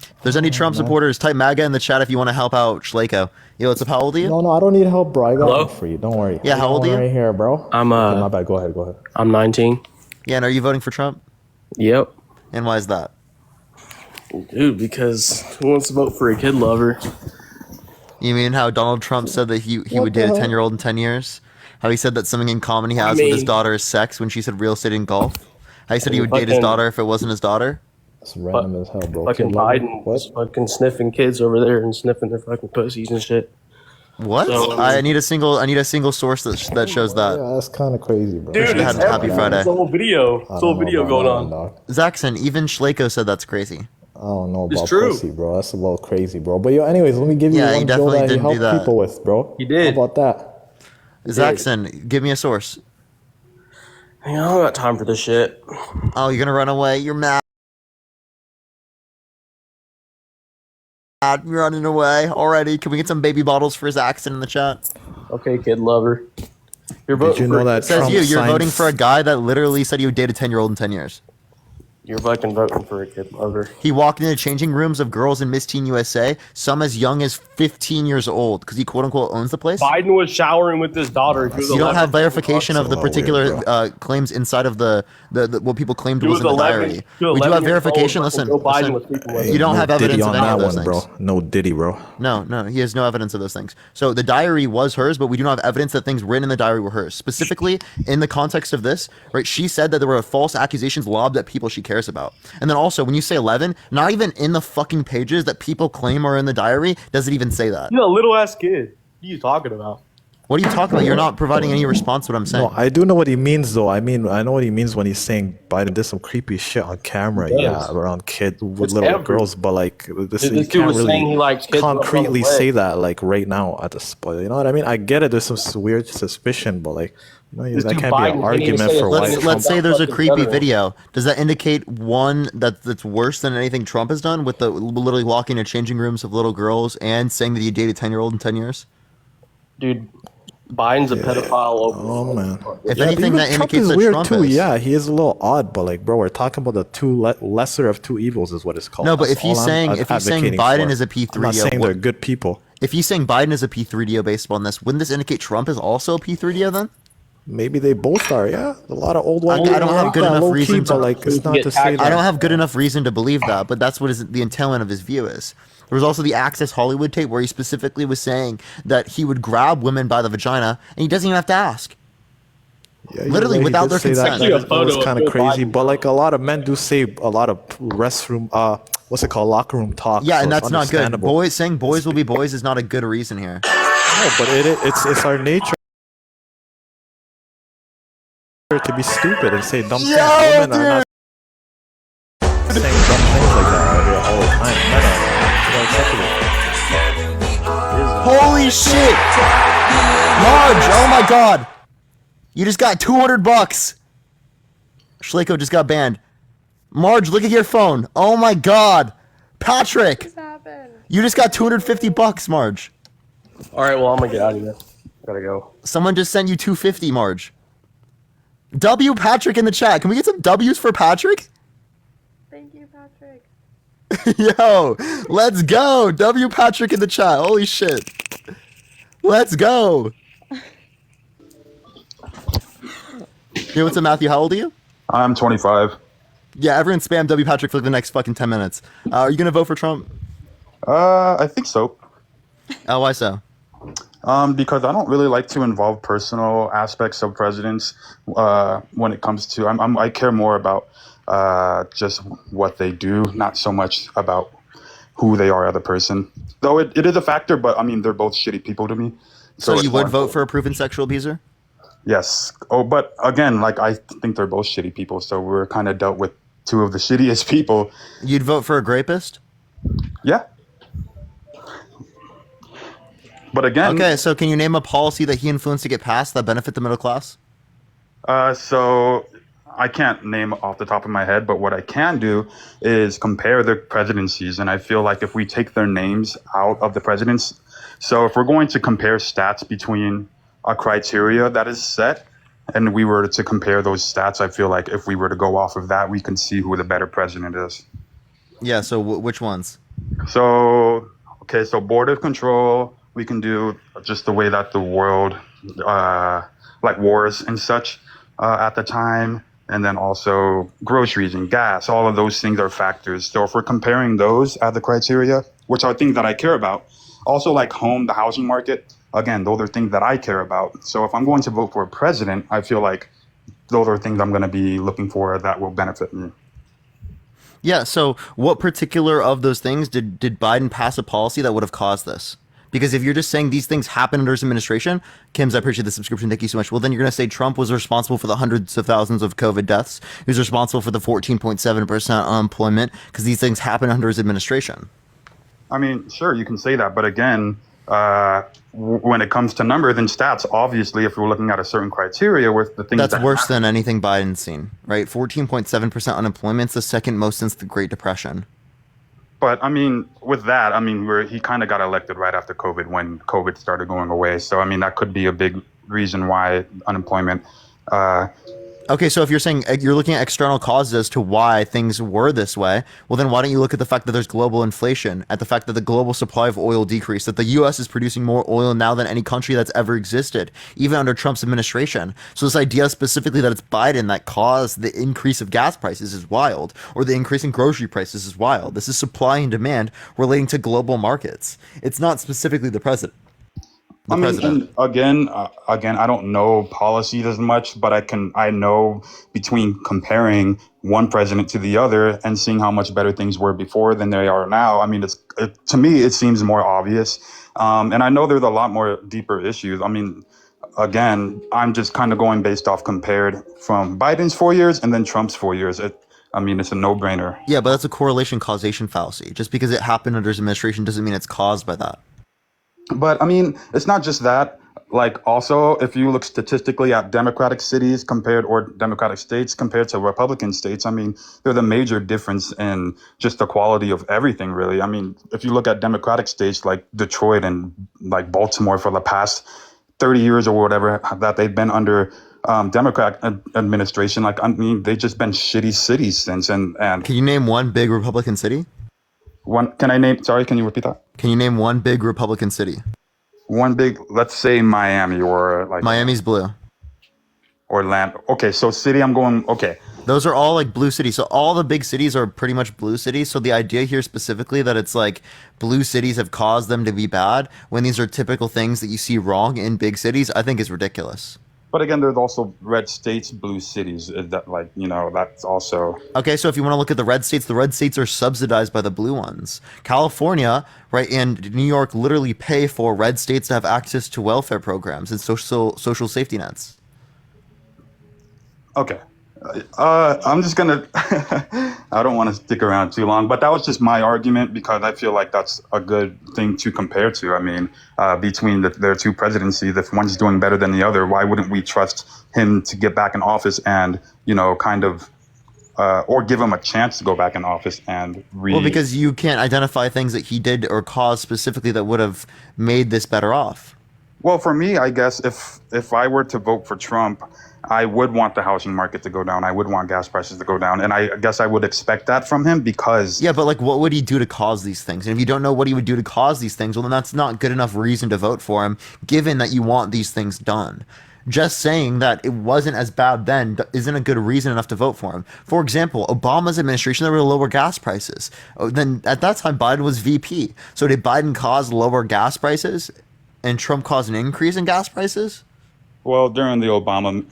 If there's any Trump supporters, type MAGA in the chat if you want to help out Schliko. Yo, what's up? How old are you? No, I don't need help, bro. I got Hello? one for you. Don't worry. Yeah, how old are you? Right here, bro. I'm Okay, my bad. Go ahead. I'm 19. Yeah, and are you voting for Trump? Yep. And why is that? Dude, because who wants to vote for a kid lover? You mean how Donald Trump said that he What would the date a hell? 10-year-old in 10 years? How he said that something in common he I has with his mean- daughter is sex when she said real estate and golf? How he said he Well, would date his fucking- daughter if it wasn't his daughter? It's random as hell, bro. Fucking Kid lover? Biden was fucking sniffing kids over there and sniffing their fucking pussies and shit. What? So, I need a single source that shows that. Yeah, that's kind of crazy, bro. Dude, Should've it's had Happy everywhere. Friday. It's a whole video. It's a whole video going on. Zaxxon, even Schleiko said that's crazy. I don't know It's about true. pussy, bro. That's a little crazy, bro. But yo, anyways, let me give you Yeah, he one Joe definitely that he didn't do helped that. people with, bro. He did. How about that? Zaxxon, give me a source. Hang on, I don't got time for this shit. Oh, you're gonna run away? You're mad. You're running away already. Can we get some baby bottles for Zaxxon in the chat? Okay, kid lover. You're Did you know that Says Trump you're signed voting for a guy that literally said he would date a 10-year-old in 10 years. You're fucking voting for a kid lover. He walked into changing rooms of girls in Miss Teen USA, some as young as 15 years old, because he quote unquote owns the place. Biden was showering with his daughter. He was You don't 11. have verification of the That's a lot particular weird, claims inside of the what people claimed He was in was the 11 diary. he was We do 11 have years verification. old, Listen, Joe Biden listen, was sleeping with you him. don't No have Diddy evidence on of any that of those one, things. bro. No Diddy, bro. No, he has no evidence of those things. So the diary was hers, but we do not have evidence that things written in the diary were hers. Specifically, in the context of this, right? She said that there were false accusations lobbed at people she cares about. And then also, when you say 11, not even in the fucking pages that people claim are in the diary does it even say that. You're a little ass kid. What are you talking about? What are you talking about? You're not providing any response to what I'm saying. No, I do know what he means, though. I mean, I know what he means when he's saying Biden did some creepy shit on camera, He yeah, does. around kids with It's little every- girls. But like, this This you dude can't was saying really he likes kids with concretely little say legs. that like right now at the spot. You know what I mean? I get it. There's some weird suspicion, but like, you know, This that dude can't be Biden an can't even argument say for his why. name. Let's Trump- say there's a fucking creepy federal. video. Does that indicate one that's worse than anything Trump has done with the literally walking into changing rooms of little girls and saying that he dated 10-year-old in 10 years? Dude, Biden's a pedophile over. Oh man. If Yeah, anything, even that Trump indicates is that weird Trump too. is. Yeah, he is a little odd, but like, bro, we're talking about the lesser of two evils, is what it's called. No, but That's if he's all I'm saying Biden is a P3, I'm not saying they're good people. If he's saying Biden is a P3DO based on this, wouldn't this indicate Trump is also a P3DO then? Maybe they both are. Yeah, a lot of old white. I people don't like have good that, enough low-key, reason to but like, it's not to say that. I don't have good enough reason to believe that, but that's what the entailment of his view is. There was also the Access Hollywood tape where he specifically was saying that he would grab women by the vagina and he doesn't even have to ask. Yeah, you're Literally right, he without did their say that. consent. That was kind of crazy, but like a lot of men do say a lot of restroom, what's it called, locker room talk. Yeah, so and it's that's not good. understandable. Boys saying boys will be boys is not a good reason here. No, but it's our nature to be stupid and say dumb things. Women are not saying dumb things like that out here all the time. Men are Holy shit! Marge, oh my god! You just got $200. Schleiko just got banned. Marge, look at your phone. Oh my god! Patrick! You just got $250, Marge. All right, well, I'm gonna get out of here. Gotta go. Someone just sent you $250, Marge. W Patrick in the chat. Can we get some W's for Patrick? Thank you, Patrick. Yo, let's go. W Patrick in the chat. Holy shit. Let's go. Yo, what's up, Matthew? How old are you? I'm 25. Yeah, everyone spam W Patrick for the next fucking 10 minutes. Are you gonna vote for Trump? I think so. Oh, why so? Because I don't really like to involve personal aspects of presidents when it comes to. I care more about just what they do, not so much about who they are as a person. Though it is a factor, but I mean they're both shitty people to me. So it's you more would vote for a proven sexual abuser? Yes. Oh, but again, like I think they're both shitty people, so we're kind of dealt with two of the shittiest people. You'd vote for a rapist? Yeah. But again, Okay, so can you name a policy that he influenced to get passed that benefit the middle class? So I can't name off the top of my head, but what I can do is compare the presidencies, and I feel like if we take their names out of the presidents, so if we're going to compare stats between a criteria that is set, and we were to compare those stats, I feel like if we were to go off of that, we can see who the better president is. Yeah, so which ones? So, okay, so border control, we can do just the way that the world, like wars and such at the time. and then also groceries and gas. All of those things are factors. So if we're comparing those as the criteria, which are things that I care about, also like home, the housing market, again, those are things that I care about. So if I'm going to vote for a president, I feel like those are things I'm going to be looking for that will benefit me. Yeah, so what particular of those things did Biden pass a policy that would have caused this? Because if you're just saying these things happened under his administration, Kim's, I appreciate the subscription. Thank you so much. Well, then you're going to say Trump was responsible for the hundreds of thousands of COVID deaths. He was responsible for the 14.7% unemployment because these things happened under his administration. I mean, sure, you can say that. But again, when it comes to numbers and stats, obviously, if we're looking at a certain criteria with the things That's that worse than anything Biden's seen, right? 14.7% unemployment's the second most since the Great Depression. But I mean, with that, I mean, he kind of got elected right after COVID when COVID started going away. So I mean, that could be a big reason why unemployment. Okay, so if you're saying you're looking at external causes as to why things were this way, well, then why don't you look at the fact that there's global inflation, at the fact that the global supply of oil decreased, that the U.S. is producing more oil now than any country that's ever existed, even under Trump's administration. So this idea specifically that it's Biden that caused the increase of gas prices is wild, or the increase in grocery prices is wild. This is supply and demand relating to global markets. It's not specifically the president. I mean, and again, I don't know policies as much, but I know between comparing one president to the other and seeing how much better things were before than they are now. I mean, to me, it seems more obvious. And I know there's a lot more deeper issues. I mean, again, I'm just kind of going based off compared from Biden's 4 years and then Trump's 4 years. I mean, it's a no-brainer. Yeah, but that's a correlation causation fallacy. Just because it happened under his administration doesn't mean it's caused by that. But I mean, it's not just that. Like, also, if you look statistically at Democratic cities or Democratic states compared to Republican states, I mean, there's a major difference in just the quality of everything, really. I mean, if you look at Democratic states like Detroit and like Baltimore for the past 30 years or whatever that they've been under Democrat administration, like, I mean, they've just been shitty cities since. And can you name one big Republican city? Sorry, can you repeat that? Can you name one big Republican city? One big, let's say Miami or like. Miami's blue. Orlando. Okay, so city I'm going, okay. Those are all like blue cities. So all the big cities are pretty much blue cities. So the idea here specifically that it's like blue cities have caused them to be bad when these are typical things that you see wrong in big cities, I think is ridiculous. But again, there's also red states, blue cities. That, like, you know, that's also. Okay, so if you want to look at the red states are subsidized by the blue ones. California, right, and New York literally pay for red states to have access to welfare programs and social safety nets. Okay. I'm just gonna. I don't want to stick around too long, but that was just my argument because I feel like that's a good thing to compare to. I mean, between their two presidencies, if one's doing better than the other, why wouldn't we trust him to get back in office and, you know, kind of, or give him a chance to go back in office and Well, because you can't identify things that he did or caused specifically that would have made this better off. Well, for me, I guess if I were to vote for Trump, I would want the housing market to go down. I would want gas prices to go down. And I guess I would expect that from him because... Yeah, but like, what would he do to cause these things? And if you don't know what he would do to cause these things, well, then that's not good enough reason to vote for him, given that you want these things done. Just saying that it wasn't as bad then isn't a good reason enough to vote for him. For example, Obama's administration, there were lower gas prices. Then at that time, Biden was VP. So did Biden cause lower gas prices and Trump cause an increase in gas prices? Well, during the Obama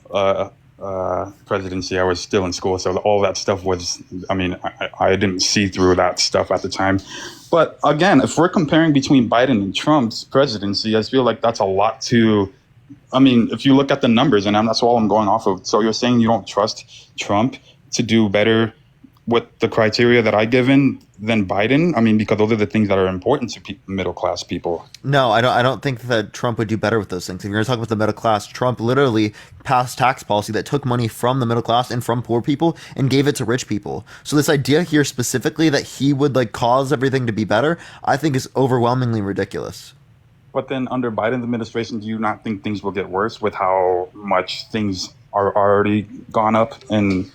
presidency, I was still in school, so all that stuff was, I mean, I didn't see through that stuff at the time. But again, if we're comparing between Biden and Trump's presidency, I feel like that's a lot to, I mean, if you look at the numbers, and that's all I'm going off of. So you're saying you don't trust Trump to do better with the criteria that I given than Biden? I mean, because those are the things that are important to middle class people. No, I don't think that Trump would do better with those things. If you're going to talk about the middle class, Trump literally passed tax policy that took money from the middle class and from poor people and gave it to rich people. So this idea here specifically that he would like cause everything to be better, I think is overwhelmingly ridiculous. But then under Biden's administration, do you not think things will get worse with how much things are already gone up in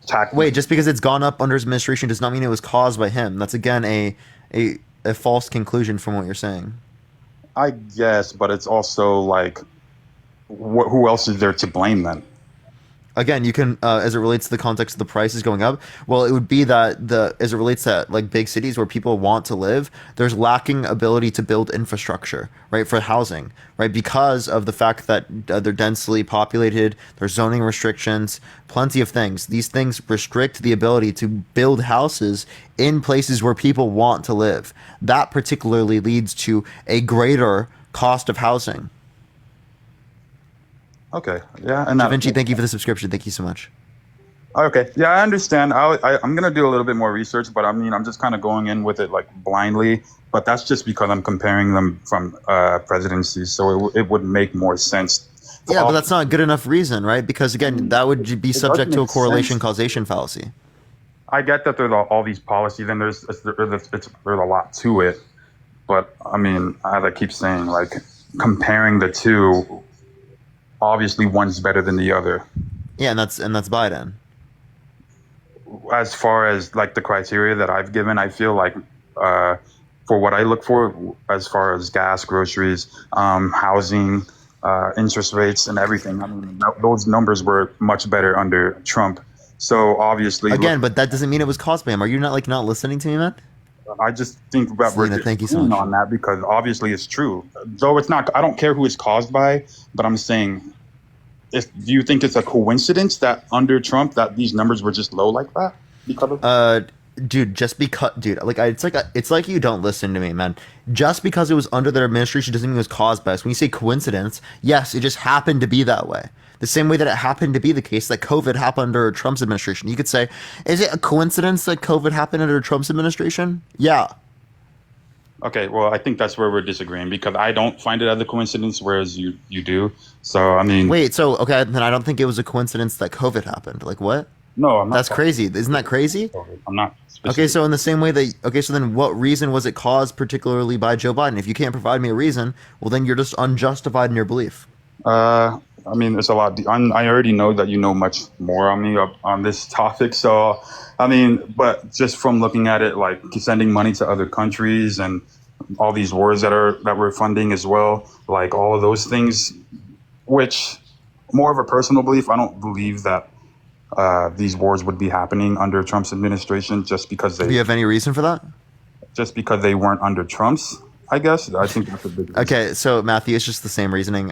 tax? Wait, just because it's gone up under his administration does not mean it was caused by him. That's again a false conclusion from what you're saying. I guess, but it's also like, who else is there to blame then? again, you can as it relates to the context of the prices going up. Well, it would be that as it relates to like big cities where people want to live, there's lacking ability to build infrastructure, right, for housing, right, because of the fact that they're densely populated. There's zoning restrictions, plenty of things. These things restrict the ability to build houses in places where people want to live. That particularly leads to a greater cost of housing. Okay, yeah, and Da Vinci, thank you for the subscription. Thank you so much. okay, yeah, I understand. I'm gonna do a little bit more research, but I mean, I'm just kind of going in with it like blindly. But that's just because I'm comparing them from presidencies, so it would make more sense. Yeah, but that's not a good enough reason, right? Because again, that would be subject to a correlation causation fallacy. I get that there's all these policies, and there's a lot to it. But I mean, as I keep saying, like comparing the two, obviously one's better than the other. Yeah, and that's Biden. As far as like the criteria that I've given, I feel like for what I look for, as far as gas, groceries, housing, interest rates, and everything, I mean, those numbers were much better under Trump. So obviously, again, but that doesn't mean it was caused by him. Are you not listening to me, man? I just think that Selena, we're thank you so much. on that because obviously it's true. Though it's not, I don't care who it's caused by, but I'm saying, do you think it's a coincidence that under Trump that these numbers were just low like that? Because of it's like you don't listen to me, man. Just because it was under their administration doesn't mean it was caused by us. When you say coincidence, yes, it just happened to be that way. The same way that it happened to be the case that COVID happened under Trump's administration. You could say, is it a coincidence that COVID happened under Trump's administration? Yeah. Okay, well, I think that's where we're disagreeing because I don't find it as a coincidence, whereas you do. So I mean, wait, so okay, then I don't think it was a coincidence that COVID happened. Like what? No, I'm not. That's crazy. Isn't that crazy? I'm not. Okay, so in the same way that so then what reason was it caused particularly by Joe Biden? If you can't provide me a reason, well then you're just unjustified in your belief. I mean, it's a lot. I already know that you know much more on me on this topic. So, I mean, but just from looking at it, like sending money to other countries and all these wars that we're funding as well, like all of those things, which more of a personal belief. I don't believe that these wars would be happening under Trump's administration just because they. Do you have any reason for that? Just because they weren't under Trump's, I guess. I think that's a big reason. Okay, so Matthew, it's just the same reasoning.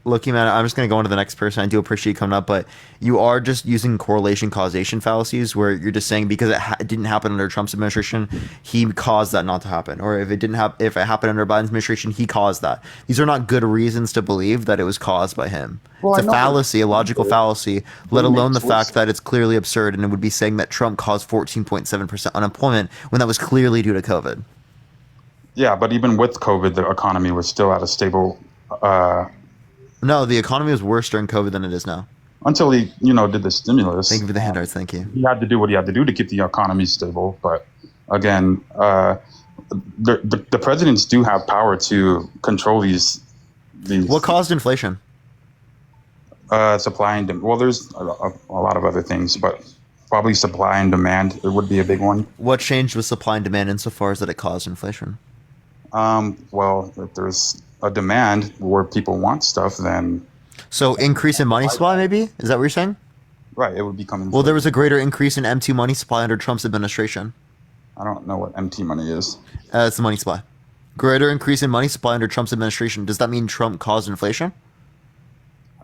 Looking at it, I'm just going to go on to the next person. I do appreciate you coming up, but you are just using correlation causation fallacies where you're just saying because it didn't happen under Trump's administration, he caused that not to happen. Or if it happened under Biden's administration, he caused that. These are not good reasons to believe that it was caused by him. Well, it's a fallacy, a logical fallacy, let alone the fact that it's clearly absurd and it would be saying that Trump caused 14.7% unemployment when that was clearly due to COVID. Yeah, but even with COVID, the economy was still at a stable... No, the economy was worse during COVID than it is now. Until he, did the stimulus. Thank you for the handouts. Thank you. He had to do what he had to do to keep the economy stable. But again, the presidents do have power to control these. What caused inflation? Supply and demand. Well, there's a lot of other things, but probably supply and demand. It would be a big one. What changed with supply and demand insofar as that it caused inflation? Well, if there's a demand where people want stuff, then... So increase in money supply, maybe? Is that what you're saying? Right, it would become... Well, there was a greater increase in M2 money supply under Trump's administration. I don't know what MT money is. It's the money supply. Greater increase in money supply under Trump's administration. Does that mean Trump caused inflation?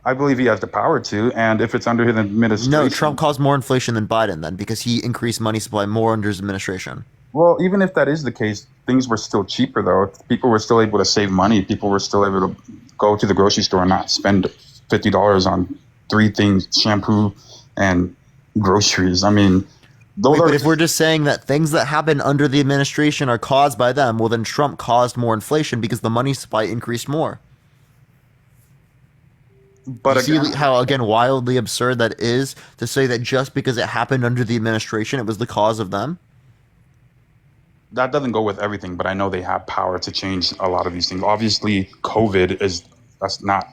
I believe he has the power to, and if it's under his administration... No, Trump caused more inflation than Biden then, because he increased money supply more under his administration. Well, even if that is the case, things were still cheaper, though. People were still able to save money. People were still able to go to the grocery store and not spend $50 on 3 things, shampoo and groceries. I mean, but if we're just saying that things that happen under the administration are caused by them, well, then Trump caused more inflation because the money supply increased more. But you see how, again, wildly absurd that is to say that just because it happened under the administration, it was the cause of them? That doesn't go with everything, but I know they have power to change a lot of these things. Obviously, COVID that's not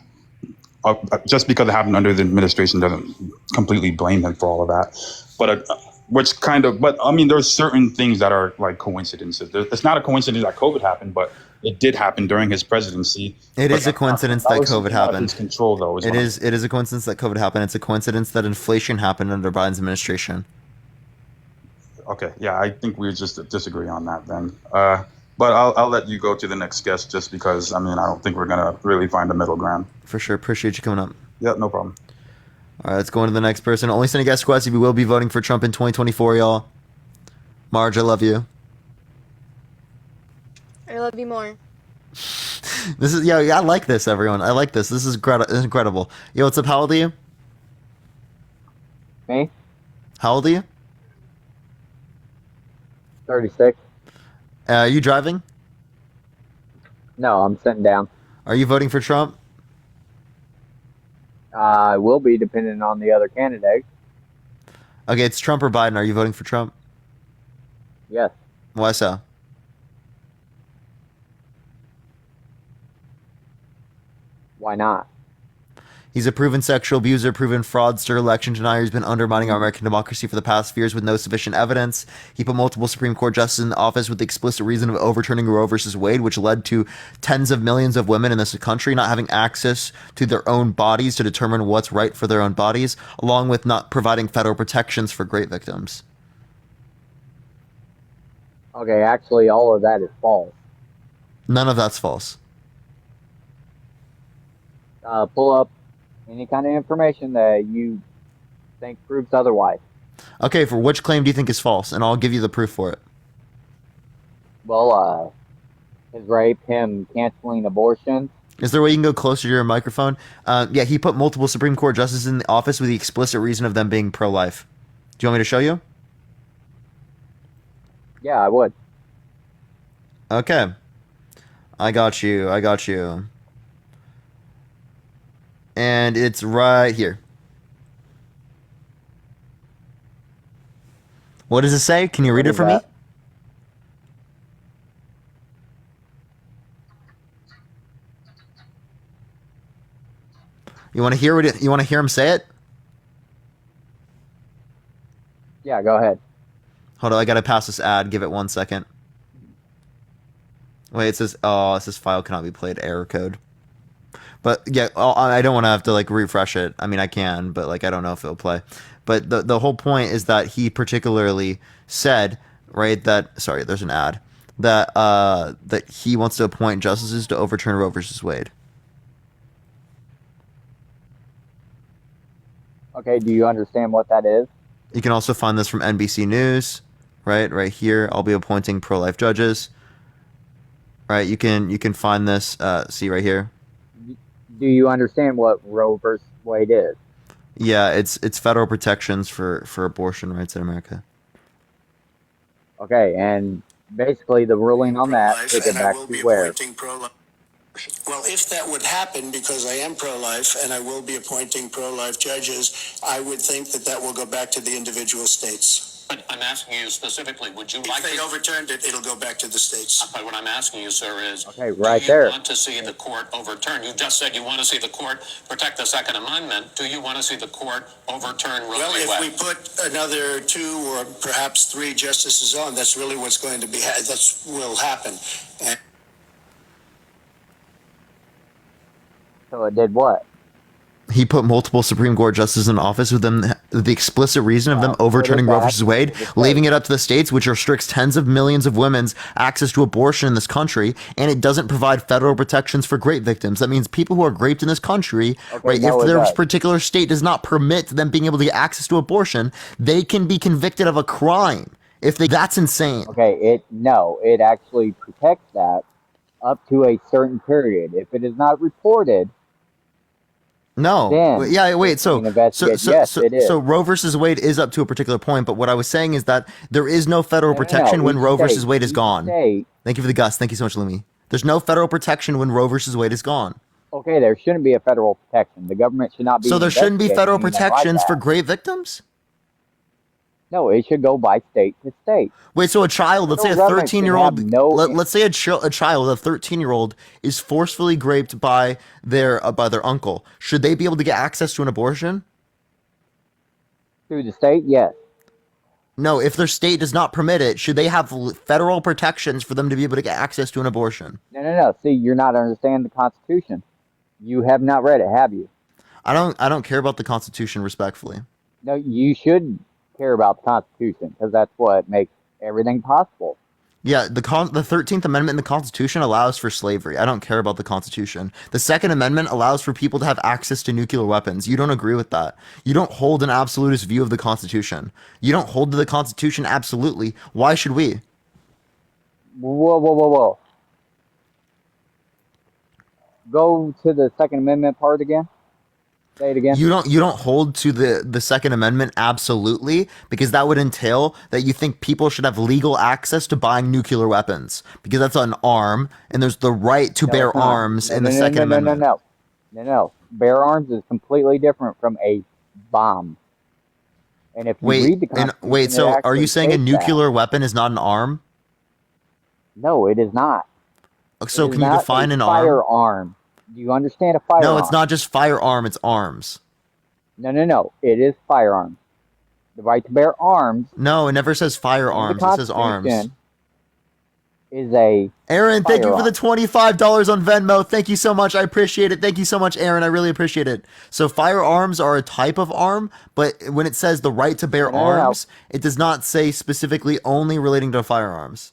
just because it happened under the administration doesn't completely blame them for all of that. But but I mean, there's certain things that are like coincidences. It's not a coincidence that COVID happened, but it did happen during his presidency. It But is a that's not- coincidence that that was COVID something out of his happened. control, though. Is what I'm saying. It is a coincidence that COVID happened. It's a coincidence that inflation happened under Biden's administration. Okay, yeah, I think we just disagree on that then. But I'll let you go to the next guest just because, I mean, I don't think we're going to really find a middle ground. For sure. Appreciate you coming up. Yeah, no problem. All right, let's go on to the next person. Only send a guest request if you will be voting for Trump in 2024, y'all. Marge, I love you. I love you more. This is, yeah, I like this, everyone. I like this. This is incredible. Yo, what's up? How old are you? Me? How old are you? 36. Are you driving? No, I'm sitting down. Are you voting for Trump? I will be, depending on the other candidate. Okay, it's Trump or Biden. Are you voting for Trump? Yes. Why so? Why not? He's a proven sexual abuser, proven fraudster, election denier. He's been undermining our American democracy for the past few years with no sufficient evidence. He put multiple Supreme Court justices in office with the explicit reason of overturning Roe versus Wade, which led to tens of millions of women in this country not having access to their own bodies to determine what's right for their own bodies, along with not providing federal protections for rape victims. Okay, actually, all of that is false. None of that's false. Pull up any kind of information that you think proves otherwise. Okay, for which claim do you think is false? And I'll give you the proof for it. Well, his rape, him canceling abortion. Is there a way you can go closer to your microphone? Yeah, he put multiple Supreme Court justices in the office with the explicit reason of them being pro-life. Do you want me to show you? Yeah, I would. Okay. I got you. And it's right here. What does it say? Can you read it for me? You want to hear you want to hear him say it? Yeah, go ahead. Hold on, I gotta pass this ad. Give it 1 second. Wait, it says file cannot be played. Error code. But yeah, I don't want to have to like refresh it. I mean, I can, but like I don't know if it'll play. But the whole point is that he particularly said, right, that sorry, there's an ad that that he wants to appoint justices to overturn Roe versus Wade. Okay, do you understand what that is? You can also find this from NBC News, right here. I'll be appointing pro-life judges. Right, you can find this. See right here. Do you understand what Roe versus Wade is? Yeah, it's federal protections for abortion rights in America. Okay, and basically the ruling on that, take it back to where? Well, if that would happen, because I am pro-life and I will be appointing pro-life judges, I would think that will go back to the individual states. But I'm asking you specifically, would you like If they to... overturned it, it'll go back to the states. But what I'm asking you, sir, is okay, right do you there. want to see the court overturn? You just said you want to see the court protect the Second Amendment. Do you want to see the court overturn Roe Well, v. if we Wade? put another 2 or perhaps 3 justices on, that's really what's going to be, will happen. And So it did what? He put multiple Supreme Court justices in office with them the explicit reason of them overturning Roe versus Wade, leaving it up to the states, which restricts tens of millions of women's access to abortion in this country, and it doesn't provide federal protections for rape victims. That means people who are raped in this country, right, no, if their does. particular state does not permit them being able to get access to abortion, they can be convicted of a crime. That's insane. Okay, it actually protects that up to a certain period. If it is not reported, No. then Yeah, wait, so Roe is. versus Wade is up to a particular point, but what I was saying is that there is no federal protection when Roe versus Wade is gone. Thank you for the Gus. Thank you so much, Lumi. There's no federal protection when Roe versus Wade is gone. Okay, there shouldn't be a federal protection. The government should not be. So there shouldn't be federal investigating anything like protections for that. grave victims? No, it should go by state to state. Wait, so a child, let's say a Federal government should 13-year-old, have no- let's say a child, a 13-year-old, is forcefully raped by their uncle. Should they be able to get access to an abortion? Through the state, yes. No, if their state does not permit it, should they have federal protections for them to be able to get access to an abortion? No. See, you're not understanding the Constitution. You have not read it, have you? I don't care about the Constitution, respectfully. No, you should care about the Constitution because that's what makes everything possible. Yeah, the 13th Amendment in the Constitution allows for slavery. I don't care about the Constitution. The Second Amendment allows for people to have access to nuclear weapons. You don't agree with that. You don't hold an absolutist view of the Constitution. You don't hold to the Constitution absolutely. Why should we? Whoa. Go to the Second Amendment part again. Say it again. You don't hold to the Second Amendment absolutely, because that would entail that you think people should have legal access to buying nuclear weapons, because that's an arm and there's the right to bear arms in the Second Amendment. No. Bear arms is completely different from a bomb. And if you read the Constitution, so are you saying a states nuclear weapon is not an arm? No, it is not. So It is can you not define a an arm? firearm. Do you understand a firearm? No, it's not just firearm, it's arms. No. It is firearms. The right to bear arms. No, it never says firearms. It says arms. Is a Aaron, thank you for firearm. the $25 on Venmo. Thank you so much. I appreciate it. Thank you so much, Aaron. I really appreciate it. So firearms are a type of arm, but when it says the right to bear arms, it does not say specifically only relating to firearms.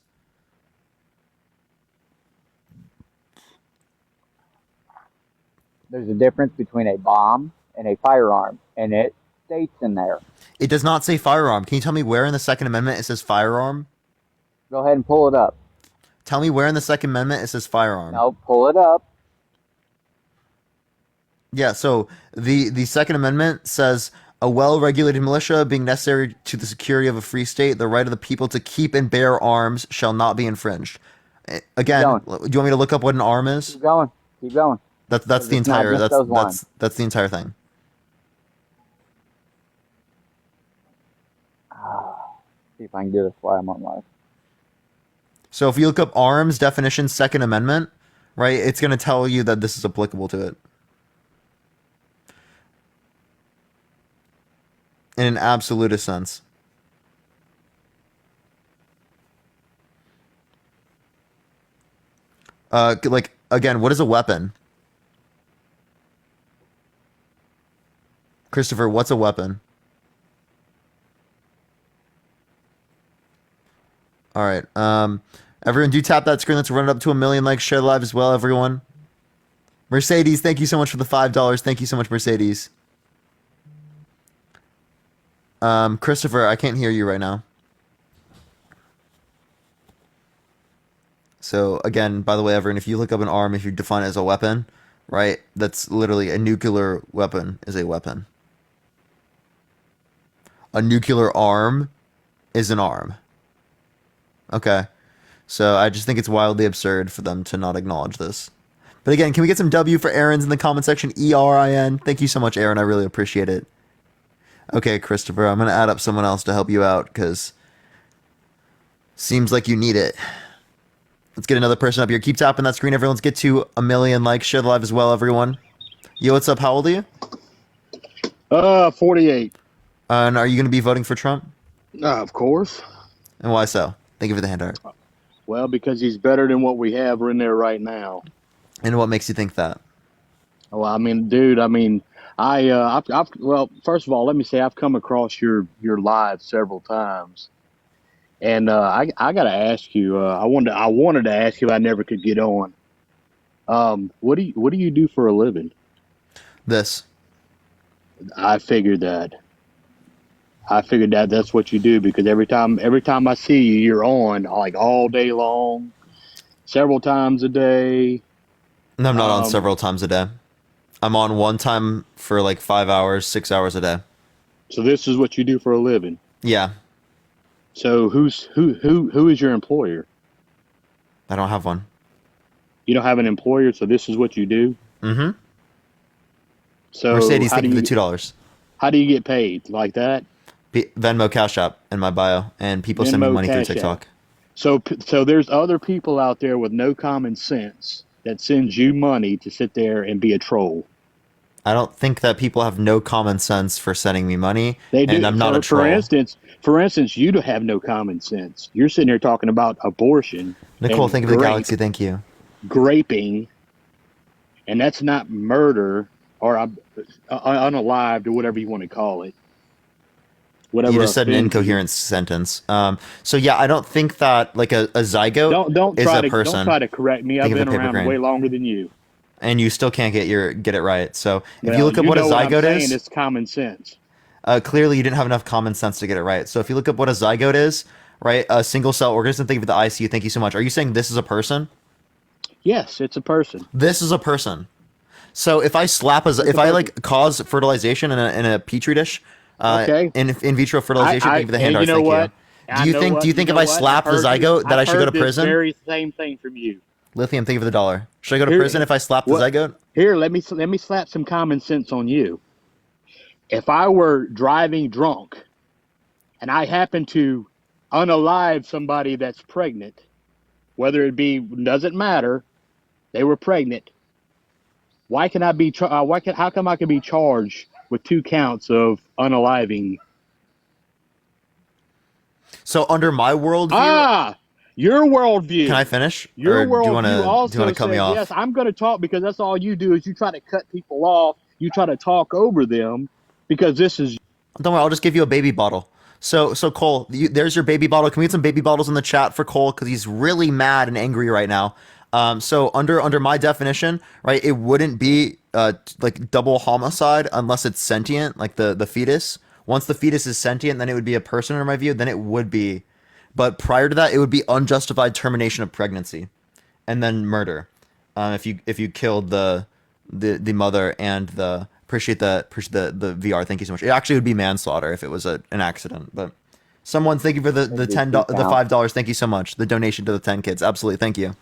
There's a difference between a bomb and a firearm, and it states in there. It does not say firearm. Can you tell me where in the Second Amendment it says firearm? Go ahead and pull it up. Tell me where in the Second Amendment it says firearm. No, pull it up. Yeah, so the Second Amendment says a well-regulated militia being necessary to the security of a free state, the right of the people to keep and bear arms shall not be infringed. Again, do you want me to look up what an arm is? Keep going. That's the It's not entire just those ones. that's the entire thing. See if I can do this while I'm on live. So if you look up arms definition Second Amendment, right, it's going to tell you that this is applicable to it. In an absolutist sense. Like, again, what is a weapon? Christopher, what's a weapon? All right. Everyone do tap that screen. Let's run it up to 1 million likes. Share the live as well, everyone. Mercedes, thank you so much for the $5. Thank you so much, Mercedes. Christopher, I can't hear you right now. So again, by the way, everyone, if you look up an arm, if you define it as a weapon, right, that's literally a nuclear weapon is a weapon. A nuclear arm is an arm. Okay. So I just think it's wildly absurd for them to not acknowledge this. But again, can we get some W for Aaron's in the comment section? ERIN. Thank you so much, Aaron. I really appreciate it. Okay, Christopher, I'm going to add up someone else to help you out because seems like you need it. Let's get another person up here. Keep tapping that screen, everyone. Let's get to 1 million likes. Share the live as well, everyone. Yo, what's up? How old are you? 48. And are you going to be voting for Trump? Of course. And why so? Thank you for the hand art. Well, because he's better than what we have in there right now. And what makes you think that? Well, I mean, dude, I've well, first of all, let me say I've come across your live several times, and I got to ask you. I wanted to ask you. I never could get on. What do you do for a living? This. I figured that. That's what you do because every time I see you, you're on like all day long, several times a day. No, I'm not on several times a day. I'm on one time for like 5 hours, 6 hours a day. So this is what you do for a living. Yeah. So who is your employer? I don't have one. You don't have an employer, so this is what you do? Mm-hmm. So Mercedes, thank you for the $2. How do you get paid? Like that? Venmo, Cash App in my bio, and people send me money through TikTok. So there's other people out there with no common sense that sends you money to sit there and be a troll. I don't think that people have no common sense for sending me money, They and do. I'm not a For troll. instance, you do have no common sense. You're sitting here talking about abortion Nicole, and thank you for the galaxy. Thank you. graping, and that's not murder or unalived or whatever you want to call it. You Whatever just said an offends you. incoherent sentence. So yeah, I don't think that like a zygote Don't is try a to don't person. try to correct me. I've Think of the been paper around way crane, longer than you. and you still can't get it right. So if you Well, look up you what a know what I'm zygote saying. is, It's common sense. clearly you didn't have enough common sense to get it right. So if you look up what a zygote is, right, a single cell organism. Think of the ICU. Thank you so much. Are you saying this is a person? Yes, it's a person. This is a person. So if I slap It's if a I person. like cause fertilization in a petri dish, Okay. in vitro fertilization, thank you for the hand And you arts. know Thank you. what? I know Do what. you You think if know I what? slap the zygote that I've I should go to heard this prison? very same thing from you. Lithium, thank you for the dollar. Should I go to Here, prison if I slap the what? zygote? Here, let me slap some common sense on you. If I were driving drunk and I happen to unalive somebody that's pregnant, whether it be doesn't matter, they were pregnant. Why can I be? How come I can be charged with 2 counts of unaliving? So under my worldview, Ah, your can I worldview. finish, Your or worldview do you want also to cut me says yes. off? I'm going to talk because that's all you do is you try to cut people off. You try to talk over them because this is Don't worry, I'll just give you a baby bottle. So Cole, there's your baby bottle. Can we get some baby bottles in the chat for Cole because he's really mad and angry right now. So under my definition, right, it wouldn't be like double homicide unless it's sentient, like the fetus. Once the fetus is sentient, then it would be a person in my view. Then it would be, but prior to that, it would be unjustified termination of pregnancy, and then murder. If you killed the mother and the appreciate the VR. Thank you so much. It actually would be manslaughter if it was an accident. But someone, thank you for the It'd be the 2 count. $5. Thank you so much. The donation to the 10 kids. Absolutely. Thank you.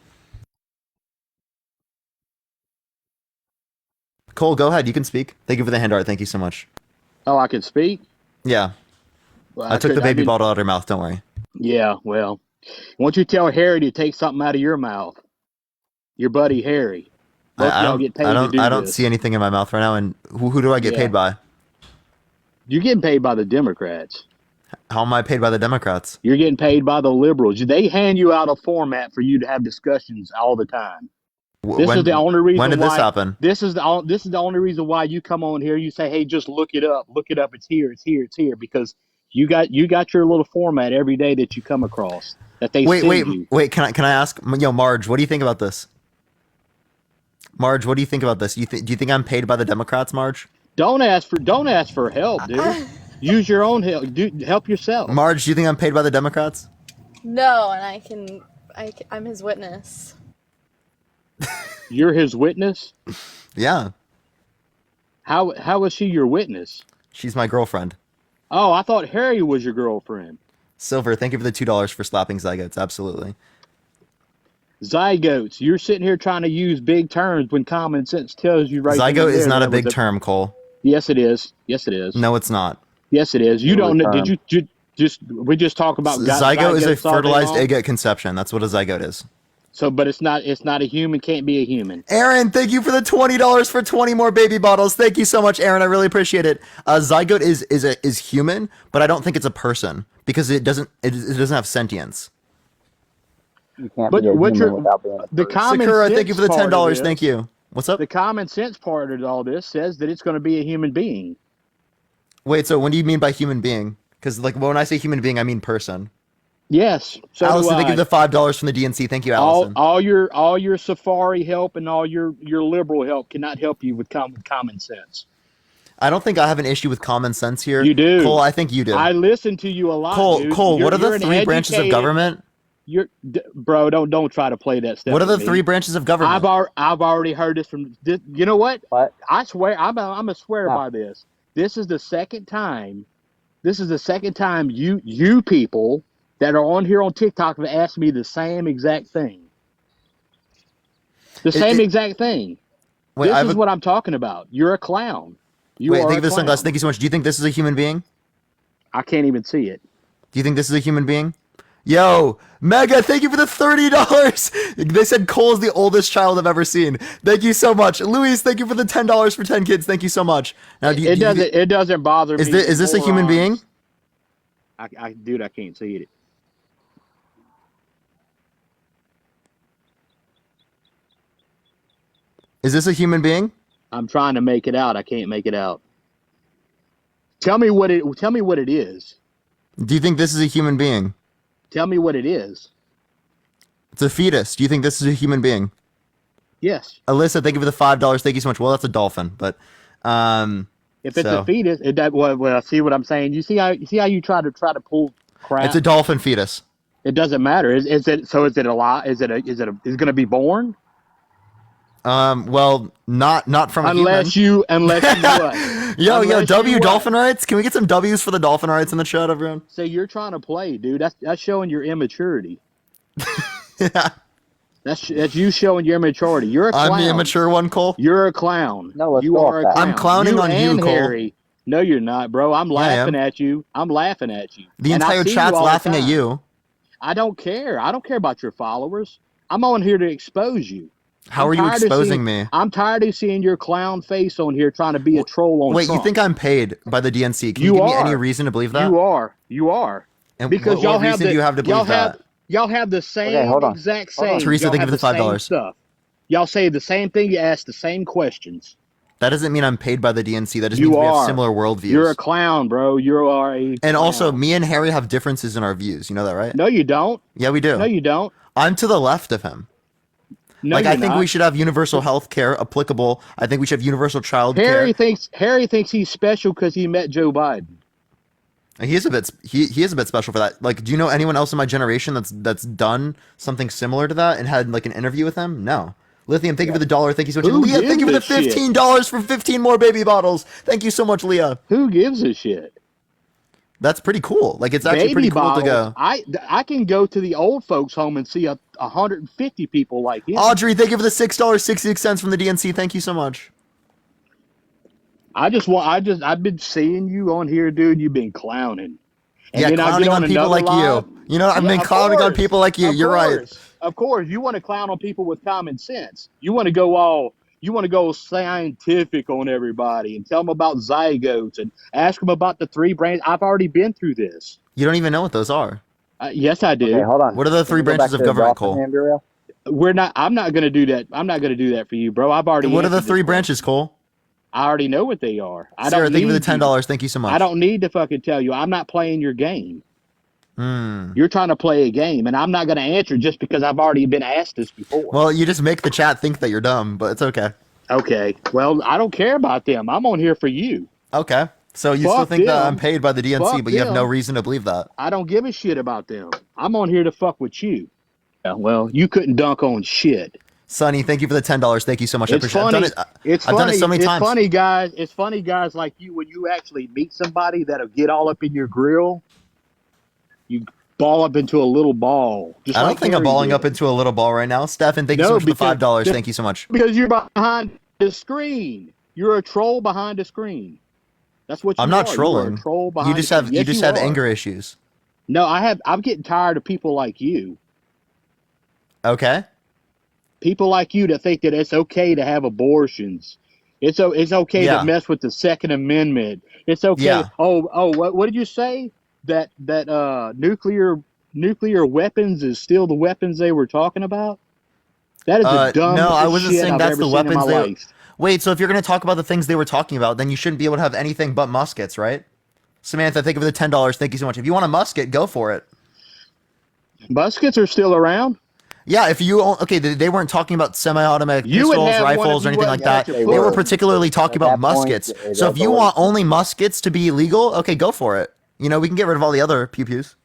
Cole, go ahead. You can speak. Thank you for the hand art. Thank you so much. oh, I can speak. Yeah, Well, I took the I baby didn't. bottle out of her mouth. Don't worry. Yeah, well, won't you tell Harry to take something out of your mouth? Your buddy Harry. Both of y'all get paid to I do don't see this. anything in my mouth right now. And who do I get Yeah, paid by? you're getting paid by the Democrats. How am I paid by the Democrats? You're getting paid by the liberals. They hand you out a format for you to have discussions all the time. This is the only When reason did this why. happen? This is the only reason why you come on here. You say, "Hey, just look it up. Look it up. It's here. It's here. It's here." Because you got your little format every day that you come across that they send you. Wait. Can I ask? Yo, Marge, what do you think about this? Marge, what do you think about this? Do you think I'm paid by the Democrats, Marge? Don't ask for help, dude. Use your own help. Help yourself. Marge, do you think I'm paid by the Democrats? No, and I'm his witness. You're his witness. Yeah, How is she your witness? she's my girlfriend. Oh, I thought Harry was your girlfriend. Silver, thank you for the $2 for slapping zygotes. Absolutely. Zygotes. You're sitting here trying to use big terms when common sense tells you right then and Zygote is there not a that was big term, Cole. Yes, it is. Yes, it is. No, it's not. Yes, it is. You Newer don't know. Did term. you just we just talk about Zygote is a zygotes all day fertilized long? egg at conception. That's what a zygote is. So, but it's not a human. Can't be a human. Aaron, thank you for the $20 for 20 more baby bottles. Thank you so much, Aaron. I really appreciate it. Zygote is human, but I don't think it's a person because it doesn't have sentience. You can't But be a what human you're without being a the person. common Sakura, sense thank you for the part of $10. this, Thank you. What's up? the common sense part of all this says that it's going to be a human being. Wait, so what do you mean by human being? Because like when I say human being, I mean person. Yes. So Allison, do thank you I. for the $5 from the DNC. Thank you, Allison. All your Safari help and all your liberal help cannot help you with common sense. I don't think I have an issue with common sense here. You do. Cole, I think you do. I listen to you a lot, dude. Cole, what are You're the an three branches of educated- government? Bro, don't try to play that stuff. What are the with me. three branches of government? I've already heard this from. You know what? What? I swear I'm a swear No. by this. This is the second time. This is the second time you people that are on here on TikTok have asked me the same exact thing. The same exact thing. Wait, This is what I'm talking about. You're a clown. You Wait, are thank you a for the clown. sunglasses. Thank you so much. Do you think this is a human being? I can't even see it. Do you think this is a human being? Yo, Mega, thank you for the $30. They said Cole is the oldest child I've ever seen. Thank you so much. Luis, thank you for the $10 for 10 kids. Thank you so much. Now, It doesn't bother me. Is this a human being? Dude, I can't see it. Is this a human being? I'm trying to make it out. I can't make it out. Tell me what it is. Do you think this is a human being? Tell me what it is. It's a fetus. Do you think this is a human being? Yes. Alyssa, thank you for the $5. Thank you so much. Well, that's a dolphin, but if it's a fetus, well, see what I'm saying. You see how you try to pull crap. It's a dolphin fetus. It doesn't matter. Is it a lie? Is it going to be born? Well, not from a unless human. Unless you what? Yo, W dolphin rights. Can we get some W's for the dolphin rights in the chat, everyone? So you're trying to play, dude. That's showing your immaturity. Yeah. That's you showing your immaturity. You're a clown. I'm the immature one, Cole. You're a clown. No, you are a clown. I'm clowning on you, Cole. Harry. No, you're not, bro. I'm laughing at you. I'm laughing at you. The entire chat's laughing at you. I don't care. I don't care about your followers. I'm on here to expose you. How are you exposing me? I'm tired of seeing your clown face on here trying to be a troll on Wait, Trump. You think I'm paid by the DNC? Can you give me any reason to believe that? You are. And because what y'all reason do you have to believe that? Y'all have the same exact same. Teresa, thank you for the $5. Stuff. Y'all say the same thing. You ask the same questions. That doesn't mean I'm paid by the DNC. That just means we have similar worldviews. You're a clown, bro. You are a And also, me and Harry have differences in our views. You know that, right? No, you don't. Yeah, we do. No, you don't. I'm to the left of him. No, I think we should have universal health care applicable. I think we should have universal child care. Harry thinks he's special because he met Joe Biden. He is a bit special for that. Like, do you know anyone else in my generation that's done something similar to that and had like an interview with him? No. Lithium, thank you for the $1. Thank you so much. Leah, thank you for the $15 for 15 more baby bottles. Thank you so much, Leah. Who gives a shit? That's pretty cool. Like, it's actually pretty cool to go. I can go to the old folks home and see 150 people like him. Audrey, thank you for the $6.66 from the DNC. Thank you so much. I've been seeing you on here, dude. You've been clowning. And yeah, clowning on people like you. You know, I've been clowning on people like you. You're right. Of course, you want to clown on people with common sense. You want to go scientific on everybody and tell them about zygotes and ask them about the 3 branches. I've already been through this. You don't even know what those are. Yes, I do. Okay, hold on. What are the 3 branches of government, Cole? I'm not going to do that. I'm not going to do that for you, bro. I've already. What are the 3 branches, Cole? I already know what they are. Sarah, thank you for the $10. Thank you so much. I don't need to fucking tell you. I'm not playing your game. You're trying to play a game, and I'm not going to answer just because I've already been asked this before. Well, you just make the chat think that you're dumb, but it's okay. Okay. Well, I don't care about them. I'm on here for you. Okay. So you still think that I'm paid by the DNC, but you have no reason to believe that. I don't give a shit about them. I'm on here to fuck with you. Yeah, well, you couldn't dunk on shit. Sonny, thank you for the $10. Thank you so much. It's funny. I've done it so many times. It's funny, guys, like you, when you actually meet somebody that'll get all up in your grill, you ball up into a little ball. I don't think I'm balling up into a little ball right now. Stefan, thank you so much for the $5. Thank you so much. Because you're behind the screen. You're a troll behind the screen. That's what you are. I'm not trolling. You're a troll behind you just have anger issues. No, I'm getting tired of people like you. Okay. People like you that think that it's okay to have abortions. It's okay to mess with the Second Amendment. It's okay. Yeah. What did you say? That nuclear weapons is still the weapons they were talking about? That is the dumbest No, I wasn't shit saying I've that's ever the seen weapons in my they. life. Wait, so if you're going to talk about the things they were talking about, then you shouldn't be able to have anything but muskets, right? Samantha, thank you for the $10. Thank you so much. If you want a musket, go for it. Muskets are still around. Yeah, if you they weren't talking about semi-automatic pistols, rifles, or anything like that. They were particularly talking about muskets. So if you want only muskets to be legal, okay, go for it. You know, we can get rid of all the other pew-pews.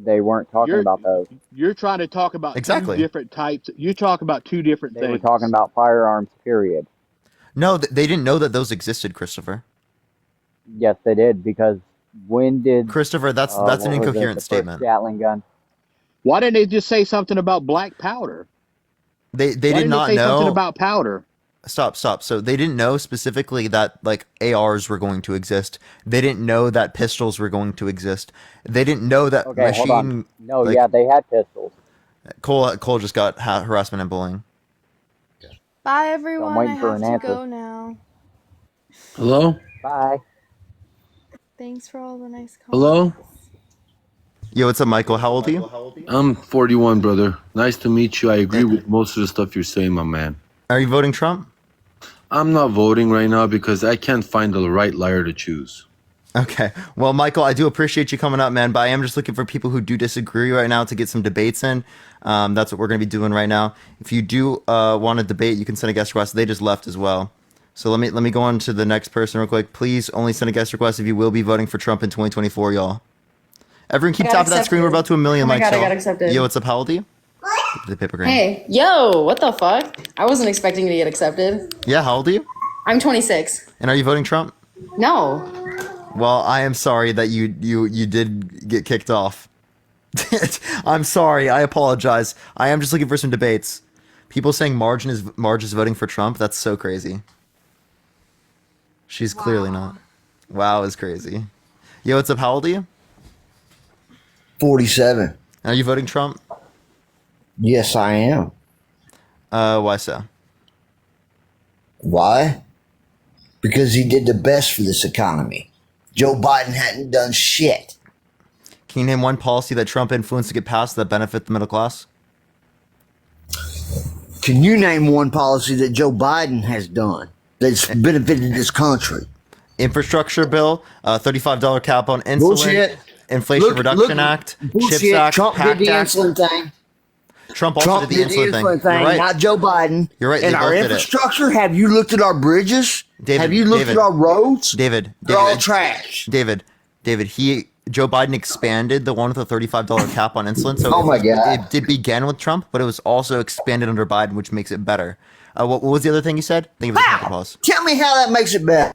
They weren't talking about those. You're trying to talk about exactly 2 different types. You talk about 2 different things. They were talking about firearms, period. No, they didn't know that those existed, Christopher. Yes, they did, because when did... Christopher, that's an incoherent statement. Gatling gun. Why didn't they just say something about black powder? They did not know something about powder. stop. So they didn't know specifically that like ARs were going to exist. They didn't know that pistols were going to exist. They didn't know that Okay, hold on. machine. No, like, yeah, they had pistols. Cole just got harassment and bullying. Bye, everyone. I waiting for have an to answer. go now. Hello? Bye. Thanks for all the nice comments. Hello? Yo, what's up, Michael? How old are you? I'm 41, brother. Nice to meet you. I agree with most of the stuff you're saying, my man. Are you voting Trump? I'm not voting right now because I can't find the right liar to choose. Okay. Well, Michael, I do appreciate you coming up, man, but I am just looking for people who do disagree right now to get some debates in. That's what we're going to be doing right now. If you do want to debate, you can send a guest request. They just left as well. So let me go on to the next person real quick. Please only send a guest request if you will be voting for Trump in 2024, y'all. Everyone keep tapping that screen. We're about to 1 million Oh my likes, God, I y'all. got accepted. Yo, what's up? How old are you? The paper green. Hey, yo, what the fuck? I wasn't expecting to get accepted. Yeah, how old are you? I'm 26. And are you voting Trump? No. Well, I am sorry that you did get kicked off. I'm sorry. I apologize. I am just looking for some debates. People saying Marge is voting for Trump. That's so crazy. She's clearly not. Wow is crazy. Yo, what's up? How old are you? 47. Are you voting Trump? Yes, I am. Why so? Why? Because he did the best for this economy. Joe Biden hadn't done shit. Can you name one policy that Trump influenced to get passed that benefit the middle class? Can you name one policy that Joe Biden has done that's benefited this country? Infrastructure bill, $35 cap on insulin, Bullshit. Inflation Reduction Act, bullshit. CHIPS Act, Trump PACT did the Act. insulin thing. Trump also did the insulin thing. You're right. Not Joe Biden. You're right. And They our both did it. infrastructure, have you looked at our bridges? Have you looked at our roads? They're all trash. David, Joe Biden expanded the one with the $35 cap on insulin. So Oh my God. It did begin with Trump, but it was also expanded under Biden, which makes it better. What was the other thing you said? Think of the pause. Tell me how that makes it better.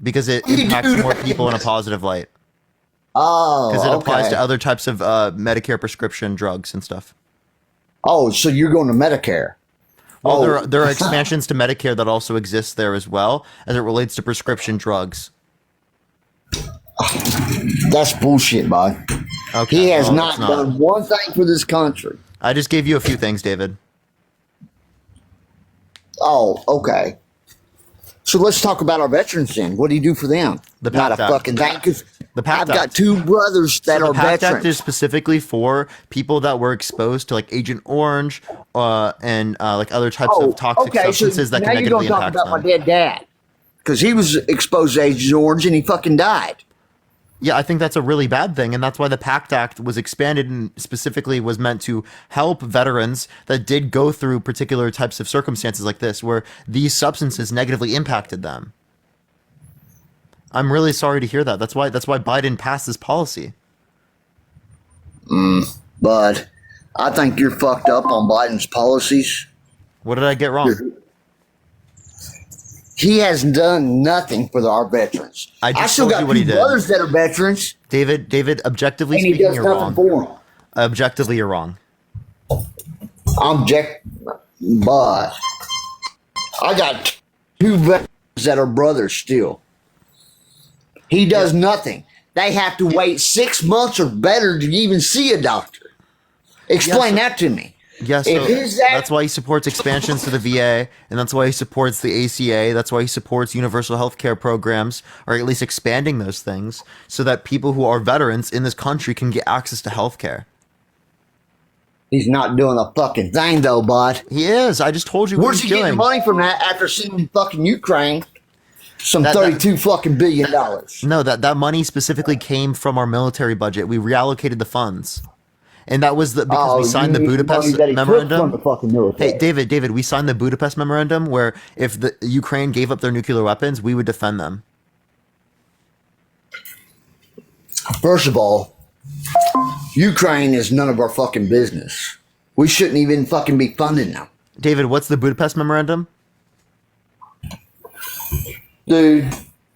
Because it impacts more people in a positive light. Oh, Because it applies okay. to other types of Medicare prescription drugs and stuff. Oh, so you're going to Medicare? Well, there are expansions to Medicare that also exist there as well, as it relates to prescription drugs. That's bullshit, bud. Okay, He has well, not it's not. done one thing for this country. I just gave you a few things, David. Oh, okay. So let's talk about our veterans then. What do you do for them? The Not a PACT Act. fucking thing. 'Cause The PACT I've got Act. 2 brothers that So are the PACT Act veterans. is specifically for people that were exposed to like Agent Orange and like other types of toxic substances that now can you're negatively gonna talk impact about them. my dead dad because he was exposed to Agent Orange and he fucking died. Yeah, I think that's a really bad thing, and that's why the PACT Act was expanded and specifically was meant to help veterans that did go through particular types of circumstances like this, where these substances negatively impacted them. I'm really sorry to hear that. That's why Biden passed this policy. But I think you're fucked up on Biden's policies. What did I get wrong? He has done nothing for our veterans. I just still told got you what he 2 did. brothers that are veterans. David, objectively And he speaking, does you're nothing wrong. for them. Objectively, you're wrong. But I got 2 veterans that are brothers still. He does nothing. They have to wait 6 months or better to even see a doctor. Explain that to me. Yeah, so If his dad- that's why he supports expansions to the VA, and that's why he supports the ACA. That's why he supports universal health care programs, or at least expanding those things, so that people who are veterans in this country can get access to health care. He's not doing a fucking thing, though, bud. He is. I just told you what Where's he's he getting doing. money from that after sending fucking Ukraine some That- $32 fucking billion? No, that money specifically came from our military budget. We reallocated the funds. And that was because we signed the you mean money Budapest that he took from memorandum. the fucking military. Hey, David, we signed the Budapest memorandum where if the Ukraine gave up their nuclear weapons, we would defend them. First of all, Ukraine is none of our fucking business. We shouldn't even fucking be funding them. David, what's the Budapest memorandum? Dude,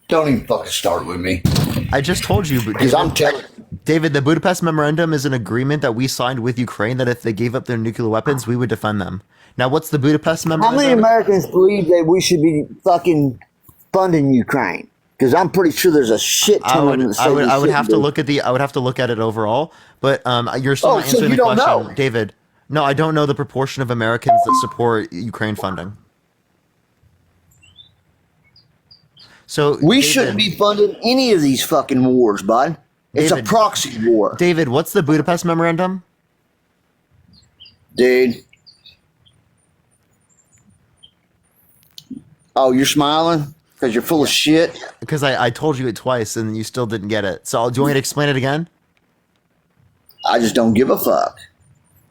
don't even fucking start with me. I just told you, Because I'm telling David, the Budapest Memorandum is an agreement that we signed with Ukraine that if they gave up their nuclear weapons, we would defend them. Now, what's the Budapest How Memorandum? many Americans believe that we should be fucking funding Ukraine? Because I'm pretty sure there's a shit ton of them that say we I would shouldn't have to be. look at I would have to look at it overall. But you're still Oh, not so answering you the don't question, know? David. No, I don't know the proportion of Americans that support Ukraine funding. So We David, shouldn't be funding any of these fucking wars, bud. It's a David, proxy war. David, what's the Budapest Memorandum? Dude. Oh, you're smiling? Because you're full of shit? Because I told you it twice and you still didn't get it. So do you want me to explain it again? I just don't give a fuck.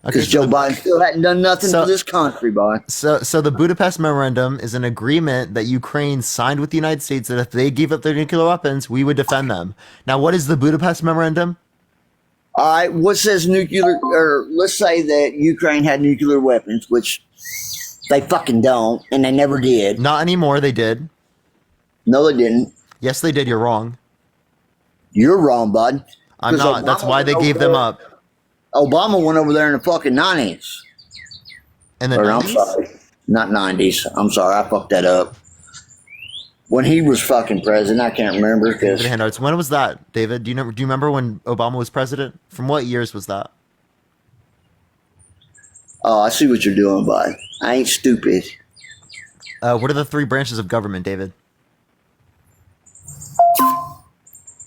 Because Joe Biden still hadn't done nothing for this country, boy. So the Budapest Memorandum is an agreement that Ukraine signed with the United States that if they gave up their nuclear weapons, we would defend them. Now, what is the Budapest Memorandum? All right, what says nuclear, or let's say that Ukraine had nuclear weapons, which they fucking don't, and they never did. Not anymore, they did. No, they didn't. Yes, they did. You're wrong. You're wrong, bud. I'm not. That's why they gave them up. Obama went over there in the fucking 90s. In the Or, 90s? I'm sorry. Not 90s. I'm sorry, I fucked that up. When he was fucking president, I can't remember. Cause, Handouts. When was that, David? Do you remember when Obama was president? From what years was that? oh, I see what you're doing, bud. I ain't stupid. What are the three branches of government, David?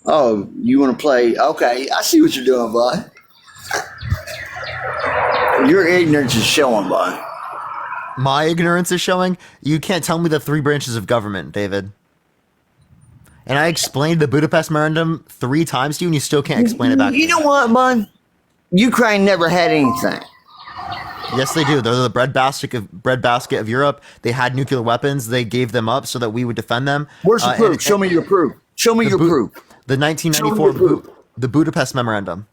Oh, you want to play? Okay, I see what you're doing, bud. Your ignorance is showing, bud. My ignorance is showing. You can't tell me the three branches of government, David. And I explained the Budapest Memorandum 3 times to you, and you still can't explain it back. You know what, bud? Ukraine never had anything. Yes, they do. They're the breadbasket of Europe. They had nuclear weapons. They gave them up so that we would defend them. Where's the proof? Show me your proof. Show me your proof. The 1994 the Budapest Memorandum.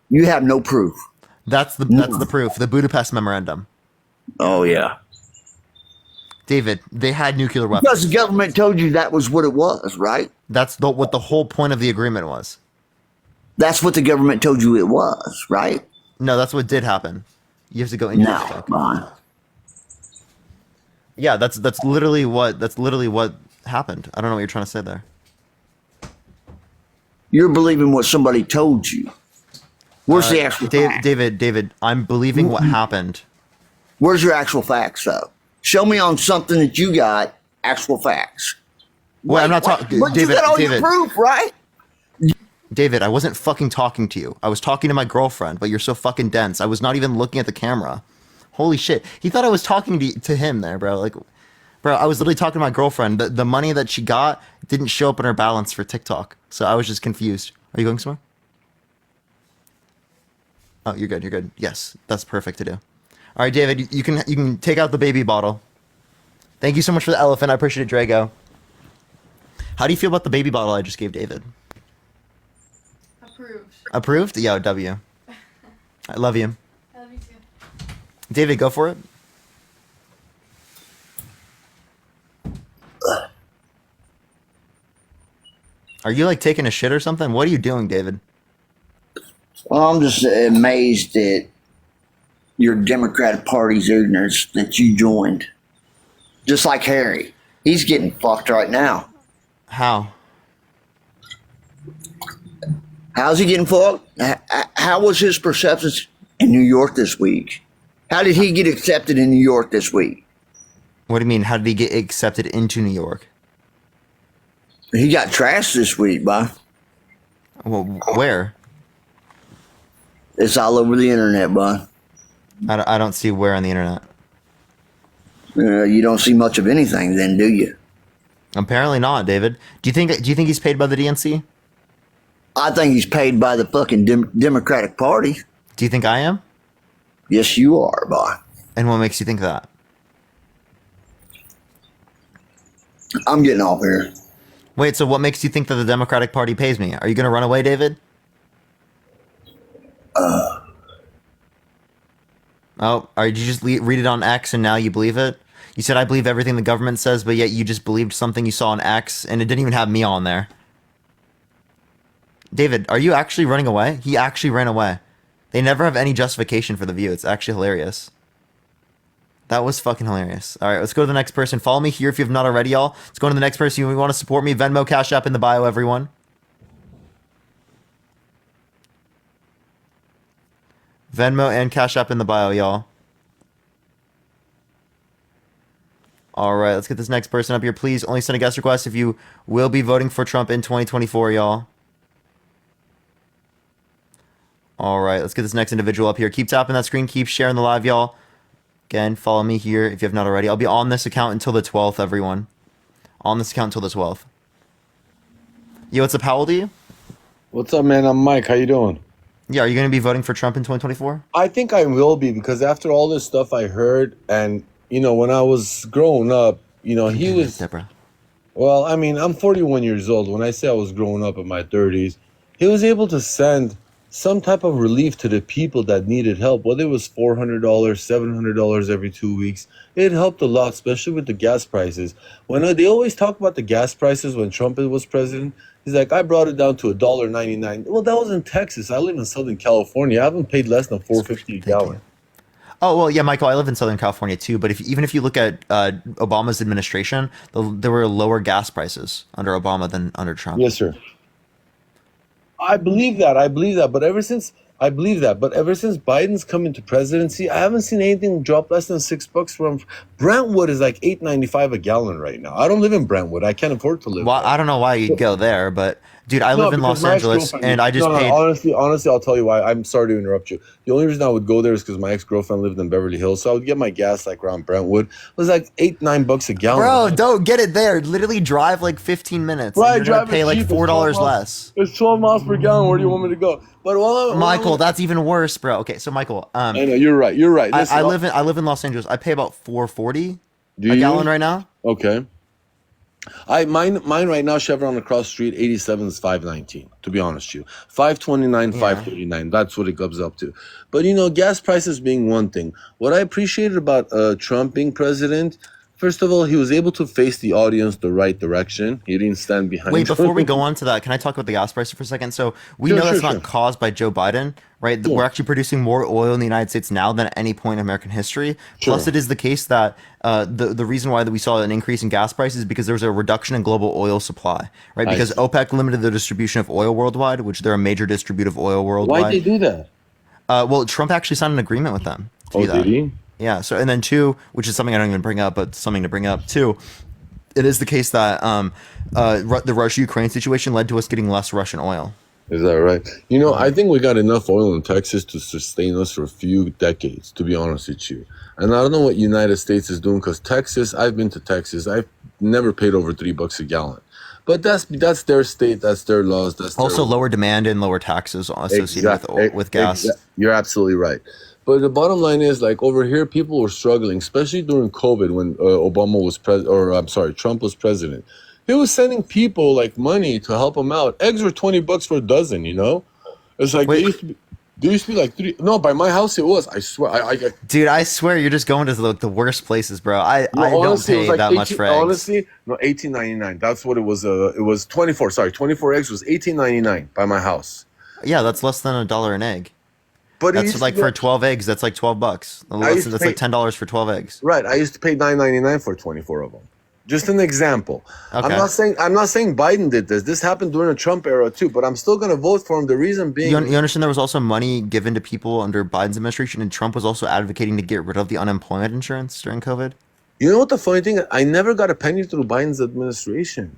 You have no proof. That's the proof. The Budapest Memorandum. Oh yeah. David, they had nuclear weapons. Because the government told you that was what it was, right? That's what the whole point of the agreement was. That's what the government told you it was, right? No, that's what did happen. You have to go into No, Bond. Yeah, that's literally what happened. I don't know what you're trying to say there. You're believing what somebody told you. Where's the actual fact? David, I'm believing what happened. Where's your actual facts, though? Show me on something that you got actual facts. Well, I'm not talking. But David, you got all David, your proof, right? David, I wasn't fucking talking to you. I was talking to my girlfriend, but you're so fucking dense. I was not even looking at the camera. Holy shit. He thought I was talking to him there, bro. Like, bro, I was literally talking to my girlfriend. The money that she got didn't show up in her balance for TikTok. So I was just confused. Are you going somewhere? Oh, you're good. You're good. Yes, that's perfect to do. All right, David, you can take out the baby bottle. Thank you so much for the elephant. I appreciate it, Drago. How do you feel about the baby bottle I just gave David? Approved. Approved? Yo, W. I love you. I love you too. David, go for it. Are you like taking a shit or something? What are you doing, David? Well, I'm just amazed at your Democratic Party's ignorance that you joined. Just like Harry. He's getting fucked right now. How? How's he getting fucked? How was his perceptions in New York this week? How did he get accepted in New York this week? What do you mean? How did he get accepted into New York? He got trashed this week, bud. Well, where? It's all over the internet, bud. I don't see where on the internet. You don't see much of anything then, do you? Apparently not, David. Do you think he's paid by the DNC? I think he's paid by the fucking Democratic Party. Do you think I am? Yes, you are, boy. And what makes you think that? I'm getting off here. Wait, so what makes you think that the Democratic Party pays me? Are you going to run away, David? Oh, did you just read it on X and now you believe it? You said I believe everything the government says, but yet you just believed something you saw on X and it didn't even have me on there. David, are you actually running away? He actually ran away. They never have any justification for the view. It's actually hilarious. That was fucking hilarious. All right, let's go to the next person. Follow me here if you have not already, y'all. Let's go to the next person. You want to support me? Venmo, Cash App in the bio, everyone. Venmo and Cash App in the bio, y'all. All right, let's get this next person up here. Please only send a guest request if you will be voting for Trump in 2024, y'all. All right, let's get this next individual up here. Keep tapping that screen. Keep sharing the live, y'all. Again, follow me here if you have not already. I'll be on this account until the 12th, everyone. On this account until the 12th. Yo, what's up? How old are you? What's up, man? I'm Mike. How you doing? Yeah, are you going to be voting for Trump in 2024? I think I will be because after all this stuff I heard, and when I was growing up, he was. Deborah. Well, I mean, I'm 41 years old. When I say I was growing up in my 30s, he was able to send some type of relief to the people that needed help. Whether it was $400, $700 every 2 weeks, it helped a lot, especially with the gas prices. When they always talk about the gas prices when Trump was president, he's like, I brought it down to $1.99. Well, that was in Texas. I live in Southern California. I haven't paid less than $4.50 a gallon. Oh, well, yeah, Michael, I live in Southern California too, but even if you look at Obama's administration, there were lower gas prices under Obama than under Trump. Yes, sir. I believe that. But ever since Biden's come into presidency, I haven't seen anything drop less than $6 from Brentwood is like $8.95 a gallon right now. I don't live in Brentwood. I can't afford to live Well, there. I don't know why you'd go there, but dude, I live in Los Angeles and I just paid. Honestly, I'll tell you why. I'm sorry to interrupt you. The only reason I would go there is because my ex-girlfriend lived in Beverly Hills, so I would get my gas like around Brentwood. It was like $8-9 a gallon. Bro, don't get it there. Literally drive like 15 minutes. Right, and you're gonna drive pay it like cheap. $4 less. It's 12 miles per gallon. Where do you want me to go? But Michael, that's even worse, bro. Okay, so Michael, I know you're right. Listen, I live in Los Angeles. I pay about $4.40 a gallon right now. Okay. Mine right now, Chevron across the street, 87 is $5.19. To be honest with you, $5.29, $5.39. That's what it comes up to. But gas prices being one thing. What I appreciated about Trump being president, first of all, he was able to face the audience the right direction. He didn't stand behind. Wait, before we go on to that, can I talk about the gas prices for a second? So we know that's not caused by Joe Biden, right? We're actually producing more oil in the United States now than at any point in American history. Plus, it is the case that the reason why that we saw an increase in gas prices is because there was a reduction in global oil supply, right? Because OPEC limited the distribution of oil worldwide, which they're a major distributor of oil worldwide. Why'd they do that? Well, Trump actually signed an agreement with them to do that. Did he? Yeah. So, and then two, which is something I don't even bring up, but something to bring up too. It is the case that the Russia-Ukraine situation led to us getting less Russian oil. Is that right? I think we got enough oil in Texas to sustain us for a few decades, to be honest with you. And I don't know what United States is doing because Texas, I've been to Texas. I've never paid over $3 a gallon. But that's their state, that's their laws. That's also lower demand and lower taxes associated with gas. You're absolutely right. But the bottom line is, like over here, people were struggling, especially during COVID when Trump was president. He was sending people like money to help him out. Eggs were $20 for a dozen. It's like they used to be like $3. No, by my house it was. I swear. Dude, I swear you're just going to the worst places, bro. I don't pay that much for eggs. Honestly, no, $18.99. That's what it was. It was 24. Sorry, 24 eggs was $18.99 by my house. Yeah, that's less than $1 an egg. But that's like for 12 eggs, that's like $12. That's like $10 for 12 eggs. Right. I used to pay $9.99 for 24 of them. Just an example. Okay. I'm not saying Biden did this. This happened during the Trump era too, but I'm still going to vote for him. The reason being, you understand there was also money given to people under Biden's administration, and Trump was also advocating to get rid of the unemployment insurance during COVID. You know what the funny thing? I never got a penny through Biden's administration.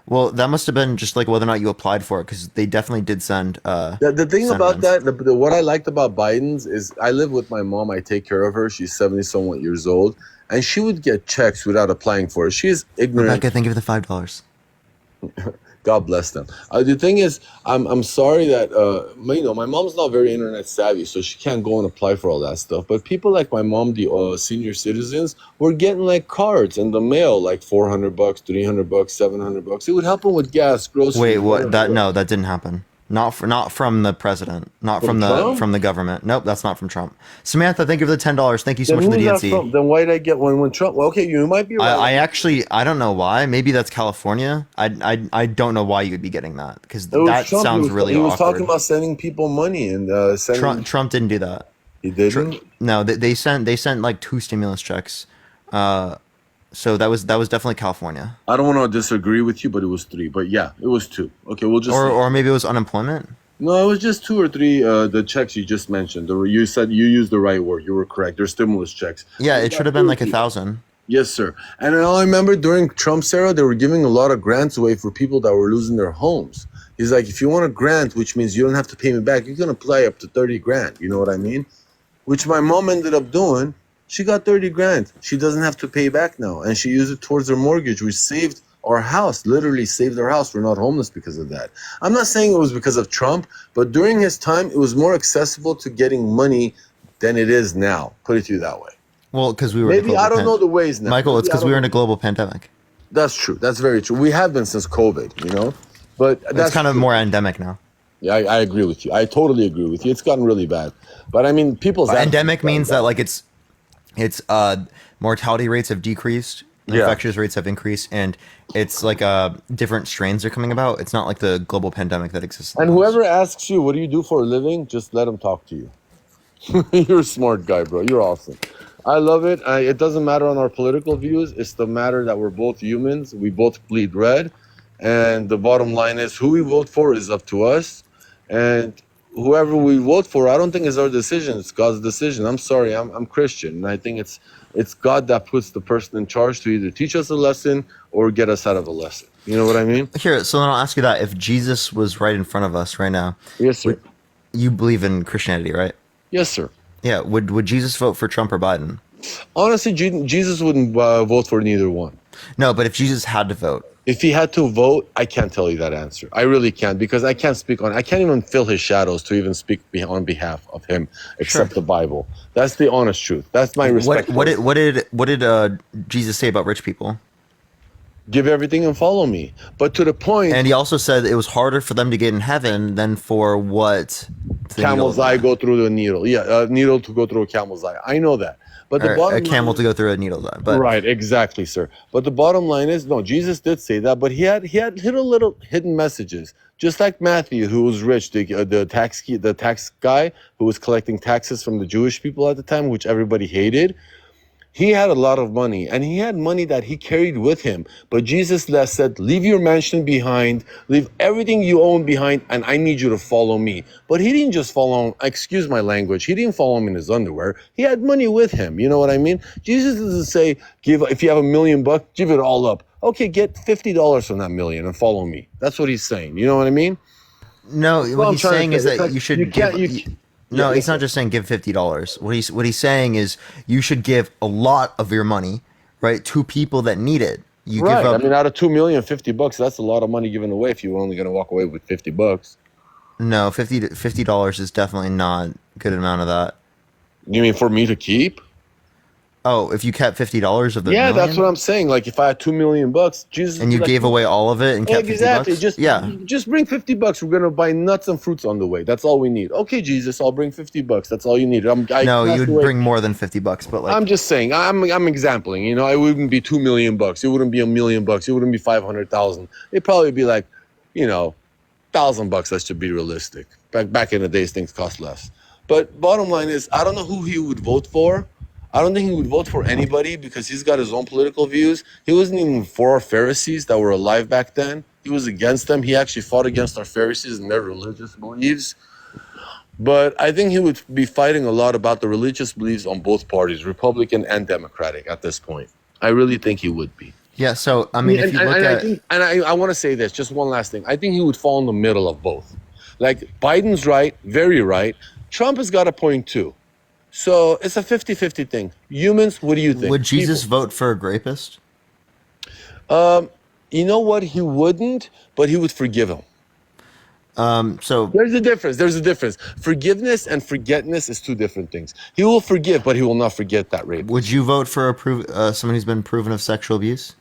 Well, that must have been just like whether or not you applied for it, because they definitely did send. The thing about that, what I liked about Biden's is I live with my mom. I take care of her. She's 70-somewhat years old, and she would get checks without applying for it. She is ignorant. Rebecca, thank you for the $5. God bless them. The thing is, I'm sorry that my mom's not very internet savvy, so she can't go and apply for all that stuff. But people like my mom, the senior citizens, were getting like cards in the mail, like $400, $300, $700. It would help them with gas, groceries. Wait, what? That didn't happen. Not from the president. Not From from Trump? the government. Nope, that's not from Trump. Samantha, thank you for the $10. Thank you so Then much for the who's that DNC. from? Then why did I get one when Trump? Well, okay, you might be right. I don't know why. Maybe that's California. I don't know why you would be getting that because It was that Trump. sounds really he was awkward. talking about sending people money and sending. Trump didn't do that. He didn't. No, they sent like 2 stimulus checks. So that was definitely California. I don't want to disagree with you, but it was 3. But yeah, it was 2. Okay, we'll just. Or maybe it was unemployment. No, it was just 2 or 3. The checks you just mentioned. You said you used the right word. You were correct. They're stimulus checks. Yeah, it should have been like 1,000. Yes, sir. And I remember during Trump's era, they were giving a lot of grants away for people that were losing their homes. He's like, if you want a grant, which means you don't have to pay me back, you can apply up to 30 grand. You know what I mean? Which my mom ended up doing. She got 30 grand. She doesn't have to pay back now. And she used it towards her mortgage, which saved our house, literally saved our house. We're not homeless because of that. I'm not saying it was because of Trump, but during his time, it was more accessible to getting money than it is now. Put it to you that way. Well, because we were Maybe I don't know the ways now. Michael, it's Maybe I because we don't were in a know. global pandemic. That's true. That's very true. We have been since COVID, you know, but It's that's kind of true. more endemic now. Yeah, I agree with you. I totally agree with you. It's gotten really bad. But I mean, people's Endemic means that like it's mortality rates have decreased, infectious rates have increased, and it's like different strains are coming about. It's not like the global pandemic that exists. And whoever asks you, what do you do for a living? Just let them talk to you. You're a smart guy, bro. You're awesome. I love it. It doesn't matter on our political views. It's the matter that we're both humans. We both bleed red. And the bottom line is who we vote for is up to us. And whoever we vote for, I don't think is our decision. It's God's decision. I'm sorry. I'm Christian. And I think it's God that puts the person in charge to either teach us a lesson or get us out of a lesson. You know what I mean? Here, so then I'll ask you that. If Jesus was right in front of us right now. Yes, sir. You believe in Christianity, right? Yes, sir. Yeah. Would Jesus vote for Trump or Biden? Honestly, Jesus wouldn't vote for neither one. No, but if Jesus had to vote. If he had to vote, I can't tell you that answer. I really can't because I can't I can't even feel his shadows to even speak on behalf of him, except the Bible. That's the honest truth. That's my respect. What did Jesus say about rich people? Give everything and follow me. But to the point. And he also said it was harder for them to get in heaven than for what? Camel's eye go through the needle. Yeah, a needle to go through a camel's eye. I know that. But the bottom a camel to go through a needle's eye. But right, exactly, sir. But the bottom line is, no, Jesus did say that, but he had little hidden messages. Just like Matthew, who was rich, the tax guy who was collecting taxes from the Jewish people at the time, which everybody hated. He had a lot of money, and he had money that he carried with him. But Jesus said, leave your mansion behind, leave everything you own behind, and I need you to follow me. But he didn't just follow him, excuse my language, he didn't follow him in his underwear. He had money with him, you know what I mean? Jesus doesn't say, if you have $1 million, give it all up. Okay, get $50 from that million and follow me. That's what he's saying, you know what I mean? No, what he's saying is that you should No, Yeah, he's not just saying give $50. What he's saying is you should give a lot of your money, right, to people that need it. You right. give up. I mean, out of $2 million, $50, that's a lot of money given away if you're only going to walk away with $50. No, $50 is definitely not a good amount of that. You mean for me to keep? Oh, if you kept $50 of the Yeah, million? that's what I'm saying. Like if I had $2 million, Jesus, And you like, gave away all of it and kept exactly. $50? Just bring $50. We're gonna buy nuts and fruits on the way. That's all we need. Okay, Jesus, I'll bring $50. That's all you need. No, you would bring more than $50, but like I'm just saying. I'm exampling. You know, it wouldn't be $2 million. It wouldn't be $1 million. It wouldn't be 500,000. It'd probably be like, you know, $1,000. Let's just be realistic. Back in the days, things cost less. But bottom line is, I don't know who he would vote for. I don't think he would vote for anybody because he's got his own political views. He wasn't even for our Pharisees that were alive back then. He was against them. He actually fought against our Pharisees and their religious beliefs. But I think he would be fighting a lot about the religious beliefs on both parties, Republican and Democratic, at this point. I really think he would be. Yeah, so I mean, if you look at, I want to say this, just one last thing. I think he would fall in the middle of both. Like Biden's right, very right. Trump has got a point too. So it's a 50-50 thing. Humans, what do you think? Would Jesus vote for a rapist? You know what? He wouldn't, but he would forgive him. So there's a difference. Forgiveness and forgetness is two different things. He will forgive, but he will not forget that rape. Would you vote for someone who's been proven of sexual abuse?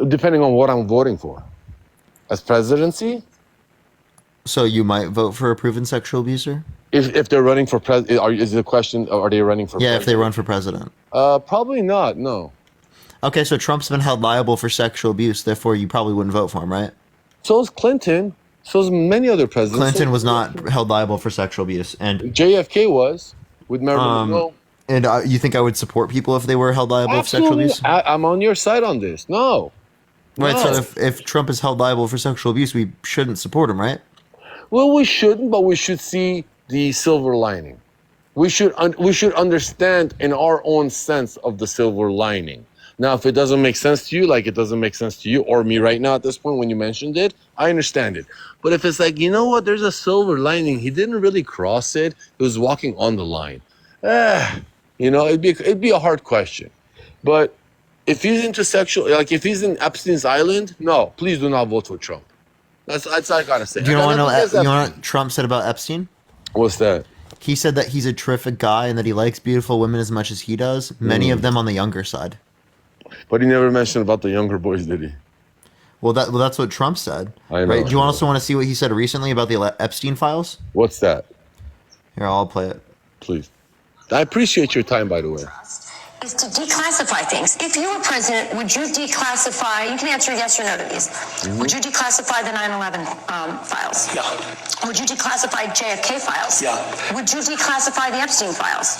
Depending on what I'm voting for. As presidency? So you might vote for a proven sexual abuser? If they're running for president, is the question? Are they running for? Yeah, president? if they run for president. Probably not. No. Okay, so Trump's been held liable for sexual abuse. Therefore, you probably wouldn't vote for him, right? So is Clinton. So is many other presidents. Clinton was not held liable for sexual abuse, and JFK was with Marilyn Monroe. And you think I would support people if they were held liable for sexual abuse? I'm on your side on this. No. Right. No. So if Trump is held liable for sexual abuse, we shouldn't support him, right? Well, we shouldn't, but we should see the silver lining. We should understand in our own sense of the silver lining. Now, if it doesn't make sense to you, like it doesn't make sense to you or me right now at this point when you mentioned it, I understand it. But if it's like, you know what, there's a silver lining. He didn't really cross it. He was walking on the line. It'd be a hard question. But if he's into sexual, like if he's in Epstein's Island, no, please do not vote for Trump. That's I gotta say. Do you want to know? You know what Trump said about Epstein? What's that? He said that he's a terrific guy and that he likes beautiful women as much as he does. Many of them on the younger side. But he never mentioned about the younger boys, did he? Well, that's what Trump said. I know. Right? Do you also want to see what he said recently about the Epstein files? What's that? Here, I'll play it. Please. I appreciate your time, by the way. Is to declassify things. If you were president, would you declassify, you can answer yes or no to these. Would you declassify the 9/11 files? Yeah. Would you declassify JFK files? Yeah. Would you declassify the Epstein files?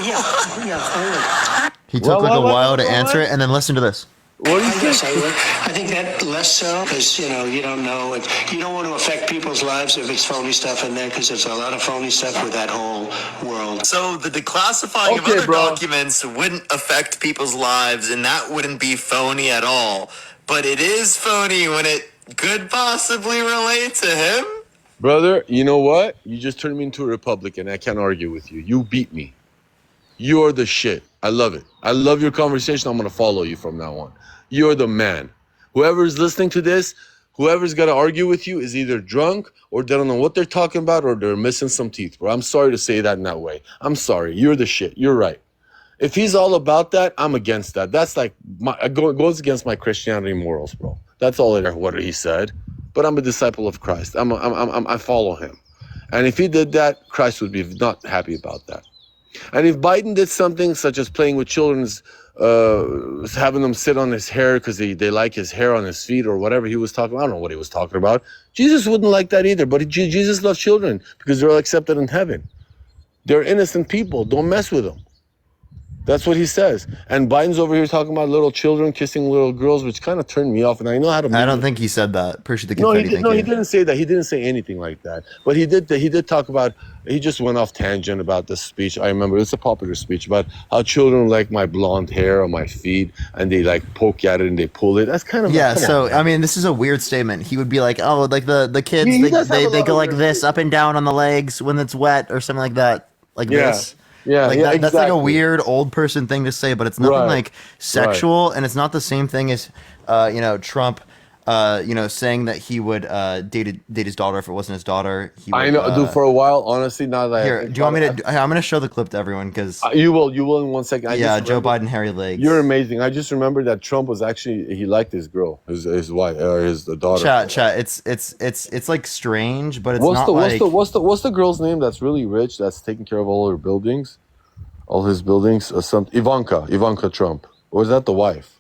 Yeah. He took a while to answer it, and then listen to this. What do you I guess I would. I think that less so because you don't know it. You don't want to affect people's lives if it's phony stuff in there because there's a lot of phony stuff with that whole world. So the declassifying of other documents wouldn't affect people's lives, and that wouldn't be phony at all. But it is phony when it could possibly relate to him. Brother, you know what? You just turned me into a Republican. I can't argue with you. You beat me. You're the shit. I love it. I love your conversation. I'm going to follow you from now on. You're the man. Whoever's listening to this, whoever's got to argue with you is either drunk or they don't know what they're talking about or they're missing some teeth, bro. I'm sorry to say that in that way. I'm sorry. You're the shit. You're right. If he's all about that, I'm against that. That's like, it goes against my Christianity morals, bro. That's all what he said. But I'm a disciple of Christ. I follow him. And if he did that, Christ would be not happy about that. And if Biden did something such as playing with children's, having them sit on his hair because they like his hair on his feet or whatever he was talking about, I don't know what he was talking about. Jesus wouldn't like that either. But Jesus loves children because they're all accepted in heaven. They're innocent people. Don't mess with them. That's what he says. And Biden's over here talking about little children kissing little girls, which kind of turned me off. And I know how to. I don't think he said that. Appreciate the No, confetti. he didn't say that. He didn't say anything like that. But he did talk about. He just went off tangent about this speech. I remember it's a popular speech about how children like my blonde hair on my feet, and they like poke at it and they pull it. That's kind of I mean, this is a weird statement. He would be like, "Oh, like the kids, they go like this up and down on the legs when it's wet or something like that, like this." Yeah, like exactly. That's like a weird old person thing to say, but it's nothing like sexual, and it's not the same thing as Trump saying that he would date his daughter if it wasn't his daughter. He would, I know, dude. For a while, honestly, now that here, do you want me to? I'm going to show the clip to everyone because you will in 1 second. Joe Biden, hairy legs. You're amazing. I just remember that Trump was actually he liked his girl, his wife, or his daughter. Chat. It's like strange, but it's what's the girl's name that's really rich that's taking care of all his buildings? Ivanka Trump. Or is that the wife?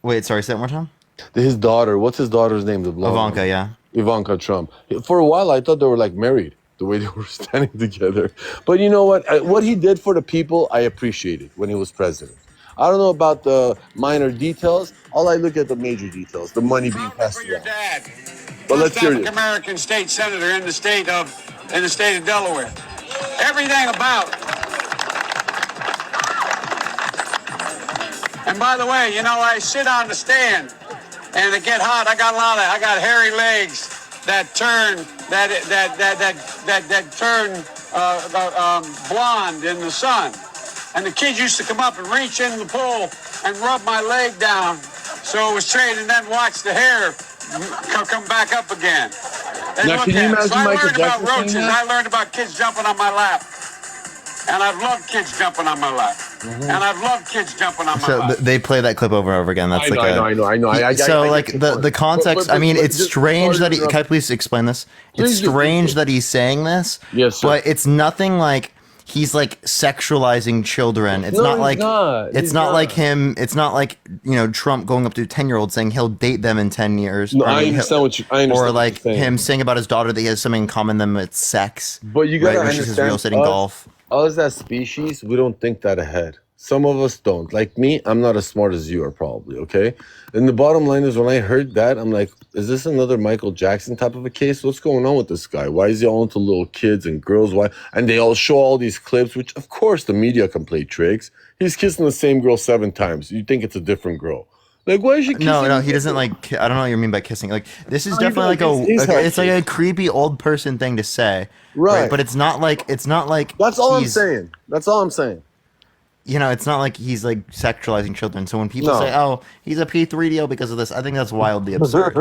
Wait, sorry, say that one more time. His daughter. What's his daughter's name? The blonde Ivanka, one. yeah. Ivanka Trump. For a while, I thought they were like married, the way they were standing together. But you know what? What he did for the people, I appreciated when he was president. I don't know about the minor details. All I look at the major details, the money being passed around. But let's hear it. American state senator in the state of Delaware. Everything about. And by the way, I sit on the stand, and it get hot. I got hairy legs that turn blonde in the sun. And the kids used to come up and reach in the pool and rub my leg down, so it was straight, and then watch the hair come back up again. Now, can you imagine so I Michael learned about Jackson saying roaches. that? I learned about kids jumping on my lap, and I've loved kids jumping on my lap. And I've loved kids jumping on my So lap. they play that clip over and over again. That's I know, like I know, I know. So I like get your the point. context. But I mean, it's just strange sorry that to he. Can I interrupt. please explain this? Please It's do, please strange do. that he's saying this. Yes, sir. But it's nothing like he's like sexualizing children. It's No, not he's like not. it's He's not like not. him. It's not like Trump going up to a 10-year-old saying he'll date them in 10 years. No, Or, I understand what you. I understand or what like you're saying. him saying about his daughter that he has something in common than it's sex. But you gotta right, where she's his real understand, estate and golf. us as species, we don't think that ahead. Some of us don't. Like me, I'm not as smart as you are probably, okay? And the bottom line is when I heard that, I'm like, is this another Michael Jackson type of a case? What's going on with this guy? Why is he all into little kids and girls? Why? And they all show all these clips, which of course the media can play tricks. He's kissing the same girl 7 times. You think it's a different girl. Like, why is she kissing? No, he doesn't like. I don't know what you mean by kissing. Like, this is No, he definitely does. like He's it's like a healthy. creepy old person thing to say, Right. But it's not like That's all I'm he's- saying. That's all I'm saying. It's not like he's like sexualizing children. So when people No. say, "Oh, he's a P3DO because of this," I think that's wildly absurd.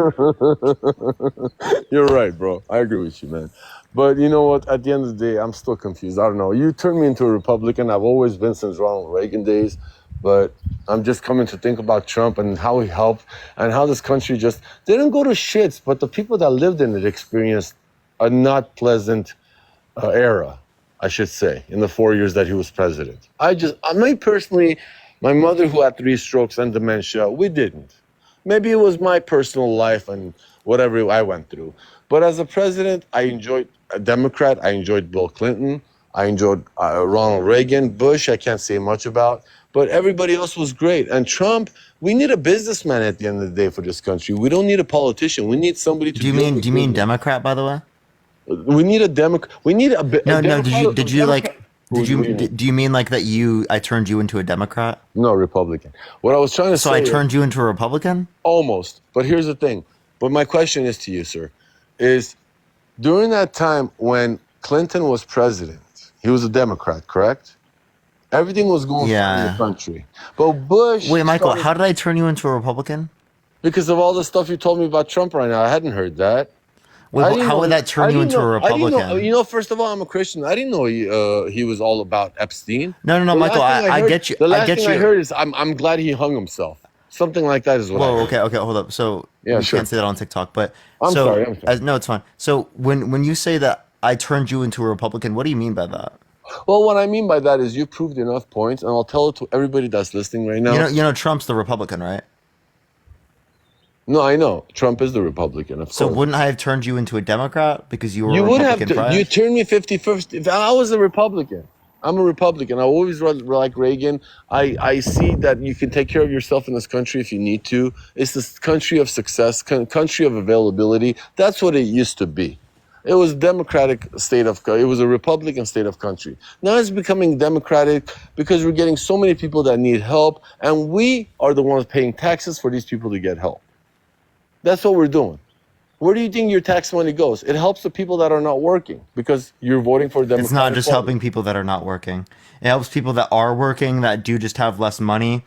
You're right, bro. I agree with you, man. But you know what? At the end of the day, I'm still confused. I don't know. You turned me into a Republican. I've always been since Ronald Reagan days. But I'm just coming to think about Trump and how he helped and how this country just didn't go to shits. But the people that lived in it experienced a not pleasant era, I should say, in the 4 years that he was president. Me personally, my mother who had 3 strokes and dementia, we didn't. Maybe it was my personal life and whatever I went through. But as a president, I enjoyed a Democrat. I enjoyed Bill Clinton. I enjoyed Ronald Reagan. Bush, I can't say much about. But everybody else was great. And Trump, we need a businessman at the end of the day for this country. We don't need a politician. We need somebody to Do you mean Democrat, by the way? We need a Democrat. We need a No. Democrat. Did you mean like that? I turned you into a Democrat? No, Republican. What I was trying to say. So I turned you into a Republican? Almost. But here's the thing. But my question is to you, sir, is during that time when Clinton was president, he was a Democrat, correct? Everything was going fine in the country. But Bush. Wait, Michael, how did I turn you into a Republican? Because of all the stuff you told me about Trump right now. I hadn't heard that. Wait, how would that turn you into a Republican? First of all, I'm a Christian. I didn't know he was all about Epstein. No, Michael, I get you. The last I get thing you. I heard is I'm glad he hung himself. Something like that is what I heard. Okay, hold up. So Yeah, you sure. can't say that on TikTok, but I'm so, sorry. No, it's fine. So when you say that I turned you into a Republican, what do you mean by that? Well, what I mean by that is you proved enough points, and I'll tell it to everybody that's listening right now. You know, Trump's the Republican, right? No, I know. Trump is the Republican, of So course. wouldn't I have turned you into a Democrat because you were You a would have Republican to, prior? you turned me 50-50. If I was a Republican. I'm a Republican. I always like Reagan. I see that you can take care of yourself in this country if you need to. It's this country of success, country of availability. That's what it used to be. It was it was a Republican state of country. Now it's becoming democratic because we're getting so many people that need help, and we are the ones paying taxes for these people to get help. That's what we're doing. Where do you think your tax money goes? It helps the people that are not working because you're voting for Democratic It's not just Party. helping people that are not working. It helps people that are working that do just have less money.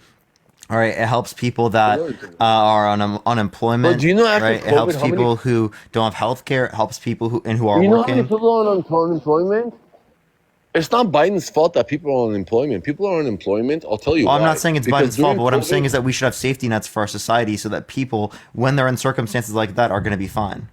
All right, it helps people that are on unemployment. But do you know after right? It COVID, helps how many- people who don't have health care. It helps people who are You know how many working. people are on unemployment? It's not Biden's fault that people are on unemployment. People are on unemployment. I'll tell you Well, I'm why. not saying it's Because Biden's fault, during but what I'm COVID- saying is that we should have safety nets for our society so that people, when they're in circumstances like that, are going to be fine.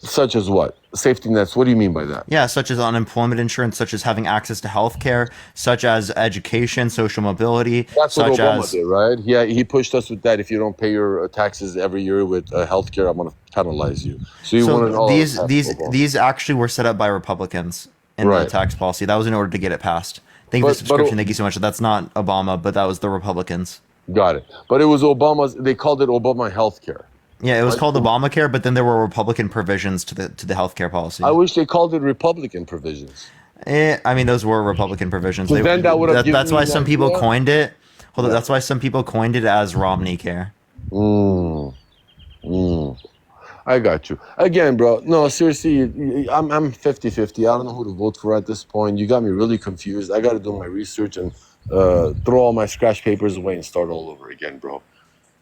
Such as what? Safety nets. What do you mean by that? Yeah, such as unemployment insurance, such as having access to health care, such as education, social mobility, That's what such Obama as did, right? He pushed us with that. If you don't pay your taxes every year with healthcare, I'm going to penalize you. So you wanted all these actually were set up by Republicans in the tax policy. That was in order to get it passed. Thank you for the subscription. Thank you so much. That's not Obama, but that was the Republicans. Got it. But it was Obama's. They called it Obama healthcare. Yeah, it was called Obamacare, but then there were Republican provisions to the healthcare policy. I wish they called it Republican provisions. I mean, those were Republican provisions. So then that would have given that's why you some an people idea? coined it. Hold on, that's why some people coined it as Romney Care. I got you. Again, bro. No, seriously, I'm 50-50. I don't know who to vote for at this point. You got me really confused. I got to do my research and throw all my scratch papers away and start all over again, bro.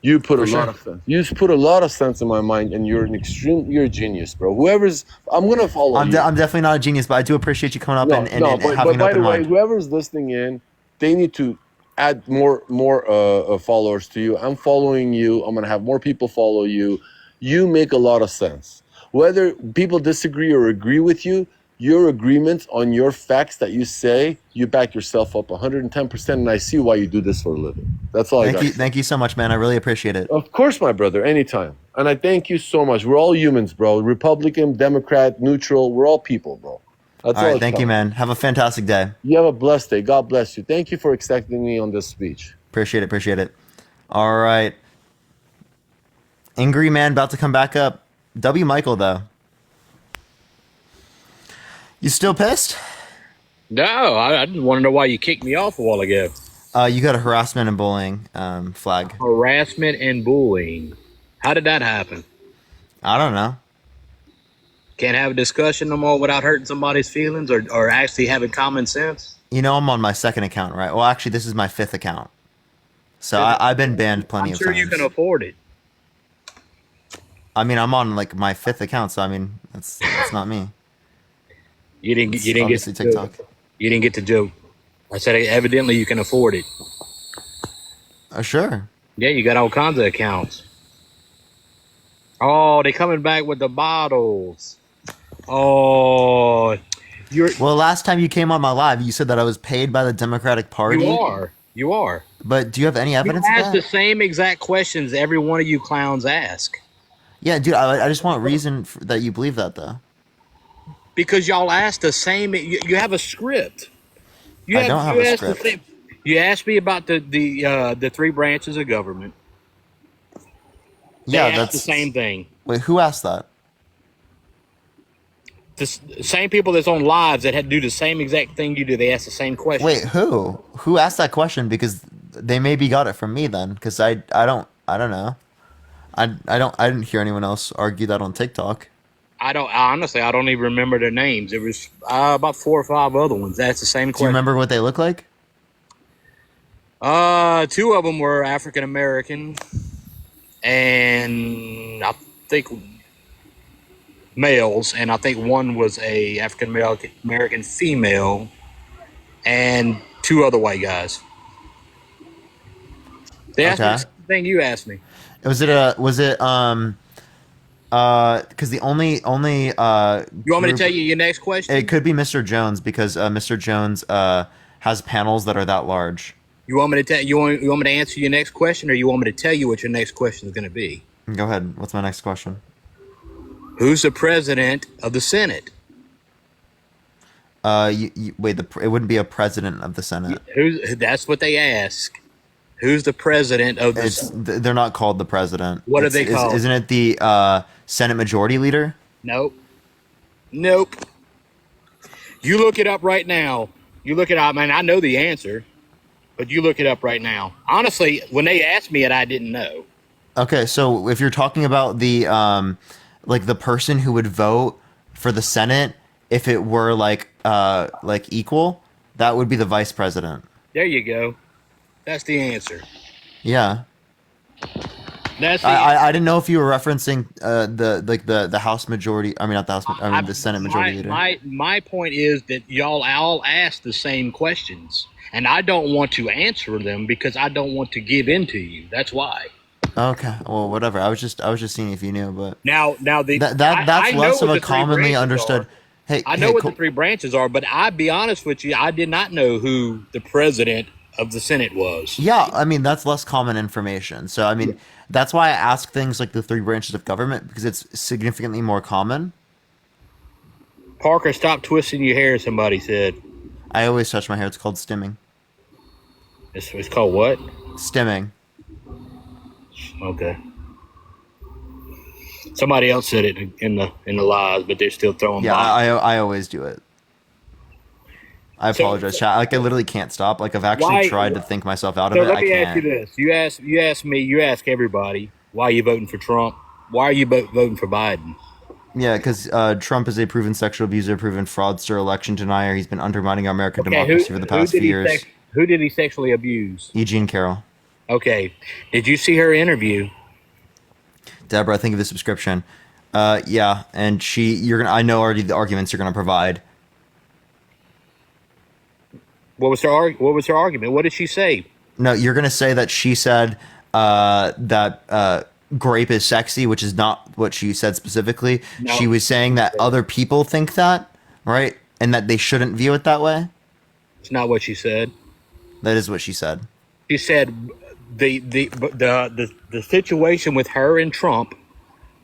You put a lot of sense. You put a lot of sense in my mind, and you're a genius, bro. I'm gonna follow I'm you. definitely not a genius, but I do appreciate you coming up and having but an by open the way, mind. whoever's listening in, they need to add more followers to you. I'm following you. I'm gonna have more people follow you. You make a lot of sense. Whether people disagree or agree with you, your agreement on your facts that you say, you back yourself up 110%, and I see why you do this for a living. That's all I got. Thank you so much, man. I really appreciate it. Of course, my brother, anytime. And I thank you so much. We're all humans, bro. Republican, Democrat, neutral, we're all people, bro. That's All all right, it's thank you, about. man. Have a fantastic day. You have a blessed day. God bless you. Thank you for accepting me on this speech. Appreciate it. Appreciate it. All right. Angry man about to come back up. W. Michael, though. You still pissed? No, I just want to know why you kicked me off a while ago. You got a harassment and bullying flag. Harassment and bullying. How did that happen? I don't know. Can't have a discussion no more without hurting somebody's feelings or actually having common sense? You know, I'm on my second account, right? Well, actually, this is my fifth account. So I've been banned plenty of times. I'm sure you can afford it. I mean, I'm on like my fifth account, so I mean, that's not me. You didn't get obviously TikTok. You didn't get the joke. I said evidently you can afford it. Sure. Yeah, you got all kinds of accounts. Oh, they coming back with the bottles. Oh, well, last time you came on my live, you said that I was paid by the Democratic Party. You are. But do you have any evidence You of ask that? the same exact questions every one of you clowns ask. Yeah, dude, I just want reason that you believe that, though. Because y'all ask the same. You have a script. I don't have a script. You asked me about the three branches of government. Yeah, that's that's the same thing. Wait, who asked that? The same people that's on lives that had to do the same exact thing you do. They ask the same question. Wait, who? Who asked that question? Because they maybe got it from me then. Because I don't know. I didn't hear anyone else argue that on TikTok. Honestly, I don't even remember their names. It was about 4 or 5 other ones. That's the same question. Do you remember what they look like? 2 of them were African American, and I think males, and I think one was a African American female, and 2 other white guys. They asked me the same thing you asked me. Because the only you want me to tell you your next question? It could be Mr. Jones, because Mr. Jones has panels that are that large. You want me to tell you want me to answer your next question, or you want me to tell you what your next question is going to be? Go ahead. What's my next question? Who's the president of the Senate? Wait. It wouldn't be a president of the Senate. That's what they ask. Who's the president of the Senate? They're not called the president. What are they called? Isn't it the Senate Majority Leader? Nope. You look it up right now. You look it up. I know the answer, but you look it up right now. Honestly, when they asked me it, I didn't know. Okay, so if you're talking about the like the person who would vote for the Senate if it were like equal, that would be the vice president. There you go. That's the answer. Yeah. That's I didn't know if you were referencing the House majority. I mean, not the House. I mean, the Senate majority leader. My point is that y'all all ask the same questions, and I don't want to answer them because I don't want to give in to you. That's why. Okay. Well, whatever. I was just seeing if you knew, but now that's less of a commonly understood. Hey, I know what the 3 branches are, but I'll be honest with you, I did not know who the president of the Senate was. Yeah, I mean, that's less common information. So I mean, that's why I ask things like the 3 branches of government, because it's significantly more common. Parker, stop twisting your hair, somebody said. I always touch my hair. It's called stimming. It's called what? Stimming. Okay. Somebody else said it in the live, but they're still throwing. Yeah, I always do it. I apologize, chat. Like, I literally can't stop. Like, I've actually tried to think myself out of it. Let me ask you this: you ask me, you ask everybody, why are you voting for Trump? Why are you voting for Biden? Yeah, because Trump is a proven sexual abuser, proven fraudster, election denier. He's been undermining our American democracy for the past few years. Who did he sexually abuse? E. Jean Carroll. Okay. Did you see her interview? Deborah, think of the subscription. Yeah, and I know already the arguments you're gonna provide. What was her argument? What did she say? No, you're gonna say that she said that grape is sexy, which is not what she said specifically. No. She was saying that other people think that, right, and that they shouldn't view it that way. It's not what she said. That is what she said. She said the situation with her and Trump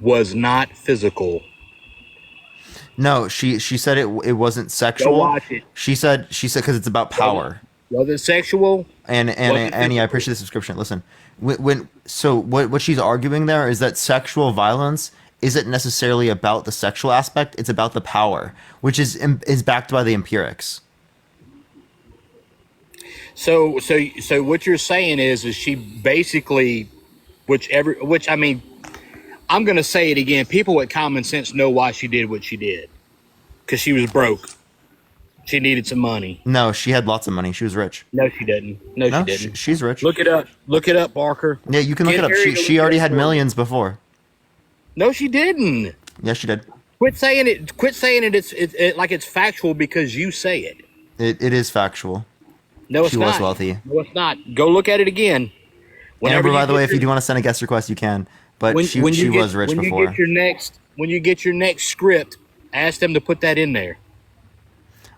was not physical. No, she said it wasn't sexual. Go watch it. She said because it's about power. Was it sexual? And Annie, I appreciate the subscription. Listen, what she's arguing there is that sexual violence isn't necessarily about the sexual aspect; it's about the power, which is backed by the empirics. So what you're saying is she basically, which I mean, I'm gonna say it again. People with common sense know why she did what she did, because she was broke. She needed some money. No, she had lots of money. She was rich. No, she didn't. No, she didn't. She's rich. Look it up. Look it up, Barker. Yeah, you can look it up. She already had millions before. No, she didn't. Yes, she did. Quit saying it. Quit saying it. It's like it's factual because you say it. It is factual. No, it's she not. was wealthy. No, it's not. Go look at it again. Amber, by the way, if you do want to send a guest request, you can. But she was rich before. When you get your next script, ask them to put that in there.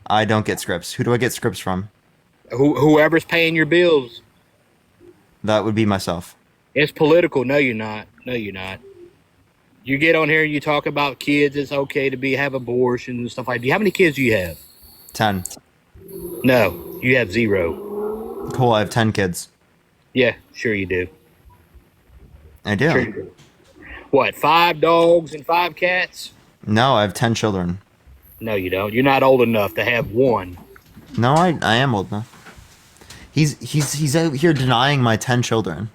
I don't get scripts. Who do I get scripts from? Whoever's paying your bills. That would be myself. It's political. No, you're not. No, you're not. You get on here and you talk about kids. It's okay to have abortions and stuff like that. How many kids do you have? 10. No, you have 0. Cool, I have 10 kids. Yeah, sure you do. I do. Sure you do. What, 5 dogs and 5 cats? No, I have 10 children. No, you don't. You're not old enough to have one. No, I am old enough. He's out here denying my 10 children.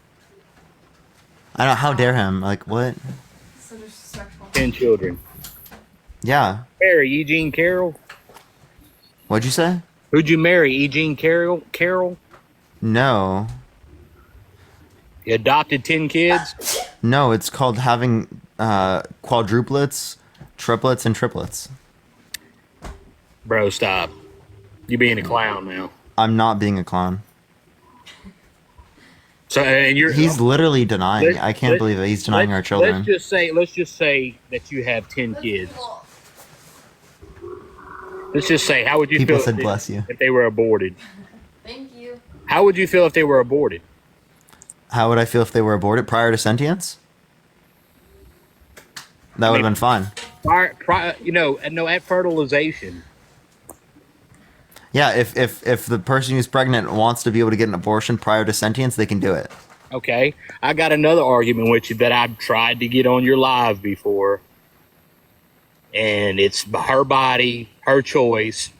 I don't. How dare him? Like what? 10 children. Yeah. Marry E. Jean Carroll. What'd you say? Who'd you marry? E. Jean Carroll? No. You adopted 10 kids? No, it's called having quadruplets, triplets, and triplets. Bro, stop. You're being a clown now. I'm not being a clown. So and he's literally denying. I can't believe that he's denying our children. Let's just say that you have 10 kids. Let's just say, how would you People feel said bless you. if they were aborted? Thank you. How would you feel if they were aborted? How would I feel if they were aborted prior to sentience? That would have been fine. At fertilization. Yeah, if the person who's pregnant wants to be able to get an abortion prior to sentience, they can do it. Okay, I got another argument with you that I've tried to get on your live before, and it's her body, her choice.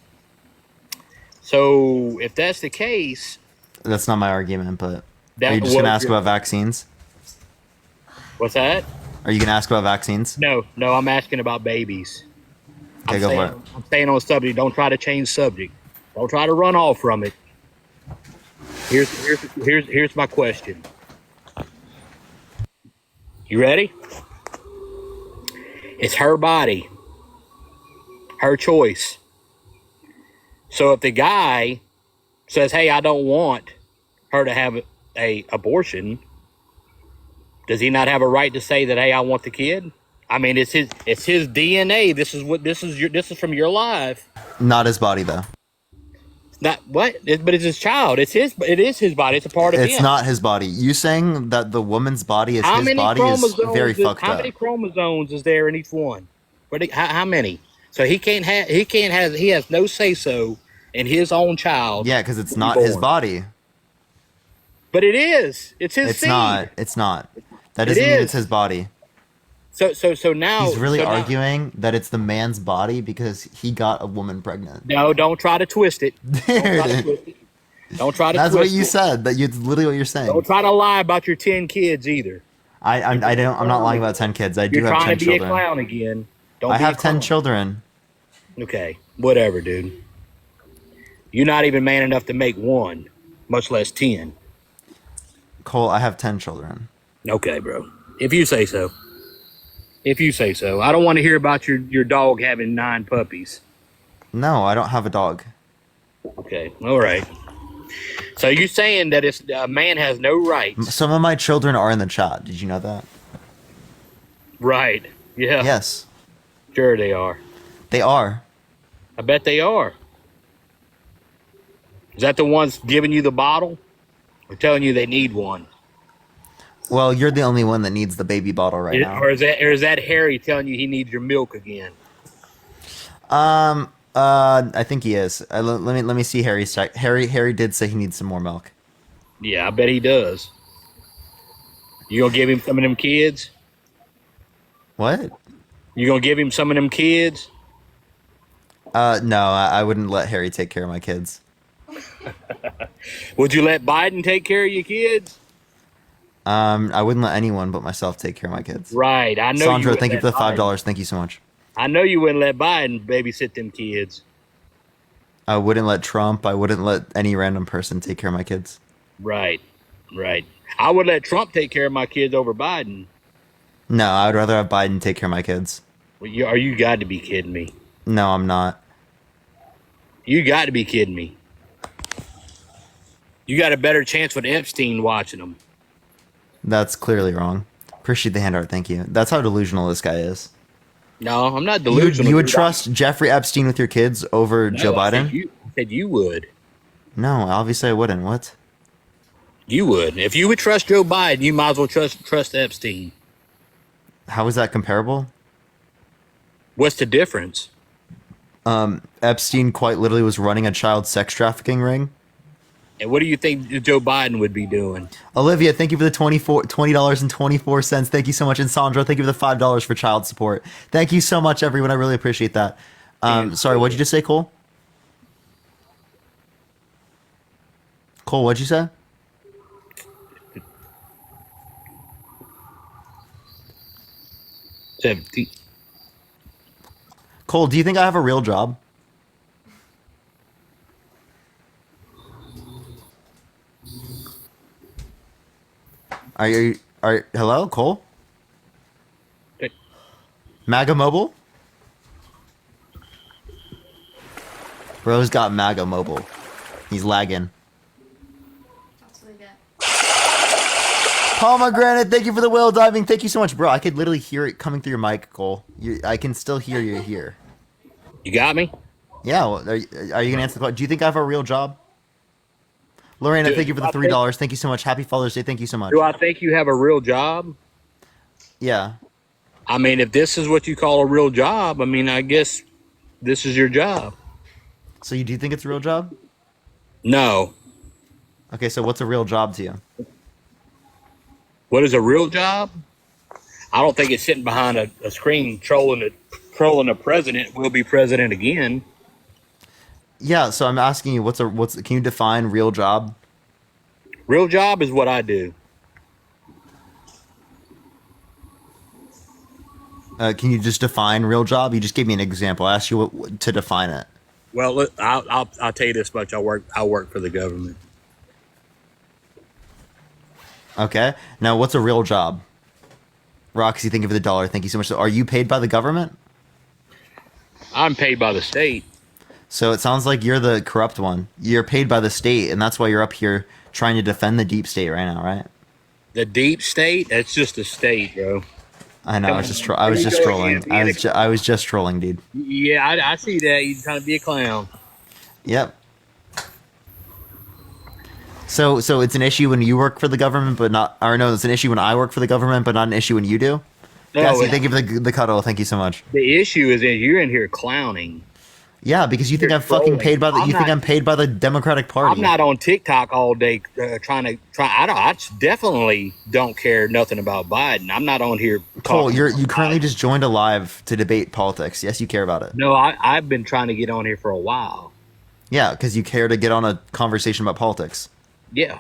So if that's the case, that's not my argument. But are you just gonna ask about vaccines? What's that? Are you gonna ask about vaccines? No, I'm asking about babies. Okay, go for it. I'm staying on the subject. Don't try to change subject. Don't try to run off from it. Here's my question. You ready? It's her body, her choice. So if the guy says, "Hey, I don't want her to have a abortion," does he not have a right to say that, "Hey, I want the kid"? I mean, it's his DNA. This is from your life. Not his body though. Not what? But it's his child. It is his body. It's a part of him. It's not his body. You saying that the woman's body is his body is very fucked up. How many chromosomes is there in each one? How many? So he has no say so in his own child. Yeah, because it's not his body. But it is. It's his It's seed. not. It's not. That doesn't mean it's his body. So now he's really arguing that it's the man's body because he got a woman pregnant. No, don't try to twist it. Don't try to. That's twist what you it. said. That's literally what you're saying. Don't try to lie about your 10 kids either. I'm not lying about 10 kids. I do You're have 10 trying to be children. a clown again. I have 10 children. Okay, whatever, dude. You're not even man enough to make one, much less 10. Cole, I have 10 children. Okay, bro. If you say so. If you say so. I don't want to hear about your dog having 9 puppies. No, I don't have a dog. Okay. All right. So you're saying that it's a man has no rights? Some of my children are in the chat. Did you know that? Right. Yeah. Yes, Sure they are. they are. I bet they are. Is that the ones giving you the bottle or telling you they need one? Well, you're the only one that needs the baby bottle right now. Or is that Harry telling you he needs your milk again? I think he is. Let me see Harry's check. Harry did say he needs some more milk. Yeah, I bet he does. You gonna give him some of them kids? What? You gonna give him some of them kids? No, I wouldn't let Harry take care of my kids. Would you let Biden take care of your kids? I wouldn't let anyone but myself take care of my kids. Right, I know. Sandra, you thank you for the Biden. $5. Thank you so much. I know you wouldn't let Biden babysit them kids. I wouldn't let Trump. I wouldn't let any random person take care of my kids. Right, right. I would let Trump take care of my kids over Biden. No, I would rather have Biden take care of my kids. Well, you got to be kidding me. No, I'm not. You got to be kidding me. You got a better chance with Epstein watching them. That's clearly wrong. Appreciate the hand art. Thank you. That's how delusional this guy is. No, I'm not delusional. You would trust Jeffrey Epstein with your kids over Joe Biden? I said you would. No, obviously I wouldn't. What? You would. If you would trust Joe Biden, you might as well trust Epstein. How is that comparable? What's the difference? Epstein quite literally was running a child sex trafficking ring. And what do you think Joe Biden would be doing? Olivia, thank you for the $20.24. Thank you so much. And Sandra, thank you for the $5 for child support. Thank you so much, everyone. I really appreciate that. Sorry, what'd you just say, Cole? Cole, what'd you say? Cole, do you think I have a real job? Hello, Cole? MAGA Mobile? Bro's got MAGA Mobile. He's lagging. Pomegranate, thank you for the whale diving. Thank you so much, bro. I could literally hear it coming through your mic, Cole. I can still hear you here. You got me? Yeah. Well, are you going to answer the question? Do you think I have a real job? Lorena, thank you for the $3. Thank you so much. Happy Father's Day. Thank you so much. Do I think you have a real job? Yeah. I mean, if this is what you call a real job, I mean, I guess this is your job. So you do think it's a real job? No. Okay, so what's a real job to you? What is a real job? I don't think it's sitting behind a screen trolling a president. Will be president again. Yeah, so I'm asking you, can you define real job? Real job is what I do. Can you just define real job? You just gave me an example. I asked you to define it. Well, look, I'll tell you this much. I work for the government. Okay. Now, what's a real job? Roxy, thank you for the $1. Thank you so much. So are you paid by the government? I'm paid by the state. So it sounds like you're the corrupt one. You're paid by the state, and that's why you're up here trying to defend the deep state right now, right? The deep state? That's just a state, bro. I know. I was just trolling. I was just trolling, dude. Yeah, I see that. You're trying to be a clown. Yep. So it's an issue when you work for the government, but not. Or no, it's an issue when I work for the government, but not an issue when you do. No, Cassie, thank you for the cuddle. Thank you so much. The issue is that you're in here clowning. Yeah, because you think I'm fucking paid by the. You think I'm paid by the Democratic Party. I'm not on TikTok all day I definitely don't care nothing about Biden. I'm not on here. Cole, you currently just joined a live to debate politics. Yes, you care about it. No, I've been trying to get on here for a while. Yeah, because you care to get on a conversation about politics. Yeah,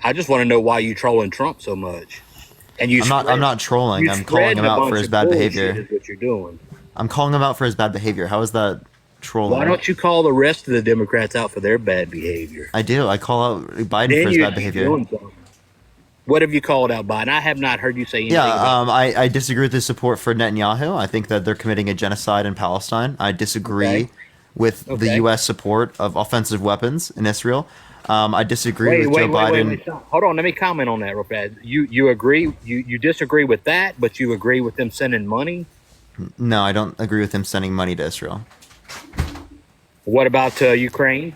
I just want to know why you trolling Trump so much. And I'm not trolling. I'm calling him out for his bad behavior. Is what you're doing. I'm calling him out for his bad behavior. How is that trolling? Why don't you call the rest of the Democrats out for their bad behavior? I do. I call out Biden for his bad behavior. What have you called out Biden? I have not heard you say anything. Yeah, I disagree with the support for Netanyahu. I think that they're committing a genocide in Palestine. I disagree with the Okay. U.S. support of offensive weapons in Israel. I disagree with Joe Biden. Wait. Stop. Hold on. Let me comment on that real fast. You agree? You disagree with that, but you agree with them sending money? No, I don't agree with him sending money to Israel. What about Ukraine?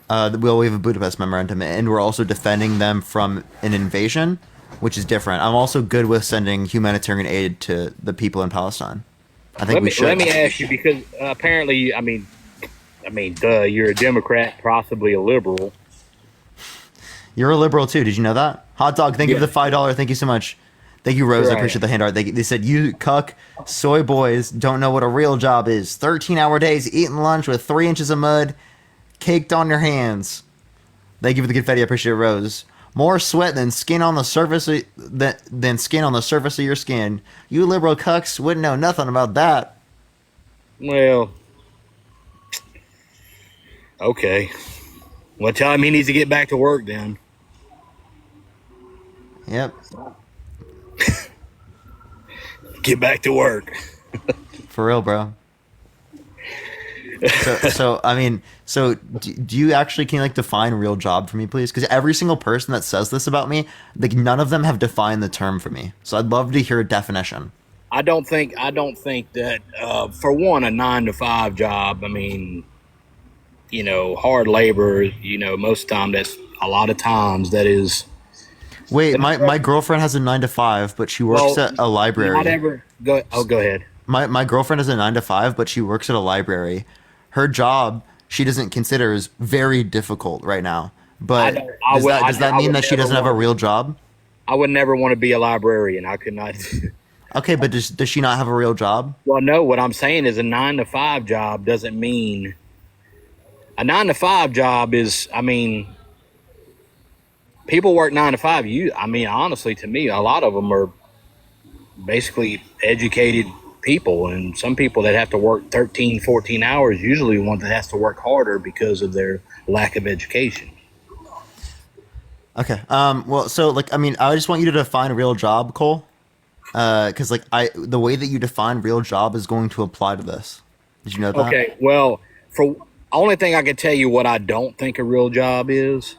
We have a Budapest memorandum, and we're also defending them from an invasion, which is different. I'm also good with sending humanitarian aid to the people in Palestine. I think we should. Let me ask you, because apparently, duh, you're a Democrat, possibly a liberal. You're a liberal too. Did you know that? Hot dog, thank you for the $5. Thank you so much. Thank you, Rose. I appreciate the hand art. They said, you cuck soy boys don't know what a real job is. 13-hour days, eating lunch with 3 inches of mud caked on your hands. Thank you for the confetti. I appreciate it, Rose. More sweat than skin on the surface than skin on the surface of your skin. You liberal cucks wouldn't know nothing about that. Well, okay. Well, tell him he needs to get back to work then. Yep. Get back to work. For real, bro. So do you actually, can you like define real job for me, please? Because every single person that says this about me, like none of them have defined the term for me. So I'd love to hear a definition. I don't think that for one, a 9-to-5 job. I mean, hard labor. Most of the time that's a lot of times that is. Wait, my girlfriend has a 9-to-5, but she works at a library. Go ahead. My girlfriend has a 9-to-5, but she works at a library. Her job, she doesn't consider is very difficult right now. But does that mean that she doesn't have a real job? I would never want to be a librarian. I could not. Okay, but does she not have a real job? Well, no. What I'm saying is a 9-to-5 job doesn't mean a 9-to-5 job is. I mean, people work 9-to-5. Honestly, to me, a lot of them are basically educated people, and some people that have to work 13, 14 hours usually one that has to work harder because of their lack of education. Okay. Well, so I just want you to define a real job, Cole. Because the way that you define real job is going to apply to this. Did you know that? Okay. Well, for only thing I can tell you what I don't think a real job is,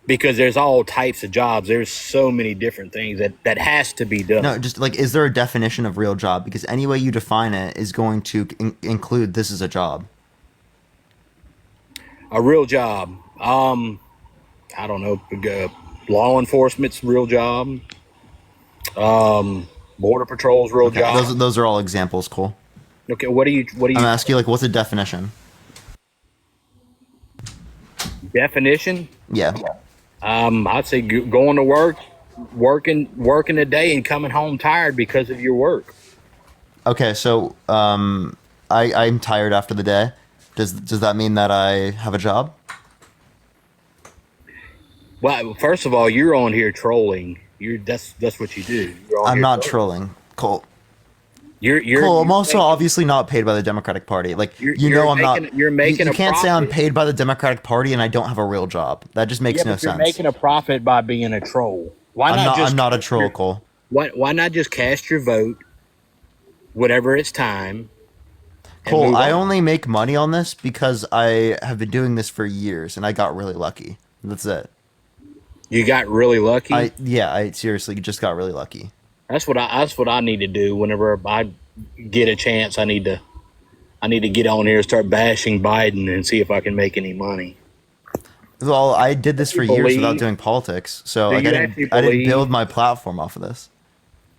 because there's all types of jobs. There's so many different things that has to be done. No, just is there a definition of real job? Because any way you define it is going to include this is a job. A real job. I don't know. Law enforcement's real job. Border patrol's real job. Those are all examples, Cole. Okay, what do you? I'm asking what's the definition? Definition? Yeah. I'd say going to work, working a day, and coming home tired because of your work. Okay, so I'm tired after the day. Does that mean that I have a job? Well, first of all, you're on here trolling. That's what you do. I'm not trolling, Cole. You're Cole, I'm also obviously not paid by the Democratic Party. I'm not. You're making. You a can't profit. say I'm paid by the Democratic Party and I don't have a real job. That just makes no sense. You're making a profit by being a troll. I'm not a troll, Cole. Why not just cast your vote whenever it's time? Cole, I only make money on this because I have been doing this for years and I got really lucky. That's it. You got really lucky? I seriously just got really lucky. That's what I need to do whenever I get a chance. I need to get on here and start bashing Biden and see if I can make any money. Well, I did this for years without doing politics, so I didn't build my platform off of this.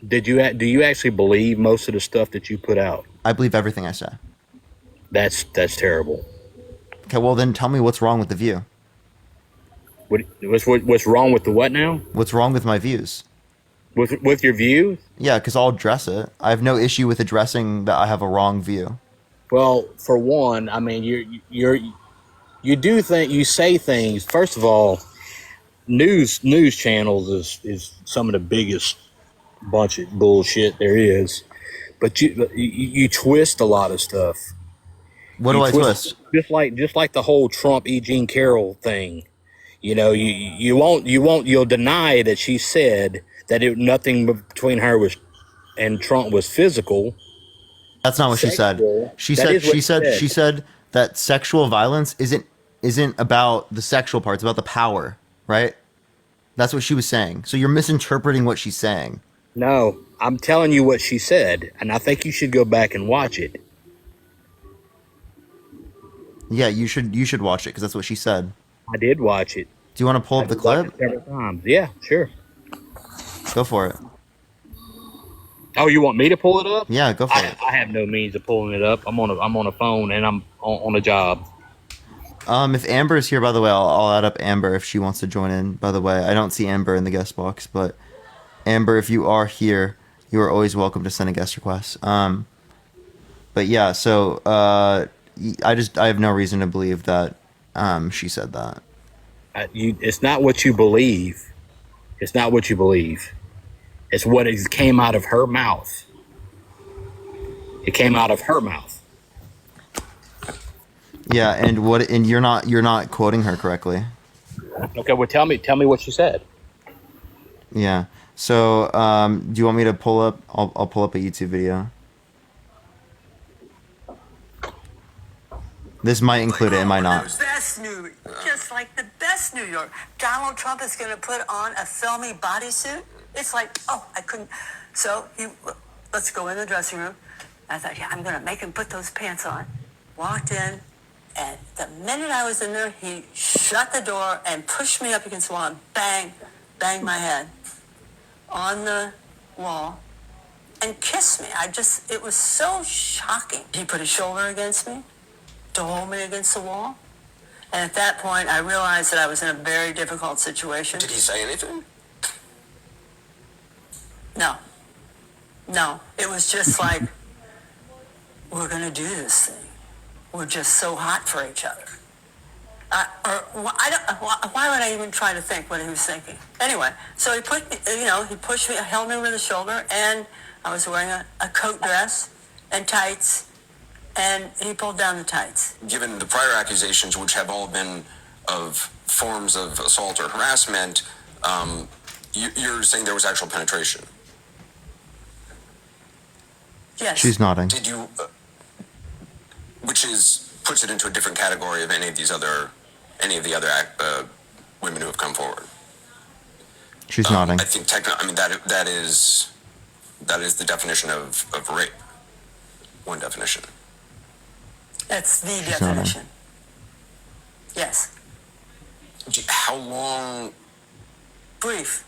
Do you actually believe most of the stuff that you put out? I believe everything I say. That's terrible. Okay, well then tell me what's wrong with the View. What's wrong with the what now? What's wrong with my views? With your view? Yeah, because I'll address it. I have no issue with addressing that I have a wrong view. Well, for one, I mean, you do think you say things. First of all, news channels is some of the biggest bunch of bullshit there is. But you twist a lot of stuff. What do I twist? Just like the whole Trump E. Jean Carroll thing. You'll deny that she said that nothing between her and Trump was physical. That's not what she said. She said that sexual violence isn't about the sexual part, it's about the power, right? That's what she was saying. So you're misinterpreting what she's saying. No, I'm telling you what she said, and I think you should go back and watch it. Yeah, you should watch it because that's what she said. I did watch it. Do you want to pull up the clip? Several times. Yeah, sure. Go for it. Oh, you want me to pull it up? Yeah, go for it. I have no means of pulling it up. I'm on a phone and I'm on a job. If Amber is here, by the way, I'll add up Amber if she wants to join in. By the way, I don't see Amber in the guest box, but Amber, if you are here, you are always welcome to send a guest request. But yeah, so I have no reason to believe that she said that. It's not what you believe. It's not what you believe. It's what came out of her mouth. It came out of her mouth. Yeah, and you're not quoting her correctly. Okay, well tell me what she said. Yeah. So, do you want me to pull up? I'll pull up a YouTube video. This might include it. It might not. Best New, just like the best New York. Donald Trump is going to put on a filmy bodysuit. It's like, oh, I couldn't. So let's go in the dressing room. I thought, yeah, I'm going to make him put those pants on. Walked in, and the minute I was in there, he shut the door and pushed me up against the wall and banged my head on the wall and kissed me. It was so shocking. He put his shoulder against me to hold me against the wall. And at that point, I realized that I was in a very difficult situation. Did he say anything? No. It was just like, we're going to do this thing. We're just so hot for each other. Why would I even try to think what he was thinking? Anyway, so he pushed me, held me with his shoulder, and I was wearing a coat dress and tights, and he pulled down the tights. Given the prior accusations, which have all been of forms of assault or harassment, you're saying there was actual penetration? Yes. She's nodding. Did you, puts it into a different category of any of the other women who have come forward? She's nodding. I think that is the definition of rape. One definition. That's the She's definition. nodding. Yes. How long? Brief,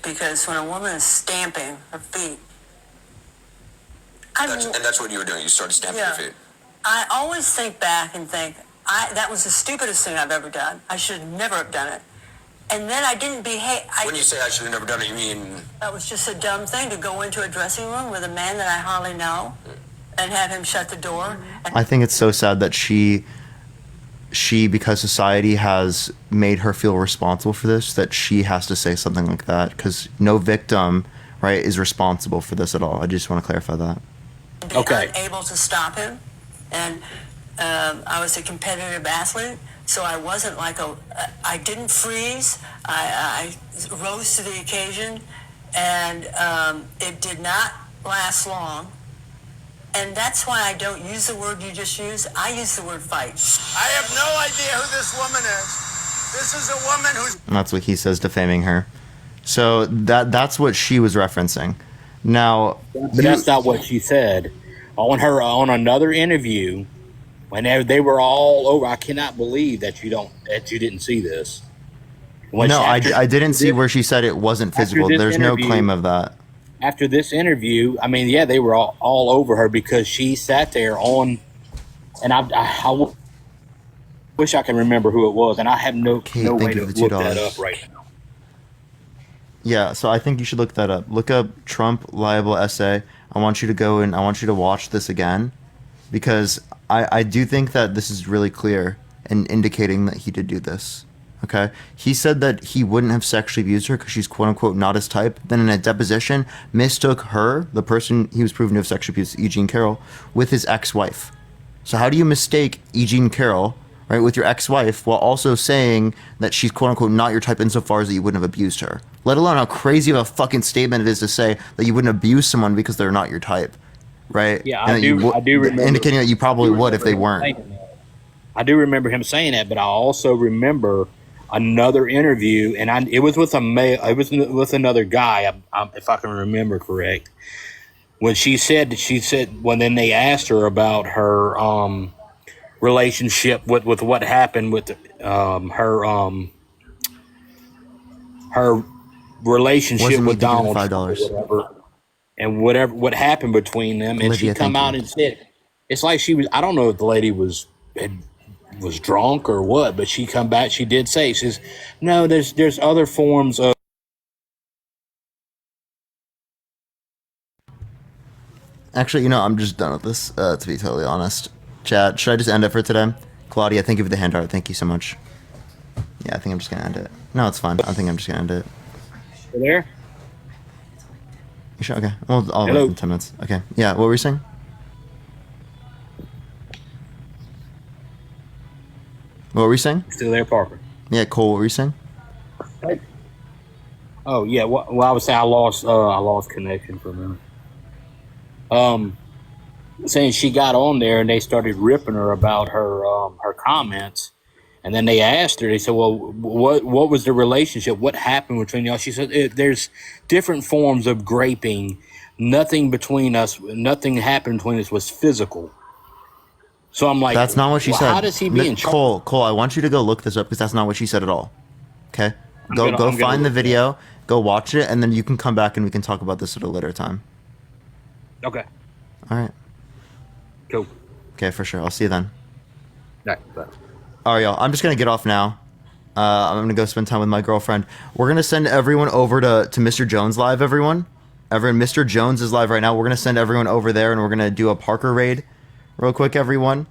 because when a woman is stamping her feet, And that's what you were doing. You started stamping your feet. I always think back and think, that was the stupidest thing I've ever done. I should never have done it. And then I didn't behave. When you say I should have never done it, you mean? That was just a dumb thing to go into a dressing room with a man that I hardly know and have him shut the door. I think it's so sad that she because society has made her feel responsible for this, that she has to say something like that, because no victim, right, is responsible for this at all. I just want to clarify that. Okay. Unable to stop him, and I was a competitive athlete, so I wasn't like I didn't freeze. I rose to the occasion, and it did not last long. And that's why I don't use the word you just used. I use the word fight. I have no idea who this woman is. This is a woman who's... And that's what he says, defaming her. So that's what she was referencing. Now, That's not what she said. On another interview, when they were all over, I cannot believe that you didn't see this. I didn't see where she said it wasn't physical. There's no claim of that. After this interview, I mean, yeah, they were all over her because she sat there and I wish I can remember who it was, and I have no way to look that up right now. Yeah, so I think you should look that up. Look up Trump libel essay. I want you to go and I want you to watch this again, because I do think that this is really clear and indicating that he did do this. Okay, he said that he wouldn't have sexually abused her because she's quote unquote not his type. Then in a deposition, mistook her, the person he was proven to have sexually abused, E. Jean Carroll, with his ex-wife. So how do you mistake E. Jean Carroll, right, with your ex-wife while also saying that she's quote unquote not your type insofar as that you wouldn't have abused her? Let alone how crazy of a fucking statement it is to say that you wouldn't abuse someone because they're not your type. right? Yeah, And that I do remember indicating that you probably would if they weren't. saying that. I do remember him saying that, but I also remember another interview, and it was with a male. It was with another guy, if I can remember correct. When she said when then they asked her about her relationship with what happened with her relationship Wasn't me with thinking of the Donald Trump or $5. whatever, what happened between them, and she Olivia, come thank out you. and said it's like she was. I don't know if the lady was drunk or what, but she come back. She did say, she says, "No, there's other forms of." Actually, I'm just done with this. To be totally honest, chat. Should I just end it for today? Claudia, thank you for the handout. Thank you so much. Yeah, I think I'm just gonna end it. No, it's fine. I think I'm just gonna end it. You there? You sure? Okay. Well, I'll wait Hello? in 10 minutes. Okay. Yeah. What were you saying? What were you saying? Still there, Parker? Yeah, Cole. What were you saying? Oh yeah. Well, I would say I lost connection for a minute. Saying she got on there and they started ripping her about her comments, and then they asked her. They said, "Well, what was the relationship? What happened between y'all?" She said, "There's different forms of graping. Nothing between us. Nothing happened between us was physical." So I'm like, That's not what she well, said. how does he be in charge? Cole, I want you to go look this up because that's not what she said at all. Okay? Go I'm gonna find the look video, go watch it, and then you can come back and we can talk about this at a later time. Okay. All right. Cool. Okay, for sure. I'll see you then. All right. All right, y'all. I'm just gonna get off now. I'm gonna go spend time with my girlfriend. We're gonna send everyone over to Mr. Jones live. Everyone, Mr. Jones is live right now. We're gonna send everyone over there, and we're gonna do a Parker raid, real quick. Everyone,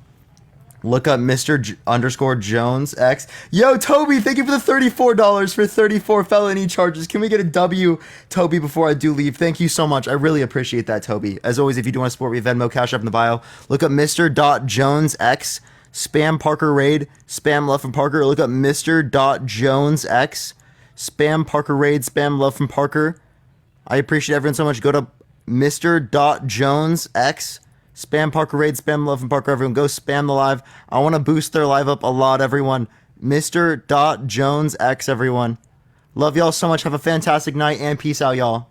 look up Mr. Jones X. Yo, Toby, thank you for the $34 for 34 felony charges. Can we get a W, Toby, before I do leave? Thank you so much. I really appreciate that, Toby. As always, if you do want to support me, Venmo, Cash App in the bio. Look up Mr. Jones X. Spam Parker raid. Spam love from Parker. Look up Mr. Jones X. Spam Parker raid. Spam love from Parker. I appreciate everyone so much. Go to Mr. Jones X. Spam Parker raid, spam love from Parker. Everyone go spam the live. I want to boost their live up a lot, everyone. Mr. Jones X, everyone. Love y'all so much. Have a fantastic night and peace out, y'all.